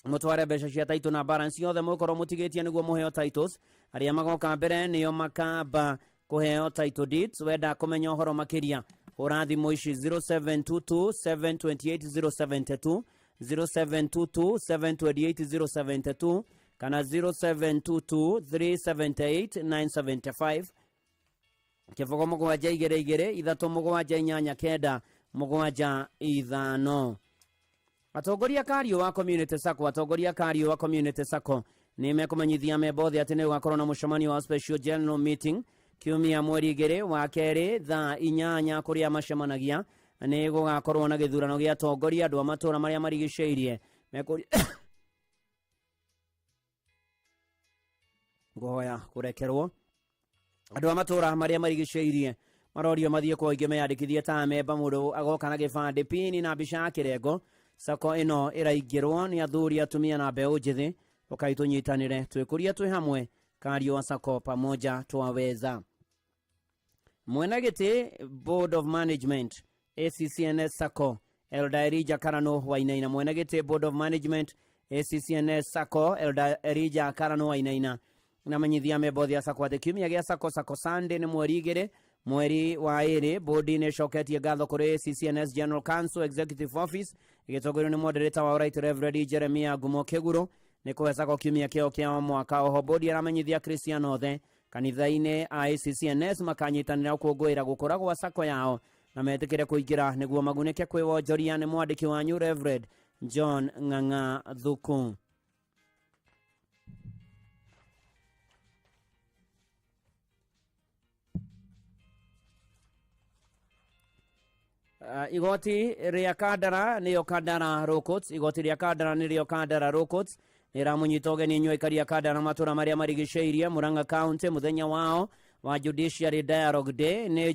S15: mutware mbeca cia taitũ na balance yothe mũkorwo mũtigĩtie nĩguo mũheo titles. Arĩa magoka mbere nĩo makamba kũheo title deeds. Wenda kũmenya ũhoro makĩria hũra thimũ ici 0722 728 072 0722 728 072 kana 0722 378 975 kifungu mũgwanja igĩrĩ ithatũ mũgwanja inyanya kenda mũgwanja ithano. Atongoria Kario wa Community Sacco nĩ mekũmenyithia memba othe atĩ nĩ gũgakorwo na mũcemanio wa special general meeting kiumia mweri 2 wa 2 thaa 8 kũrĩa macemanagia. Nĩ gũgakorwo na gĩthurano gĩa atongoria andũ a matũũra marĩa marigicĩirie ngũhoya kũrekerwo. Andũ a matũũra marĩa marigicĩirie marorio mathiĩ kwa ũingĩ meyandĩkithie ta memba. Mũndũ agoka na gĩbandĩ, pini na mbica ya kĩrengo. Sako ĩno ĩraingĩrwo nĩ athuri, atumia na mbeũ njĩthĩ. Ũkai tũnyitanĩre twĩkũria twĩ hamwe. Kario wa Sako pamoja twaweza. Mwena gĩtĩ Board of Management ACCNS Sacco Eldairija Karano Wainaina. Mwena gĩtĩ Board of Management ACCNS Sacco Eldairija Karano Wainaina na manyithia mebothi ya Sacco atĩ kiumia gĩa Sacco Sunday nĩ mweri 2 mweri wa 2. Bodi nĩ coketie ngatho kũrĩ ACCNS General Council Executive Office ĩgĩtongorio nĩ moderator wa Right Reverend Jeremiah Ngumo Kĩgũrũ nĩ kũhe Sacco kiumia kĩo kĩa mwaka. Oho bodi aramenyithia Christian othe kanitha-inĩ a ACCNS makanyitanĩra gũkũngũĩra gũkũra gwa Sacco yao na metĩkĩre kũingĩra nĩguo magunĩke kwĩ wonjoria. Nĩ mwandĩki wanyu Reverend John Ng'ang'a Thuku. Igoti rĩa Kandara nĩyo Kandara Law Courts. Igoti rĩa Kandara nĩrĩo Kandara Law Courts nĩramũnyita ũgeni inyuĩ aikari a Kandara matũũra marĩa marigicĩirie Murang'a County. Mũthenya wao wa Judiciary Dialogue Day nĩ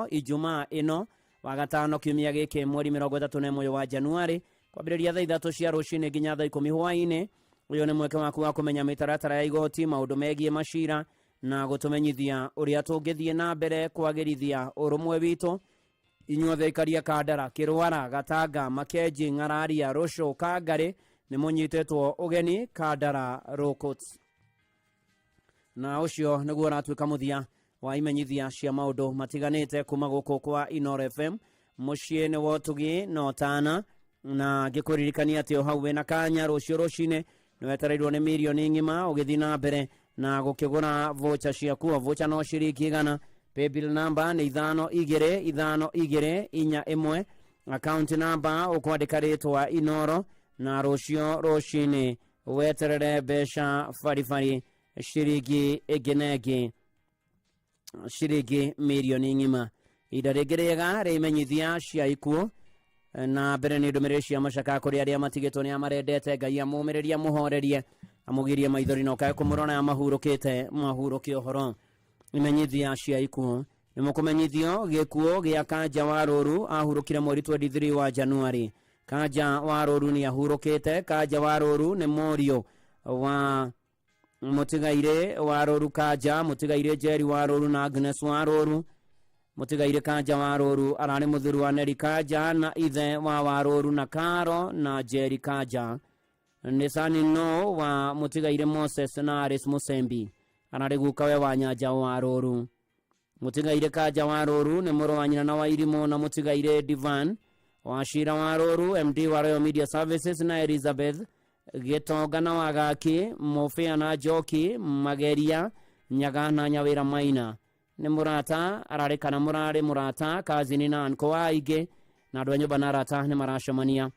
S15: Ijumaa ĩno wa gatano kiumia gĩkĩ mweri 31 wa Januari kwambĩrĩria thaa 3 cia rũcinĩ nginya thaa 10 hwaĩ-inĩ. Ũyũ nĩ mweke waku wa kũmenya mĩtaratara ya igoti, maũndũ megiĩ macira na gũtũmenyithia ũrĩa tũngĩthiĩ na mbere kwagĩrithia ũrũmwe witũ. Inyuothe aikari a Kandara, Kĩrwara, Gatanga, Makenji, Ng'araria, Rũciũ, Kangarĩ nĩ mũnyitĩtwo ũgeni Kandara Law Courts. Na ũcio nĩguo ũratuĩka mũthia wa imenyithia cia maũndũ matiganĩte kuma gũkũ kwa Inoro FM mũciĩ nĩ Wotugi na Otana. Na ngĩkũririkania atĩ o hau wĩna kanya rũciũ rũcinĩ nĩ wetereirwo nĩ mirioni ng'ima ũgĩthiĩ na mbere na gũkĩgũra vocha ciaku. Vocha no ciringi 100. Paybill number nĩ 525241. Account number ũkwandĩka rĩtwa Inoro na rũciũ rũcinĩ weterere mbeca baribari ciringi ĩngĩ na ĩngĩ ciringi mirioni ng'ima. Ihinda rĩngĩ rĩega rĩa imenyithia cia ikuũ na mbere nĩ ndũmĩrĩri cia macaka kũrĩ arĩa matigĩtwo nĩ amarendete. Ngai amũmĩrĩrie amũhorerie amũgirie maithori na ũkae kũmũrora amahurũkĩte mahurũkie ũhoro. Imenyithia cia ikuũ nĩ mũkũmenyithio gĩkuũ gĩa Kanja wa Rũru ahurũkire mweri 23 wa Januari. Kanja wa Rũru nĩ ahurũkĩte. Kanja wa Rũru nĩ mũriũ wa Mũtigaire wa Rũru Kanja, Mũtigaire Jerry wa Rũru na Agnes wa Rũru. Mutigaire Kanja Waruru arari muthuru wa Neri Kanja na ithe wa Waruru na Karo na Jerry Kanja. Nisani no wa Mutigaire Moses na Aris Musembi arari gukawe wa Nyanja Waruru. Mutigaire Kanja Waruru ni muru wa nyina na Wairimo na Mutigaire Divan wa Shira Waruru MD wa Royal Media Services na Elizabeth Getonga na Wagaki Mofia na Joki Mageria Nyaga na Nyawira Maina ni murata arari kana murari murata kazini na anko waige na dwanyo banarata ni marashamania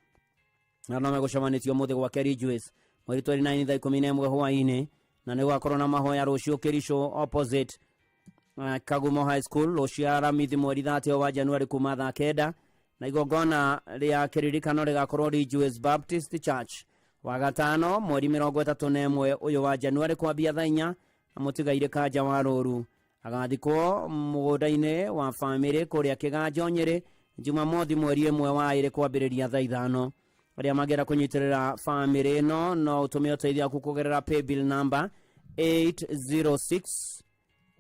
S15: na no megushamanitio muthe gwa Kerry Juice mweri 29 thaa 11 hwaini na ni gwakorwo na mahoya rucio Kerisho opposite Kagumo High School Rociara mithi mweri 30 wa Januari kuma thaa 9 na igongona ria kiririkano rigakorwo ri Juice Baptist Church wa gatano mweri 31 uyu wa Januari kwambia thaa 4 na Mutigaire Kanja Waruru agathikwo mugodaine wa family kuria Kiganjo Nyeri Jumamothi mweri 1 wa 2 kwambiriria thaa 5 aria magera kunyitirira family no no utumie uteithia kukugerera paybill number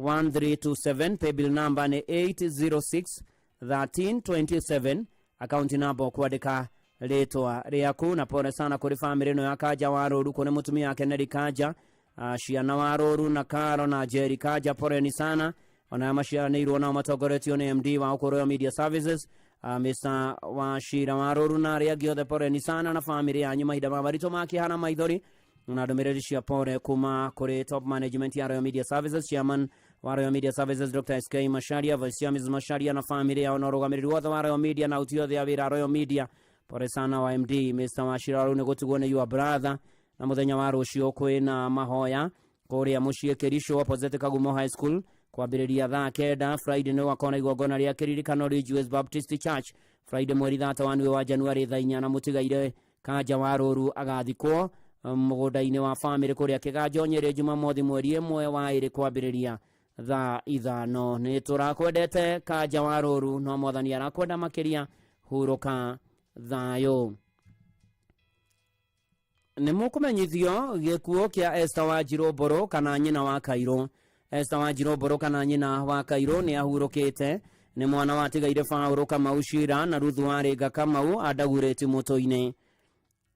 S15: 8061327 paybill number ni 8061327 account number kuandika letwa riaku na pole sana kuri family no ya Kanja Waruru kune mutumia yake Neri Kanja Shiana Waruru na Karo na Jerry Kanja poreni sana ona mashianirwo na matogoretio ni MD wa Royal Media Services Mr. wa Shira Waruru na reagio de poreni sana na family yanyu mahida mabarito makihana maithori na ndomereri cia pore kuma kuri top management ya Royal Media Services chairman wa Royal Media Services Dr. SK Masharia vice chairman Masharia na family ya onorugamiriri wothe wa Royal Media na utio the awira Royal Media pore sana wa MD Mr. wa Shira Waruru ne gutugone your brother na muthenya wa rucio kwina mahoya kuria mucie Kerisho opposite Kagumo High School kwambiriria thaa 9 Friday ni wakona igongona ria kiririkano ri Juice Baptist Church Friday mweri 31 wa Januari thaa 4 na Mutigaire Kanja Waruru agathikwo mugodaine wa family kuria Kiganjo Nyeri Jumamothi mweri 1 wa 2 kwambiriria thaa 5 ni turakwendete Kanja Waruru no mwathani arakwenda makiria huruka thayo. Nimukumenyithio gikuo kia Esther Wanjiru Mburu kana nyina wa Kairo. Esther Wanjiru Mburu kana nyina wa Kairo ni ahurukite ni mwana wa Tigaire Fauru Kamau Shira na Ruthu Waringa Kamau adagureti mutoine.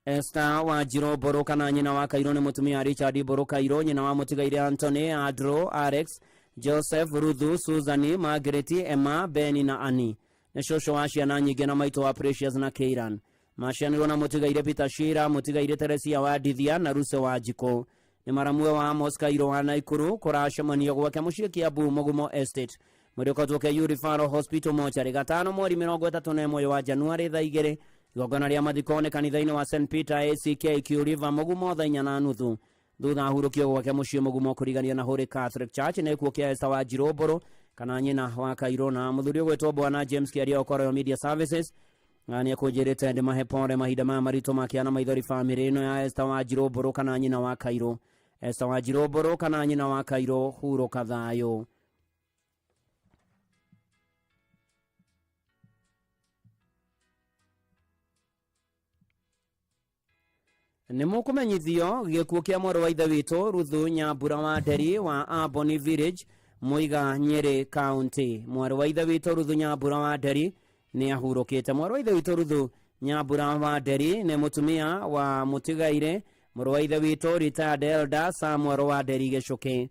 S15: Esther Wanjiru Mburu kana nyina wa Kairo ni mutumia Richard Mburu Kairo nyina wa Mutigaire Anthony Adro Alex Joseph Ruthu Suzani Margaret Emma Beni na Ani ni shosho wa ciana nyingi na maito wa Precious na Keiran. Mashaniro na Mutigaire Peter Shira Mutigaire Teresia wa Dithia na Ruse wa Jiko ni maramwe wa Amos Kairo wa Naikuru kurashamanio gwake mucie Kiambu Mugumo Estate mwiriko tuke Yurifaro Hospital mochari gatano mweri 31 wa Januari thaa 2 igongona ria mathikone kanitha-ini wa St Peter ACK Kiuriva Mugumo thaa 4 na nuthu thutha ahurukio gwake mucie Mugumo kurigania na Holy Catholic Church ni kuo kia Esther Wanjiru Mburu kana nyina wa Kairo na muthurio gwetwo Bwana James Kiaria wa Royal Media Services ngani akujirite ndi mahepore mahida ma marito makiana maithori family no ya Esther Wanjiru Mburu kana nyina wa Kairo. Esther Wanjiru Mburu kana nyina wa Kairo huruka thayo. Nimukumenyithio gikuo kia moro wa ithe witu Ruthu Nyambura wa Nderi wa Aboni Village Muiga Nyeri County. Moro wa ithe witu Ruthu Nyambura wa Nderi ni ahurukite. Moro wa ithe witu Ruthu Nyambura wa Nderi ni mutumia wa Mutigaire moro wa ithe witu retired elder Samuel wa Nderi Gicuki.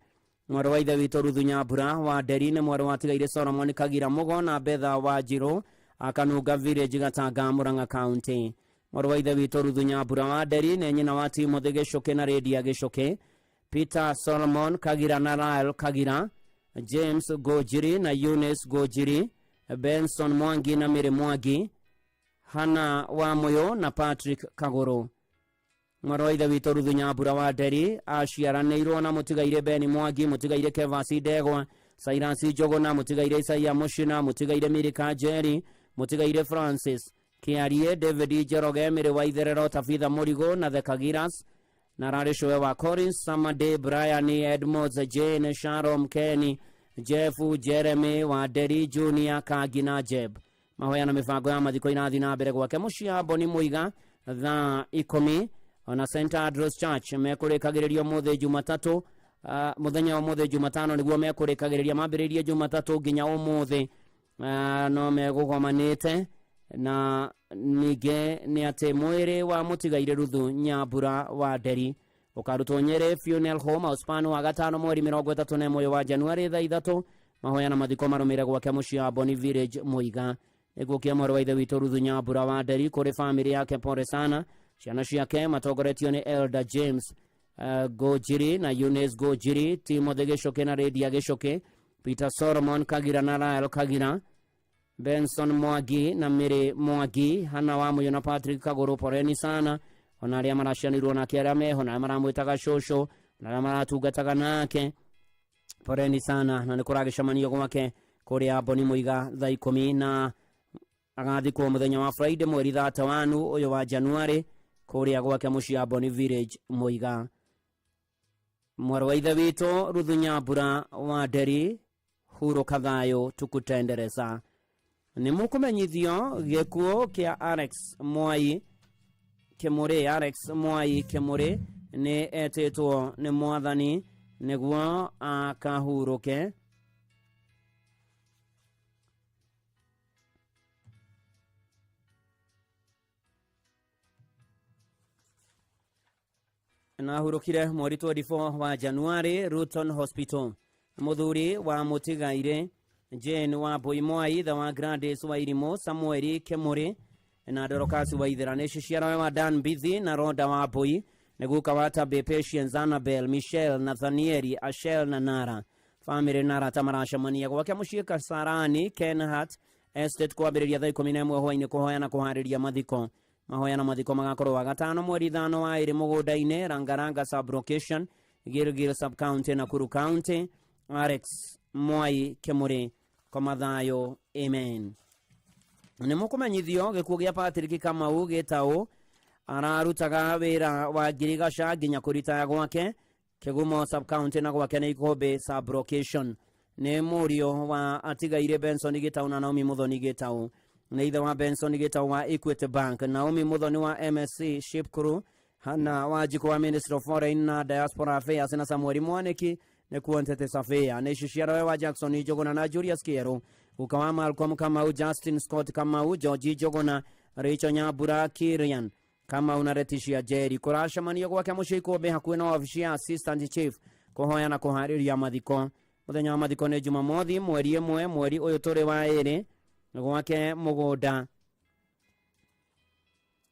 S15: Moro wa ithe witu Ruthu Nyambura wa Nderi ni moro wa Tigaire Solomon Kagira Mugo na Betha Wanjiru Akanunga Village Gatanga Murang'a County. Moro wa ithe witu Ruthu Nyambura wa Nderi ni nyina wa Timothy Gicuki na Lydia Gicuki. Peter Solomon Kagira na Rael Kagira, James Gojiri na Eunice Gojiri, Benson Mwangi na Mary Mwangi, Hana wa Moyo na Patrick Kagoro. Moro wa ithe witu Ruthu Nyambura wa Nderi aciaranĩirwo na Mutigaire Beni Mwangi, Mutigaire Kevasi Ndegwa, Cyrus Njoguna, Mutigaire Isaia Mushina, Mutigaire Mirika Jerry, Mutigaire Francis Kiarie, David Njoroge, Mĩrĩ wa Itherero, Tabitha Mũrigo na The Kagiras na Rarishowe wa Collins, Samade, Brian Edmonds, Jane, Sharon Kenny, Jeff Jeremy wa Nderi Junior Kagina Jeb. Mahoya na mifango ya mathiko inathi na mbere gwake mucie Aboni Muiga thaa 10 ona St Andrews Church mekurikagiririo muthe Jumatatu muthenya wa muthe Jumatano niguo mekurikagiriria mambiririe Jumatatu nginya umuthi no megugomanite na nige ni ate mwiri wa mutigaire Ruthu Nyambura wa Nderi ukarutwo Nyeri Funeral Home Uspano wa gatano mweri 31 wa Januari thaa 3 mahoya na mathiko marumire gwake muciĩ wa Boni Village Muiga niguo kiamwaro wa ithe witũ Ruthu Nyambura wa Nderi kuri family yake pore sana ciana ciake matongoretio ni Elder James Gojiri na Eunice Gojiri Timothy Gicoke na Lydia Gicoke Peter Solomon Kagira na Rael Kagira Benson Mwangi na Mary Mwangi Hana wa Muyo na Patrick Kagoro poreni sana ona aria maracianirwo nake aria meho na maramwitaga shosho na aria maratungataga nake poreni sana na nikuragicamanio gwake kuria Boni Muiga thaa 10 na agathikwo muthenya wa Friday mweri 31 uyu wa Januari kuria gwake muciĩ wa Boni Village Muiga. Mwaro wa ithe witũ Ruthu Nyambura wa Nderi huruka thayo tukutendereza. Ni mukumenyithio gikuo kia Alex Mwai Kimuri ni etitwo ni mwathani niguo akahuruke na hurukire mweri 24 wa Januari Ruton Hospital. Muthuri wa mutigaire Jane wa Boimwai tha wa Gladys wa Irimo Samueli Kimuri na Dorokasi wa Ithera nĩ ciciarawe wa Dan Bithi na Roda wa Boi nĩguka wa Tabe Patience Annabel Michelle Nathanieli Ashel na Nara family Nara tamaracemania gwake muciĩ Kasarani Kenhat Estate kwambĩrĩria thaa 11 hwaĩ-inĩ kũhoya na kũharĩria mathiko. Mahoya na mathiko magakorwo wa gatano mweri 5 wa ĩrĩ mũgũnda-inĩ Rangaranga Sub Location Gilgil Sub County na Nakuru County. Alex Mwai Kimuri komathayo amen. Nĩ mũkũmenyithio gĩkuũ gĩa Patrick Kamau gĩtaũ ararutaga wĩra wa Girigasha nginya kũritaya gwake Kigumo Sub County na gwake nĩ Ikombe Sub Location. Nĩ mũriũ wa atigaire Benson Gĩtaũ na Naomi Muthoni Gĩtaũ. Nĩ ithe wa Benson Gĩtaũ wa Equity Bank, Naomi Muthoni wa MSC Ship Crew, Hana Wanjiku wa Ministry of Foreign na Diaspora Affairs na Samuel Mwaniki nĩ Quantity Safia. Nĩ ciciarawe wa Jackson Njuguna na Julius Kieru ukawa Malcolm Kamau, Justin Scott Kamau, George Njuguna, Rachel Nyambura Kirian Kamau na Leticia Jerry. Kũracemania gwake muciĩ Ikombe hakuhĩ na wabici ya Assistant Chief kũhoya na kũharĩria mathiko. Muthenya wa mathiko nĩ Jumamothi mweri 1 mweri ũyũ tũrĩ wa 2 gwake mũgũnda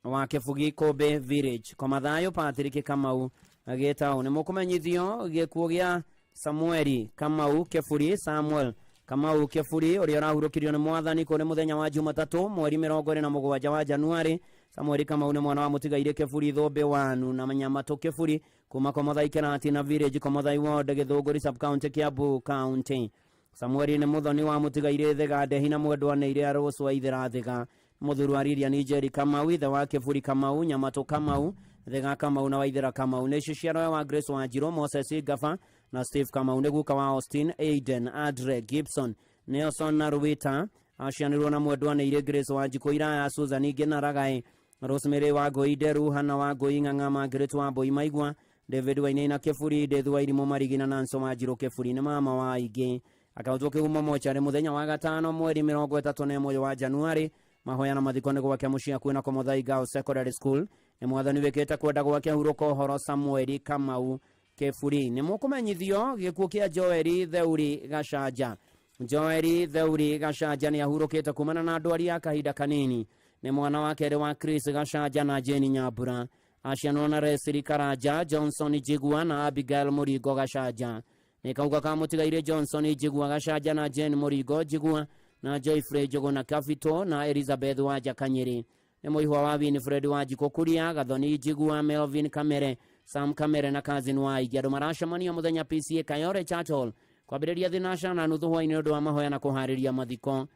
S15: wa Kĩbugi Ikombe Village. Komathayo Patrick Kamau Gĩtaũ. Nĩ mũkũmenyithio gĩkuũ gĩa Samueli Kamau Kĩburi Samuel Kamau Kĩburi ũrĩa ũrahurũkirio nĩ mwathani kũrĩ mũthenya wa Jumatatũ mweri 27 wa Januari. Samueli Kamau nĩ mwana wa mũtigaire Kĩburi Thũmbĩ Wanu na Manyamatũ Kĩburi kuma Komathai Kĩratina Village Komathai Ward Gĩthũngũri Sub County Kiambu County. Samueli nĩ mũthoni wa mũtigaire Thega Ndehi na mwendwanĩire Rose wa Ithera Thega. Mũthuri wa Lilian Njeri Kamau ithe wa Kĩburi Kamau Nyamatũ Kamau Thega Kamau na Waithera Kamau. Nĩ ciciarawe wa Grace Wanjiru Moses Gafa na Steve Kamau nĩ guka wa Austin Aiden Adre Gibson Nelson na Ruwita acianirwo na mwendwanĩire Grace Wanjiku Iraya Susan Ngina Ragai Rosemary wa Ngoi Nderu Hana wa Ngoi Ng'ang'a Margaret wa Mboi Maigwa David Wainaina Kĩburi Ndethu wa Irimũ Marigi na Nanso Wanjiru Kĩburi nĩ mama wa aingĩ. Akautwo Kĩgumo mochari muthenya wa gatano mweri 31 wa Januari. Mahoya na mathiko nĩ gwake muciĩ hakuhĩ na Komathai Girls Secondary School. Nĩ mwathani wĩkĩte kwenda gwake hurũka ũhoro Samueli Kamau Kĩburi. Nĩ mũkũmenyithio gĩkuũ kĩa Joeli Theuri Gacanja. Joeli Theuri Gacanja nĩ ahurũkĩte kumana na ndwari ya kahinda kanini. Nĩ mwana wa kerĩ wa Chris Gacanja na Jane Nyambura. Aciarwo na Leslie Karanja, Johnson Jigua na Abigail Mũringo Gacanja. Nĩ kauga ka mũtigaire Johnson Jigua Gacanja na Jane Mũringo Jigua na Joyfrey Njuguna Kafito na Elizabeth Wanja Kanyeri. Nĩ mũihwa wa Winfred Wanjiku Kuria, Gathoni Jigua, Melvin Kamere, Sam Kamere na Kazin Waigi. Andũ maracemania mũthenya PCA Kayore Church Hall kwambĩrĩria thinacara na nuthu hwaĩ-inĩ ũndũ wa mahoya na kũharĩria mathiko.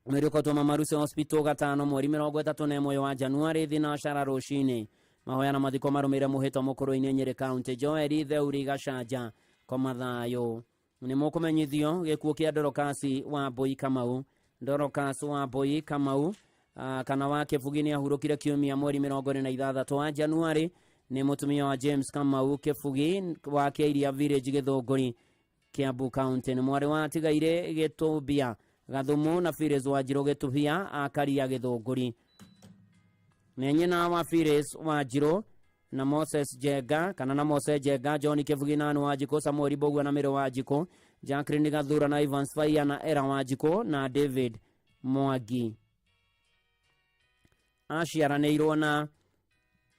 S15: Mwĩrĩkotwo Mamaruse Hospital gatano mweri 31 wa Januari thinacara rũcinĩ. Mahoya na mathiko marũmĩrĩire mũhĩtwa mũkũrũ-inĩ Nyeri County. Joeli Theuri Gacanja komathayo. Nĩ mũkũmenyithio gĩkuũ kĩa Dorokasi wa Mboi Kamau. Dorocas wa Mboi Kamau kana wa Kĩbugi nĩ ahurũkire kiumia mweri 26 wa Januari. Nĩ mũtumia wa James Kamau Kĩbugi wa Kĩiria Village Gĩthũngũri Kiambu County. Nĩ mwarĩ wa atigaire Gĩtũmbia Gathumu na Fires Wanjiru Gitubia akaria Githunguri. Nĩ nyina wa Fires Wanjiru na Moses Jega kana na Moses Jega, John Kivugi na Wanjiku, Samuel Bogwa na Miro Wanjiku, Jacqueline Gathura na Evans Faya na Era Wanjiku na David Mwangi. Aciaranĩirwo na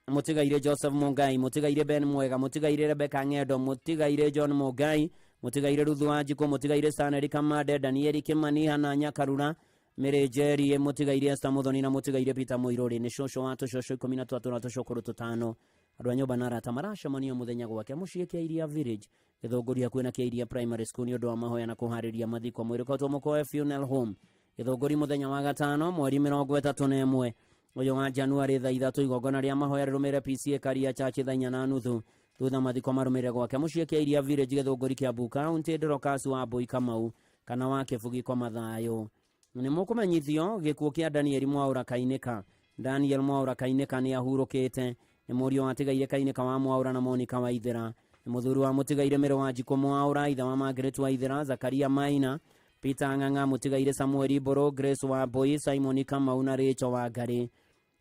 S15: Mutigaire Joseph Mungai, Mutigaire Ben Mwega, Mutigaire Rebecca Ng'endo, Mutigaire John Mungai, Mutigaire Ruthu Wanjiku, Mutigaire Stanley Kamade, Danieli Kimani na Nyakarura, Merejeri, Mutigaire Esther Muthoni na Mutigaire Peter Muiruri. Nĩ cũcũ wa tũcũcũ 13 na tũcũkũrũ tũtano. Andũ a nyũmba na arata maracemania mũthenya gwake mũciĩ Kĩairia Village Gĩthũngũri hakuhĩ na Kĩairia Primary School nĩ ũndũ wa mahoya na kũharĩria mathiko mwĩrĩkotwo mũkoe Funeral Home Gĩthũngũri mũthenya wa gatano mweri 31 ũyũ wa Januari thaa 3 igongona rĩa mahoya rĩrũmĩrĩre PCA Karia Church thaa 4:30 thutha mathiko marũmĩrĩre gwake mũciĩ Kĩairia Village Gĩthũngũri Kiambu County. Dorcas wa Mbui Kamau kana wa Kĩbugi kwa Mathayo. Nĩ mũkũmenyithio gĩkuũ kĩa Daniel Mwaura Kainĩka. Daniel Mwaura Kainĩka nĩ ahurũkĩte. Nĩ mũriũ wa Tigaire Kainĩka wa Mwaura na Monica Waithera. Nĩ mũthuri wa Mũtigaire Mĩro Wanjiku Mwaura, ithe wa Margaret Waithera, Zakaria Maina, Peter Ng'ang'a, Mũtigaire Samuel Mburu, Grace wa Mbui, Simon Kamau na Rachel Wangari.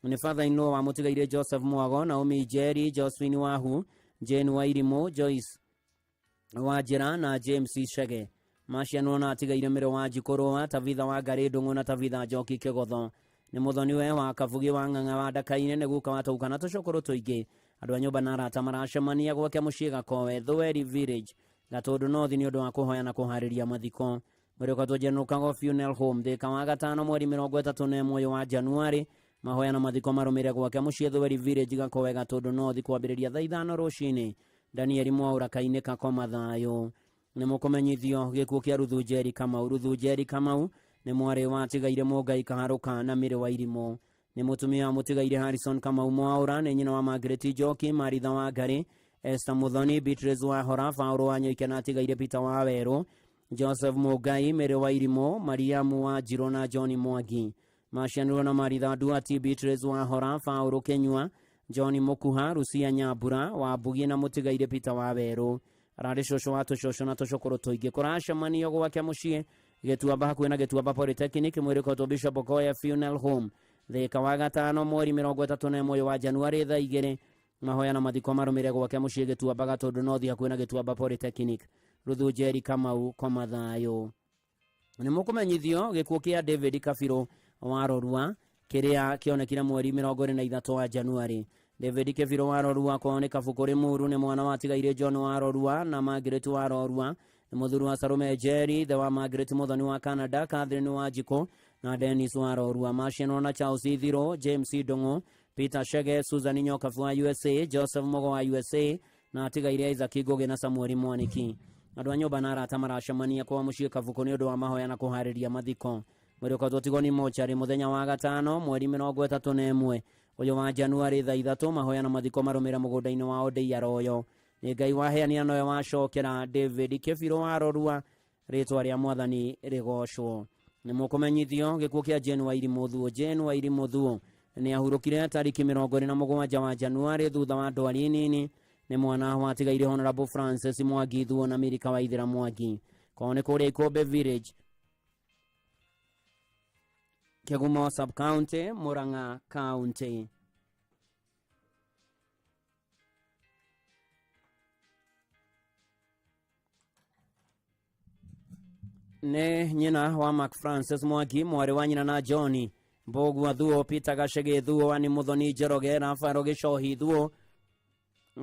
S15: Nĩ father-in-law wa Mũtigaire Joseph Mwago, Naomi Jerry, Josephine Wahu, Jane Wairimu, Joyce Wanjĩra na James Shege. Macianwo na Tigaire Mĩro Wanjiku Rũa, Tabitha Wangari Ndung'u na Tabitha Njoki Kĩgotho. Nĩ mũthoni we wa Kabugi wa Ng'ang'a wa Ndakaine nĩ guka watũka na tũcũkũrũ tũingĩ. Andũ a nyũmba na arata maracemania gwake mũciĩ Gakowe Thweri Village Gatũndũ North nĩ ũndũ wa kũhoya na kũharĩria mathiko. Mũrĩkotwo General Kago Funeral Home Thĩka wa gatano mweri 31 wa Januari. Mahoya na mathiko marũmĩrĩre gwake mũciĩ Thweri Village Gakowe Gatũndũ North kwambĩrĩria thaa 5 rũcinĩ. Daniel Mwaura Kainĩka kwa Mathayo. Nĩ mũkũmenyithio gĩkuũ kĩa Ruthu Njeri Kamau. Ruthu Njeri Kamau nĩ mwarĩ wa Tigaire Mũngai Kaharũka na Mĩrĩ wa Irimũ. Nĩ mũtumia wa Mũtigaire Harrison Kamau Mwaura, nĩ nyina wa Margaret Njoki, Maritha Wangari, Esther Muthoni, Beatrice Wahora, Paũlũ Wanyoike na Tigaire Peter Wawerũ, Joseph Mũngai, Mĩrĩ wa Irimũ, Mariamu Wanjiru na John Mwangi. Macianĩrwo na Maritha Nduati, Beatrice Wahora, Paũlũ Kenyua, John Mũkuha, Rucia Nyambura, Wambugi na Mũtigaire Peter Wawerũ. Ararĩ cũcũ wa tũcũcũ na tũcũkũrũ tũingĩ. Kũracemanio gwake mũciĩ Gĩtuamba hakuhĩ na Gĩtuamba Polytechnic mwĩrĩkotwo Bishop Okoya Funeral Home Thĩka wa gatano mweri 31 wa Januari thaa 2. Mahoya na mathiko marũmĩrĩre gwake mũciĩ Gĩtuamba Gatũndũ North hakuhĩ na Gĩtuamba Polytechnic. Ruthu Njeri Kamau kwa Mathayo. Nĩ mũkũmenyithio gĩkuũ kĩa David Kabirũ wa Rorua kĩrĩa kĩonekire mweri 23 wa Januari. David Kabirũ wa Rorua kuoneka Bukũri Muru nĩ mwana wa Tigaire John wa Rorua na Margaret wa Rorua. Nĩ mũthuri wa Salome Jerry, the wa Margaret Muthoni wa Canada, Catherine Wanjiku na Dennis wa Rorua. Macianwo na Charles Ithiro, James Ndung'u, Peter Shege, Susan Nyokabu wa USA, Joseph Mogo wa USA na Tigaire Isaac Ngugi na Samuel Mwaniki. Andũ a nyũmba na arata maracemania kwa mũciĩ Kabuku nĩ ũndũ wa mahoya na kũharĩria mathiko. Mũrĩkotwo Tigoni Mochari mũthenya wa gatano mweri 31 ũyũ wa Januari thaa 3. Mahoya na mathiko marũmĩrĩre mũgũnda-inĩ wa Odeia Royo. Nĩ Ngai waheania nowe wacokera David Kabirũ wa Rorua, rĩtwa rĩa Mwathani rĩgocwo. Nĩ mũkũmenyithio gĩkuũ kĩa Jane Wairimu Thuo. Jane Wairimu Thuo nĩ ahurũkire tarĩki 27 wa Januari thutha wa ndwari nini. Nĩ mwana wa Tigaire Honorable Francis Mwangi Thuo na Mirika Waithera Mwangi. Kwao nĩ kũrĩa Ikombe Village Kĩgumo Sub County, Murang'a County. Nĩ nyina wa Mark Francis Mwangi, mwarĩ wa nyina na John Mbogua Thuo, Peter Gacege Thuo, Ani Muthoni Njoroge, Rafael Gĩcohi Thuo,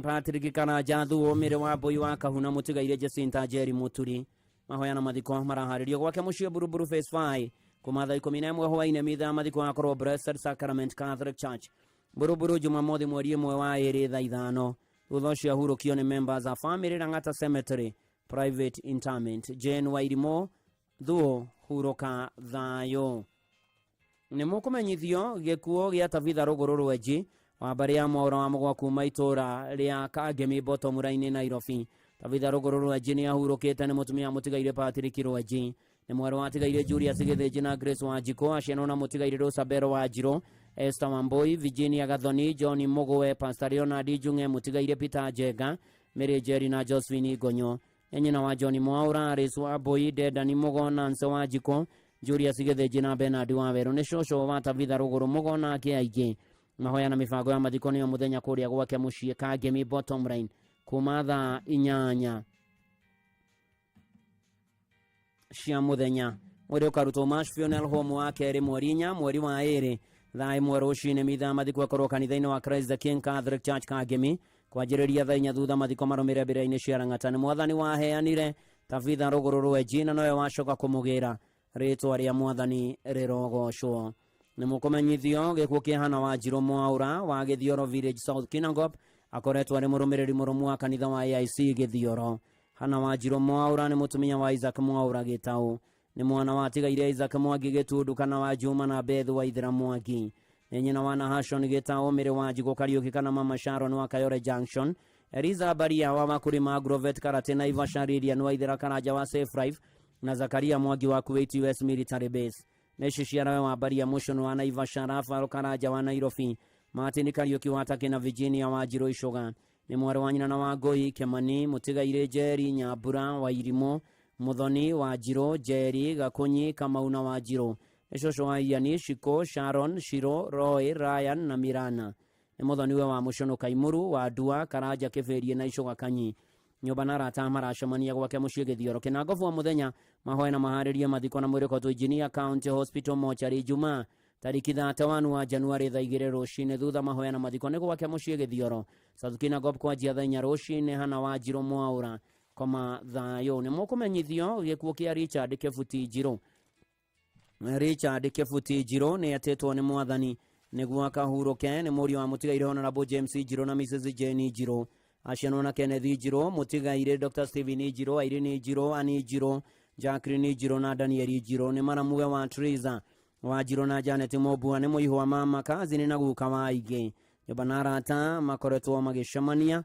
S15: Patrick Karanja Thuo, Mĩrĩ wa Mbui wa Kahuna, Mũtigaire Jacinta Njeri Mũturi. Mahoya na mathiko maraharĩrio gwake mũciĩ Buruburu Phase 5 kuma thaa 11 hwaĩ-inĩ mitha mathiko akorwo Blessed Sacrament Catholic Church Buruburu Jumamothi mweri 1 wa 2 thaa 5. Thutha ũcio ahurũkio nĩ members a family Lang'ata Cemetery Private Interment. Jane Wairimu Thuo hurũka thayo. Nĩ mũkũmenyithio gĩkuũ gĩa Tabitha Rũgũrũ Rwenji wa mbarĩ ya Mwaura wa Mũgwa kuma itũra rĩa Kangemi Bottom Line Nairobi. Tabitha Rũgũrũ Rwenji nĩ ahurũkĩte nĩ mũtumia Mũtigaire Patrick Rwenji. Nĩ mwarĩ wa Tigaire Julius Gĩthĩnji na Grace Wanjiku. Aciarwo na Mũtigaire Rosabero Wanjiru, Esther Wambui, Virginia Gathoni, John Mũgũwe, Pastor Leonard Njung'e, Mũtigaire Peter Njenga, Mary Njeri na Josephine Ngonyo. Nyina wa John Mwaura, Grace Wambui, Dedan Mũgo, Nancy Wanjiku, Julius Githinji na Bernard Waweru ni cũcũ wa Tabitha Rũgũrũ Mũgona ke aingĩ mahoya na mĩbango ya mathiko nĩyo mũthenya kũrĩa gwake mũciĩ Kangemi Bottom Line kuma thaa 8 cia mũthenya. Mwĩrĩ ũkarutwo Mash Funeral Home wa kerĩ mweri 4 mweri wa 2 thaa 1 rũcinĩ mitha mathiko akorwo kanitha-inĩ wa Christ the King Catholic Church Kangemi kwanjĩrĩria thaa 4 thutha mathiko marũmĩrĩre mbere-inĩ cia Lang'ata. Nĩ Mwathani waheanire Tabitha Rũgũrũ Rwenji na nowe wacoka kũmũgĩra rĩtwa rĩa Mwathani rĩrogocwo. Nĩ mũkũmenyithio gĩkuũ kĩa Hana Wanjirũ Mwaũra wa Gĩthioro Village South Kinangop akoretwo arĩ mũrũmĩrĩri mũrũmu wa kanitha wa AIC Gĩthioro. Hana Wanjirũ Mwaũra nĩ mũtumia wa Isaac Mwaũra Gĩtaũ. Nĩ mwana wa tigaire Isaac Mwangi Gĩtundu kana wa Juma na Bethu wa Ithira Mwangi. Nĩ nyina wa Nahashon Gĩtaũ Mĩrĩ wa Njigũ Kariũki kana Mama Sharon wa Kayore Junction. Eliza Baria wa Makurima Agrovet Karate na Ivasha Ririan wa Ithira Karanja wa Safe Life na Zakaria Mwangi wa Kuwait US Military Base. Meshi Ciarawe wa Baria Motion wa Naivasha Rafael Karanja wa Nairobi. Martin Kariũki wa Take na Virginia wa Njirũ Icoga. Nĩ mwarĩ wa nyina na wa Ngũi Kemani Mũtigaire Njeri Nyambura wa Irimo Muthoni wa Njirũ Njeri Gakunyi Kamau na wa Njirũ. Nĩ cũcũ wa Iani Shiko Sharon Shiro Roy Ryan na Mirana. Nĩ Muthoni we wa Mũcono Kaimuru wa Ndua Karanja Kĩbĩrie na Icoga Kanyi. Nyũmba na arata maracemania gwake mũciĩ Gĩthioro. Kĩnangobu wa mũthenya mahoya na maharĩrie mathiko na mwĩrĩko Engineer County Hospital Mortuary Jumaa tariki 31 wa Januari thaa 2 rũcinĩ thutha mahoya na mathiko nĩ gwake mũciĩ Gĩthioro. South Kinangop kwanjia thaa 4 rũcinĩ. Hana Wanjirũ Mwaũra koma thayũ. Nĩ mũkũmenyithio gĩkuũ kĩa Richard Kĩbuti Njirũ. Richard Kĩbuti Njirũ nĩ atĩtwo nĩ Mwathani nĩguo akahurũke. Nĩ mũriũ wa mũtigaire Honorable James Njirũ na Mrs Jane Njirũ. Aciarwo na Kenneth Njirũ, mũtigaire Dr Stephen Njirũ, Irene Njirũ, Annie Njirũ, Jacqueline Njirũ na Daniel Njirũ. Nĩ maramuwe wa Teresa wa Njirũ na Janet Mobua. Nĩ mũihu wa mama kazini na guka wa aingĩ. Nyũmba na arata makoretwo magĩcemania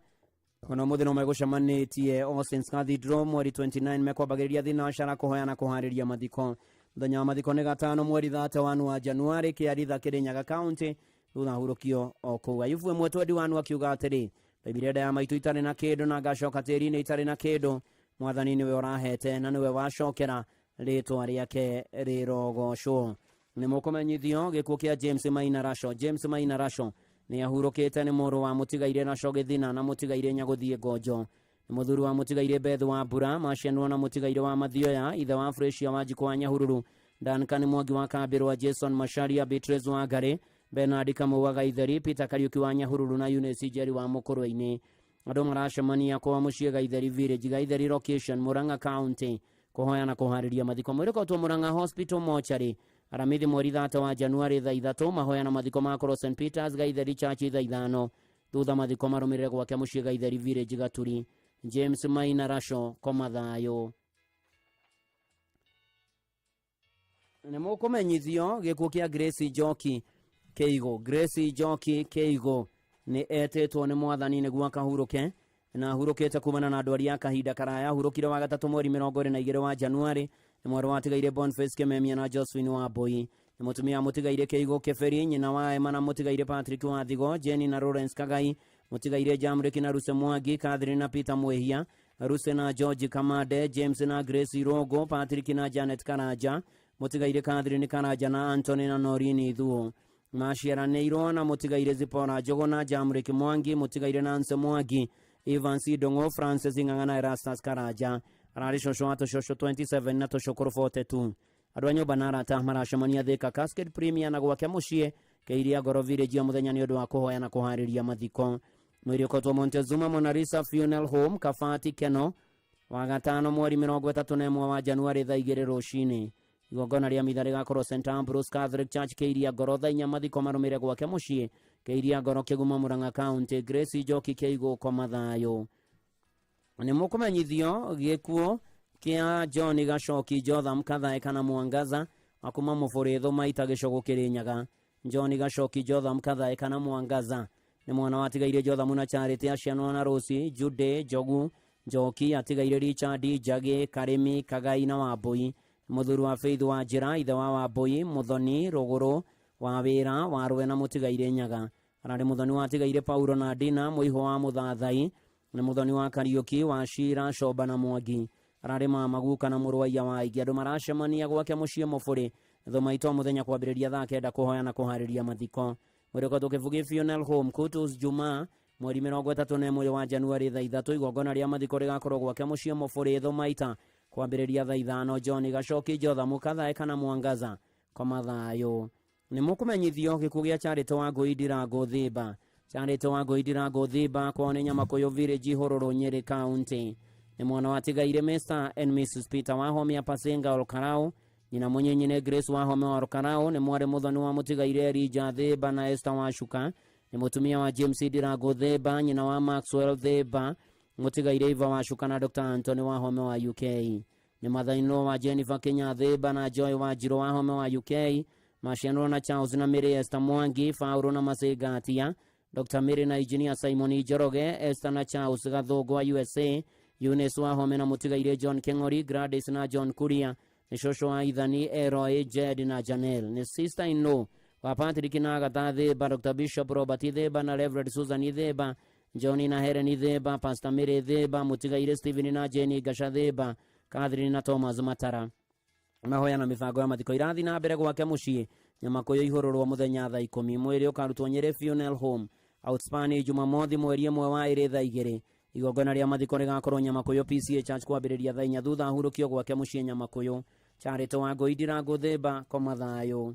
S15: ona mũthĩ no megũcemanĩtie Austin's Cathedral mweri 29 mekwambagĩrĩria thĩna wa cara kũhoya na kũharĩria mathiko. Mũthenya wa mathiko nĩ 5 mweri 31 wa Januari Kĩaritha Kĩrĩnyaga County thutha hurũkio o kũu. Ayubu ĩmwe 21 akiuga atĩrĩ Bibirenda ya maitũ itarĩ na kĩndũ na ngacoka tĩri-inĩ itarĩ na kĩndũ. Mwathani nĩwe ũrahete na nĩwe wacokera rĩtwa rĩake rĩrogocwo. Nĩ mũkũmenyithio gĩkuũ kĩa James Maina Rasho. James Maina Rasho nĩ ahurũkĩte nĩ mũrũ wa mũtigaire Rasho Gĩthina na mũtigaire Nyagũthiĩ Ngonjo. Nĩ mũthuri wa mũtigaire Bethu wa Mbura macianwo na mũtigaire wa Mathioya ithe wa Frecia wa Njikũ wa Nyahururu. Duncan Mwangi wa Kambĩrwa, Jason Masharia, Beatrice wa Ngari, Bernard Kamau wa Gaitheri, Peter Kariũki wa Nyahururu na Eunice Njeri wa Mũkũrũ-inĩ. Andũ maracemania kwa mũciĩ Gaitheri Village, Gaitheri Location, Murang'a County kũhoya na kũharĩria mathiko. Mwĩrĩkotwo Murang'a Hospital Mortuary aramithi mweri 3 wa Januari thaa 3 mahoya na mathiko makorwo St Peters Gaitheri Church thaa 5 thutha mathiko marũmĩrĩre gwake mũciĩ Gaitheri Village Gaturi. James Maina Rasho koma thayũ. Nĩ mũkũmenyithio gĩkuũ kĩa Grace Njoki Keigo. Grace Njoki Keigo nĩ etĩtwo nĩ Mwathani nĩguo akahurũke na ahurũkĩte kumana na ndwari ya kahinda karaya. Ahurũkire wa 3 mweri 22 wa Januari. Nĩ mwarĩ wa tigaire Boniface Kememia na Josephine Wambui. Nĩ mũtumia mũtigaire Keigo Keberi, nyina wa Emma na mũtigaire Patrick Wathigo, Jenny na Lawrence Kagai, mũtigaire Jamreki na Ruse Mwangi, Catherine na Peter Mwehia, Ruse na George Kamade, James na Grace Irogo, Patrick na Janet Karanja, mũtigaire Catherine Karanja na Anthony na Norini Thuo. Maciaranĩirwo na mũtigaire Zipora Njogo na Jamreki Mwangi, mũtigaire Nancy Mwangi, Evans Idongo, Francis Ng'ang'a na Erastus Karanja. Ararĩ cũcũ wa tũcũcũ 27 na tũcũkũrũ 42. Andũ a nyũmba na arata maracemania Thika Cascade Premier na gwake mũciĩ Kĩiria Ngoro Village mũthenya nĩ ũndũ wa kũhoya na kũharĩria mathiko. Mwĩrĩ ũkotwo Montezuma Monalisa Funeral Home Kabati Keno wa 5 mweri 31 wa Januari thaa 2 rũcinĩ. Igongona rĩa mitha rĩgakorwo St Ambrose Catholic Church Kĩiria Ngoro thaa 4 mathiko marũmĩrĩre gwake mũciĩ Kĩiria Ngoro Kĩguma Murang'a County. Grace Njoki Keigo koma thayũ. Nĩ mũkũmenyithio gĩkuũ kĩa John Gacoki Jotham Kathae kana Mwangaza akuma mũbũrĩthũ maita gĩcogũ Kĩrĩnyaga. John Gacoki Jotham Kathae kana Mwangaza nĩ mwana wa tigaire Jotham na Charity aciarwo na Rosi Jude Jogu Njoki, atigaire Richard Njagi Karimi Kagai na Wambui. Mũthuri wa Faith wa Njĩra ithe wa Wambui, Muthoni Rũgũrũ wa Wĩra wa Rwe na mũtigaire Nyaga. Ararĩ Muthoni wa tigaire Paulo na Dina mũiho wa Mũthathai. Nĩ Muthoni wa Kariũki wa Shira Shoba na Mwangi. ararĩ Maguka na mũrũaiya wa aingĩ. Andũ maracemania gwake mũciĩ Mũbũrĩ Thumaito mũthenya kwambĩrĩria thaa 9 kũhoya na kũharĩria mathiko. Mwĩrĩko tũkĩbugi Funeral Home Kutus Juma mweri 31 wa Januari thaa 3 igongona rĩa mathiko rĩgakorwo gwake mũciĩ Mũbũrĩ Thumaita kwambĩrĩria thaa 5. John Gacoki Jotha Mũkathae kana Mwangaza kwa mathayo. Nĩ mũkũmenyithio gĩkuũ gĩa Charity Wangũi Ndirango Thimba. Charity Wangũi Ndirango Thimba kwao nĩ Nyamakuyu Village Hũrũrũ Nyĩrĩ County. Nĩ mwana wa tigaire Mr and Mrs Peter Wahome Pasenga Olkarau. Nyina mũnyenyine Grace Wahome wa Olkarau nĩ mwarĩ mũthoni wa mũtigaire Elijah Thimba na Esther Wacuka. Nĩ mũtumia wa James Ndirango Thimba, nyina wa Maxwell Thimba, mũtigaire Eva Wacuka na Dr Anthony Wahome wa UK. Nĩ mathaino wa Jennifer Kenya Thimba na Joy Wanjiru Wahome wa UK. Macianwo na Charles na Mary Esther Mwangi, Fauro na Masegatia, Dr Mary na Engineer Simon Njoroge, Esther na Charles Gathũngũ wa USA, Eunice Wahome na mũtigaire John Keng'ori, Gladys na John Kuria, nĩ Shosho wa Ithani, Eroy, Jed na Janel. Nĩ sister in law wa Patrick na Agatha Thimba, Dr Bishop Robert Thimba na Reverend Susan Thimba, John na Helen Thimba, Pastor Mary Thimba, mũtigaire Stephen na Jenny Gasha Thimba, Catherine na Thomas Matara. Mahoya na mibango ya mathiko irathi na mbere gwake mũciĩ Nyamakuyu ihũrũrwo mũthenya thaa 10. Mwĩrĩ ũkarutwo Nyĩrĩ Funeral Home Outspan Jumamothi mweri 1 wa 2 thaa 2. Igongona rĩa mathiko rĩgakorwo Nyamakuyu PCA Church kwambĩrĩria thaa 4 thutha hurũkio gwake mũciĩ Nyamakuyu. Charity Wangũi Ndirango Thimba kwa mathayo.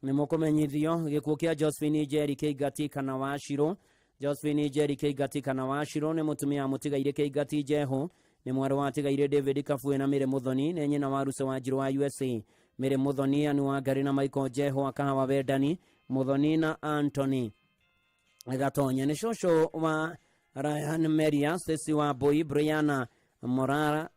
S15: Nĩ mũkũmenyithio gĩkuũ kĩa Josephine Njeri Kĩingati kana Wachirũ. Josephine Njeri Kĩingati kana Wachirũ nĩ mũtumia mũtigaire Kĩingati Njeho. Nĩ mwarĩ wa tigaire David Kabue na Mĩrĩ Mũthoni, nĩ nyina wa Ruce Wanjiru wa USA. Mĩrĩ Mũthoni anu wa Ngari na Michael Njeho akahawa Wendani, Mũthoni na Anthony Gatonya. Nĩ Shosho wa Ryan Meria, Stacy wa Boy, Brianna Morara,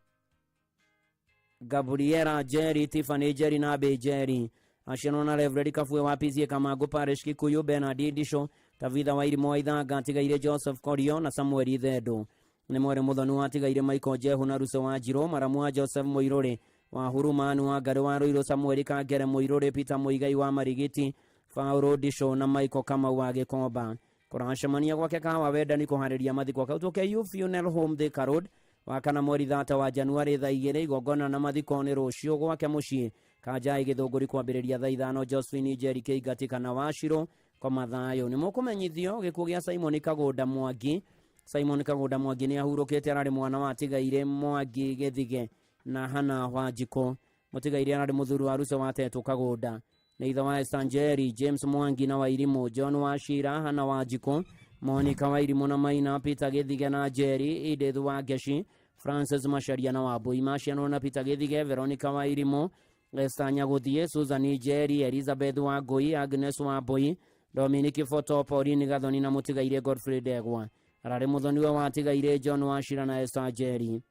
S15: Gabriela Jerry, Tiffany Jerry na Abe Jerry. Aciarwo na Reverend Kabue wa PCA Kamango Parish Kikuyu, Bernard Ndisho, Tabitha wa Irimũ wa Ithanga, tigaire Joseph Korio na Samuel Ithendu. Nĩ mwarĩ mũthoni wa tigaire Michael Njeho na Ruce Wanjiru, maramu wa Joseph Mũirũrĩ wa Huruma anu wa Ngari wa Rũirũ, Samuel Kangere Mũirũrĩ, Peter Mũigai wa Marigiti, Fauro Ndisho na Michael Kamau wa Gĩkomba. Kũracemania gwake kahawa Wendani kũharĩria mathiko kau tũke Funeral Home Thika Road wakana mweri 3 wa Januari thaa 2. Igongona na mathiko nĩ rũciũ gwake mũciĩ Kanjai Gĩthũngũri kwambĩrĩria thaa 5. Josephine Njeri Kĩingati kana Wachirũ kwa mathayo. Nĩ mũkũmenyithio gĩkuũ gĩa Simon Kagũnda Mwangi. Simon Kagũnda Mwangi nĩ ahurũkĩte, ararĩ mwana wa tigaire Mwangi Gĩthige na Hana Wanjikũ. Mũtigaire ararĩ mũthuri wa Ruce wa Tetũ Kagũnda. Nĩ ithe wa Esther Njeri, James Mwangi na Wairimũ, John Wachira, Hana Wanjikũ, Monica Wairimũ na Maina, Peter Gĩthige na Njeri, Edith wa Ngeci, Francis Macharia na Wambui. Macianwo na Peter Gĩthige, Veronica Wairimũ, Esther Nyagũthiĩ, Susan Njeri, Elizabeth Wangũi, Agnes Wambui, Dominic Foto, Pauline Gathoni na mũtigaire Godfrey Ndegwa. Ararĩ mũthoni wa tigaire John Wachira na Esther Njeri.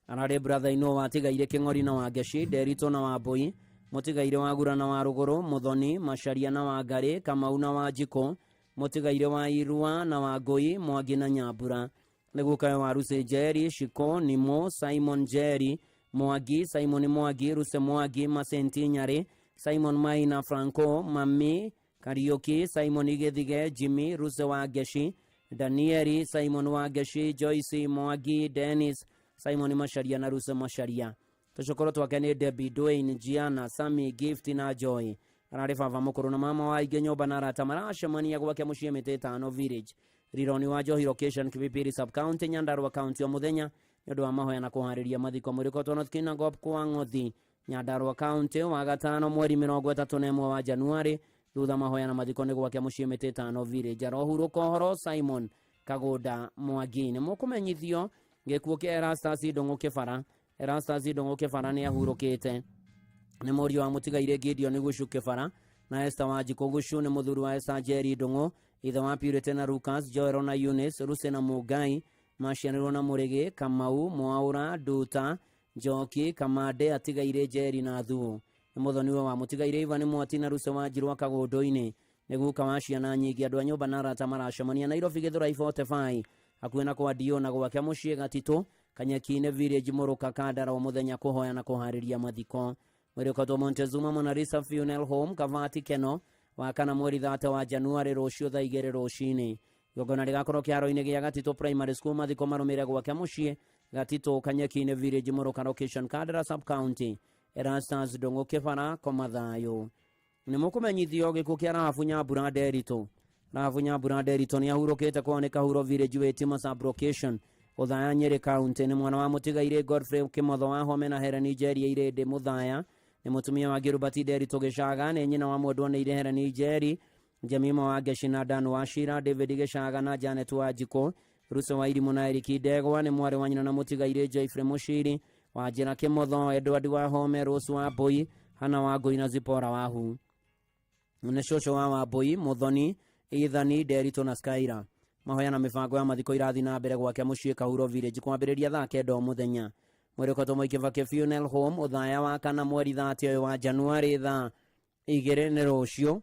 S15: Ararĩ brother ino wa tigaire Kĩng'ori na Wangeci, Derito na Wambui, mũtigaire wa Gura na wa Rũgũrũ, Mũthoni, Macharia na Wangari, Kamau na Wanjikũ, mũtigaire wa Irua na Wangũi, Mwangi na Nyambura. Nĩ gukayo wa Ruce Njeri, Shiko, Nimo, Simon Njeri, Mwangi, Simon Mwangi, Ruce Mwangi, Masenti Nyarĩ, Simon Maina, Franco, Mami, Kariuki, Simon Gĩthige, Jimmy, Ruce wa Ngeci, Danieli, Simon wa Ngeci, Joyce Mwangi, Dennis, Simon Macharia na Ruce Macharia. Tũcokoro twake nĩ Debbie, Dwayne, Gianna, Sammy, Gift na Joy. Ararĩ baba mũkũrũ na mama wa aingĩ nyũmba na arata maracemania gwake mũciĩ Mĩtĩ 5 Village, Rironi wa Njohi Location, Kipipiri Sub County, Nyandarua County o mũthenya nĩ ũndũ wa mahoya na kũharĩria mathiko. Mũrĩko North Kinangop kwa Ng'othi, Nyandarua County, wa gatano mweri 31 wa Januari thutha mahoya na mathiko nĩ gwake mũciĩ Mĩtĩ 5 Village. Arohurũka ũhoro Simon Kagũnda Mwangi. Nĩ mũkũmenyithio gĩkuũ kĩa Erastus Ndũng'ũ Kĩbara. Erastus Ndũng'ũ Kĩbara nĩ ahurũkĩte. Nĩ mũriũ wa mũtigaire Gideon Gũcu Kĩbara na Esther Wanjikũ Gũcu. Nĩ mũthuri wa Esther Njeri Ndũng'ũ, ithe wa Purity na Lucas, Joel na Eunice, Ruce na Mũngai. Maciarĩrwo na Mũrĩgĩ, Kamau, Mwaũra, Nduta, Njoki, Kamande, atigaire Njeri na Thuo. Nĩ mũthoni wa mũtigaire Ivan Mwati na Ruce Wanjiru Kagũndũ-inĩ. Nĩ guka wa ciana nyingĩ, andũ a nyũmba na arata maracemania Nairobi Gĩthũrai 45 hakuhĩ na kwa Dio na gwake mũciĩ Gatitũ, Kanyaki-inĩ Village, Mũrũka, Kandara o mũthenya kũhoya na kũharĩria mathiko. Mwĩrĩko Montezuma Monarisa Funeral Home, Kavati Keno, wakana mweri 3 wa Januari rũciũ thaa 2 rũcinĩ. Igongona rĩgakorwo kĩharo-inĩ gĩa Gatitũ Primary School, mathiko marũmĩrĩre gwake mũciĩ Gatito Kanyakine Village Moroka Location Kadra Sub County Erastas Dongo Kefara Komathayo Nimukumenyithio gikuo kia Rafunya Buraderito Rafunya Buraderito ni ahurokete kuoneka huro Village wetima Sub Location Othaya Nyeri County ni mwana wa Mutigaire Godfrey Kimotho wa Home na Hera Nigeria Irede Muthaya ni mutumia wa Girubati Derito Geshaga ni nyina wa Mwendwa ni Hera Nigeria Jamima wa Geshina Dan Washira David Geshaga na Janet Wajiko Ruso wa Iri Munairi Kidegwa ni mware wa nyina na Mutigaire Jaifre Mushiri wa Jira Kimotho Edward wa Home Rose wa Boy Hana wa Goi na Zipora wa Hu Neshosho wa Boy Muthoni Ithani Derito na Skyra mahoya na mifango ya mathiko irathi na mbere gwake muciĩ Kahuro Village kwambĩrĩria thaa 9 mũthenya mwĩrĩkoto mũikĩva funeral home ũthaya wa kana mweri 30 wa Januari thaa 2 nĩ rũciũ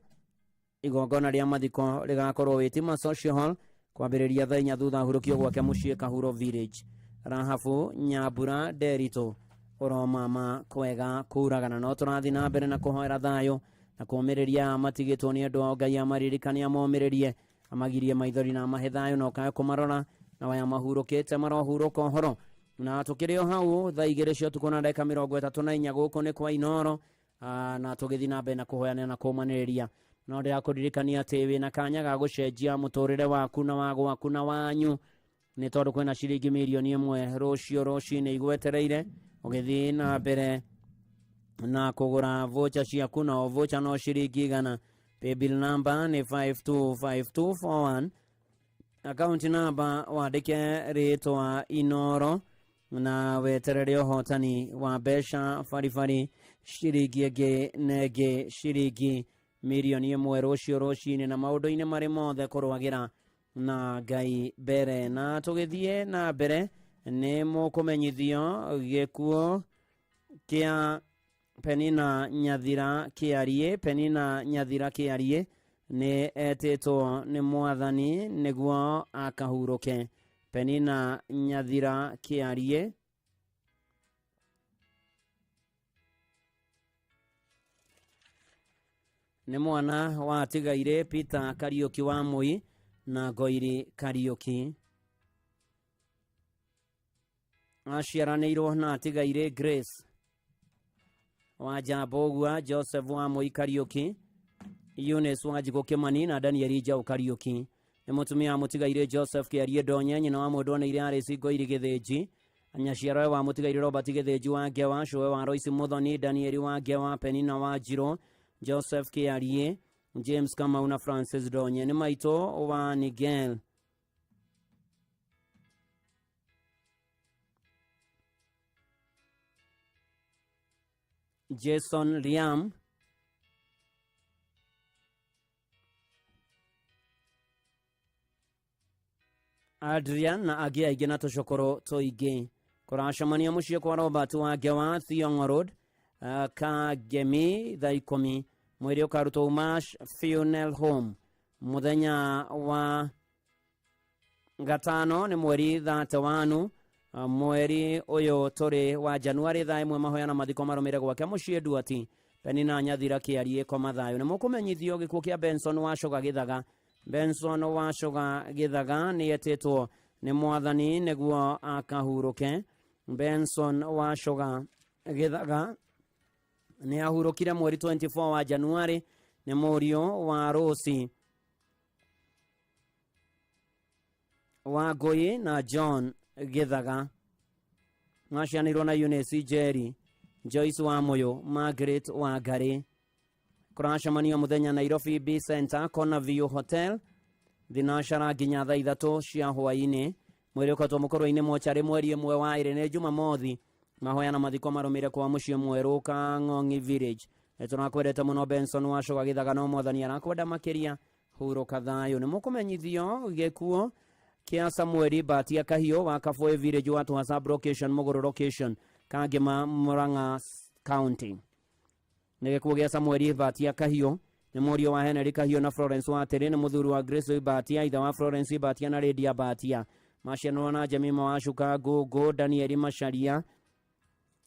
S15: igongona rĩa mathiko rĩgakorwo Wĩtima Social Hall kwambĩrĩria thaa 4 thutha hurũkio gwake muciĩ Kahuro Village Rahafu Nyambura Derito ũromama kwega kuragana no tũrathi na mbere na kũhoera thayũ na kũmĩrĩria matigĩtwo nĩ andũ ao Ngai amaririkania momĩrĩrie amagirie maithori na mahethayo no kae kumarora na waya mahurukete marohuruka horo na tukirio hau thaa 2 cio tukona ndeka 34 guku ni kwa Inoro na tugithi na mbere na kuhoyana na kumaniriria no ndira kuririkania ati wi na kanya ga gucenjia muturire waku na waku na wanyu ni tondu kwina ciringi milioni 1 rucio rucini igwetereire ugithi na mbere na kugura vocha ciaku na vocha no ciringi gana Paybill number ni 525241 account number wandike ritwa Inoro na weterere hotani wa besha farifari ciringi ege nege ciringi milioni 1 rucio rucini na maundu-ini mari mothe kurwagira na Ngai mbere na tugithie na mbere ni mukumenyithio gikuo kia Penina Nyathira Kiarie ni etĩtwo ni mwathani niguo akahuruke Penina Nyathira Kiarie ni mwana wa Tigaire Peter Kariuki wa Moi na Ngoiri Kariuki aciaranĩirwo na Tigaire Grace wa Jambogua Joseph wa Moi Kariuki Eunice wa Jiko Kimani na Daniel Jau Kariuki ni mutumia Mutigaire Joseph Kiarie Donye nyina wa Mwendwa na Ire Ngoiri Githinji anyaciaro wa Mutigaire Robert Githinji wa Ngewa Shoe wa Royce Muthoni Daniel wa Ngewa Penina wa Jiro Joseph Kiarie James Kamau na Francis Donye ni maito wa Nigel Jason Liam Adrian na agia ige na tushokoro toige kuracamania muciĩ kwa Robert wa Ngewa Thiong'o Road Kagemi thaa 10 mweri ukarutwo Umash Funeral Home muthenya wa gatano ni mweri 31 mweri uyu turi wa Januari thaa 1 mahoya na mathiko maromire gwake muciĩ Nduati Penina Nyathira Kiarie Komathayo ni mukumenyithio gikuo kia Benson Wacoga Githaga Benson Wacoga Githaga ni etĩtwo ni mwathani niguo akahuruke Benson Wacoga Githaga ni ahurukire mweri 24 wa Januari ni murio wa Rosi wa Ngui na John Githaga macianirwo na Eunice Jerry Joyce wa Moyo Margaret wa Ngari kuracamania muthenya Nairobi B Center Corner View Hotel thinashara nginya thaa 3 cia hwaini mweri ukatwo mukorwo-ini mochari mweri 1 wa ire ni Jumamothi mahoya na mathiko marumire kwa muciĩ mweru Kang'ong'i Village tũrakwendete muno Benson Wacoga Githaga no mwathani arakwenda makiria huruka thayo ni mukumenyithio gikuo kia Samueli Batia Kahio wa Kafoe Village watu wa Sub Location Muguru Location Kangema Murang'a County ni gikuo gia Samueli Batia Kahio ni murio wa Henry Kahio na Florence wa Tere ni muthuri wa Grace Batia itha wa Florence Batia na Lydia Batia macianwo na Jemima wa Shuka Gogo Daniel Masharia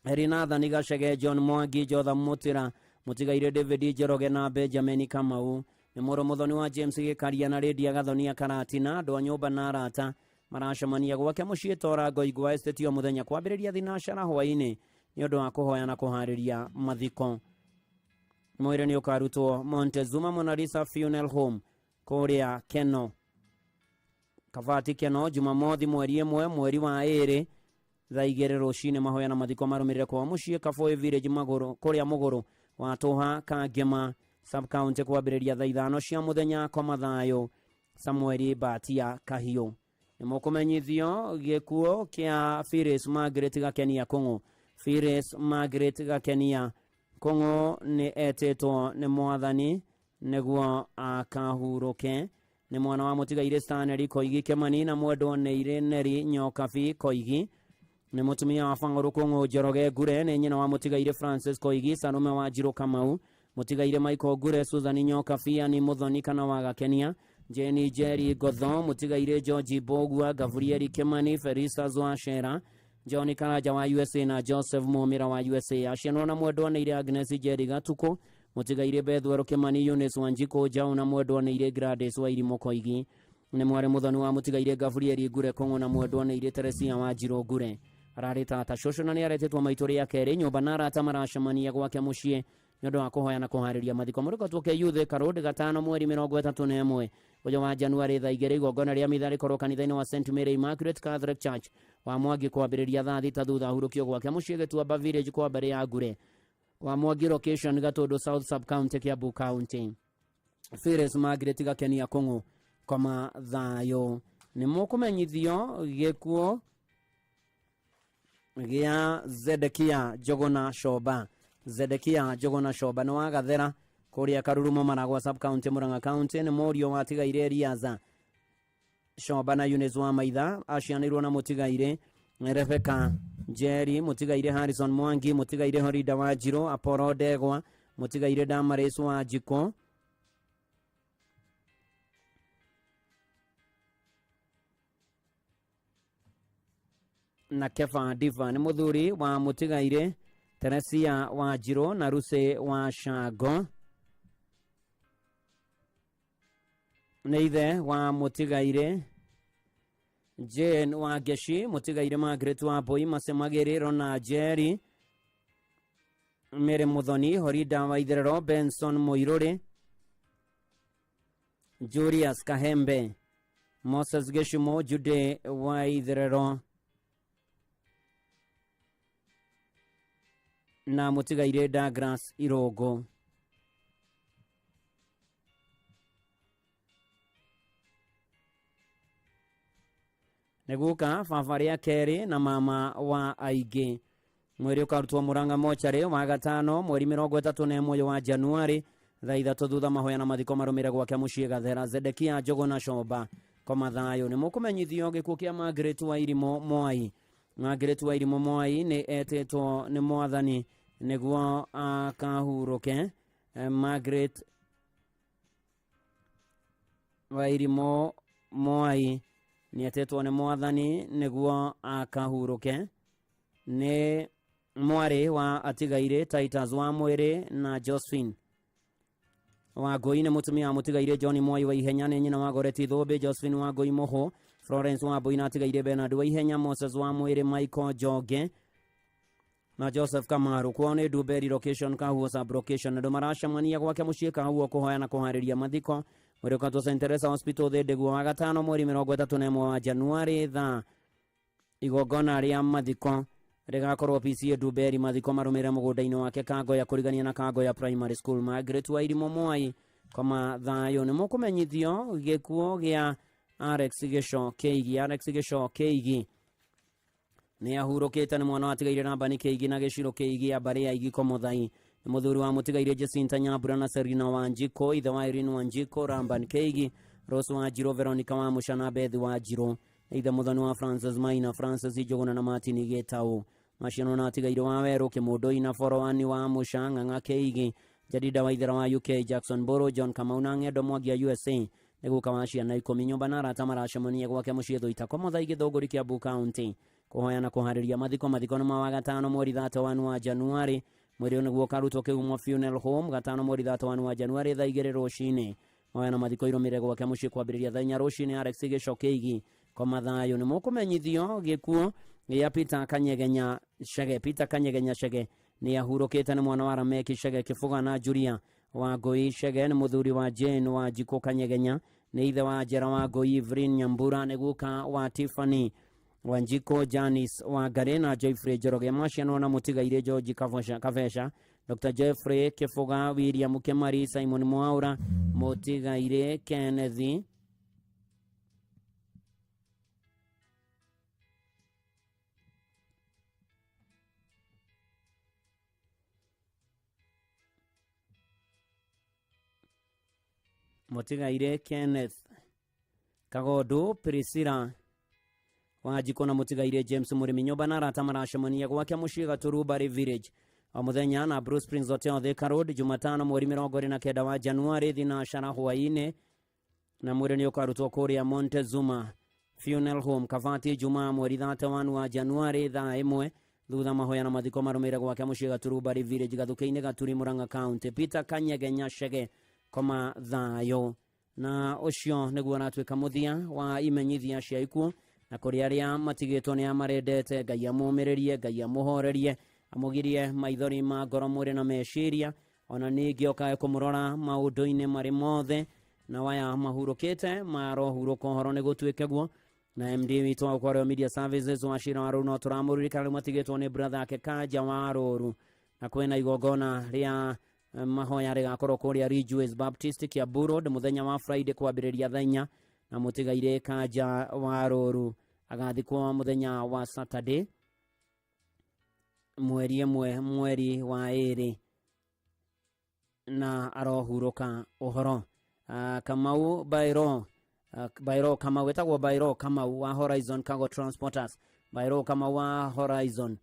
S15: Erinathan Gacege John Mwangi Jotha Mutira Mutigaire David Njoroge na Benjamin Kamau ni muro muthoni wa James Gikaria na Lydia Gathonia Karatina ndo nyumba na arata maracemania gwake muciĩ Torango Igwa Estate o muthenya kwambĩrĩria thinacara hwaĩ-inĩ nĩ ũndũ wa kũhoya na kũharĩria mathiko. Mwĩrĩ nĩ ũkarutwo Montezuma Mona Lisa Funeral Home kũrĩa Keno Kavati Keno Jumamothi mweri 1 mweri wa 2 thaa 2 rũcinĩ. Mahoya na mathiko marũmĩrĩre kwa muciĩ Kaboi Village Magũrũ kũrĩa Mũgũrũ wa Tũha Kangema sub county kwambĩrĩria thaa 5 cia muthenya kwa mathayo. Samuel Batia Kahiũ nĩ mũkũmenyithio gĩkuũ kĩa Phyllis Margaret Gakenia Kũng'ũ. Phyllis Margaret Gakenia Kũng'ũ nĩ etĩtwo nĩ mwathani nĩguo akahurũke. Nĩ mwana wa mũtigairĩ Stanley Koigi Kĩmani na mwendwo Nĩirĩ Neri Nyokabi Koigi. Nĩ mũtumia wa Bang'ũrũ Kũng'ũ Njoroge Ngure. Nĩ nyina wa mũtigairĩ Francis Koigi Sarume wa Njirũ Kamau. Mũtigairĩ Michael Ngure Susan Nyokabi ani Mũthoni kana wa Gakenia. Jenny Jerry Gotho mũtigairĩ George Bogua Gavurieri Kĩmani Felisa Zwashera John Karaja wa USA na Joseph Momira wa USA. Aciarwo na mwendwa Nĩirĩ Agnes Jerry Gatuko mũtigairĩ Bethwero Kĩmani Eunice Wanjiko Njau na mwendwa Nĩirĩ Gladys wa Irimũ Koigi. Nĩ mwarĩ Mũthoni wa mũtigairĩ Gavurieri Ngure Kũng'ũ na mwendwa Nĩirĩ Teresia wa Njirũ Ngure. Ararĩ tata cũcũ na nĩ aretĩtwo maitũrĩ ya kerĩ nyũmba na arata maracemania gwake mũciĩ nĩ ũndũ wa kũhoya na kũharĩria mathiko. Mũrĩko ke Youth Karũndĩ 5 mweri 31 ũja wa Januari thaa 2 igongona rĩa mitharĩko kanitha-inĩ wa St Mary Immaculate Catholic Church wa Mwangi kwambĩrĩria thaa 3 thutha hurũkio gwake mũciĩ Gĩtuamba Village kwa mbere ya Ngure wa Mwangi location Gatũndũ South Sub County Kiambu County. Phyllis Margaret Gakenia Kũng'ũ koma thayũ. Nĩ mũkũmenyithio gĩkuũ gĩa Zedekia Jogona Shoba. Zedekia Jogona Shoba nĩ wa Gathera kũrĩa Karurumo Maragwa Sub County Murang'a County. Nĩ mũriũ wa tigairĩ Eliaza Shoba na Eunice wa Maitha. Aciarĩirwo na mũtigairĩ Rebecca Jerry, mũtigairĩ Harrison Mwangi, mũtigairĩ Horida wa Njirũ, Apollo Ndegwa, mũtigairĩ Damaris wa Njiko na Kefa Diva. Nĩ mũthuri wa mũtigairĩ Teresia wa Njirũ na Ruse wa Shago. Nĩ ithe wa mũtigairĩ Jane wa Geshi, mũtigairĩ Margaret wa Mbui, Masemagĩrĩro na Jerry, Mary Muthoni, Horida wa Itherero, Benson Mũirũrĩ, Julius Kahembe, Moses Geshimo, Jude wa Itherero na mũtigairĩ Douglas Irogo. Neguka baba rĩa kerĩ na mama wa aingĩ. Mweri ũkarutwo Murang'a mochari wa gatano mweri 31 wa Januari thaa 3 thutha mahoya na mathiko marũmĩrĩre gwake mũciĩ Gathera. Zedekia Jogona Shoba koma thayũ. Nĩ mũkũmenyithio gĩkuũ kĩa Margaret wa Irimũ Mwai. Margaret wa Irimũ Mwai nĩ etĩtwo nĩ mwathani nĩguo akahurũke. Margaret wa Irimũ Mwai nĩ etĩtwo nĩ mwathani nĩguo akahurũke. Nĩ mwarĩ wa atigairĩ Titus wa Mwĩrĩ na Josephine wa Ngũi. Nĩ mũtumia wa mũtigairĩ John Mwai wa Ihenya. Nĩ nyina wa Goreti Thũmbĩ, Josephine wa Ngũi Mũhũ, Florence wa Mbui na atigairĩ Bernard wa Ihenya, Moses wa Mwĩrĩ, Michael Njoge na Joseph Kamaru. Kwao nĩ Nduberi location Kahuo sub location. Andũ maracemania gwake mũciĩ Kahuo kũhoya na kũharĩria mathiko. Mweri ũkatwo St Teresa Hospital Thĩndĩguo wa gatano mweri 31 wa Januari thaa igongona rĩa mathiko rĩgakorwo PCA Nduberi. Mathiko marũmĩrĩre mũgũnda-inĩ wake Kangoya kũrigania na Kangoya Primary School. Margaret wa Irimũ Mwai koma thayũ. Nĩ mũkũmenyithio gĩkuũ gĩa Alex Gĩco Kĩigi. Alex Gĩco Kĩigi nĩ ahurũkĩte. Nĩ mwana wa tigairĩ Rambani Kĩigi na Gĩcirũ Kĩigi ya Mbarĩ ya Igiko Mũthai. Nĩ mũthuri wa mũtigairĩ Jacinta Nyambura na Serina Wanjiko, ithe wa Irene Wanjiko, Rambani Kĩigi, Rose wa Njirũ, Veronica wa Mũca na Bethi wa Njirũ, ithe Mũthoni wa Francis Maina, Francis Njũgũna na Martin Gĩtaũ. Maciano na tigairĩ wa Werũ Kĩmũndũ na Forowani wa Mũca, Ng'ang'a Kĩigi, Jadida wa Ithera wa UK, Jackson Boro, John Kamau na Ng'endo Mwangi ya USA. Nĩguka wa ciana 10 nyũmba na arata maracemania gwake mũciĩ Thũita Komotha Gĩthũngũri Kiambu County kũhoya na kũharĩria mathiko. Mathiko nĩ ma wa gatano mweri 31 wa Januari. Mweri ũyũ nĩguo ũkarutwo Kĩgumo Funeral Home gatano mweri 31 wa Januari thaa 2 rũcinĩ. Mahoya na mathiko irũmĩrĩre gwake mũciĩ kwambĩrĩria thaa 4 rũcinĩ. Alex Gĩco Kĩigi komathayo nä må kå menyithio gä kuo gä Peter Kanyegenya Chege nä ahurå kä te nä mwana wa Rameki Chege kä bå na Julia wa Ngui Chege nä må thuri wa Jane wa Njikå Kanyegenya nä ithe wa Njera wa Ngui Evelyn Nyambura nä guka wa Tiffany wa Njiko Janice wa Ngari na Jeffrey Njoroge macianwo na må tigaire George Kavesha Dr. Jeffrey Kifuga William Kemari Simon Mwaura må tigaire Kennedy Motigaire Kenneth Kagodo Priscilla Wajiko na Motigaire James Murimi nyumba na rata maracemania gwake muciĩ Gatũrũ Bari Village o muthenya na Bruce Springs Hotel Thika Road Jumatano mweri 29 wa Januari thinacara hwaĩ-inĩ na mwĩrĩ nĩ ũkarutwo kũrĩa Montezuma Funeral Home Kavati Jumaa mweri 31 wa Januari thaa 1 thutha mahoya na mathiko marũmĩrĩire gwake muciĩ Gatũrũ Bari Village Gathũkĩ-inĩ Gaturi Murang'a County. Peter Kanyegenya Chege koma thayo na ucio niguo aratuika muthia wa imenyithia cia ikuo na kuri aria matigitwo ni amarendete Ngai amumiririe Ngai amuhorerie amugirie maithori ma ngoro mwĩrĩ na meciria ona ningi okae kumurora maundu-ini mari mothe na waya mahurukite marohuruka horo ni gutuike guo na MD witu wa Kwario Media Services wa Shira wa Runo turamuririka ri matigitwo ni brother ake Kaja wa Ruru na kwena igongona ria mahoya rigakorwo kuria Ridgeways Baptist Kiambu Road muthenya wa Friday kwambiriria thenya na mutigaire Kaja wa Ruru agathikwo muthenya wa Saturday mweri wa 2 na arohuruka uhoro Kamau Bairo Kamau wetagwo Bairo Kamau wa Horizon Cargo Transporters Bairo Kamau wa Horizon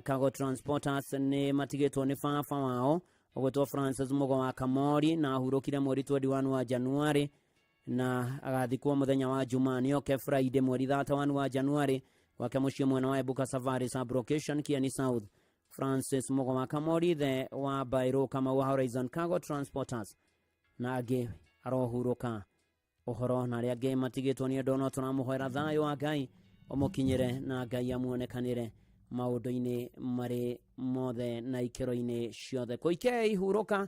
S15: Cargo Transporters ni matigitwo ni baba wao ogwetwo Francis Mugo wa Kamori na ahurukire mweri 21 wa Januari na agathikwo muthenya wa Jumani oke Friday mweri 31 wa Januari wake muciĩ mwena wa Ebuka Safari Sub Location Kieni South. Francis Mugo wa Kamori the wa Bairo Kamau wa Horizon Cargo Transporters na angĩ arohuruka uhoro na arĩa angĩ matigitwo ni ndono tũramũhoera thayũ wa Ngai ũmũkinyĩre na Ngai amuonekanĩre maundu-ini mari mothe na ikero-ini ciothe Koikei huruka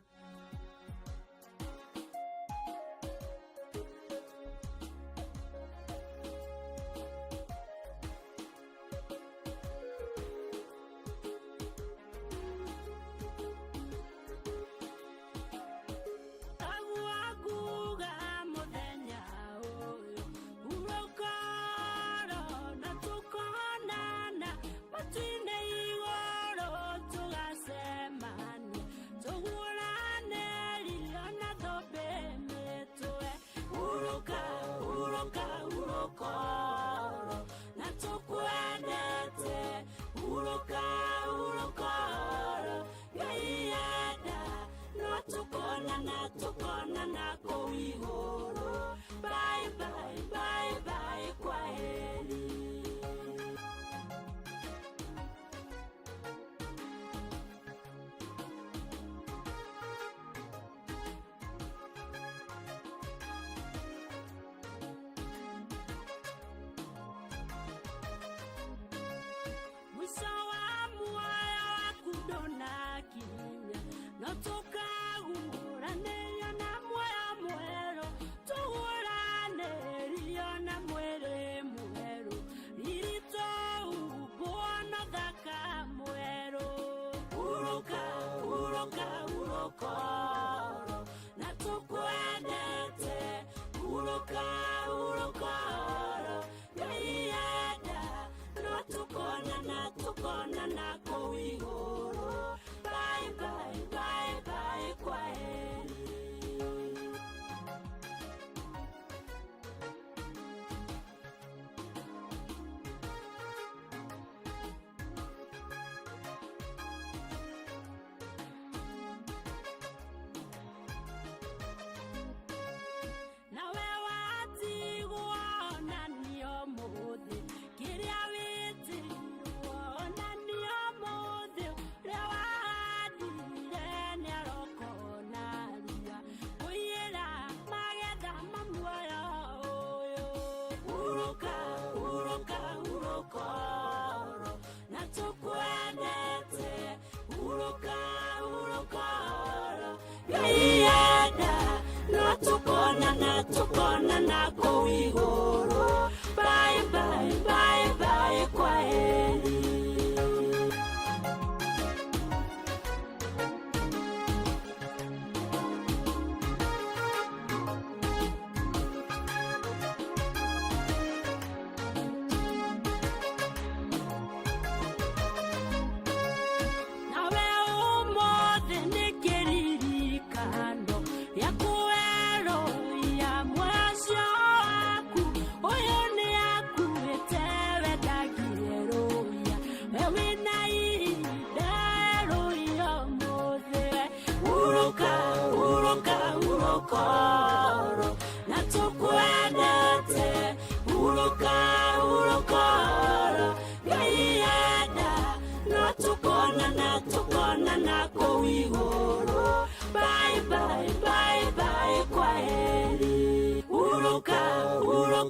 S12: Notoka gumura neyo na moya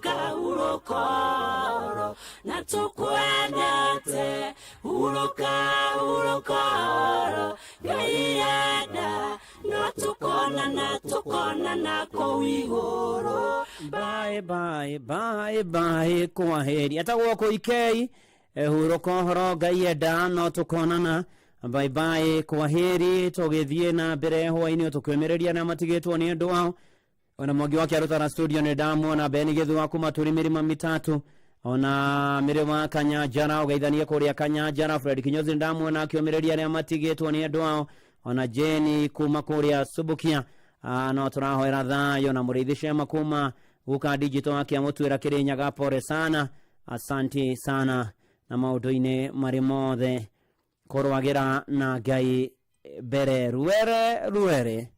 S2: huruka urokoro na tukwendete huruka urokoro gaienda na tukona na kowigoro.
S15: Bye bye bye bye kwa heri atagwo ko ikei hurokoro gaienda no tukonana. Bye bye kwa heri tugithie na mbere hwaini tukwemereria na matigitwo ni andu wao. Ona Mwangi wake arutara studio ni ndamwona Beni Githu akuma turi mirima mitatu ona mirima Kanyajara ugaithania kuria Kanyajara Fred Kinyozi ndamwona akiomereria ni matigitwo ni andu wao. Ona Jeni kuma kuria Subukia no turahoera thayo na murithishe makuma guka digital akiamutwira Kirinyaga pore sana. Asante sana na maundu-ini mari mothe korwagira na Ngai bere ruere.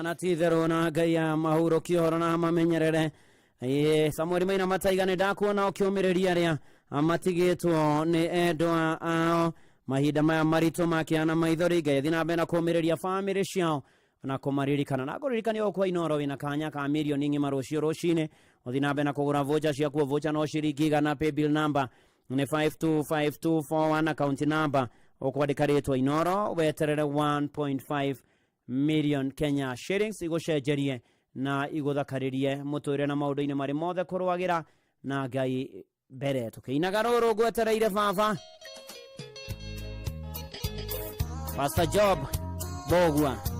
S15: na tithero na ngai ya mahuro kihoro na mamenyerere. Samuel Maina Mataiga nĩ ndakuona ũkĩũmĩrĩria arĩa matigĩtwo nĩ endwa ao mahinda maya maritũ makĩana maithori. Ngai thiĩ na mbere na kũũmĩrĩria bamĩrĩ ciao na kũmaririkana na kũririkania ũkwa Inoro wĩna kanya ka mirioni ng'ima rũciũ rũcinĩ. Ũthiĩ na mbere na kũgũra vocha ciakuo. Vocha no ciringi igana. Paybill number nĩ 525241. Account number ũkwandĩka rĩtwa Inoro weterere 1.5 million Kenya shillings igũcenjerie na igũthakarĩrie mũtũrĩre na maũndũ-inĩ marĩ mothe kũrũagĩra na Ngai mbere. Tũkĩinaga rũrũ ngwetereire baba Pastor Job Bogwa.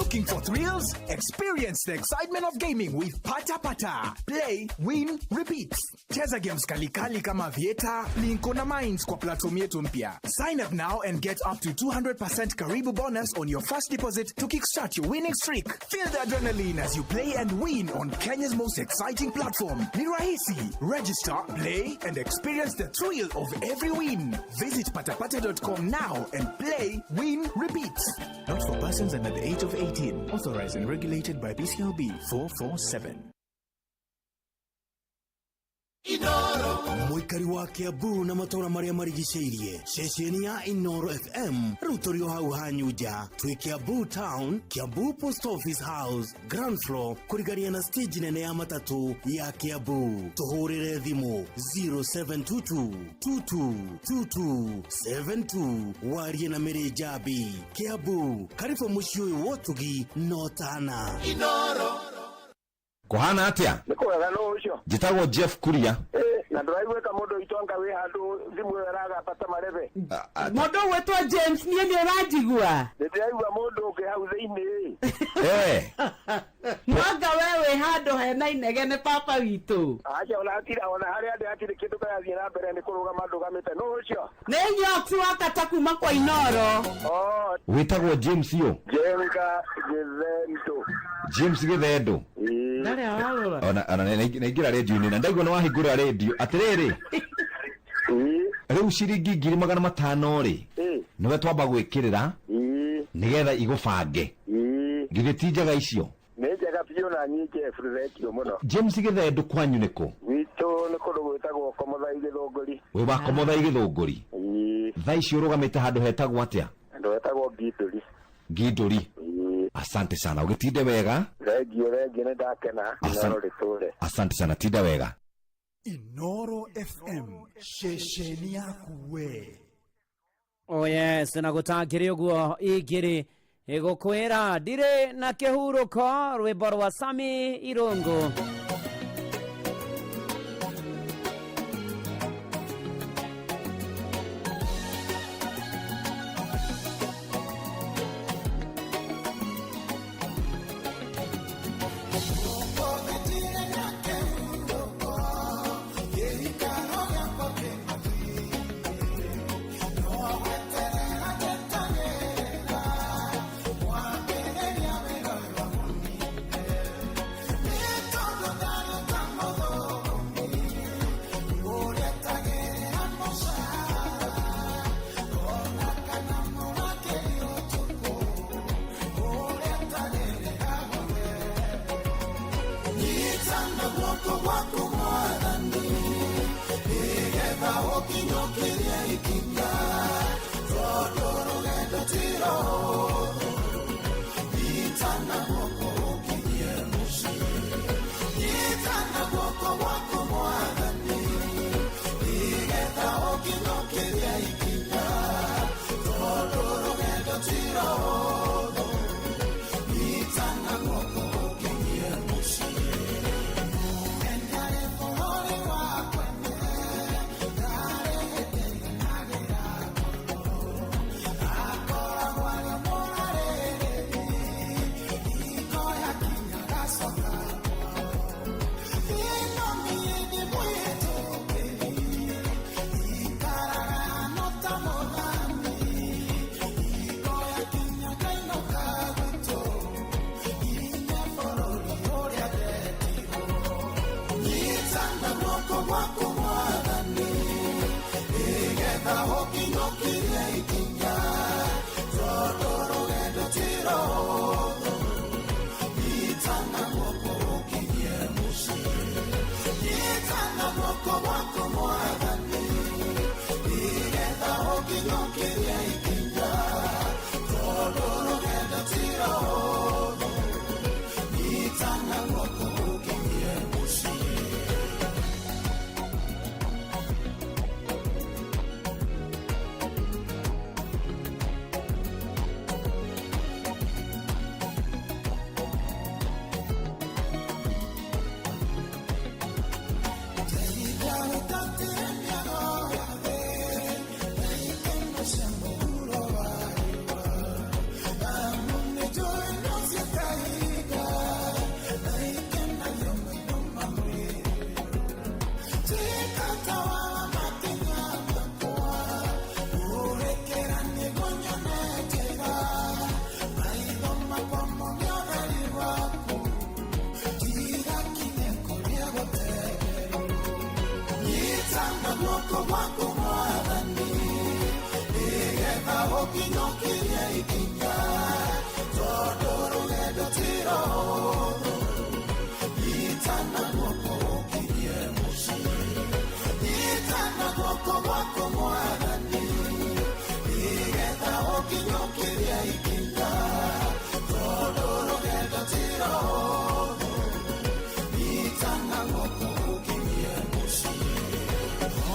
S4: Looking for thrills? Experience the excitement of gaming with Pata Pata. Play, win, repeat. Cheza games kali kama Vieta, Linko na Mines kwa platform yetu mpya. Sign up now and get up to 200% Karibu bonus on your first deposit to kickstart your winning streak. Feel the adrenaline as you play and win on Kenya's most exciting platform. Ni rahisi. Register, play, and experience the thrill of every win. Visit patapata.com now and play, win, repeat. Not for persons under the age of 18. Authorized and regulated by BCLB 447.
S17: Inoro Muikari wa Kiambu na matora maria marigiceirie ceceni ya Inoro FM rutorio hau hanyuja twi Kiambu Town, Kiambu Post Office House, ground floor kurigania na stage nene ya matatu ya Kiambu. Tuhurire thimu 0722222272 warie na mere jabi Kiambu karibu mushui wotugi notana Inoro
S6: Kohana atia?
S1: Nikuwega no ucio.
S6: Jitagwo Jeff Kuria.
S1: Na ndiraigweka mundu itonga wi handu thimu eraga pata marebe.
S23: Mundu wetwa James nie ni urajigua.
S1: Ndiraigwa mundu ungi hau thiini.
S23: Mwanga wewe handu hena inegene papa witu.
S1: Acha ona haria ndi kindu kayathie na mbere ni kurugama ndugamite no ucio.
S23: Ni nyoksi wakata kuma kwa Inoro.
S6: Witagwo James yo.
S1: James Githendo.
S6: James Githendo.
S23: Ndare awalora.
S6: Ona naingira radio ni na ndaigwa no wahingura radio atiriri. Riu ciringi 500 ri. Niwe twamba gwikirira. Nigetha igubange. Ngigitijaga icio.
S1: Nejaga pio na nyike Fredetio muno.
S6: James Githendo kwanyu niko.
S1: Wito niko gwitagwo Komothai Githunguri.
S6: We wa Komothai Githunguri. Thaa ici urugamite handu hetagwo atia?
S1: Handu hetagwo Giduri.
S6: Giduri. Asante sana ugitinde wega.
S1: Regio ne dakena Inoro ritule.
S6: Asante sana tinde wega.
S4: Inoro FM shesheni yaku we.
S15: Oh yes, na gutangire uguo igiri igukwira ndire na kihuruko rwimbo rwa Sami Irungu.
S2: guoko gwaku mwathani nigetha ũkinyũkirie ikinya tondũ rũgendo ti rũhũthũ nyitana guoko ũkinyie mũciĩ nyitana guoko gwaku mwathani nigetha ũkinyũkirie ikinya tondũ rũgendo ti rũhũthũ nyitana guoko ũkinyie mũciĩ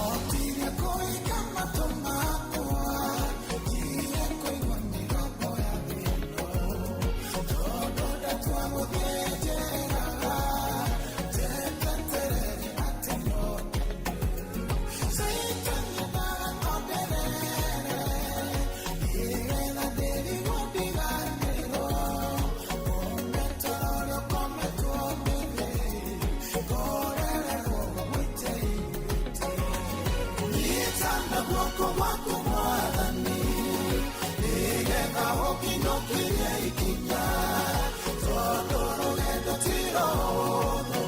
S2: otire kũiga matũ makwa tire kũigua mĩgambo ya thĩĩno tondũ ndatua gũthĩnjĩraga njeteterere atĩ no Satan nĩndaganonderere nĩgetha ndĩrigwo ndiganĩrwo ũmetoro ũrĩa ũkometwo mbere ngorererwo gwĩtĩĩte nyitana guoko gwaku mwathani nĩgetha ũkinyũkirie ikinya tondũ rũgendo ti rũhũthũ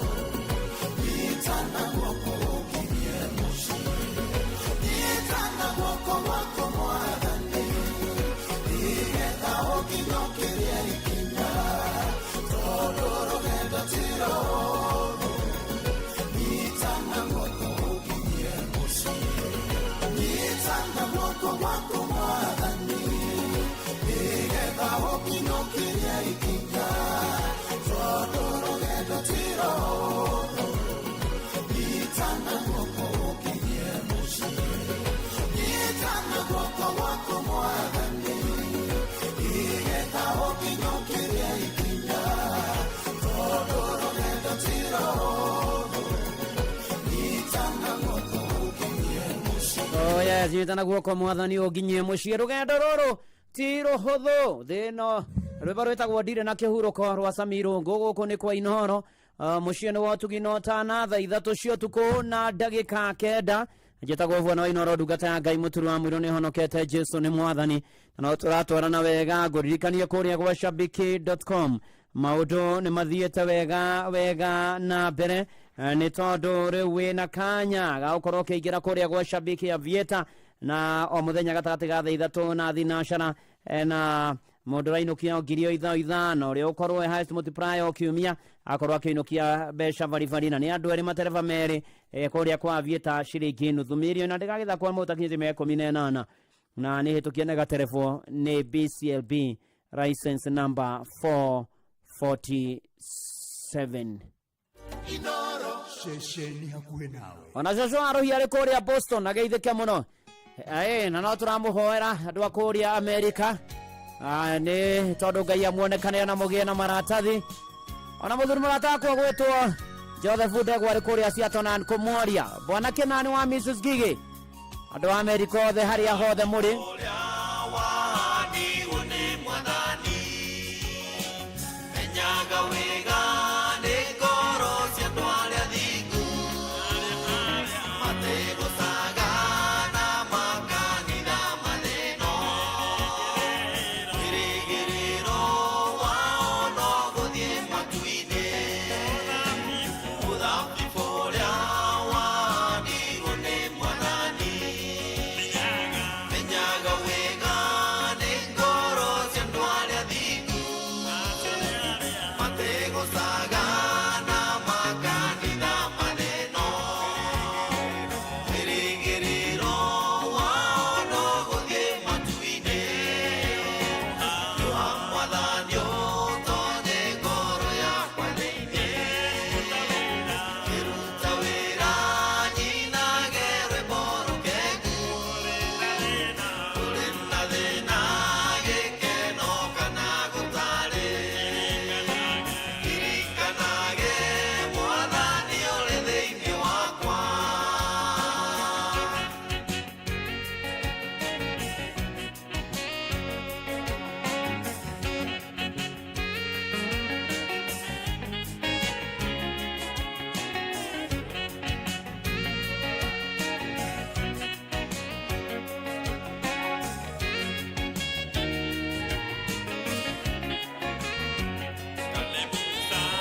S2: nyitana guoko ũkinyie mũciĩ nyitana guoko gwaku mwathani nĩgetha ũkinyũkirie ikinya tondũ rũgendo ti rũhũthũ nyitana guoko ũkinyie mũciĩ nyitana guoko gwaku mwathani nĩgetha ũkinyũkirie ikinya tondũ rũgendo ti rũhũthũ nyitana guoko ũkinyie mũciĩ nyitana guoko gwaku mwathani nĩgetha ũkinyũkirie ikinya tondũ rũgendo ti rũhũthũ nyitana guoko ũkinyie mũciĩ
S15: Oh yes, nyitana guoko mwathani ũkinyie mũciĩ rũgendo rũrũ ti rũhũthũ thĩno rwĩmbo rwĩtagwo ndirĩ na kĩhurũko rwa Samirũngũ gũkũ nĩ kwa Inooro mũciĩ nĩ wa ũtugi na ũtana thaa 3 cia ũtukũ na ndagĩka 9 njĩtagwo Bwana wa Inooro ndungata ya Ngai mũturi wa mwĩrũ nĩ honokete Jesu nĩ mwathani na tũratwarana wega ngũririkanie kũrĩa gwa shabiki.com maũndũ nĩ mathiĩte wega na mbere nĩ tondũ rĩu wĩna kanya ga gũkorwo ũkĩingĩra kũrĩa gwa Shabiki Aviator na o mũthenya gatagatĩ ga thaa 3 na thinacara na mũndũ rainũkia ngiri ithano ũrĩa ũkorwo highest multiplier o kiumia akorwo akĩinũkia mbeca baribari na nĩ andũ erĩ matereba merĩ kũrĩa kwa Aviator ciringi nuthu mirioni na ndĩgagĩthakwo mũtakinyĩte mĩaka 18 na nĩ hĩtũkie na gaterebo nĩ BCLB license number 447
S2: Inooro
S4: Shesheni hakuhĩ nawe
S15: ona Joshua arohi arĩ kũrĩa Boston ageithĩke mũno na no tũramũhoera andũ a kũrĩa Amerika nĩ tondũ Ngai amuonekanĩra na mũgĩe na maratathi ona mũthuri mũratakwo gwĩtwo Joseph Ndegwa arĩ kũrĩa Seattle kũmworia Bwana Kenani wa Mrs. Gigi andũ a Amerika othe harĩa hothe mũrĩ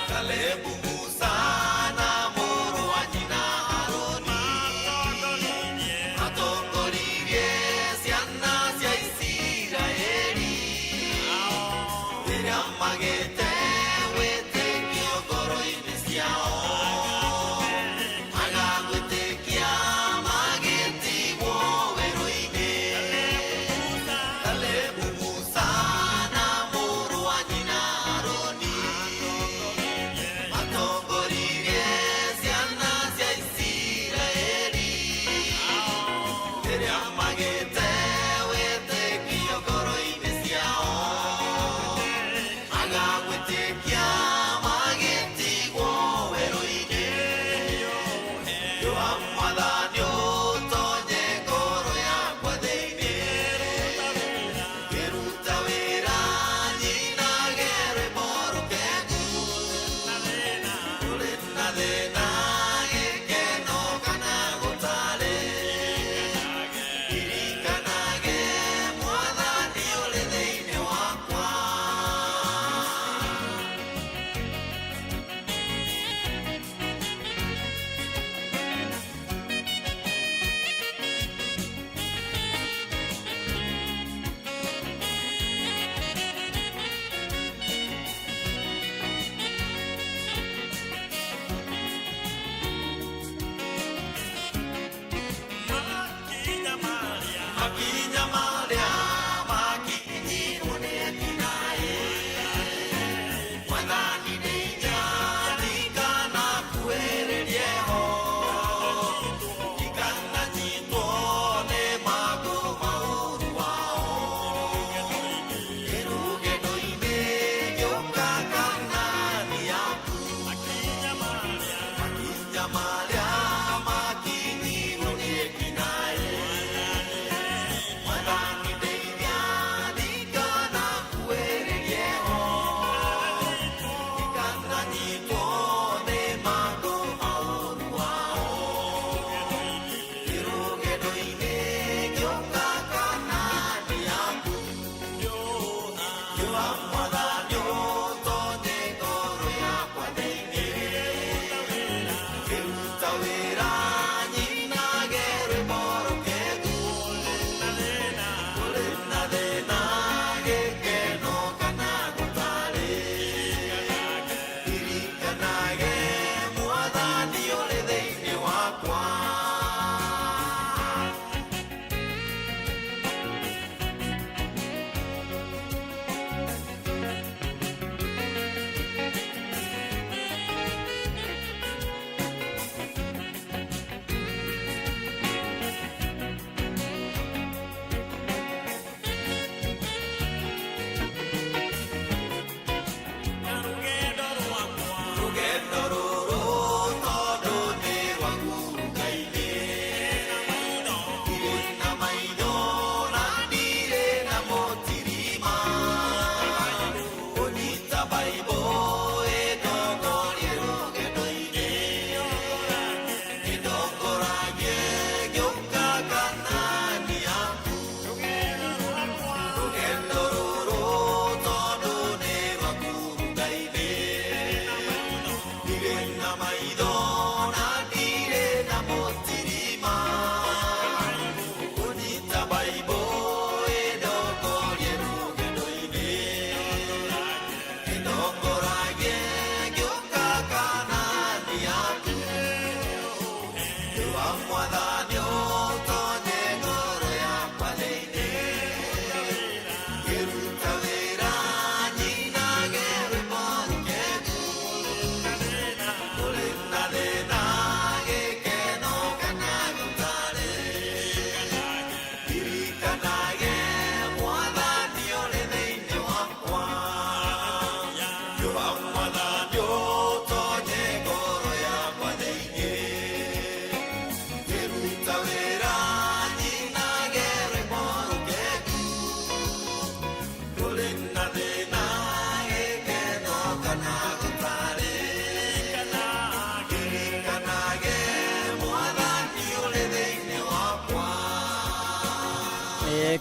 S2: Kalebu sana moro wa jina Haroni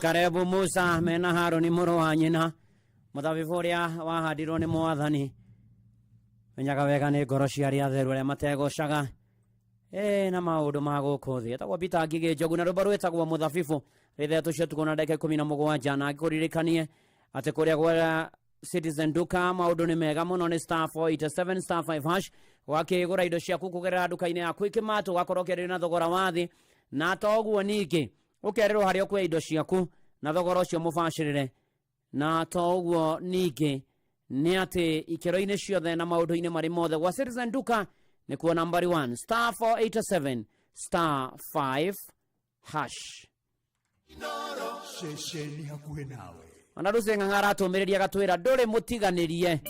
S15: Karebu Musa mena Haroni mũrũ wa nyina mũthabibũ ũrĩa wahandirwo nĩ Mwathani menyaga wega nĩ ngoro cia arĩa atheru arĩa mategũcaga na maũndũ ma gũkũ thĩ. Etagwo Peter Ngigĩ Njogu na rwĩmbo rwĩtagwo mũthabibũ rĩthetũ cia ũtukũ na ndagĩka 17 na ngĩkũririkanie atĩ kũrĩa gwa Citizen Duka maũndũ nĩ mega mũno nĩ *487 *5# wakĩgũra indo ciaku kũgerera nduka-inĩ yaku Quickmart ũgakorwo ũkĩenderio na thogora wa thĩ, na to ũguo ningĩ ũkererwo harĩa ũkuoya indo ciaku na thogora ũcio mũbacĩrĩre, na to ũguo ningĩ nĩ atĩ ikĩro-inĩ ciothe na maũndũ-inĩ marĩ mothe gwa Citizen Duka nĩ kuo number 1 *487 *5#.
S4: Ceceni hakuhĩ nawe.
S15: Ona Rusenga ngaratũmĩrĩria gatwĩra ndũrĩ mũtiganĩrie.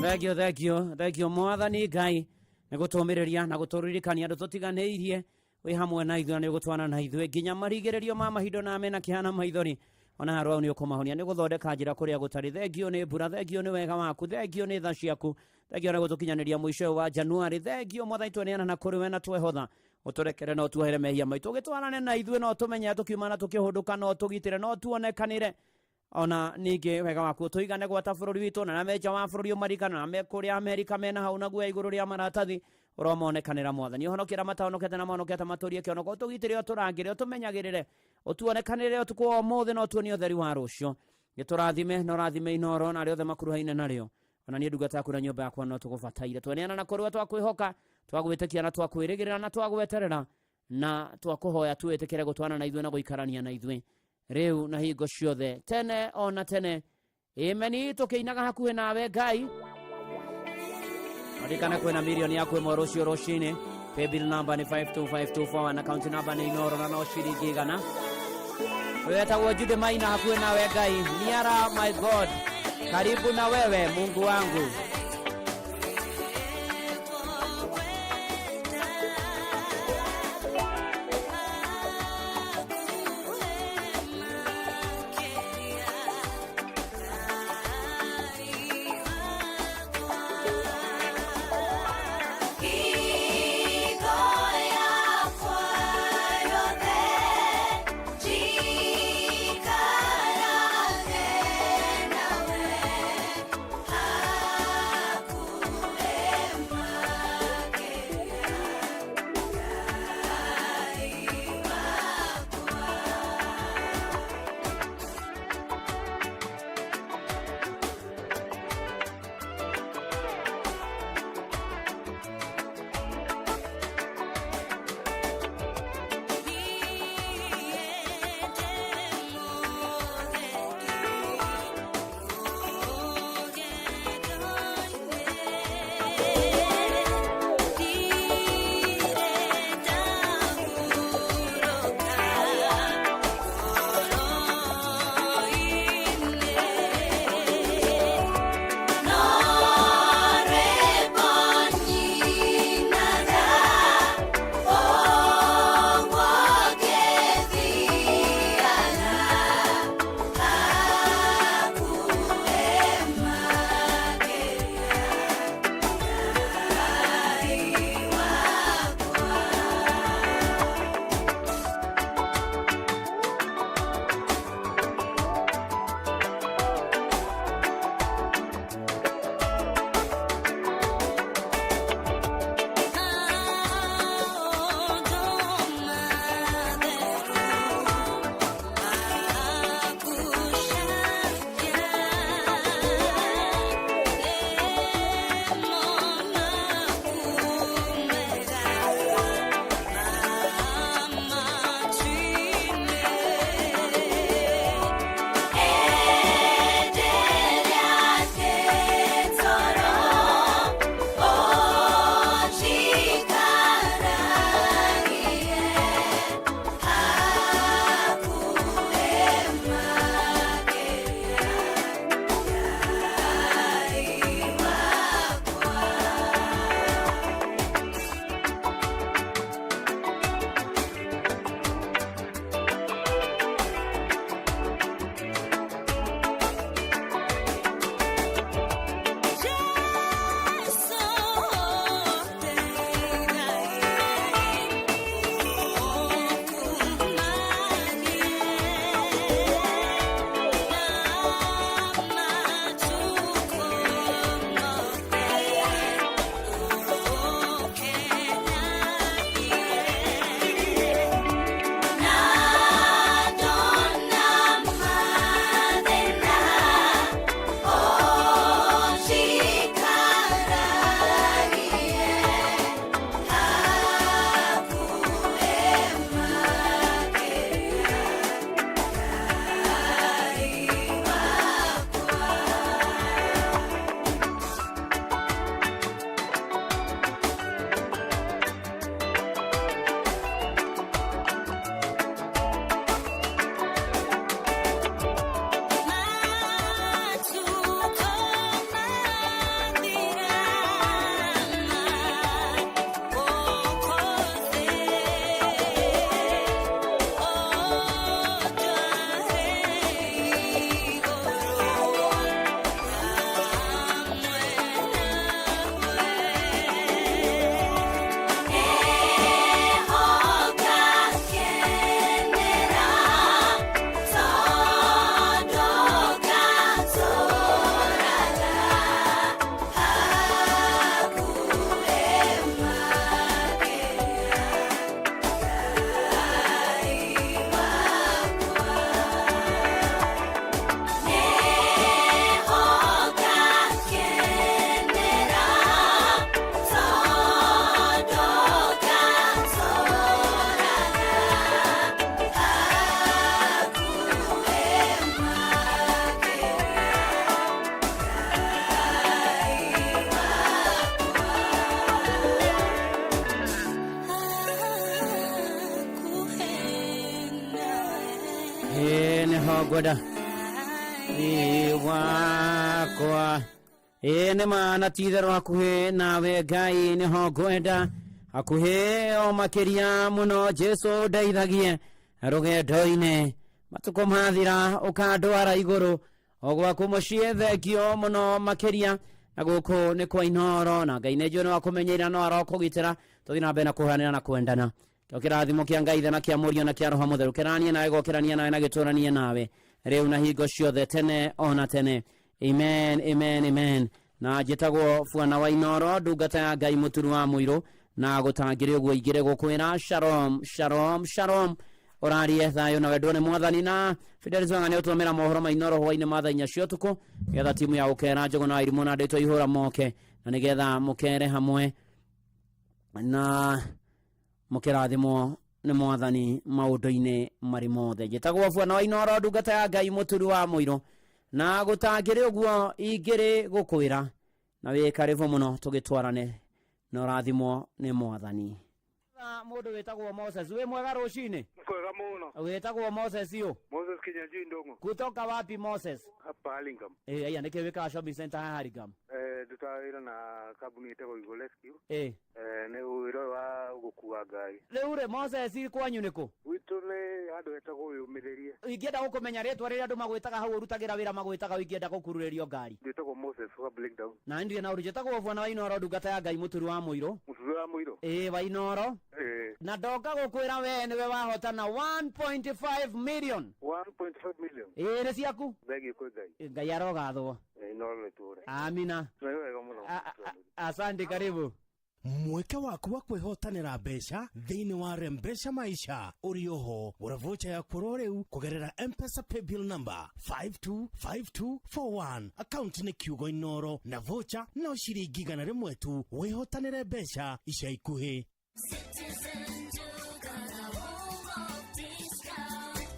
S15: thengio mwathani Ngai nĩ gũtũmĩrĩria na gũtũririkania andũ tũtiganĩirie wĩ hamwe na ithuĩ nĩ gũtwana na ithuĩ nginya marigĩrĩrio ma mahindo na mena kĩhana maithori ona harwa nĩ ũkũmahonia nĩ gũthondeka njĩra kũrĩa gũtarĩ. Thengio nĩ mbura, thengio nĩ wega waku, thengio nĩ tha ciaku, thengio nĩ gũtũkinyanĩria mũico wa Januari. Thengio mwathani tweneana na kũrĩ we na twehotha ũtũrekere no tuohere mehia maitũ ũgĩtwarane na ithuĩ no tũmenye tũkiuma na tũkĩhũndũka no tũgitĩre no tuonekanĩre ona ningĩ wega waku tũigane gwata bũrũri witũ na meja wa bũrũri ũmarikana na kũrĩa Amerika mena hau naguo igũrũ rĩa maratathi ũromonekanĩra mwathani ũhonokĩra matahonokete na mahonokete matũrie kĩonoko ũtũgitĩre ũtũrangĩre ũtũmenyagĩrĩre ũtuonekanĩre ũtukũ wa ũmũthĩ no tuonie ũtheri wa rũciũ gĩtũrathime na ũrathime Inoro na arĩa othe makuruhaine narĩo ona niĩ ndungata yaku na nyũmba yakwa no tũgũbataire tweneana na kũrĩ we twakwĩhoka twagwĩtĩkia na twakwĩrĩgĩrĩra na twagweterera na twakũhoya twĩtĩkĩre gũtwana na ithuĩ na gũikarania na ithuĩ rĩu na hingo ciothe tene ona tene imeni tũkĩinaga hakuhĩ nawe Ngai Marikana kwena milioni yako ĩmwe rũciũ rũcinĩ. Paybill number nĩ 52524 na account number nĩ Inoro na no ciringi igana. Wetagwo Jude Maina hakuhĩ nawe Ngai. Niara my God. Karibu na wewe Mungu wangu. Nĩ ho ngwenda wakwa nĩ mana titherũ hakuhĩ nawe Ngai nĩho ngwenda hakuhĩ o makĩria mũno Jesu ndeithagie rũgendo-inĩ matukũ mathira ũkandwara igũrũ o gwaku mũciĩ thengio mũno makĩria na gũkũ nĩ kwa Inoro na Ngai nĩ njũĩ nĩ wa kũmenyeria no arokũgitĩra tũthiĩ na mbere na kũhanĩra na kwendana kĩo kĩrathimo kĩa Ngai na kĩa Mũriũ na kĩa Roho Mũtheru kĩranie nawe gokĩranie nawe na gĩtũranie nawe rĩu na hingo ciothe tene ona tene amen amen amen na njĩtagwo Bwana wa Inoro ndungata ya Ngai mũturu wa mũirũ na gũtangĩre ũguo igĩre gũkwĩra shalom shalom shalom ũrarie thayũ na wendo nĩ Mwathani na Fidelis Wanga nĩ ũtũmĩra mohoro ma Inoro hwainĩ ma thaa 4 cia ũtukũ getha timu ya gũkera Njogu na Irimũ na ndĩtwo ihũra moke na nĩgetha mũkere hamwe na mũkĩrathimwo nĩ Mwathani maũndũ-inĩ marĩ mothe njĩtagwo Bwana wa Inoro ndungata ya Ngai mũturu wa mũirũ na gũtangĩre ũguo ingĩrĩ gũkwĩra na wĩ karibu mũno tũgĩtwarane na ũrathimwo nĩ Mwathani mũndũ wĩtagwo Moses wĩ mwega rũcinĩ
S3: kwega mũno
S15: wĩtagwo Moses ũ
S3: Moses Kinyanjui Ndongo
S15: kutoka wapi Moses
S3: hapa Hurlingham
S15: aya nĩkĩ wĩkaga shopping center ha Hurlingham
S3: ndutawĩra na kambuni ĩtagwo Eagle Rescue nĩ wĩra wa gũkua ngari
S15: rĩu rĩ Moses kwanyu nĩkũ
S3: gwitũ nĩ handũ hetagwo Wĩyũmĩrĩrie
S15: ingĩenda gũkũmenya rĩtwa rĩrĩa andũ magwĩtaga hau ũrutagĩra wĩra magwĩtaga ingĩenda gũkururĩrio ngari
S3: ndĩtagwo Moses wa Breakdown
S15: na ndirĩ na ũrutagwo Bwana wa Inoro ndungata ya Ngai mũturu wa mũirũ wa Inoro na ndoka gũkwĩra we nĩwe wahotana 1.5 million
S3: 1.5 million
S15: nĩ ciaku
S3: thengio kwĩ Ngai
S15: Ngai arogathwo
S3: Inoro nĩtũre
S15: amina
S3: wega mũno
S15: asante karibu
S17: mweke waku wa kwĩhotanĩra mbeca thĩinĩ wa Rembesha Maisha ũrĩ oho gũra vocha ya kũrwo rĩu kũgerera M-Pesa paybill number 525241 account nĩ kiugo Inoro na vocha no ciringi 100 tu wĩhotanĩre mbeca ica ikuhĩ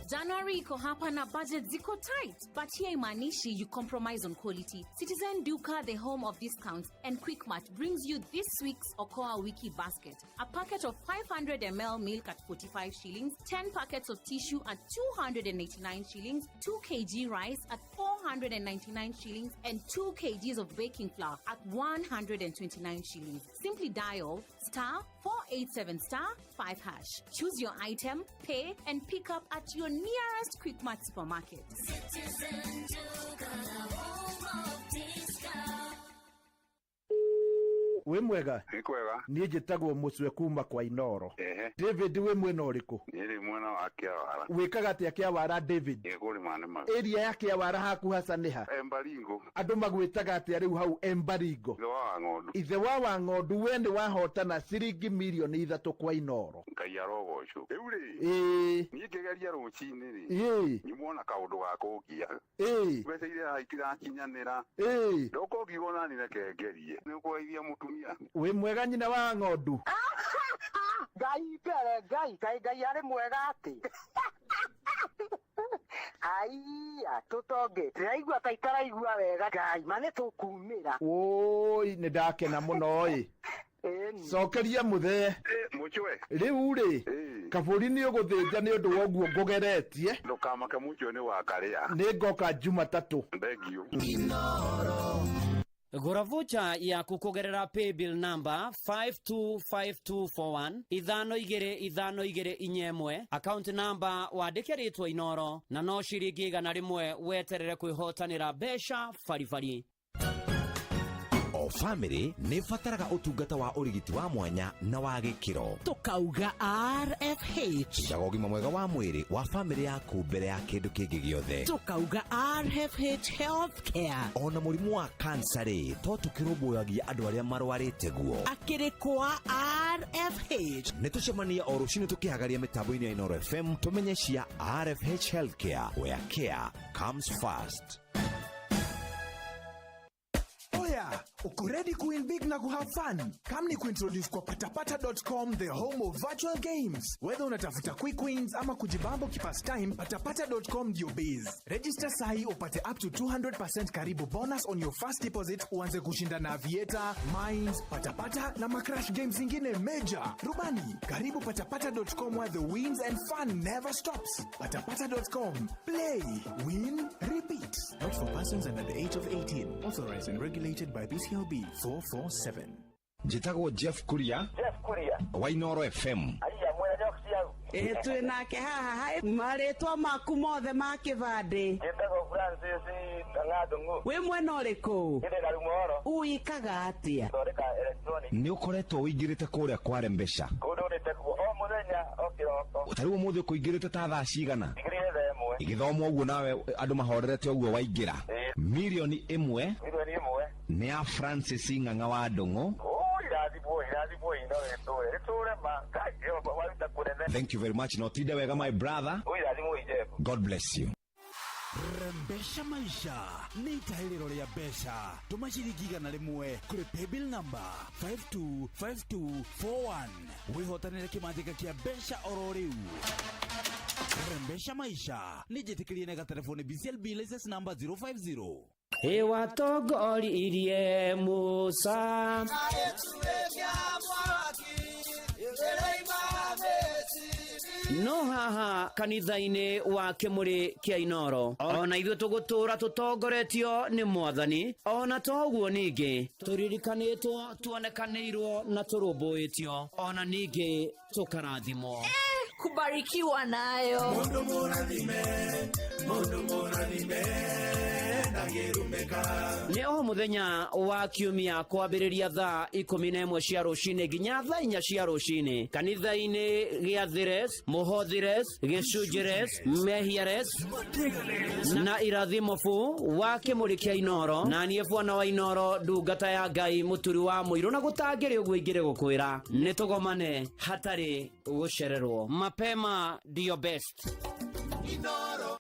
S8: January iko hapa na budget ziko tight, but here imanishi you compromise on quality. Citizen Duka, the home of discounts, and Quickmart brings you this week's Okoa Wiki basket. A packet of 500 ml milk at 45 shillings, 10 packets of tissue at 289 shillings, 2 kg rice at 499 shillings, and 2 kgs of baking flour at 129 shillings. Simply dial *487*5#. Choose your item, pay, and pick up at your nearest Quickmart supermarket.
S9: wĩ mwega
S22: nĩ kwega
S9: niĩ njĩtagwo Mũcwe kuma kwa Inoro David wĩ mwena ũrĩkũ
S22: nĩ mwena wa Kĩawara
S9: wĩkaga atĩa Kĩawara David
S22: kũrĩma nĩma
S9: area ya Kĩawara haku haca nĩha
S22: Embaringo
S9: andũ magwĩtaga atĩa rĩu hau Embaringo ithe wa Wang'ondu we nĩ wahotana ciringi milioni 3 kwa Inoro
S22: Ngai arogocwo rĩu rĩ niĩ ngĩgeria rũcinĩ
S9: rĩ
S22: nyumona kaũndũ ga kũngia mbeca iria itirakinyanĩra ndoka ũngiuga nani rekengerie nĩ ũkũgeithia mũtumia
S9: wĩ mwega nyina wa Ng'ondu
S1: Ngai mbere Ngai arĩ mwega atĩ Aiya tũtonge ndĩraigua ta itaraigua wega Ngai ma nĩ tũkumĩra
S9: oi nĩ ndakena mũno cokeria mũthee
S22: mũchwe
S9: rĩu rĩ kabũri nĩ ũgũthĩnja nĩ ũndũ woguo ngũgeretie
S22: ndũkamake mũchwe nĩ wakarĩa
S9: nĩ ngoka Jumatatũ
S22: thengio
S15: gũra vocha yaku kũgerera paybill number 525241 522521 account number wandĩke rĩtwa Inoro na no ciringi 100 weterere kwĩhotanĩra mbeca baribari
S13: o family nĩ fataraga ũtungata wa ũrigiti wa mwanya na wa gĩkĩro
S23: tukauga RFH
S13: jaga ũgima mwega wa mwĩrĩ wa family yaku mbere ya kĩndũ kĩngĩ gĩothe
S23: tukauga RFH Healthcare
S13: ona mũrimũ wa cancer to tũkĩrũmbũyagia andũ arĩa marwarĩte guo
S23: akĩrĩ kwa RFH
S13: nĩ tũcemania o rũcinĩ tũkĩhagaria mĩtambo-inĩ ya Inoro FM tũmenye cia RFH Healthcare where care comes first.
S4: Oya, Uko ready kuwin big na kuhave fun? Come ni kuintroduce kwa patapata.com, the home of virtual games. Whether unatafuta quick wins ama kujibambo kipastime, patapata.com ndio base. Register sahi upate up to 200% karibu bonus on your first deposit, uanze kushinda na Aviator, Mines, Patapata na macrash games zingine major. Rubani, karibu patapata.com where the wins and fun never stops. Patapata.com. Play, win, repeat. Not for persons under the age of 18. Authorized and regulated by BCLB 447.
S6: Jitago Jeff Kuria wa Inoro FM.
S23: Etu nake haha hai maretwa maku mothe ma kivande.
S5: Jitago Francis Tangadungu.
S23: We mwena uriku? Uikaga atia?
S6: Ni ukoretwo wigirite kuria kware mbesha. Utari umuthi kuigirite ta thaa cigana? Igithomwo uguo nawe andu mahorerete uguo waingira. Milioni imwe ni ya Francis Ng'ang'a wa Ndung'u. Thank you very much. Notinde wega my brother. God bless you.
S17: Rembesha maisha ni itahiriro ria besha tuma ciringi 100 kuri paybill number 525241 wihotanire kimanjika kia besha oro riu. Rembesha maisha ni jitikirie nega telefoni BCLB license number 050.
S15: Hewa togori irie Musa no haha kanitha-ini wa Kimuri kia Inoro ona ithuĩ tũgũtũra tũtongoretio nĩ Mwathani ona toguo ningĩ tũririkanĩtwo tuonekanĩirwo na tũrũmbũĩtio ona ningĩ tũkarathimwo
S18: kubarikiwa nayo
S2: mundu muradhime
S15: nĩ o mũthenya wa kiumia kwambĩrĩria thaa 11 cia rũcinĩ nginya thaa 4 cia rũcinĩ kanitha-inĩ gĩa Thires, Mũhothires, Gĩcunjĩres, Mehiares na Irathimofu wa Kĩmũrĩ kĩa Inoro na niĩ Bwana wa Inoro ndungata ya Ngai mũturi wa mũirũ na gũtangĩrĩ ũguo ingĩrĩ gũkwĩra nĩ tũgomane hatarĩ gũcererwo. Mapema ndio best.
S2: Inoro.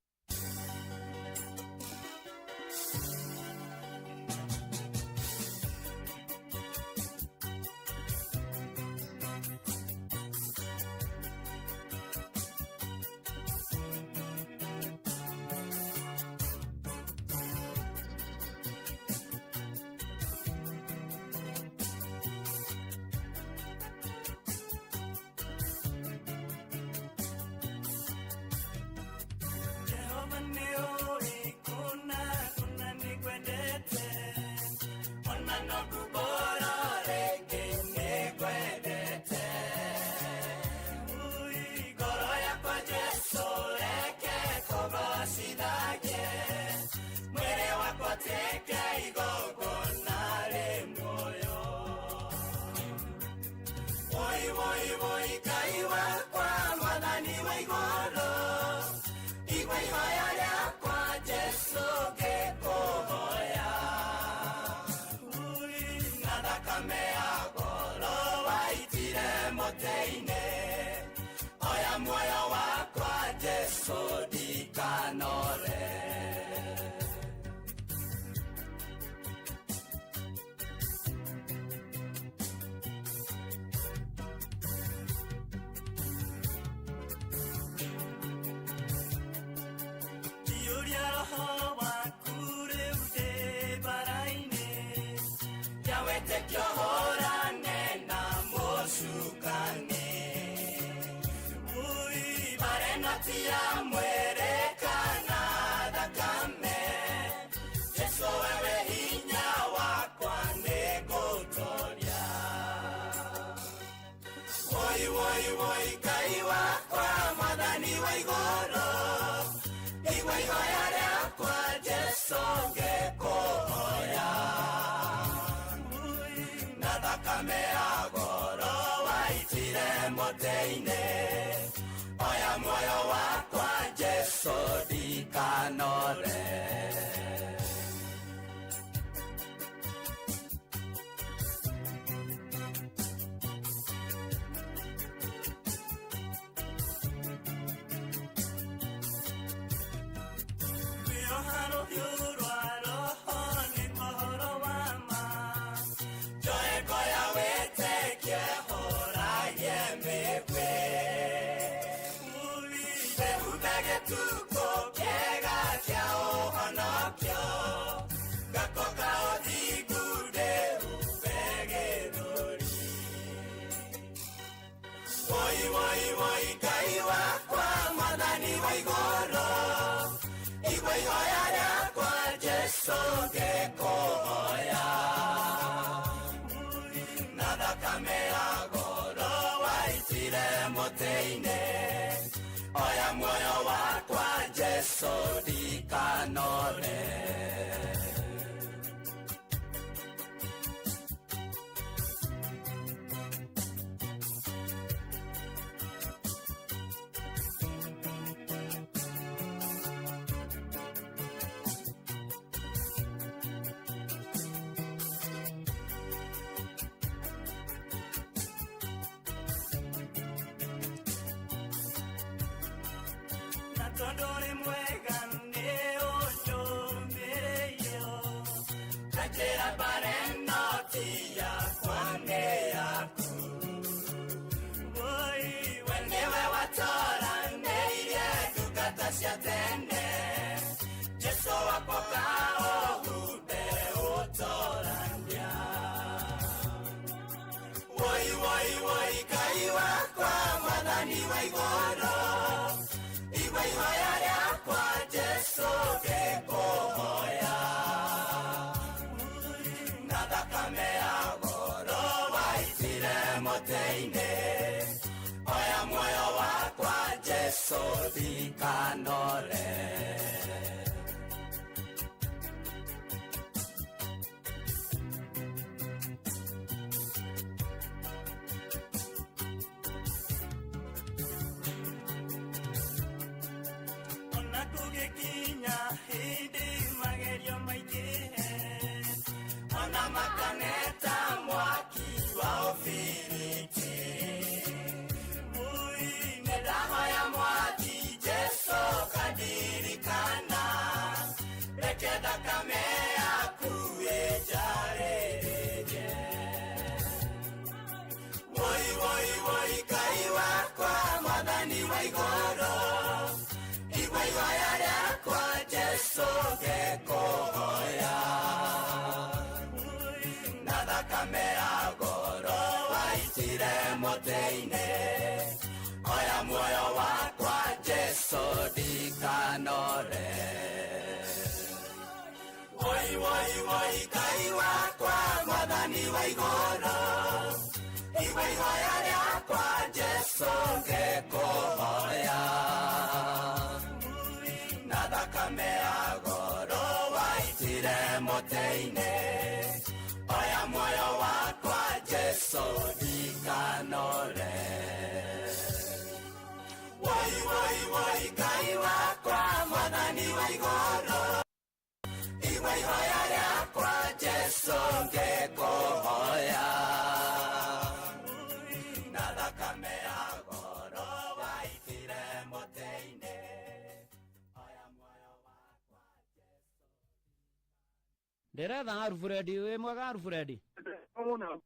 S2: Oya moyo wakwa Jesu ndikanore.
S10: Yohano yurwa roho ni mohoro wa ma
S2: gĩtuko kĩega kĩa ũhonokio gakoka ũthingu ndĩhumbe gĩthũri. Woi woi woi Ngai wakwa Mwathani wa igũrũ, igua ihoya rĩakwa Jesũ ngĩkũhoya. Na thakame ya goro waitire mũtĩ-inĩ, oya muoyo wakwa Jesũ ndikanore. Tondore mwega nĩ ũnjũmĩrĩirio, kanjĩra mbare noti yakwa nĩ yaku. Woi we nĩwe watoranĩirie ndungata cia tene, Jesũ wakwa kaũhumbe ũtorania. Woi woi woi Ngai wakwa Mwathani wa igũrũ, igua ihoya rĩakwa Jesũ ngĩkũhoya. Na thakame ya goro waitire mũtĩ-inĩ, oya muoyo wakwa Jesũ ndikanore. Gũgĩkinya hĩndĩ magerio maingĩhe, ona makaneta mwaki wa ũbiriti. Ui nĩndahoya Mwathi Jesũ kandirikana, reke thakame yaku ĩnjarĩrĩrie. Woi woi woi Ngai wakwa Mwathani wa igũrũ, igua ihoya rĩakwa Jesũ ngĩkũhoya. Na thakame ya goro waitire mũtĩ-inĩ, oya muoyo wakwa Jesũ ndikanore. Woi woi woi Ngai wakwa Mwathani wa igũrũ, igua ihoya rĩakwa Jesũ ngĩkũhoya. Na thakame ya goro waitire mũtĩ-inĩ, oya muoyo wakwa Jesũ ndikanore. Woi woi woi Ngai wakwa Mwathani wa igũrũ, igua ihoya rĩakwa Jesũ ngĩkũhoya. Na thakame ya goro waitire mũtĩ-inĩ,
S15: nderetha Alfred. Wĩ mwega Alfred?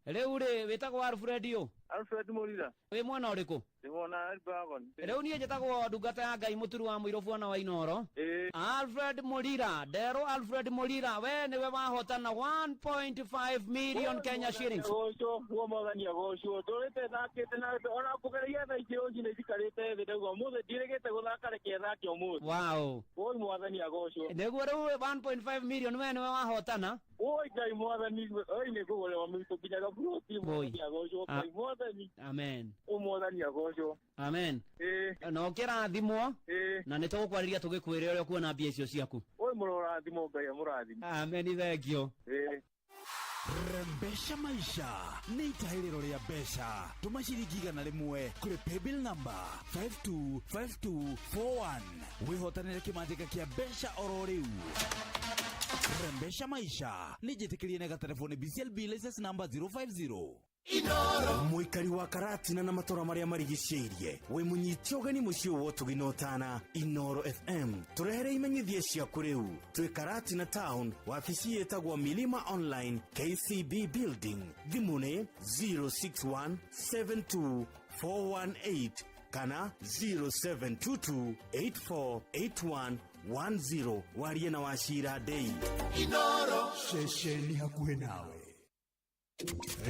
S15: Rĩu rĩ wĩtagwo Alfred ũ?
S5: Alfred Morira.
S15: Wĩ mwena ũrĩkũ?
S5: Ndĩmona Elbagon.
S15: Rĩu niĩ njĩtagwo ndungata ya Ngai mũturu wa mũirũ bwana wa Inoro. Alfred Morira, nderwo Alfred Morira, we nĩwe wahotana 1.5 million Kenya shillings.
S5: Gocwo guo Mwathani agocwo. Ndũrĩte thakĩte na ona kũgeria thaa ingĩ rũcinĩ njikarĩte thĩ ndauga ũmũthĩ ndirĩgĩte gũthaka reke thake ũmũthĩ.
S15: Wow.
S5: Woi Mwathani agocwo.
S15: Nĩguo rĩu 1.5 million we nĩwe wahotana.
S5: Woi Ngai Mwathani oi nĩ kũgũrĩrwo mĩritũ nginyaga buroti. Mwathani agocwo. Ngai Mwathani.
S15: Amen.
S5: Mwathani agocwo.
S15: Amen. No kĩrathimwo na nĩ tũgũkwarĩria tũgĩkwĩre ũrĩa kuona mbia icio ciaku.
S5: Woi mũrathimo Ngai amũrathimo.
S15: Amen, thank you.
S17: Rembesha maisha nĩ itahĩrĩro rĩa mbeca. Tũma ciringi 100 kũrĩ paybill number 525241 wĩhotanĩre kĩmanjĩka kĩa mbeca oro rĩu. Rembesha maisha nĩ njĩtĩkĩrie na gatelefoni BCLB license number 050
S2: Inoro
S17: Muikari wa Karatina na matora maria marigicĩirie we munyiti ũgeni mũciĩ wotu ginotana Inoro FM turehere imenyithie ciaku rĩu twĩ Karatina Town wabici yetagwo Milima Online KCB Building thimũ nĩ 06172 418 kana 0722848110 warie na washira dei
S2: Inoro
S17: shesheni hakuhe nawe.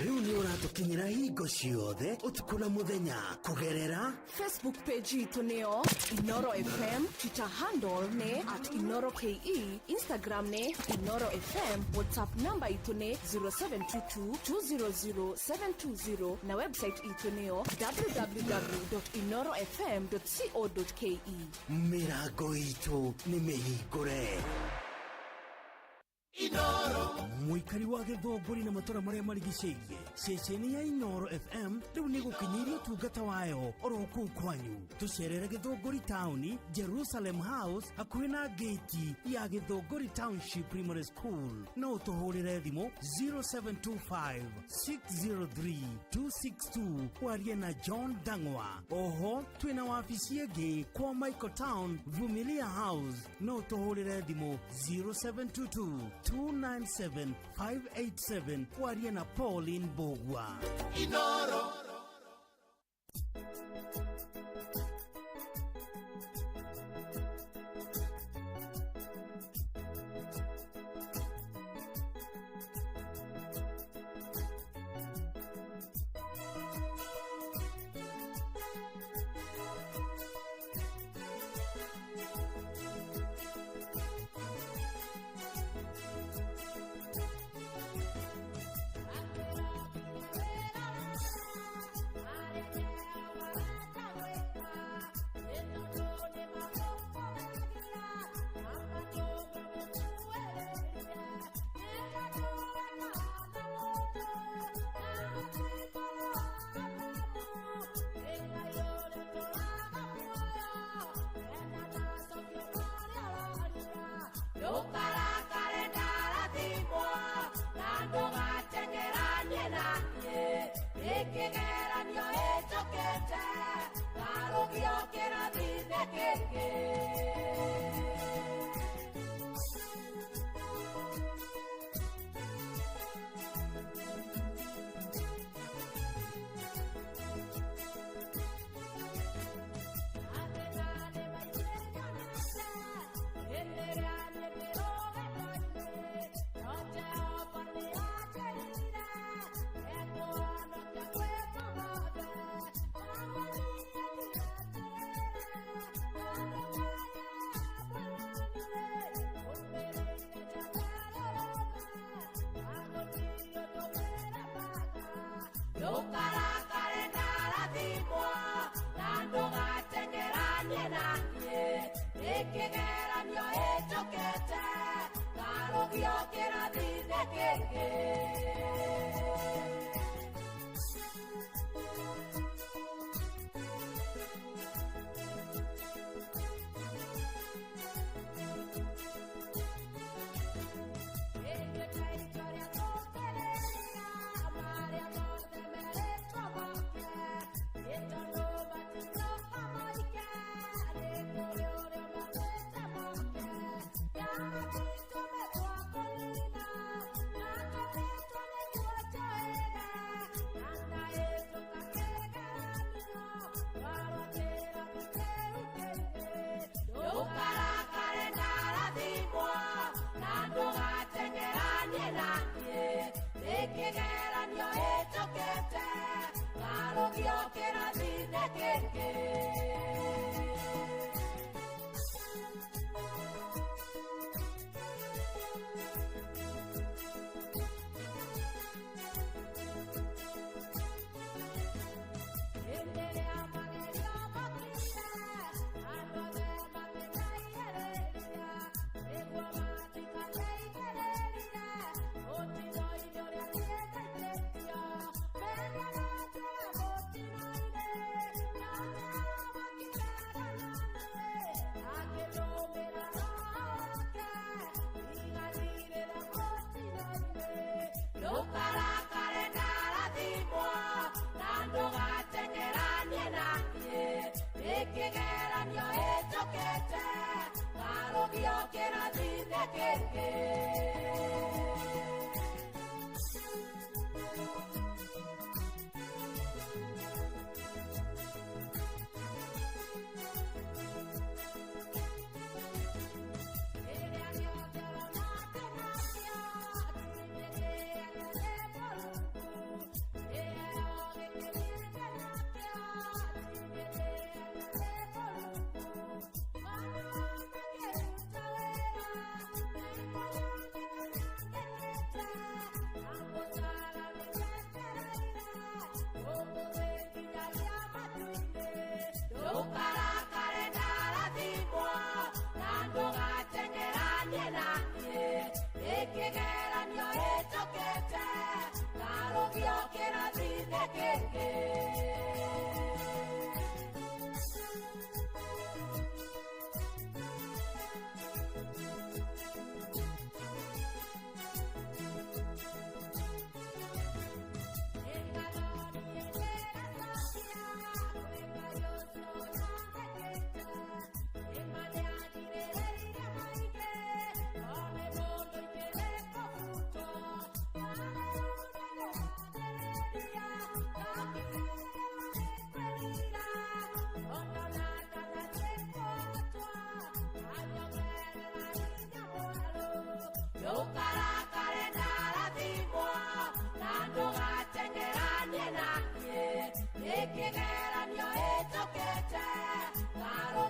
S17: Riu ni uratukinyira hingo ciothe utuku na muthenya kugerera
S18: Facebook page itu neo Inoro FM, Twitter handle ne @InoroKE, Instagram ne Inoro FM, WhatsApp number itu ne 0722200720 na website itu neo www.inorofm.co.ke.
S17: Mirago itu ni mihingure.
S2: Inoro
S17: Muikari wa Githunguri na matora maria marigiceirie ceceni ya Inoro FM riu ni gukinyiria tungata wayo oro kuu kwanyu. Tucerere Githunguri Town, Jerusalem House hakuhi na gate ya Githunguri Township Primary School. No tuhurire thimu 0725 603 262 warie na John Dangwa. Oho twina wafisi ege kwa Michael Town Vumilia House. No tuhurire thimu 0722 297-587 warie na Pauline Bogwa.
S2: Inoro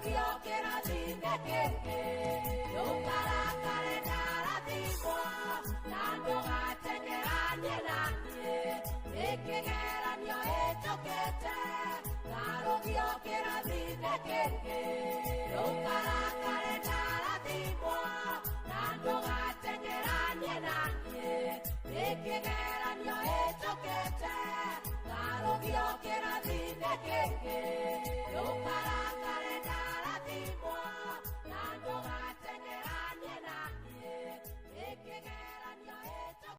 S10: Karugio kĩrathime kĩngĩ ndũkarakare ndarathimwo na ndũgatengeranie naniĩ nĩ kĩgeranio hĩtũkĩte Karugio kĩrathime kĩngĩ